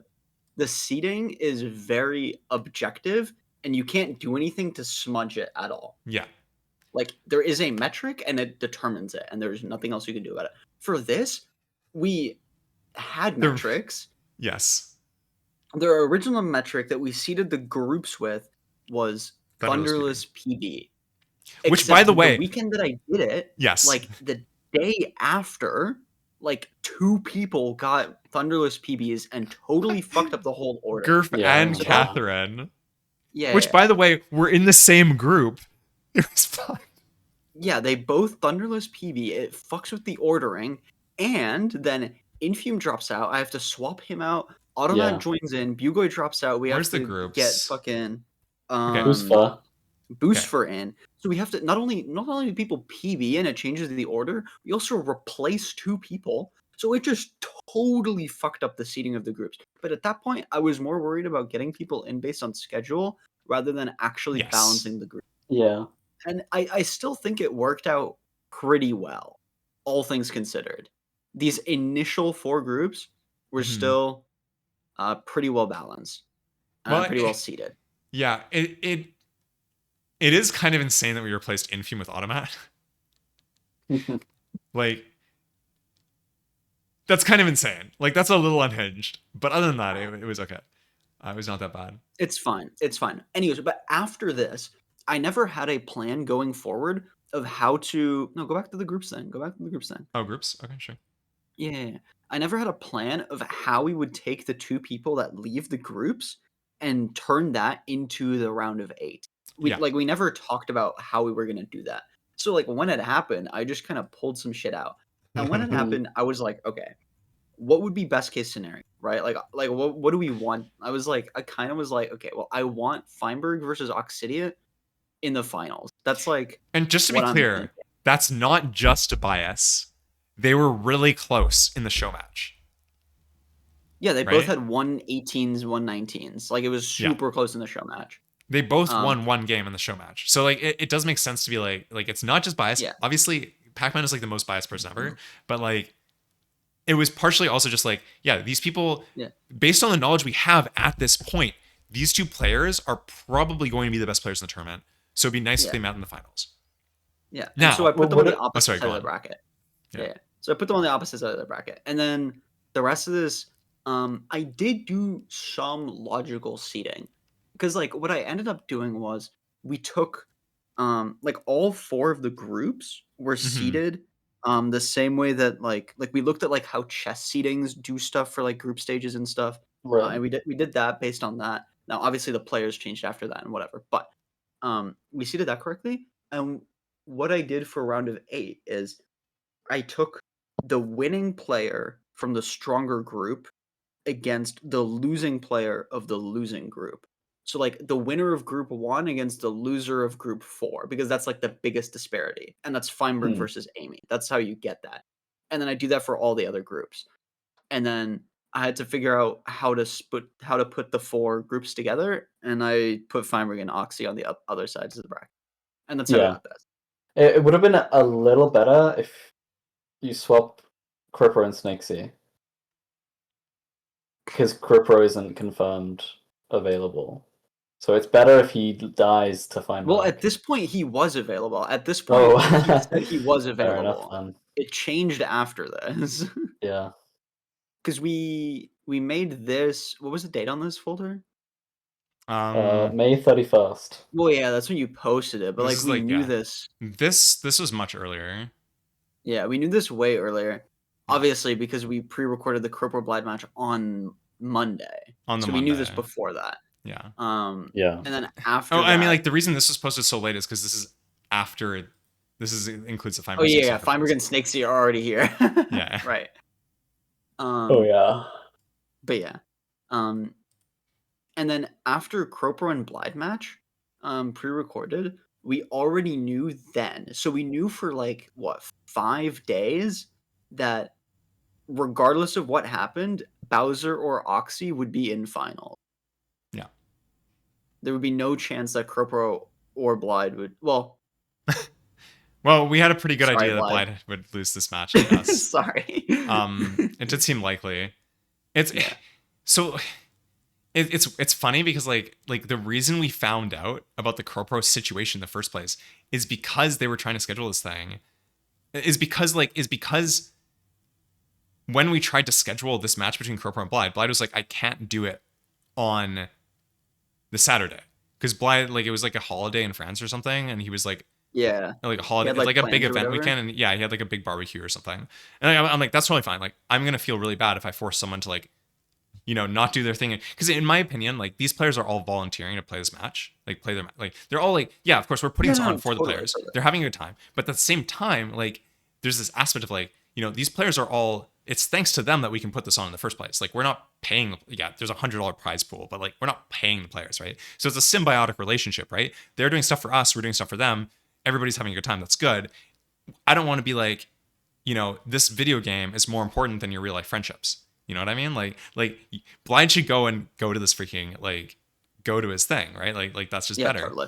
Speaker 2: the seeding is very objective, and you can't do anything to smudge it at all.
Speaker 1: Yeah.
Speaker 2: Like, there is a metric, and it determines it, and there's nothing else you can do about it. For this, we had
Speaker 1: The-
Speaker 2: metrics.
Speaker 1: Yes.
Speaker 2: The original metric that we seeded the groups with was Thunderless PB.
Speaker 1: Which, by the way,
Speaker 2: the weekend that I did it,
Speaker 1: yes,
Speaker 2: like the day after, like 2 people got Thunderless PBs and totally fucked up the whole order.
Speaker 1: Gurf
Speaker 3: Yeah,
Speaker 1: and
Speaker 3: so-
Speaker 1: Catherine.
Speaker 2: Yeah.
Speaker 1: Which, by the way, were in the same group. It was fun.
Speaker 2: Yeah, they both Thunderless PB. It fucks with the ordering, and then Infume drops out. I have to swap him out. Automat
Speaker 3: Yeah.
Speaker 2: joins in. Bugoy drops out. We
Speaker 1: Where's
Speaker 2: have
Speaker 1: the
Speaker 2: to
Speaker 1: groups?
Speaker 2: get fucking
Speaker 3: Booster.
Speaker 2: Booster in. So we have to not only do people PB in, it changes the order. We also replace 2 people. So it just totally fucked up the seating of the groups. But at that point, I was more worried about getting people in based on schedule rather than actually
Speaker 1: Yes.
Speaker 2: balancing the group.
Speaker 3: Yeah.
Speaker 2: And I still think it worked out pretty well, all things considered. These initial 4 groups were
Speaker 1: Mhm.
Speaker 2: still pretty well balanced,
Speaker 1: Well,
Speaker 2: pretty well seated.
Speaker 1: Yeah, it is kind of insane that we replaced Infume with Automat. Like, that's kind of insane. Like, that's a little unhinged. But other than that, it was okay. It was not that bad.
Speaker 2: It's fine. It's fine. Anyways, but after this, I never had a plan going forward of how to. No, go back to the groups then. Go back to the groups then.
Speaker 1: Oh, groups? Okay, sure.
Speaker 2: Yeah. I never had a plan of how we would take the 2 people that leave the groups and turn that into the round of 8.
Speaker 1: Yeah.
Speaker 2: We never talked about how we were going to do that. So like when it happened, I just kind of pulled some shit out. And when it happened, I was like, okay, what would be best case scenario, right? Like what do we want? I kind of was like, okay, well, I want Feinberg versus Oxidia in the finals. That's like,
Speaker 1: And just to be
Speaker 2: what I'm
Speaker 1: clear,
Speaker 2: thinking.
Speaker 1: that's not just a bias. They were really close in the show match.
Speaker 2: yeah, they
Speaker 1: Right?
Speaker 2: both had 118s, 119s. Like it was
Speaker 1: Yeah.
Speaker 2: super close in the show match.
Speaker 1: They both
Speaker 2: Um,
Speaker 1: won one game in the show match. So like it does make sense to be like it's not just bias.
Speaker 2: Yeah.
Speaker 1: Obviously, Pac-Man is like the most biased person ever, but like it was partially also just like, yeah, these people,
Speaker 2: Yeah.
Speaker 1: based on the knowledge we have at this point, these 2 players are probably going to be the best players in the tournament. So it'd be nice if
Speaker 2: Yeah.
Speaker 1: they met in the finals.
Speaker 2: Yeah.
Speaker 1: Now-
Speaker 2: and so I put
Speaker 3: Well,
Speaker 2: them on
Speaker 3: what
Speaker 2: the
Speaker 3: it-
Speaker 2: opposite
Speaker 1: sorry,
Speaker 2: side
Speaker 1: go
Speaker 2: of
Speaker 1: on.
Speaker 2: the bracket.
Speaker 1: Yeah.
Speaker 2: Yeah. So I put them on the opposite side of the bracket. And then the rest of this, I did do some logical seeding. Because like what I ended up doing was we took like all 4 of the groups were seeded the same way that like we looked at like how chess seedings do stuff for like group stages and stuff.
Speaker 3: Right.
Speaker 2: And we did that based on that. Now obviously the players changed after that and whatever, but we seeded that correctly. And what I did for round of 8 is I took the winning player from the stronger group against the losing player of the losing group. So like the winner of group 1 against the loser of group 4, because that's like the biggest disparity. And that's Feinberg
Speaker 3: Hmm.
Speaker 2: versus Amy. That's how you get that. And then I do that for all the other groups. And then I had to figure out how to put the 4 groups together, and I put Feinberg and Oxy on the other sides of the bracket. And that's how I
Speaker 3: Yeah.
Speaker 2: got this.
Speaker 3: It would have been a little better if you swap Cripper and Snakesy. Because Cripper isn't confirmed available. So it's better if he dies to find
Speaker 2: Well,
Speaker 3: back.
Speaker 2: at this point, he was available. At this point,
Speaker 3: Oh.
Speaker 2: he said he was
Speaker 3: Fair
Speaker 2: available.
Speaker 3: enough, then.
Speaker 2: It changed after this.
Speaker 3: Yeah.
Speaker 2: Because we made this. What was the date on this folder?
Speaker 3: May 31st.
Speaker 2: Well, yeah, that's when you posted it. But
Speaker 1: This
Speaker 2: like
Speaker 1: is
Speaker 2: we
Speaker 1: like,
Speaker 2: knew
Speaker 1: yeah.
Speaker 2: this.
Speaker 1: This was much earlier.
Speaker 2: Yeah, we knew this way earlier. Obviously, because we pre-recorded the Cripple Blind match on Monday.
Speaker 1: On the
Speaker 2: so we knew this
Speaker 1: Monday.
Speaker 2: before that.
Speaker 1: Yeah.
Speaker 3: Yeah.
Speaker 2: And then after.
Speaker 1: Oh, I mean,
Speaker 2: that-
Speaker 1: like the reason this was posted so late is because this is after it. Includes the Feinberg.
Speaker 2: Oh yeah, Feinberg and Snakesy are already here.
Speaker 1: Yeah.
Speaker 2: Right.
Speaker 3: Oh, yeah.
Speaker 2: But yeah. And then after Cropper and Blythe match, pre-recorded, we already knew then. So we knew for like what 5 days that regardless of what happened, Bowser or Oxy would be in final.
Speaker 1: Yeah.
Speaker 2: There would be no chance that Cropper or Blythe would. Well,
Speaker 1: Well, we had a pretty good
Speaker 2: Sorry,
Speaker 1: idea that
Speaker 2: Blythe.
Speaker 1: Blythe would lose this match. I guess.
Speaker 2: sorry.
Speaker 1: It did seem likely. It's so it's funny because like the reason we found out about the CorePro situation in the first place is because they were trying to schedule this thing. Is because when we tried to schedule this match between CorePro and Blyde was like, I can't do it on the Saturday because Blyde, like, it was like a holiday in France or something, and he was like,
Speaker 2: Yeah.
Speaker 1: like a holiday,
Speaker 2: He had,
Speaker 1: like a big
Speaker 2: plans or
Speaker 1: event
Speaker 2: whatever?
Speaker 1: weekend, and yeah, he had like a big barbecue or something. And I'm like, that's totally fine. Like, I'm gonna feel really bad if I force someone to like, not do their thing. Because in my opinion, like, these players are all volunteering to play this match, like play their like they're all like, yeah, of course we're putting this on for the players.
Speaker 2: Totally.
Speaker 1: They're having a good time, but at the same time, like, there's this aspect of like, these players are all. It's thanks to them that we can put this on in the first place. Like, we're not paying. Yeah, there's $100 prize pool, but like, we're not paying the players, right? So it's a symbiotic relationship, right? They're doing stuff for us, we're doing stuff for them. Everybody's having a good time. That's good. I don't want to be like, this video game is more important than your real life friendships. You know what I mean? Like Blind should go to this freaking, like, go to his thing, right? Like that's just better.
Speaker 2: Totally.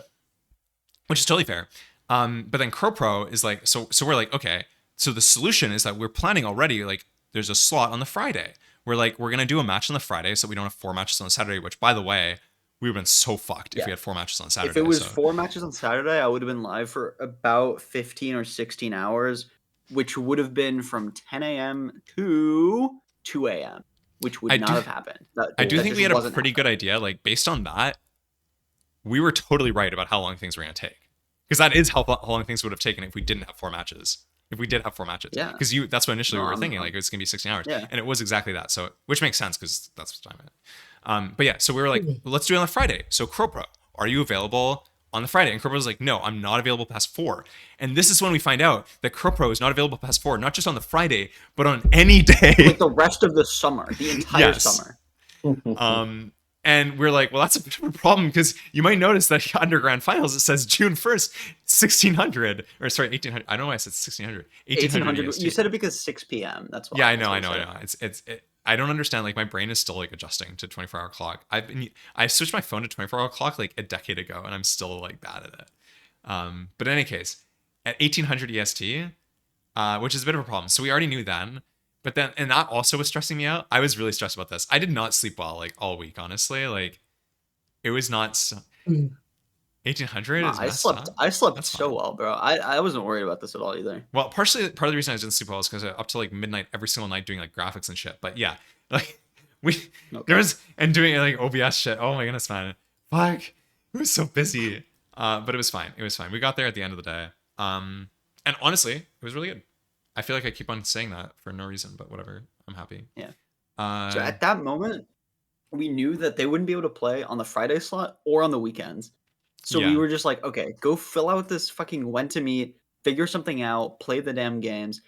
Speaker 1: Which is totally fair. But then CorePro is like, so we're like, okay, so the solution is that we're planning already, like, there's a slot on the Friday. We're going to do a match on the Friday so we don't have 4 matches on the Saturday, which, by the way, we would have been so fucked if we had 4 matches on Saturday.
Speaker 2: If it was 4 matches on Saturday, I would have been live for about 15 or 16 hours, which would have been from 10 a.m. to 2 a.m., which would not have happened.
Speaker 1: I do think we had a pretty good idea. Like, based on that, we were totally right about how long things were going to take. Because that is how long things would have taken if we didn't have 4 matches. If we did have 4 matches.
Speaker 2: Yeah.
Speaker 1: Because that's what initially we were thinking. Like, it was going to be 16 hours.
Speaker 2: Yeah.
Speaker 1: And it was exactly that. So, which makes sense because that's what time it is. But yeah, so we were like, well, let's do it on a Friday. So, CorePro, are you available on the Friday? And CorePro was like, no, I'm not available past 4. And this is when we find out that CorePro is not available past 4, not just on the Friday, but on any day.
Speaker 2: Like the rest of the summer, the entire summer.
Speaker 1: And we're like, well, that's a bit of a problem because you might notice that under Grand Finals, it says June 1st, 1600, or sorry, 1800. I don't know why I said 1600. 1800.
Speaker 2: You said it because 6 p.m. That's why.
Speaker 1: Yeah, I know. I don't understand. Like, my brain is still like adjusting to 24-hour clock. I switched my phone to 24-hour clock like a decade ago, and I'm still like bad at it. But in any case, at 1800 EST, which is a bit of a problem. So we already knew then. But then, and that also was stressing me out. I was really stressed about this. I did not sleep well, like, all week, honestly. Like, it was not 1800.
Speaker 2: No, I slept so well, bro. I wasn't worried about this at all either.
Speaker 1: Well, part of the reason I didn't sleep well is because up to like midnight every single night doing like graphics and shit. But yeah, like there was, and doing like OBS shit. Oh my goodness, man. Fuck. It was so busy. But it was fine. It was fine. We got there at the end of the day. And honestly, it was really good. I feel like I keep on saying that for no reason, but whatever. I'm happy.
Speaker 2: Yeah. So at that moment, we knew that they wouldn't be able to play on the Friday slot or on the weekends. So we were just like, okay, go fill out this fucking when to meet, figure something out, play the damn games.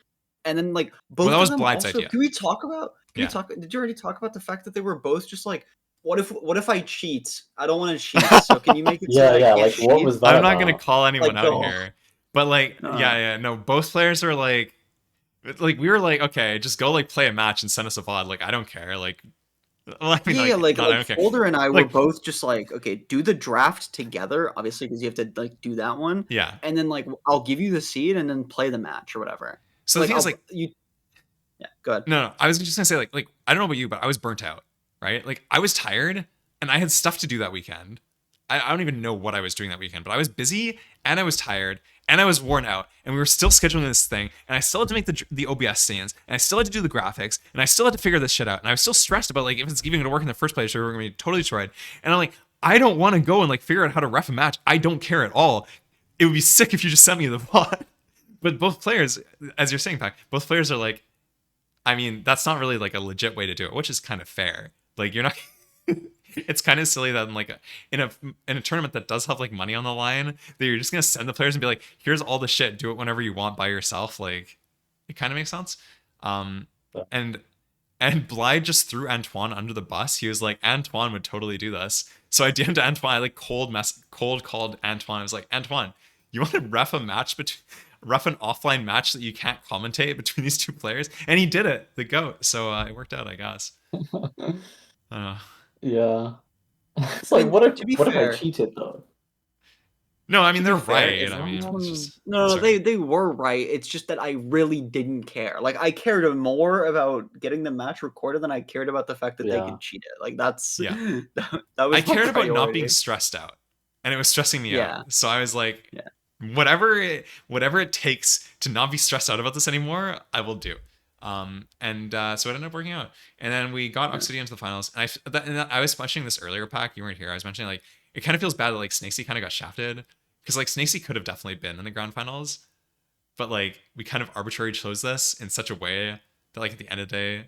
Speaker 2: And then like both
Speaker 1: that was
Speaker 2: of them
Speaker 1: Blide's
Speaker 2: also,
Speaker 1: idea.
Speaker 2: Can we talk about did you already talk about the fact that they were both just like, what if I cheat? I don't want to cheat. So can you make it so
Speaker 3: like
Speaker 2: cheat?
Speaker 3: what was that?
Speaker 1: I'm not gonna call anyone
Speaker 2: Like,
Speaker 1: out here. But like, no, both players are like we were like, okay, just go like play a match and send us a VOD. Like, I don't care. Like, well, I mean,
Speaker 2: like Boulder and I were
Speaker 1: Like-
Speaker 2: both just like, okay, do the draft together, obviously, because you have to like do that one.
Speaker 1: Yeah.
Speaker 2: And then like I'll give you the seed and then play the match or whatever.
Speaker 1: So the thing is, like,
Speaker 2: yeah, go ahead.
Speaker 1: No, I was just gonna say like I don't know about you, but I was burnt out, right? Like, I was tired and I had stuff to do that weekend. I don't even know what I was doing that weekend, but I was busy and I was tired and I was worn out, and we were still scheduling this thing, and I still had to make the OBS scenes, and I still had to do the graphics, and I still had to figure this shit out, and I was still stressed about like if it's even gonna work in the first place, or we're gonna be totally destroyed. And I'm like, I don't want to go and like figure out how to ref a match. I don't care at all. It would be sick if you just sent me the VOD. But both players, as you're saying, Pac, both players are like, I mean, that's not really like a legit way to do it, which is kind of fair. Like, you're not. It's kind of silly that in a tournament that does have like money on the line, that you're just gonna send the players and be like, here's all the shit, do it whenever you want by yourself. Like, it kind of makes sense. And Blyde just threw Antoine under the bus. He was like, Antoine would totally do this. So I DM'd Antoine. I like cold called Antoine. I was like, Antoine, you want to ref an offline match that you can't commentate between these two players? And he did it, the GOAT. So it worked out, I guess.
Speaker 3: Yeah. It's like, what if I cheated though?
Speaker 1: No, I mean
Speaker 2: To
Speaker 1: they're
Speaker 2: be fair,
Speaker 1: right.
Speaker 2: if
Speaker 1: I mean,
Speaker 2: someone-
Speaker 1: it's just
Speaker 2: no,
Speaker 1: sorry.
Speaker 2: they were right. It's just that I really didn't care. Like I cared more about getting the match recorded than I cared about the fact that they
Speaker 3: Yeah.
Speaker 2: could cheat it. Like that's
Speaker 1: Yeah.
Speaker 2: that was
Speaker 1: I
Speaker 2: my
Speaker 1: cared about not being
Speaker 2: priority.
Speaker 1: stressed out, and it was stressing me
Speaker 2: Yeah.
Speaker 1: out. So I was like,
Speaker 2: Yeah.
Speaker 1: whatever it takes to not be stressed out about this anymore, I will do. So it ended up working out. And then we got Obsidian to the finals. And I was mentioning this earlier, Pack. You weren't here. I was mentioning like it kind of feels bad that like Snakesy kind of got shafted because like Snakesy could have definitely been in the grand finals, but like we kind of arbitrarily chose this in such a way that like at the end of the day,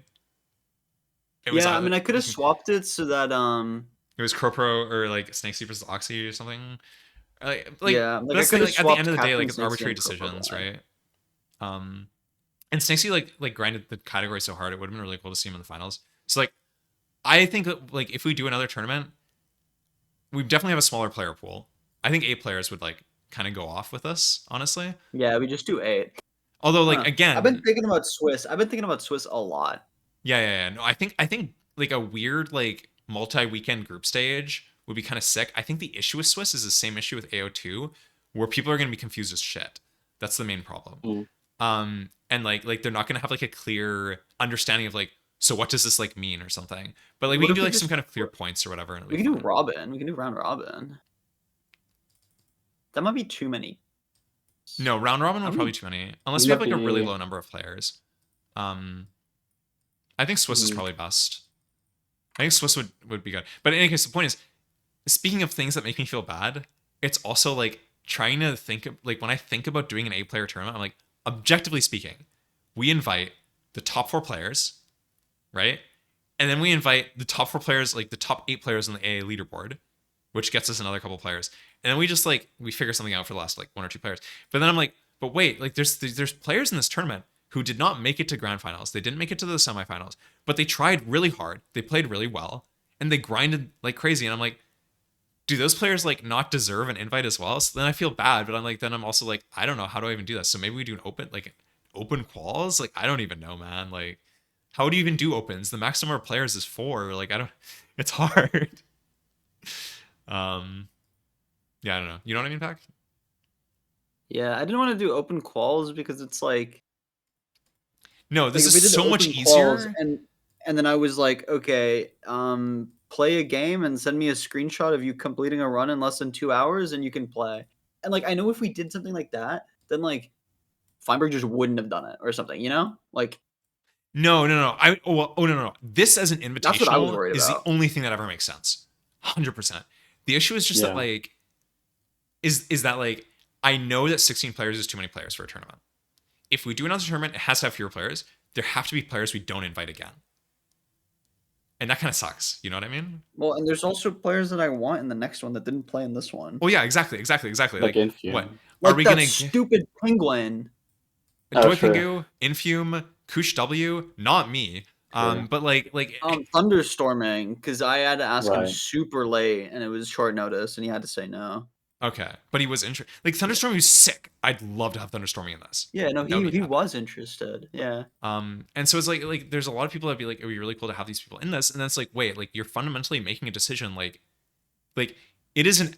Speaker 1: it was
Speaker 2: Yeah, I mean,
Speaker 1: either,
Speaker 2: I could have swapped it so that
Speaker 1: it was Cropro or like Snakesy versus Oxy or something.
Speaker 2: yeah,
Speaker 1: But
Speaker 2: like I
Speaker 1: that's the
Speaker 2: could
Speaker 1: thing,
Speaker 2: have
Speaker 1: like at the end
Speaker 2: swapped
Speaker 1: of the day, like
Speaker 2: Captain
Speaker 1: it's
Speaker 2: Snakesy
Speaker 1: arbitrary
Speaker 2: and Cropper
Speaker 1: decisions,
Speaker 2: Black.
Speaker 1: right? And Snakesy like grinded the category so hard, it would have been really cool to see him in the finals. So like I think that, like if we do another tournament, we definitely have a smaller player pool. I think 8 players would like kind of go off with us, honestly.
Speaker 2: Yeah, we just do 8.
Speaker 1: Although like
Speaker 2: Huh.
Speaker 1: again,
Speaker 2: I've been thinking about Swiss. I've been thinking about Swiss a lot.
Speaker 1: yeah. No, I think like a weird like multi-weekend group stage would be kind of sick. I think the issue with Swiss is the same issue with AO2, where people are going to be confused as shit. That's the main problem. And like they're not going to have like a clear understanding of like, so what does this like mean or something. But like we
Speaker 2: What
Speaker 1: can
Speaker 2: if
Speaker 1: do
Speaker 2: we
Speaker 1: like some
Speaker 2: just-
Speaker 1: kind of clear points or whatever. And
Speaker 2: We can do Robin. We can do round robin. That might be too many.
Speaker 1: No, round robin would
Speaker 2: How
Speaker 1: probably
Speaker 2: many-
Speaker 1: be too many, unless we have like a really
Speaker 3: Maybe-
Speaker 1: low number of players. I think Swiss is probably best. I think Swiss would be good. But in any case, the point is, speaking of things that make me feel bad, it's also like trying to think of, like when I think about doing an 8-player tournament, I'm like, objectively speaking, we invite the top 4 players, right? And then we invite the top 4 players, like the top 8 players on the AA leaderboard, which gets us another couple players. And then we just like we figure something out for the last like 1 or 2 players. But then I'm like, but wait, like there's players in this tournament who did not make it to grand finals. They didn't make it to the semifinals, but they tried really hard. They played really well, and they grinded like crazy. And I'm like, do those players like not deserve an invite as well? So then I feel bad, but I'm like, then I'm also like, I don't know, how do I even do this? So maybe we do an open quals. Like I don't even know, man. Like how do you even do opens? The max number of players is 4. Like I don't. It's hard. Yeah, I don't know. You know what I mean, Pac?
Speaker 2: Yeah, I didn't want to do open quals because it's like
Speaker 1: No, this
Speaker 2: if we
Speaker 1: is
Speaker 2: did
Speaker 1: so much
Speaker 2: open quals
Speaker 1: easier.
Speaker 2: and then I was like, okay, play a game and send me a screenshot of you completing a run in less than 2 hours and you can play. And like I know if we did something like that, then like Feinberg just wouldn't have done it or something, you know? Like
Speaker 1: No. No. This as an invitational
Speaker 2: That's what I was worried
Speaker 1: is
Speaker 2: about.
Speaker 1: the only thing that ever makes sense. 100%. The issue is just that
Speaker 3: Yeah.
Speaker 1: like is that like I know that 16 players is too many players for a tournament. If we do another tournament, it has to have fewer players. There have to be players we don't invite again. And that kind of sucks. You know what I mean?
Speaker 2: well, and there's also players that I want in the next one that didn't play in this one.
Speaker 1: Well, yeah, exactly.
Speaker 3: Like Infume.
Speaker 1: What?
Speaker 2: Like
Speaker 1: Are we
Speaker 2: that
Speaker 1: gonna
Speaker 2: stupid penguin.
Speaker 3: Oh,
Speaker 1: Joy
Speaker 3: sure.
Speaker 1: Pingu, Infume, Kush W, not me.
Speaker 3: Sure.
Speaker 1: But like
Speaker 2: Thunderstorming, because I had to ask him
Speaker 3: Right.
Speaker 2: super late and it was short notice and he had to say no.
Speaker 1: okay, but he was interested. Like Thunderstorm was sick. I'd love to have Thunderstorming in this.
Speaker 2: Yeah, no,
Speaker 1: That would be
Speaker 2: he
Speaker 1: fun.
Speaker 2: was interested. Yeah.
Speaker 1: And so it's like there's a lot of people that'd be like, it would be really cool to have these people in this, and then it's like, wait, like you're fundamentally making a decision, like it isn't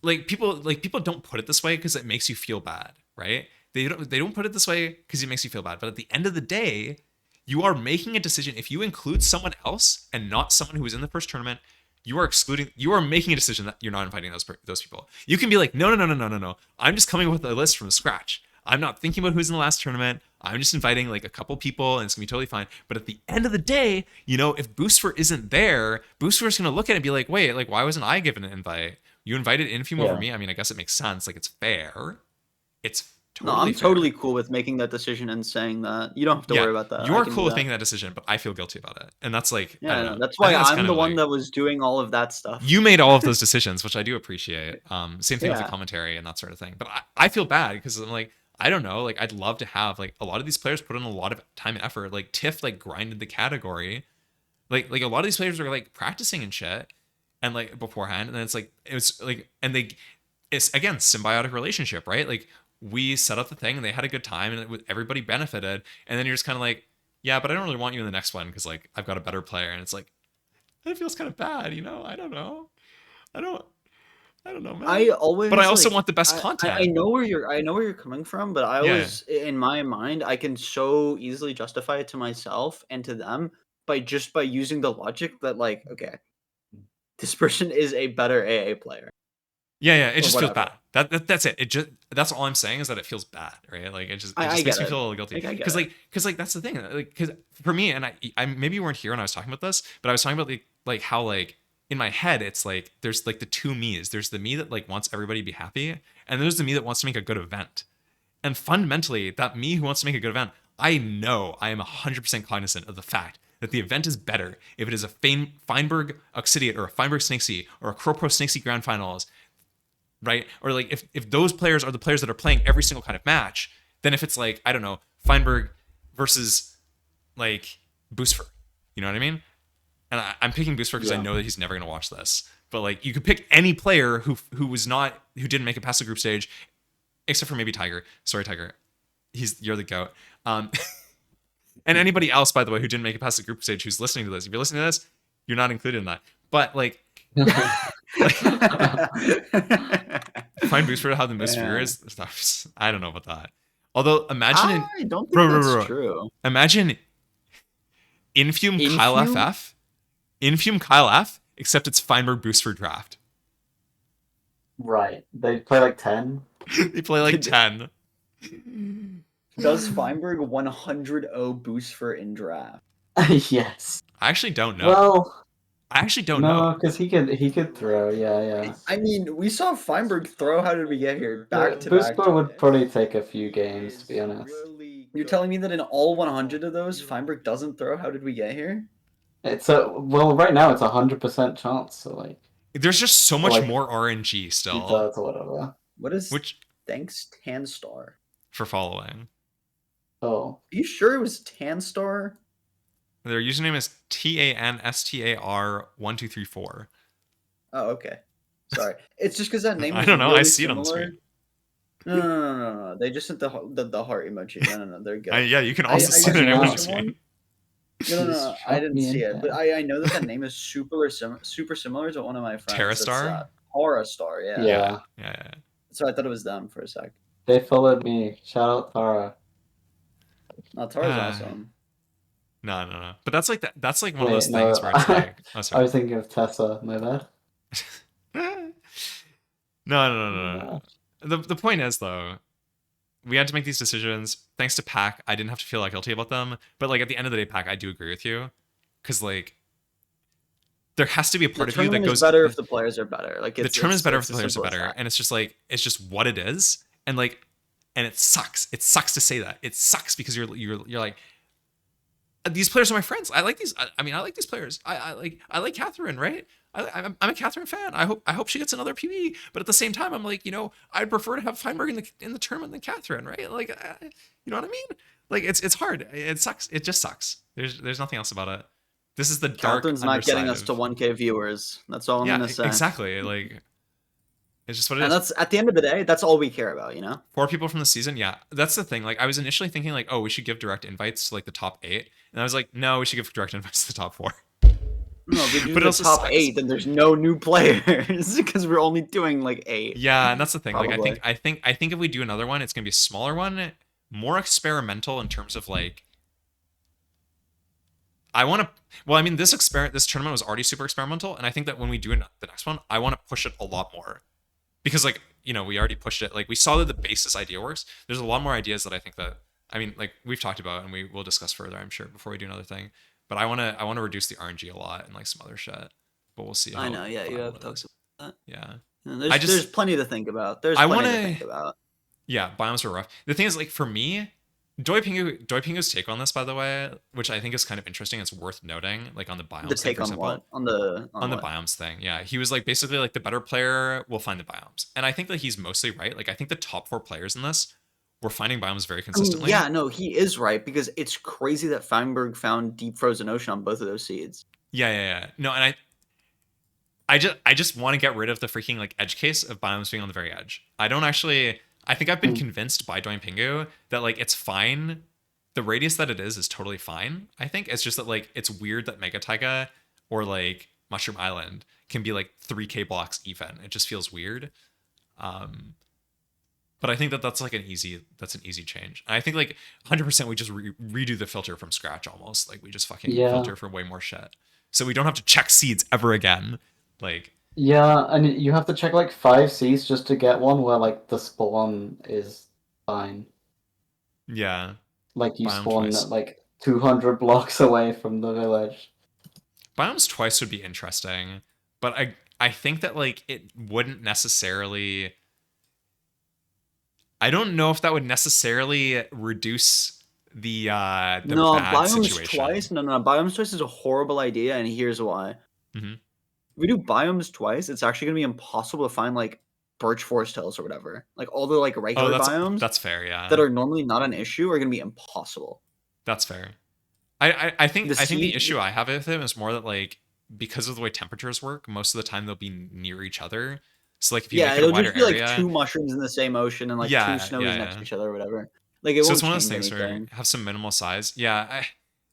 Speaker 1: like people don't put it this way because it makes you feel bad, right? They don't put it this way because it makes you feel bad, but at the end of the day, you are making a decision. If you include someone else and not someone who was in the first tournament, you are making a decision that you're not inviting those people. You can be like, no. I'm just coming with a list from scratch. I'm not thinking about who's in the last tournament. I'm just inviting like a couple people and it's gonna be totally fine. But at the end of the day, you know, if Booster isn't there, Booster is gonna look at it and be like, wait, like why wasn't I given an invite? You invited Infume over
Speaker 3: Yeah.
Speaker 1: me. I mean, I guess it makes sense. Like it's fair. It's
Speaker 2: No,
Speaker 1: totally
Speaker 2: I'm
Speaker 1: fair.
Speaker 2: totally cool with making that decision and saying that. You don't have to worry about that.
Speaker 1: You
Speaker 2: I
Speaker 1: are
Speaker 2: can
Speaker 1: cool
Speaker 2: do
Speaker 1: with
Speaker 2: that.
Speaker 1: making that decision, but I feel guilty about it. And that's like, I
Speaker 2: Yeah,
Speaker 1: don't
Speaker 2: no,
Speaker 1: know.
Speaker 2: that's
Speaker 1: I
Speaker 2: why
Speaker 1: think that's
Speaker 2: I'm
Speaker 1: kind
Speaker 2: the
Speaker 1: of
Speaker 2: one
Speaker 1: like-
Speaker 2: that was doing all of that stuff.
Speaker 1: You made all of those decisions, which I do appreciate. Same thing with the
Speaker 2: Yeah.
Speaker 1: commentary and that sort of thing. But I feel bad because I'm like, I don't know. Like, I'd love to have like a lot of these players put in a lot of time and effort. Like Tiff like grinded the category. Like a lot of these players are like practicing and shit, and like beforehand. And then it's like, and it's again symbiotic relationship, right? Like we set up the thing and they had a good time and everybody benefited. And then you're just kind of like, yeah, but I don't really want you in the next one because like I've got a better player. And it's like, it feels kind of bad, you know? I don't know. I I don't know, man.
Speaker 2: I always,
Speaker 1: but I also
Speaker 2: like,
Speaker 1: want the best
Speaker 2: I
Speaker 1: content.
Speaker 2: know where you're coming from, but I
Speaker 1: Yeah.
Speaker 2: always, in my mind, I can so easily justify it to myself and to them by using the logic that, like, okay, this person is a better AA player.
Speaker 1: Yeah, it
Speaker 2: Or
Speaker 1: just feels
Speaker 2: whatever.
Speaker 1: bad. That's it. That's all I'm saying is that it feels bad, right? Like it just
Speaker 2: I
Speaker 1: makes
Speaker 2: get
Speaker 1: me
Speaker 2: it.
Speaker 1: feel a little guilty.
Speaker 2: Like, I get
Speaker 1: Because
Speaker 2: it.
Speaker 1: like that's the thing. Like because for me, and I maybe you weren't here when I was talking about this, but I was talking about like how like in my head it's like there's like the two me's. There's the me that like wants everybody to be happy, and there's the me that wants to make a good event. And fundamentally, that me who wants to make a good event, I know I am 100% cognizant of the fact that the event is better if it is a Feinberg Oxidiate or a Feinberg Snakesy or a Crow Pro Snakesy Grand Finals, right? Or like if those players are the players that are playing every single kind of match, then if it's like, I don't know, Feinberg versus like Boostfer, you know what I mean? And I'm picking Boostfer because I know that he's never going to watch this. But like you could pick any player who didn't make it past the group stage, except for maybe Tiger. Sorry, Tiger. You're the goat. And anybody else, by the way, who didn't make it past the group stage who's listening to this. If you're listening to this, you're not included in that. But like find Boost for how the Mosphere is. I don't know about that. Although imagine
Speaker 2: I don't think that's true.
Speaker 1: Imagine Infume Kyle FF. Infume Kyle F, except it's Feinberg Boost for draft.
Speaker 3: Right. They play like 10.
Speaker 1: They play like 10.
Speaker 2: Does Feinberg 100-0 boost for in draft?
Speaker 3: Yes.
Speaker 1: I actually don't know.
Speaker 3: Well,
Speaker 1: I actually don't know.
Speaker 3: No, because he could throw. Yeah.
Speaker 2: I mean, we saw Feinberg throw. How did we get here? Back to back.
Speaker 3: Boostbar would probably take a few games, to be honest.
Speaker 2: You're telling me that in all 100 of those, Feinberg doesn't throw? How did we get here?
Speaker 3: Right now it's 100% chance. So like,
Speaker 1: there's just so much more RNG still.
Speaker 3: Or whatever.
Speaker 2: What is thanks Tanstar
Speaker 1: for following?
Speaker 3: Oh,
Speaker 2: are you sure it was Tanstar?
Speaker 1: Their username is TANSTAR1234.
Speaker 2: Oh, okay. Sorry, it's just because that name.
Speaker 1: I don't know.
Speaker 2: Really
Speaker 1: I see
Speaker 2: similar.
Speaker 1: it on the screen.
Speaker 2: No. They just sent the heart emoji. No. They're good.
Speaker 1: Yeah, you can also see their name on the screen.
Speaker 2: No. I didn't see it, but I know that name is super similar to one of my friends.
Speaker 1: Terrastar?
Speaker 2: Horror-Star, yeah.
Speaker 1: Yeah.
Speaker 2: So I thought it was them for a sec.
Speaker 3: They followed me. Shout out Tara.
Speaker 2: No, Tara's awesome.
Speaker 1: No. But that's like that's like one of those things where it's like. Oh,
Speaker 3: I was thinking of Tessa. My bad.
Speaker 1: No. The point is though, we had to make these decisions. Thanks to Pac, I didn't have to feel like guilty about them. But like at the end of the day, Pac, I do agree with you, because like there has to be a part of you that goes
Speaker 2: better if the players are better. Like
Speaker 1: the tournament is better if the players are better, and it's just what it is, and it sucks. It sucks to say that. It sucks because you're like, these players are my friends. I like these. I mean, I like these players. I like Catherine, right? I'm a Catherine fan. I hope she gets another PB. But at the same time, I'm like, I'd prefer to have Feinberg in the tournament than Catherine, right? Like, you know what I mean? Like, it's hard. It sucks. It just sucks. There's nothing else about it. This is the dark.
Speaker 2: Catherine's not getting us to 1K viewers. That's all I'm gonna say.
Speaker 1: Exactly. Like, it's just what it is.
Speaker 2: And that's at the end of the day, that's all we care about,
Speaker 1: 4 people from the season, yeah. That's the thing. Like, I was initially thinking like, oh, we should give direct invites to like the top 8, and I was like, no, we should give direct invites to the top 4.
Speaker 2: No, if we do the top 8, then there's no new players because we're only doing like 8.
Speaker 1: Yeah, and that's the thing.
Speaker 2: Probably.
Speaker 1: Like, I think if we do another one, it's gonna be a smaller one, more experimental in terms of like. This tournament was already super experimental, and I think that when we do the next one, I want to push it a lot more, because like we already pushed it. Like we saw that the basis idea works. There's a lot more ideas that I think that like we've talked about, and we will discuss further, I'm sure, before we do another thing. But I want to reduce the RNG a lot and like some other shit. But we'll see.
Speaker 2: I know. Yeah, you have talked about that.
Speaker 1: Yeah.
Speaker 2: There's plenty to think about.
Speaker 1: Yeah, biomes were rough. The thing is, like for me, Doi Pingu's take on this, by the way, which I think is kind of interesting. It's worth noting, like on the biomes.
Speaker 2: The take
Speaker 1: thing,
Speaker 2: on what? On the
Speaker 1: biomes thing. Yeah, he was like basically like the better player will find the biomes, and I think that he's mostly right. Like I think the top 4 players in this were finding biomes very consistently.
Speaker 2: Yeah, no, he is right, because it's crazy that Feinberg found Deep Frozen Ocean on both of those seeds.
Speaker 1: Yeah. No, and I just want to get rid of the freaking like edge case of biomes being on the very edge. I think I've been convinced by Doi Pingu that like it's fine. The radius that it is totally fine. I think it's just that like it's weird that Mega Taiga or like Mushroom Island can be like 3k blocks even. It just feels weird. But I think that's like an easy change. And I think like 100% we just redo the filter from scratch almost. Like we just fucking
Speaker 3: Yeah.
Speaker 1: filter for way more shit. So we don't have to check seeds ever again. Like
Speaker 3: Yeah, and you have to check like 5 seeds just to get one where like the spawn is fine.
Speaker 1: yeah.
Speaker 3: Like you
Speaker 1: Biome
Speaker 3: spawn
Speaker 1: twice.
Speaker 3: like 200 blocks away from the village.
Speaker 1: Biomes twice would be interesting, but I think that like it wouldn't necessarily. I don't know if that would necessarily reduce the
Speaker 2: No,
Speaker 1: bad
Speaker 2: biomes
Speaker 1: situation.
Speaker 2: twice. No, biomes twice is a horrible idea, and here's why.
Speaker 1: Mm-hmm.
Speaker 2: If we do biomes twice, it's actually gonna be impossible to find like birch forest hills or whatever. Like all the like regular biomes
Speaker 1: that's fair. Yeah,
Speaker 2: that are normally not an issue are gonna be impossible.
Speaker 1: That's fair. I think the issue
Speaker 2: seed-
Speaker 1: I have with it is more that like because of the way temperatures work, most of the time they'll be near each other. So like if you make it a
Speaker 2: it'll
Speaker 1: wider
Speaker 2: just be
Speaker 1: area,
Speaker 2: like 2 mushrooms in the same ocean and like 2 snows next to each other or whatever. Like it
Speaker 1: so
Speaker 2: won't
Speaker 1: it's one of those
Speaker 2: change
Speaker 1: things where
Speaker 2: anything.
Speaker 1: have some minimal size. Yeah,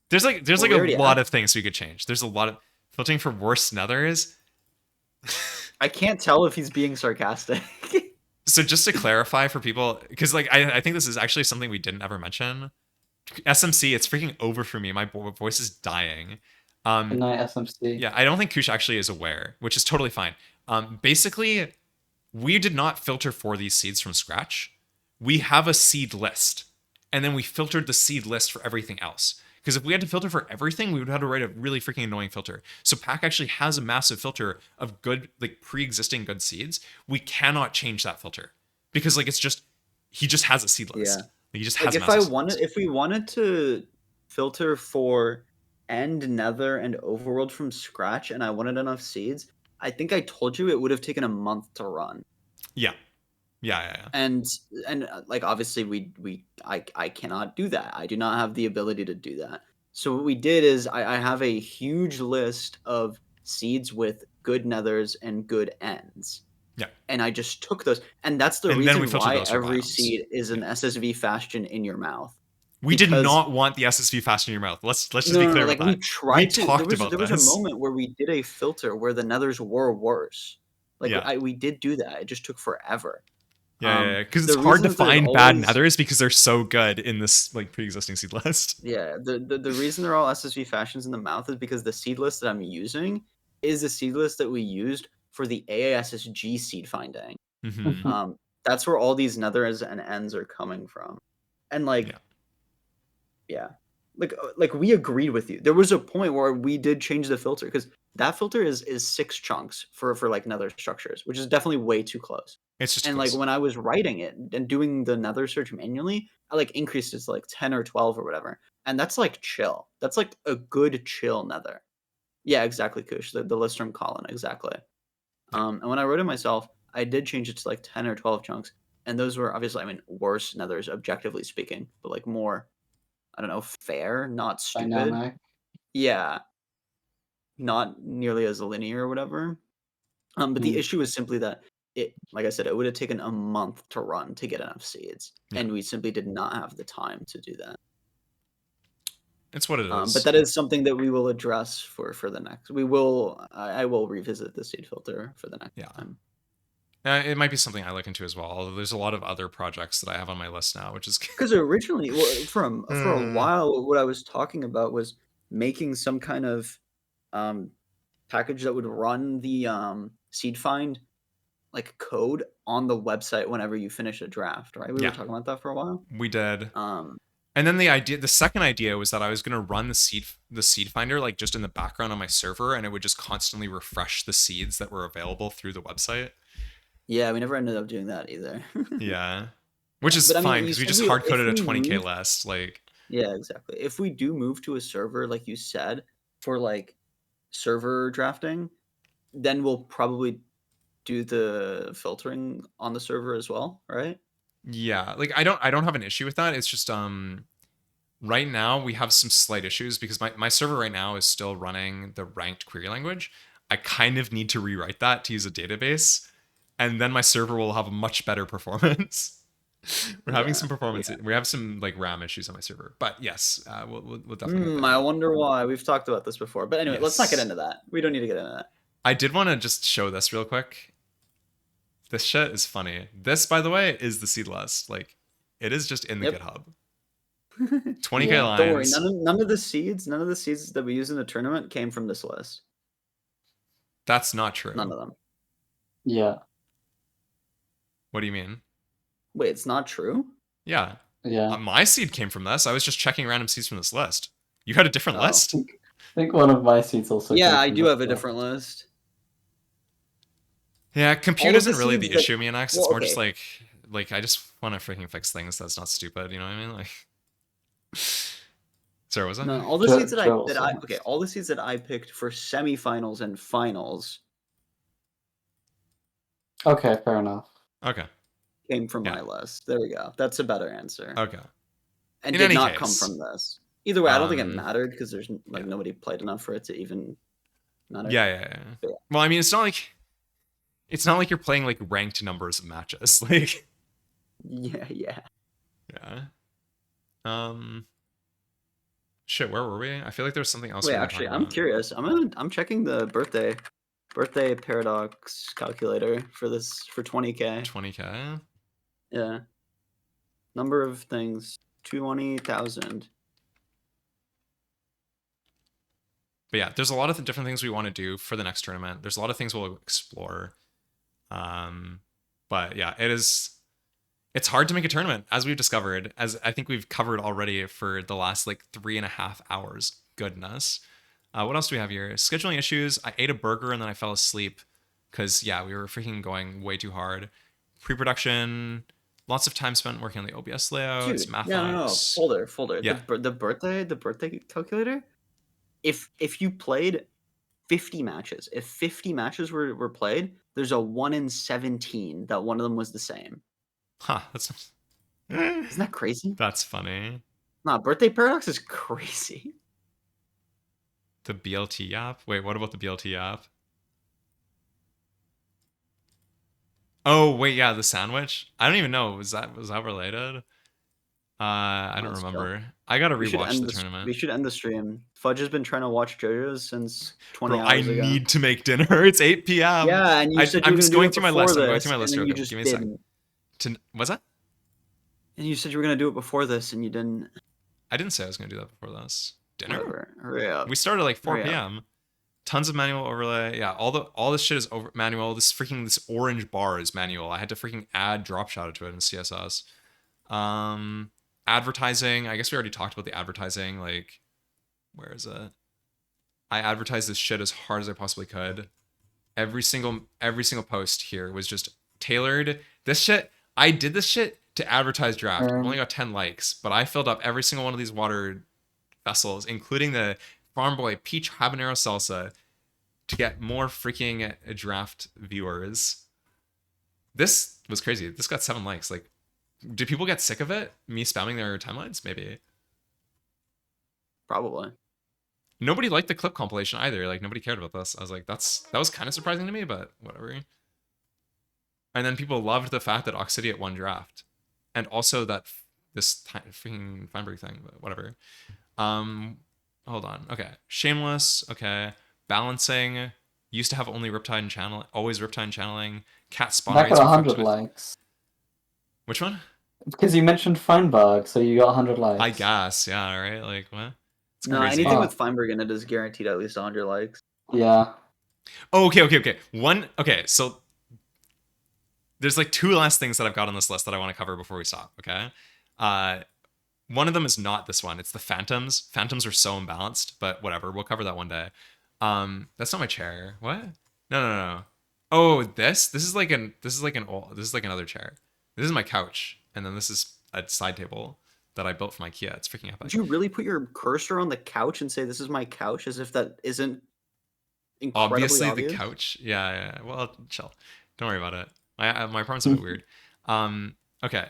Speaker 1: there's like
Speaker 2: Well, we
Speaker 1: a
Speaker 2: already
Speaker 1: lot
Speaker 2: have.
Speaker 1: of things we could change. There's a lot of filtering for worse nethers.
Speaker 2: I can't tell if he's being sarcastic.
Speaker 1: So just to clarify for people, because like I think this is actually something we didn't ever mention. SMC, it's freaking over for me. My voice is dying.
Speaker 3: Good night, SMC.
Speaker 1: Yeah, I don't think Kush actually is aware, which is totally fine. Basically, we did not filter for these seeds from scratch. We have a seed list, and then we filtered the seed list for everything else. Because if we had to filter for everything, we would have to write a really freaking annoying filter. So Pack actually has a massive filter of good, like pre-existing good seeds. We cannot change that filter because like it's just he just has a seed list.
Speaker 2: Yeah.
Speaker 1: Like, he just
Speaker 2: Like
Speaker 1: has.
Speaker 2: if we wanted to filter for End, Nether, and Overworld from scratch, and I wanted enough seeds, I think I told you it would have taken a month to run.
Speaker 1: Yeah.
Speaker 2: And like obviously I cannot do that. I do not have the ability to do that. So what we did is I have a huge list of seeds with good nethers and good ends.
Speaker 1: Yeah.
Speaker 2: And I just took those, and that's the
Speaker 1: And then we
Speaker 2: reason
Speaker 1: filtered
Speaker 2: why
Speaker 1: those for
Speaker 2: every
Speaker 1: biomes.
Speaker 2: seed is an SSV fashion in your mouth.
Speaker 1: We did
Speaker 2: Because-
Speaker 1: not want the SSV fast in your mouth. Let's just be
Speaker 2: No,
Speaker 1: clear
Speaker 2: like
Speaker 1: about
Speaker 2: we
Speaker 1: that.
Speaker 2: tried to.
Speaker 1: talked
Speaker 2: There
Speaker 1: about
Speaker 2: was a
Speaker 1: this.
Speaker 2: moment where we did a filter where the nethers were worse. Like
Speaker 1: Yeah.
Speaker 2: we did do that. It just took forever.
Speaker 1: Yeah, because it's
Speaker 2: the
Speaker 1: hard to
Speaker 2: reasons there's
Speaker 1: find bad
Speaker 2: always-
Speaker 1: nethers because they're so good in this like pre-existing seed list.
Speaker 2: Yeah, the reason they're all SSV fashions in the mouth is because the seed list that I'm using is the seed list that we used for the AASSG seed finding.
Speaker 1: Mm-hmm.
Speaker 2: That's where all these nethers and ends are coming from, and like, yeah, like we agreed with you. There was a point where we did change the filter because that filter is 6 chunks for like nether structures, which is definitely way too close.
Speaker 1: It's just
Speaker 2: And
Speaker 1: close.
Speaker 2: like when I was writing it and doing the nether search manually, I like increased it to like 10 or 12 or whatever. And that's like chill. That's like a good chill nether. Yeah, exactly, Kush. The Listrum Colin, exactly. And when I wrote it myself, I did change it to like 10 or 12 chunks. And those were obviously, I mean, worse nethers, objectively speaking, but like more, I don't know, fair, not stupid.
Speaker 3: Dynamic.
Speaker 2: Yeah. Not nearly as linear or whatever. But the issue is simply that it, like I said, it would have taken a month to run to get enough seeds, and we simply did not have the time to do that.
Speaker 1: It's what it is.
Speaker 2: But that is something that we will address for the next. I will revisit the seed filter for the next time.
Speaker 1: It might be something I look into as well. Although there's a lot of other projects that I have on my list now, which is
Speaker 2: because originally, for a while, what I was talking about was making some kind of package that would run the seed find like code on the website whenever you finish a draft, right? We were talking about that for a while.
Speaker 1: We did. And then the second idea was that I was going to run the seed finder like just in the background on my server, and it would just constantly refresh the seeds that were available through the website.
Speaker 2: Yeah, we never ended up doing that either.
Speaker 1: Yeah, which is
Speaker 2: But, I mean,
Speaker 1: fine
Speaker 2: you
Speaker 1: because we
Speaker 2: said
Speaker 1: just hard coded a 20k
Speaker 2: moved-
Speaker 1: list. Like,
Speaker 2: yeah, exactly. If we do move to a server, like you said, for like server drafting, then we'll probably do the filtering on the server as well, right?
Speaker 1: yeah, like I don't have an issue with that. It's just right now we have some slight issues because my server right now is still running the ranked query language. I kind of need to rewrite that to use a database, and then my server will have a much better performance. We're having some performance. We have some like RAM issues on my server, but yes, we'll definitely.
Speaker 2: I wonder why. We've talked about this before, but anyway, let's not get into that. We don't need to get into that.
Speaker 1: I did want to just show this real quick. This shit is funny. This, by the way, is the seed list. Like, it is just in the
Speaker 2: Yep.
Speaker 1: GitHub. 20k
Speaker 3: Yeah.
Speaker 1: lines.
Speaker 2: Don't worry, none of the seeds that we use in the tournament came from this list.
Speaker 1: That's not true.
Speaker 2: None of them.
Speaker 3: Yeah.
Speaker 1: What do you mean?
Speaker 2: Wait, it's not true?
Speaker 1: Yeah.
Speaker 3: Yeah.
Speaker 1: My seed came from this. I was just checking random seeds from this list. You had a different
Speaker 2: Oh.
Speaker 1: list?
Speaker 3: I think one of my seats also.
Speaker 2: Yeah,
Speaker 3: came
Speaker 2: I
Speaker 3: from
Speaker 2: do
Speaker 3: this
Speaker 2: have a
Speaker 3: list.
Speaker 2: different list.
Speaker 1: Yeah, compute
Speaker 2: All of
Speaker 1: isn't
Speaker 2: the
Speaker 1: really the
Speaker 2: seeds that-
Speaker 1: issue, me and X.
Speaker 2: well,
Speaker 1: It's more just
Speaker 2: okay.
Speaker 1: like I just want to freaking fix things that's not stupid. You know what I mean? Like, sorry, was that?
Speaker 2: No, all the
Speaker 3: Joe-
Speaker 2: seeds that
Speaker 3: Joe
Speaker 2: I
Speaker 3: also
Speaker 2: okay,
Speaker 3: has.
Speaker 2: all the seeds that I picked for semifinals and finals
Speaker 3: Okay, fair enough.
Speaker 1: Okay.
Speaker 2: came from
Speaker 1: Yeah.
Speaker 2: my list. There we go. That's a better answer.
Speaker 1: Okay.
Speaker 2: And
Speaker 1: In
Speaker 2: did
Speaker 1: any
Speaker 2: not come
Speaker 1: case,
Speaker 2: from this. Either way, I don't think it
Speaker 1: um,
Speaker 2: mattered because there's like
Speaker 1: yeah.
Speaker 2: nobody played enough for it to even matter.
Speaker 1: Yeah.
Speaker 2: Yeah.
Speaker 1: Well, I mean, it's not like you're playing like ranked numbers of matches. Like,
Speaker 2: Yeah.
Speaker 1: yeah. Shit, where were we? I feel like there was something else.
Speaker 2: Wait,
Speaker 1: we were
Speaker 2: actually,
Speaker 1: talking
Speaker 2: I'm
Speaker 1: about.
Speaker 2: curious. I'm checking the birthday paradox calculator for this for 20k.
Speaker 1: 20k.
Speaker 2: Yeah. Number of things 20,000.
Speaker 1: But yeah, there's a lot of different things we want to do for the next tournament. There's a lot of things we'll explore. But yeah, it's hard to make a tournament, as we've discovered, as I think we've covered already for the last like 3.5 hours. Goodness. What else do we have here? Scheduling issues. I ate a burger and then I fell asleep because yeah, we were freaking going way too hard. Pre-production, lots of time spent working on the OBS layouts,
Speaker 2: Dude,
Speaker 1: math.
Speaker 2: no. Folder.
Speaker 1: Yeah.
Speaker 2: The birthday calculator. If you played 50 matches, if 50 matches were played, there's a 1 in 17 that one of them was the same.
Speaker 1: Huh, that's
Speaker 2: Isn't that crazy?
Speaker 1: that's funny.
Speaker 2: Nah, birthday paradox is crazy.
Speaker 1: The BLT app? Wait, what about the BLT app? Oh, wait, yeah, the sandwich? I don't even know. Was that related? I don't
Speaker 2: Let's go.
Speaker 1: remember. I gotta
Speaker 2: We should
Speaker 1: rewatch
Speaker 2: end
Speaker 1: the tournament.
Speaker 2: We should end the stream. Fudge has been trying to watch JoJo's since 20
Speaker 1: Bro, I
Speaker 2: hours ago.
Speaker 1: need to make dinner. It's 8 p.m.
Speaker 2: Yeah, and you said you
Speaker 1: I'm
Speaker 2: were
Speaker 1: just
Speaker 2: gonna
Speaker 1: going
Speaker 2: do it
Speaker 1: through my
Speaker 2: before
Speaker 1: list. I'm going
Speaker 2: this,
Speaker 1: through my list
Speaker 2: and
Speaker 1: real
Speaker 2: then you
Speaker 1: quick.
Speaker 2: just
Speaker 1: Give me a second.
Speaker 2: didn't.
Speaker 1: What's that?
Speaker 2: And you said you were gonna do it before this, and you didn't.
Speaker 1: I didn't say I was gonna do that before this. Dinner?
Speaker 2: Whatever. Hurry up.
Speaker 1: We started like 4
Speaker 2: Hurry up.
Speaker 1: p.m. Tons of manual overlay. Yeah, all this shit is over manual. This orange bar is manual. I had to freaking add drop shadow to it in CSS. Advertising. I guess we already talked about the advertising. Like, where is it? I advertised this shit as hard as I possibly could. Every single post here was just tailored. This shit, I did this shit to advertise drAAft. I only got 10 likes, but I filled up every single one of these water vessels, including the Farm Boy Peach Habanero Salsa, to get more freaking drAAft viewers. This was crazy. This got 7 likes. Like, do people get sick of it? Me spamming their timelines? Maybe.
Speaker 2: Probably.
Speaker 1: Nobody liked the clip compilation either. Like, nobody cared about this. I was like, that was kind of surprising to me, but whatever. And then people loved the fact that Oxidiate won drAAft. And also that this freaking Feinberg thing, but whatever. Hold on. Okay. Shameless. Okay. Balancing. Used to have only Riptide and channel. Always Riptide and channeling. Cat spawn
Speaker 3: That
Speaker 1: rates.
Speaker 3: got
Speaker 1: were fucked
Speaker 3: 100
Speaker 1: with-
Speaker 3: likes.
Speaker 1: Which one?
Speaker 3: Because you mentioned Feinberg, so you got 100 likes.
Speaker 1: I guess. Yeah. Right. Like what? It's
Speaker 2: No,
Speaker 1: crazy.
Speaker 2: anything
Speaker 3: Oh.
Speaker 2: with Feinberg in it is guaranteed at least 100 likes.
Speaker 3: Yeah.
Speaker 1: Oh, okay. Okay, so there's like 2 last things that I've got on this list that I want to cover before we stop, okay? One of them is not this one. It's the Phantoms. Phantoms are so imbalanced, but whatever. We'll cover that one day. That's not my chair. What? No. Oh, this is like another chair. This is my couch, and then this is a side table that I built from IKEA. It's freaking epic.
Speaker 2: Would you really put your cursor on the couch and say this is my couch as if that isn't incredibly
Speaker 1: Obviously
Speaker 2: obvious?
Speaker 1: the couch. Yeah. Well, chill. Don't worry about it. My apartment's a bit weird. Okay.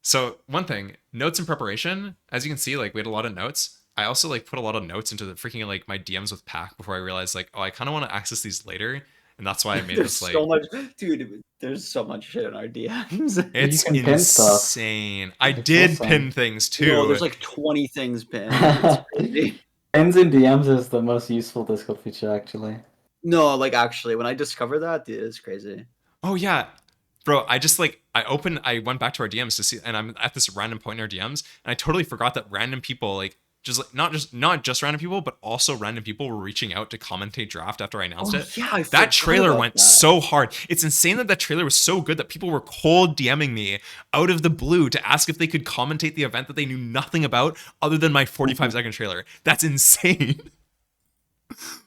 Speaker 1: So one thing, notes in preparation. As you can see, like we had a lot of notes. I also like put a lot of notes into the freaking like my DMs with Pack before I realized like, oh, I kind of want to access these later, and that's why I made
Speaker 2: There's
Speaker 1: this like.
Speaker 2: so much, dude. There's so much shit in our DMs.
Speaker 1: It's
Speaker 3: You can pin stuff.
Speaker 1: insane. I
Speaker 3: It's
Speaker 1: did
Speaker 3: awesome.
Speaker 1: pin things too.
Speaker 2: No, there's like 20 things pinned. It's crazy.
Speaker 3: Pins in DMs is the most useful Discord feature, actually.
Speaker 2: No, like actually, when I discovered that, dude, it's crazy.
Speaker 1: Oh yeah, bro. I just like I went back to our DMs to see, and I'm at this random point in our DMs, and I totally forgot that random people like just like not just random people, but also random people were reaching out to commentate drAAft after I announced
Speaker 2: Oh
Speaker 1: it.
Speaker 2: yeah, I
Speaker 1: That
Speaker 2: forgot
Speaker 1: trailer
Speaker 2: about
Speaker 1: went
Speaker 2: that.
Speaker 1: so hard. It's insane that trailer was so good that people were cold DMing me out of the blue to ask if they could commentate the event that they knew nothing about other than my 45-second trailer. That's insane.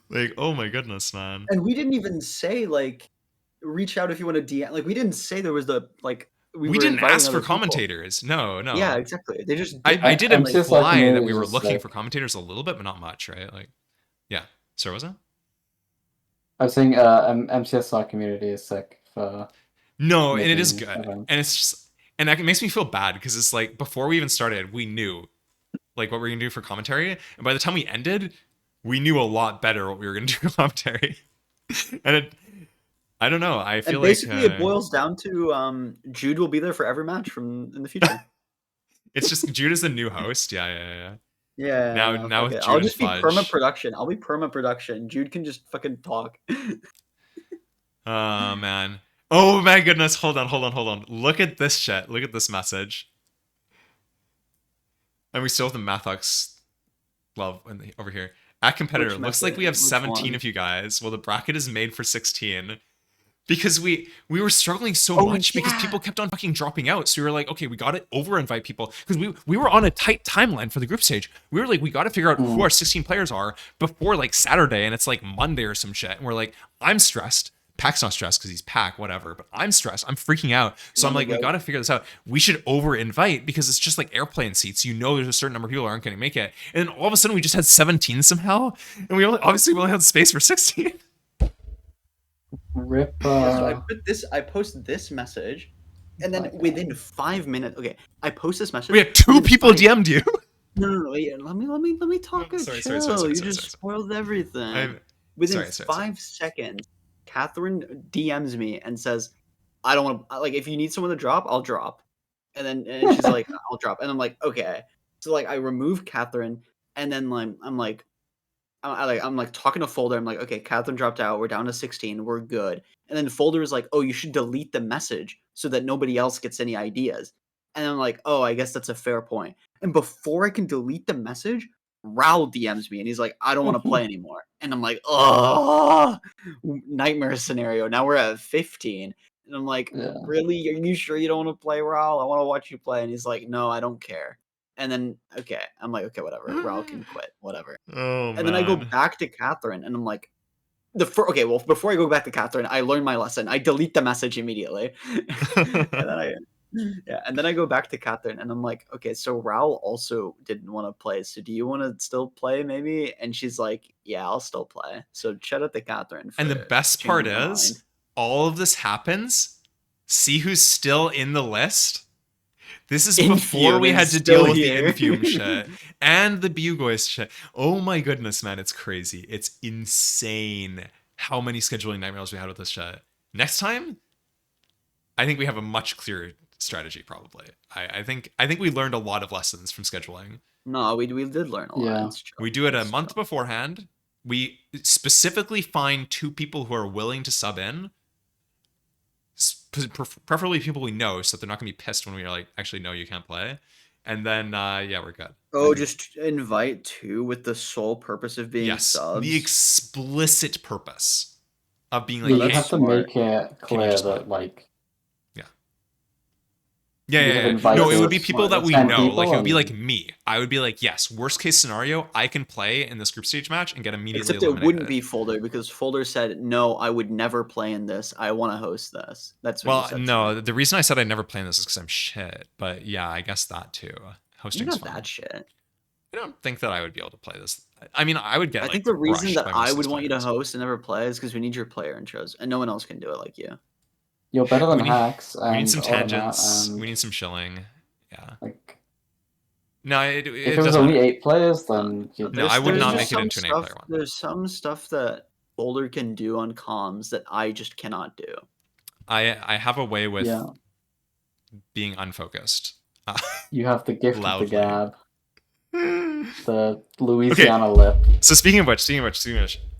Speaker 1: Like, oh my goodness, man.
Speaker 2: And we didn't even say like reach out if you want to DM. Like we didn't say there was the like we were
Speaker 1: didn't
Speaker 2: inviting
Speaker 1: ask for
Speaker 2: other people.
Speaker 1: commentators. No.
Speaker 2: Yeah, exactly. They just
Speaker 1: I did
Speaker 3: MCSI
Speaker 1: imply that
Speaker 3: community
Speaker 1: we were
Speaker 3: is
Speaker 1: looking
Speaker 3: like-
Speaker 1: for commentators a little bit, but not much, right? Like, yeah. So was it?
Speaker 3: I was saying MCSI community is sick for
Speaker 1: No, and it is
Speaker 3: making
Speaker 1: good,
Speaker 3: events.
Speaker 1: and it's just, and that makes me feel bad because it's like before we even started, we knew like what we were gonna do for commentary, and by the time we ended, we knew a lot better what we were gonna do for commentary, and it. I don't know. I feel
Speaker 2: and basically
Speaker 1: like
Speaker 2: it boils down to Jude will be there for every match from in the future.
Speaker 1: it's just Jude is the new host. Yeah.
Speaker 2: Yeah.
Speaker 1: Now
Speaker 2: fuck
Speaker 1: with
Speaker 2: it.
Speaker 1: Jude
Speaker 2: I'll
Speaker 1: and
Speaker 2: just be
Speaker 1: Fudge.
Speaker 2: perma production. I'll be perma production. Jude can just fucking talk.
Speaker 1: Oh man. Oh my goodness. Hold on. Look at this shit. Look at this message. And we still have the Mathox love over here. At competitor,
Speaker 2: Which
Speaker 1: looks like we have
Speaker 2: message? Which
Speaker 1: 17
Speaker 2: one?
Speaker 1: of you guys. Well, the bracket is made for 16. Because we were struggling so
Speaker 2: Oh,
Speaker 1: much because
Speaker 2: yeah.
Speaker 1: people kept on fucking dropping out. So we were like, okay, we got to over invite people because we were on a tight timeline for the group stage. We were like, we got to figure out who our 16 players are before like Saturday, and it's like Monday or some shit. And we're like, I'm stressed. Pack's not stressed because he's Pack, whatever. But I'm stressed. I'm freaking out. So I'm like, we got to figure this out. We should over invite because it's just like airplane seats. You know, there's a certain number of people who aren't going to make it. And then all of a sudden, we just had 17 somehow, and we only had space for 16.
Speaker 3: Rip.
Speaker 2: So I posted this message, and then within 5 minutes, okay, I post this message.
Speaker 1: We had 2 people DM'd you.
Speaker 2: No, yeah, let me talk.
Speaker 1: Sorry,
Speaker 2: Chill. You
Speaker 1: sorry.
Speaker 2: just spoiled everything.
Speaker 1: I'm-
Speaker 2: Within
Speaker 1: sorry.
Speaker 2: 5 seconds, Catherine DMs me and says, "I don't want to. Like, if you need someone to drop, I'll drop." And she's like, "I'll drop," and I'm like, "Okay." So like, I remove Catherine, and then like, I'm like talking to Folder. I'm like, okay, Catherine dropped out. We're down to 16. We're good. And then Folder is like, oh, you should delete the message so that nobody else gets any ideas. And I'm like, oh, I guess that's a fair point. And before I can delete the message, Raul DMs me and he's like, I don't want to play anymore. And I'm like, oh, nightmare scenario. Now we're at 15. And I'm like, really? Are you sure you don't want to play, Raul? I want to watch you play. And he's like, no, I don't care. And then, okay, I'm like, okay, whatever. Raul can quit, whatever.
Speaker 1: Oh,
Speaker 2: and then I go back to Catherine, and I'm like, before I go back to Catherine, I learned my lesson. I delete the message immediately. And then I go back to Catherine, and I'm like, okay, so Raul also didn't want to play. So do you want to still play, maybe? And she's like, yeah, I'll still play. So shout out to Catherine.
Speaker 1: And the best part is, all of this happens. See who's still in the list. This is before we had to deal with the Infume shit and the Bugoist shit. Oh my goodness, man, it's crazy. It's insane how many scheduling nightmares we had with this shit. Next time, I think we have a much clearer strategy, probably. I think we learned a lot of lessons from scheduling.
Speaker 2: No, we did learn a lot.
Speaker 3: Yeah.
Speaker 1: We do it a month beforehand. We specifically find 2 people who are willing to sub in. Preferably people we know, so they're not gonna be pissed when we're like, actually, no, you can't play. And then yeah, we're good.
Speaker 2: Oh, just invite 2 with the sole purpose of being subs.
Speaker 1: The explicit purpose of being like,
Speaker 3: you
Speaker 1: hey,
Speaker 3: have to make it clear
Speaker 1: just
Speaker 3: that like
Speaker 1: yeah. No, it would be people that we
Speaker 3: 10
Speaker 1: know. Like, it would be
Speaker 3: and-
Speaker 1: like me. I would be like, yes, worst case scenario, I can play in this group stage match and get immediately
Speaker 2: Except
Speaker 1: eliminated.
Speaker 2: it wouldn't be Folder because Folder said, no, I would never play in this. I want to host this. That's what he
Speaker 1: Well,
Speaker 2: said.
Speaker 1: no, the reason I said I never play in this is because I'm shit. But yeah, I guess that too.
Speaker 2: You're
Speaker 1: Hosting's
Speaker 2: not
Speaker 1: fun.
Speaker 2: that shit.
Speaker 1: I don't think that I would be able to play this. I mean, I would get.
Speaker 2: I
Speaker 1: like,
Speaker 2: think the reason
Speaker 1: crushed
Speaker 2: that
Speaker 1: by
Speaker 2: I
Speaker 1: most of
Speaker 2: would
Speaker 1: these
Speaker 2: want you to
Speaker 1: players.
Speaker 2: host and never play is because we need your player intros, and no one else can do it like you.
Speaker 3: you're better than
Speaker 1: We need-
Speaker 3: hacks.
Speaker 1: We need some
Speaker 3: Automat
Speaker 1: tangents.
Speaker 3: and,
Speaker 1: We need some shilling. Yeah.
Speaker 3: like
Speaker 1: No, it
Speaker 3: if it was
Speaker 1: doesn't
Speaker 3: only
Speaker 1: matter.
Speaker 3: 8 players, then you'd
Speaker 1: No, I would
Speaker 2: There's
Speaker 1: not
Speaker 2: just
Speaker 1: make it
Speaker 2: some
Speaker 1: into an
Speaker 2: stuff-
Speaker 1: 8-player one.
Speaker 2: There's some stuff that Folder can do on comms that I just cannot do.
Speaker 1: I have a way with
Speaker 3: yeah.
Speaker 1: being unfocused.
Speaker 3: You have the gift
Speaker 1: Loudly.
Speaker 3: of the gab, the Louisiana lip.
Speaker 1: So speaking of which,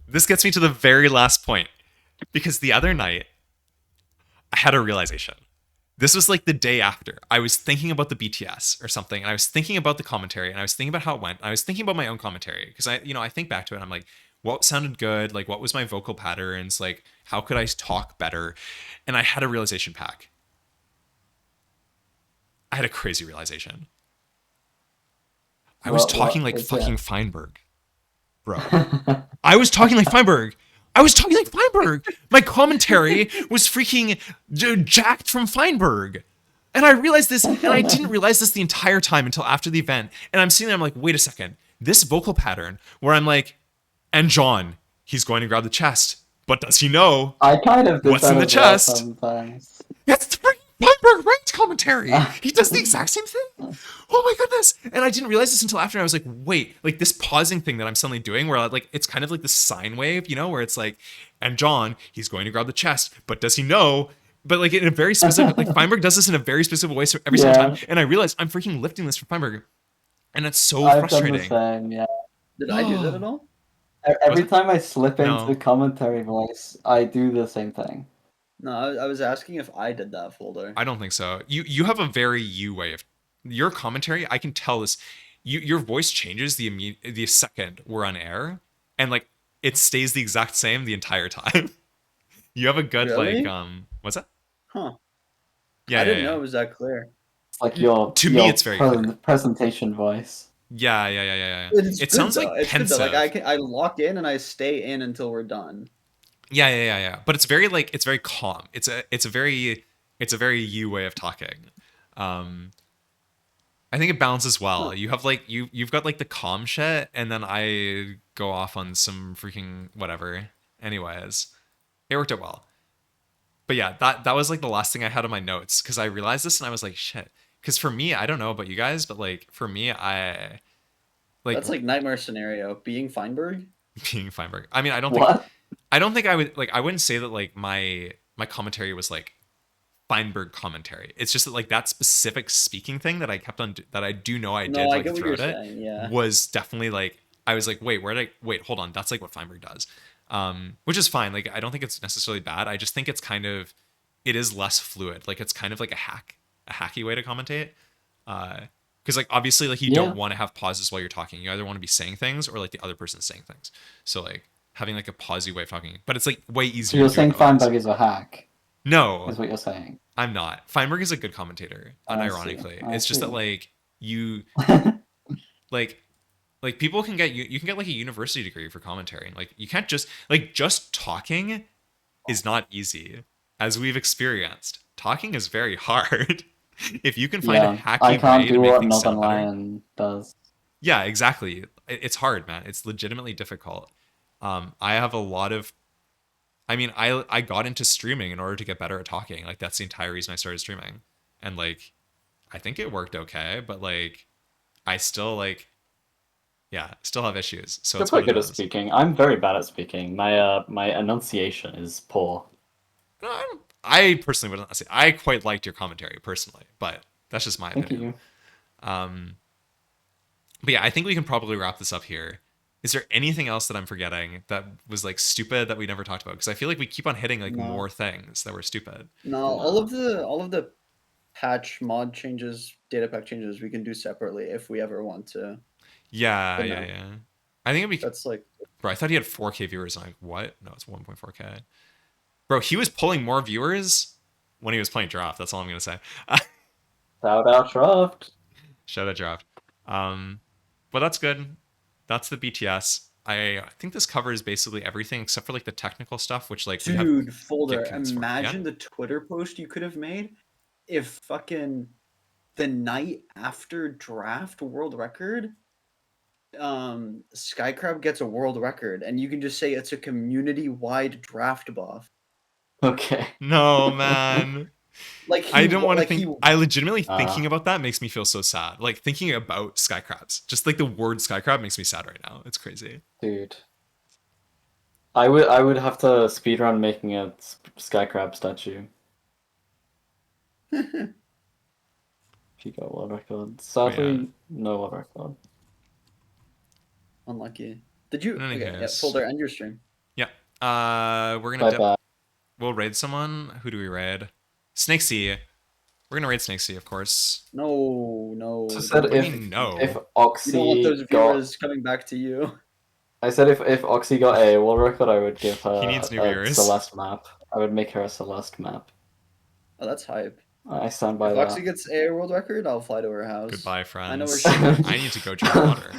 Speaker 1: this gets me to the very last point, because the other night I had a realization. This was like the day after. I was thinking about the BTS or something, and I was thinking about the commentary, and I was thinking about how it went. And I was thinking about my own commentary because I think back to it. And I'm like, what sounded good? Like, what was my vocal patterns? Like, how could I talk better? And I had a realization pack. I had a crazy realization. I was talking like fucking Feinberg, bro. I was talking like Feinberg. My commentary was freaking jacked from Feinberg. And I realized this, and I didn't realize this the entire time until after the event. And I'm sitting there, I'm like, wait a second. This vocal pattern where I'm like, and John, he's going to grab the chest. But does he know
Speaker 3: I kind of do
Speaker 1: what's
Speaker 3: that
Speaker 1: in the
Speaker 3: as well
Speaker 1: chest?
Speaker 3: sometimes.
Speaker 1: That's the freaking Feinberg ranked commentary. He does the exact same thing. Oh my goodness. And I didn't realize this until after. I was like, wait, like this pausing thing that I'm suddenly doing where like it's kind of like the sine wave, you know, where it's like, and John, he's going to grab the chest, but does he know? But like in a very specific, like Feinberg does this in a very specific way every single time. And I realized I'm freaking lifting this for Feinberg. And it's so frustrating.
Speaker 3: I've done the same, yeah.
Speaker 2: Did I do that at all?
Speaker 3: Every time I slip
Speaker 1: No.
Speaker 3: into commentary voice, I do the same thing.
Speaker 2: No, I was asking if I did that, Folder.
Speaker 1: I don't think so. You have a very you way of your commentary. I can tell this. Your voice changes the second we're on air, and like it stays the exact same the entire time. You have a good
Speaker 2: Really?
Speaker 1: like what's that?
Speaker 2: Huh.
Speaker 1: Yeah,
Speaker 2: I didn't know it was that clear.
Speaker 3: It's like your
Speaker 1: To me, it's very clear.
Speaker 3: presentation voice.
Speaker 1: Yeah.
Speaker 2: It's
Speaker 1: It
Speaker 2: good,
Speaker 1: sounds
Speaker 2: though.
Speaker 1: like
Speaker 2: It's
Speaker 1: pensive.
Speaker 2: good, though. Like I lock in and I stay in until we're done.
Speaker 1: Yeah. But it's very like it's very calm. It's a very you way of talking. I think it balances well. You have like you've got like the calm shit, and then I go off on some freaking whatever. Anyways, it worked out well. But yeah, that was like the last thing I had on my notes because I realized this and I was like, shit. Because for me, I don't know about you guys, but like for me, I like
Speaker 2: That's like nightmare scenario. Being Feinberg?
Speaker 1: being Feinberg. I mean, I don't think I would like I wouldn't say that like my commentary was like Feinberg commentary. It's just that like that specific speaking thing that I kept on that I do know I did
Speaker 2: I
Speaker 1: like
Speaker 2: get what you're
Speaker 1: throughout it
Speaker 2: saying, yeah.
Speaker 1: was definitely like I was like wait hold on, that's like what Feinberg does, which is fine. Like I don't think it's necessarily bad. I just think it's kind of it is less fluid. Like it's kind of like a hacky way to commentate. Because like obviously like you don't want to have pauses while you're talking. You either want to be saying things or like the other person's saying things. So like having like a pausey way of talking, but it's like way easier.
Speaker 3: So you're saying Feinberg is a hack?
Speaker 1: No,
Speaker 3: is what you're saying.
Speaker 1: I'm not. Feinberg is a good commentator, unironically. It's just that like you like people can get you can get like a university degree for commentary. Like you can't just talking is not easy, as we've experienced. Talking is very hard. If you can find a hacky way to make things sound better.
Speaker 3: Does.
Speaker 1: Yeah, exactly. It's hard, man. It's legitimately difficult. I have a lot of I mean, I got into streaming in order to get better at talking. Like that's the entire reason I started streaming. And like I think it worked okay, but like I still like still have issues. So
Speaker 3: you're
Speaker 1: it's
Speaker 3: quite good
Speaker 1: it
Speaker 3: at speaking. I'm very bad at speaking. My enunciation is poor.
Speaker 1: No, I personally wouldn't say I quite liked your commentary personally, but that's just my opinion.
Speaker 3: Thank you.
Speaker 1: But yeah, I think we can probably wrap this up here. Is there anything else that I'm forgetting that was like stupid that we never talked about? Because I feel like we keep on hitting like more things that were stupid.
Speaker 2: No, all of the patch mod changes, data pack changes we can do separately if we ever want to.
Speaker 1: Yeah. I think it'd be
Speaker 2: that's like
Speaker 1: bro, I thought he had 4K viewers. I'm like, what? No, it's 1.4K. Bro, he was pulling more viewers when he was playing drAAft. That's all I'm gonna say.
Speaker 3: Shout out drAAft.
Speaker 1: Shout out drAAft. But that's good. That's the BTS. I think this covers basically everything except for like the technical stuff, which like
Speaker 2: dude, Folder. Imagine the Twitter post you could have made if fucking the night after drAAft world record, Skycrab gets a world record, and you can just say it's a community-wide drAAft buff.
Speaker 3: Okay.
Speaker 1: No, man.
Speaker 2: Like
Speaker 1: I don't want to think. I legitimately thinking about that makes me feel so sad. Like thinking about skycrabs, just like the word skycrab makes me sad right now. It's crazy,
Speaker 3: dude. I would have to speedrun making a skycrab statue. If you got world record, sadly, no world record.
Speaker 2: Unlucky. Did you?
Speaker 1: Okay,
Speaker 2: Folder, end your stream.
Speaker 1: We're gonna
Speaker 3: Bye-bye.
Speaker 1: we'll raid someone. Who do we raid? Snakesy. We're gonna raid Snakesy, of course.
Speaker 2: No.
Speaker 3: So said
Speaker 1: What do you
Speaker 3: if
Speaker 1: mean, no?
Speaker 3: if
Speaker 2: You don't want
Speaker 3: Oxy
Speaker 2: those
Speaker 3: got,
Speaker 2: viewers coming back to you.
Speaker 3: I said if Oxy got a world record, I would give her
Speaker 1: He needs new
Speaker 3: a
Speaker 1: viewers.
Speaker 3: Celeste map. I would make her a Celeste map.
Speaker 2: Oh, that's hype.
Speaker 3: I stand by
Speaker 2: If
Speaker 3: that.
Speaker 2: Oxy gets a world record, I'll fly to her house.
Speaker 1: Goodbye, friends.
Speaker 2: I know where she lives.
Speaker 1: I need to go drink water.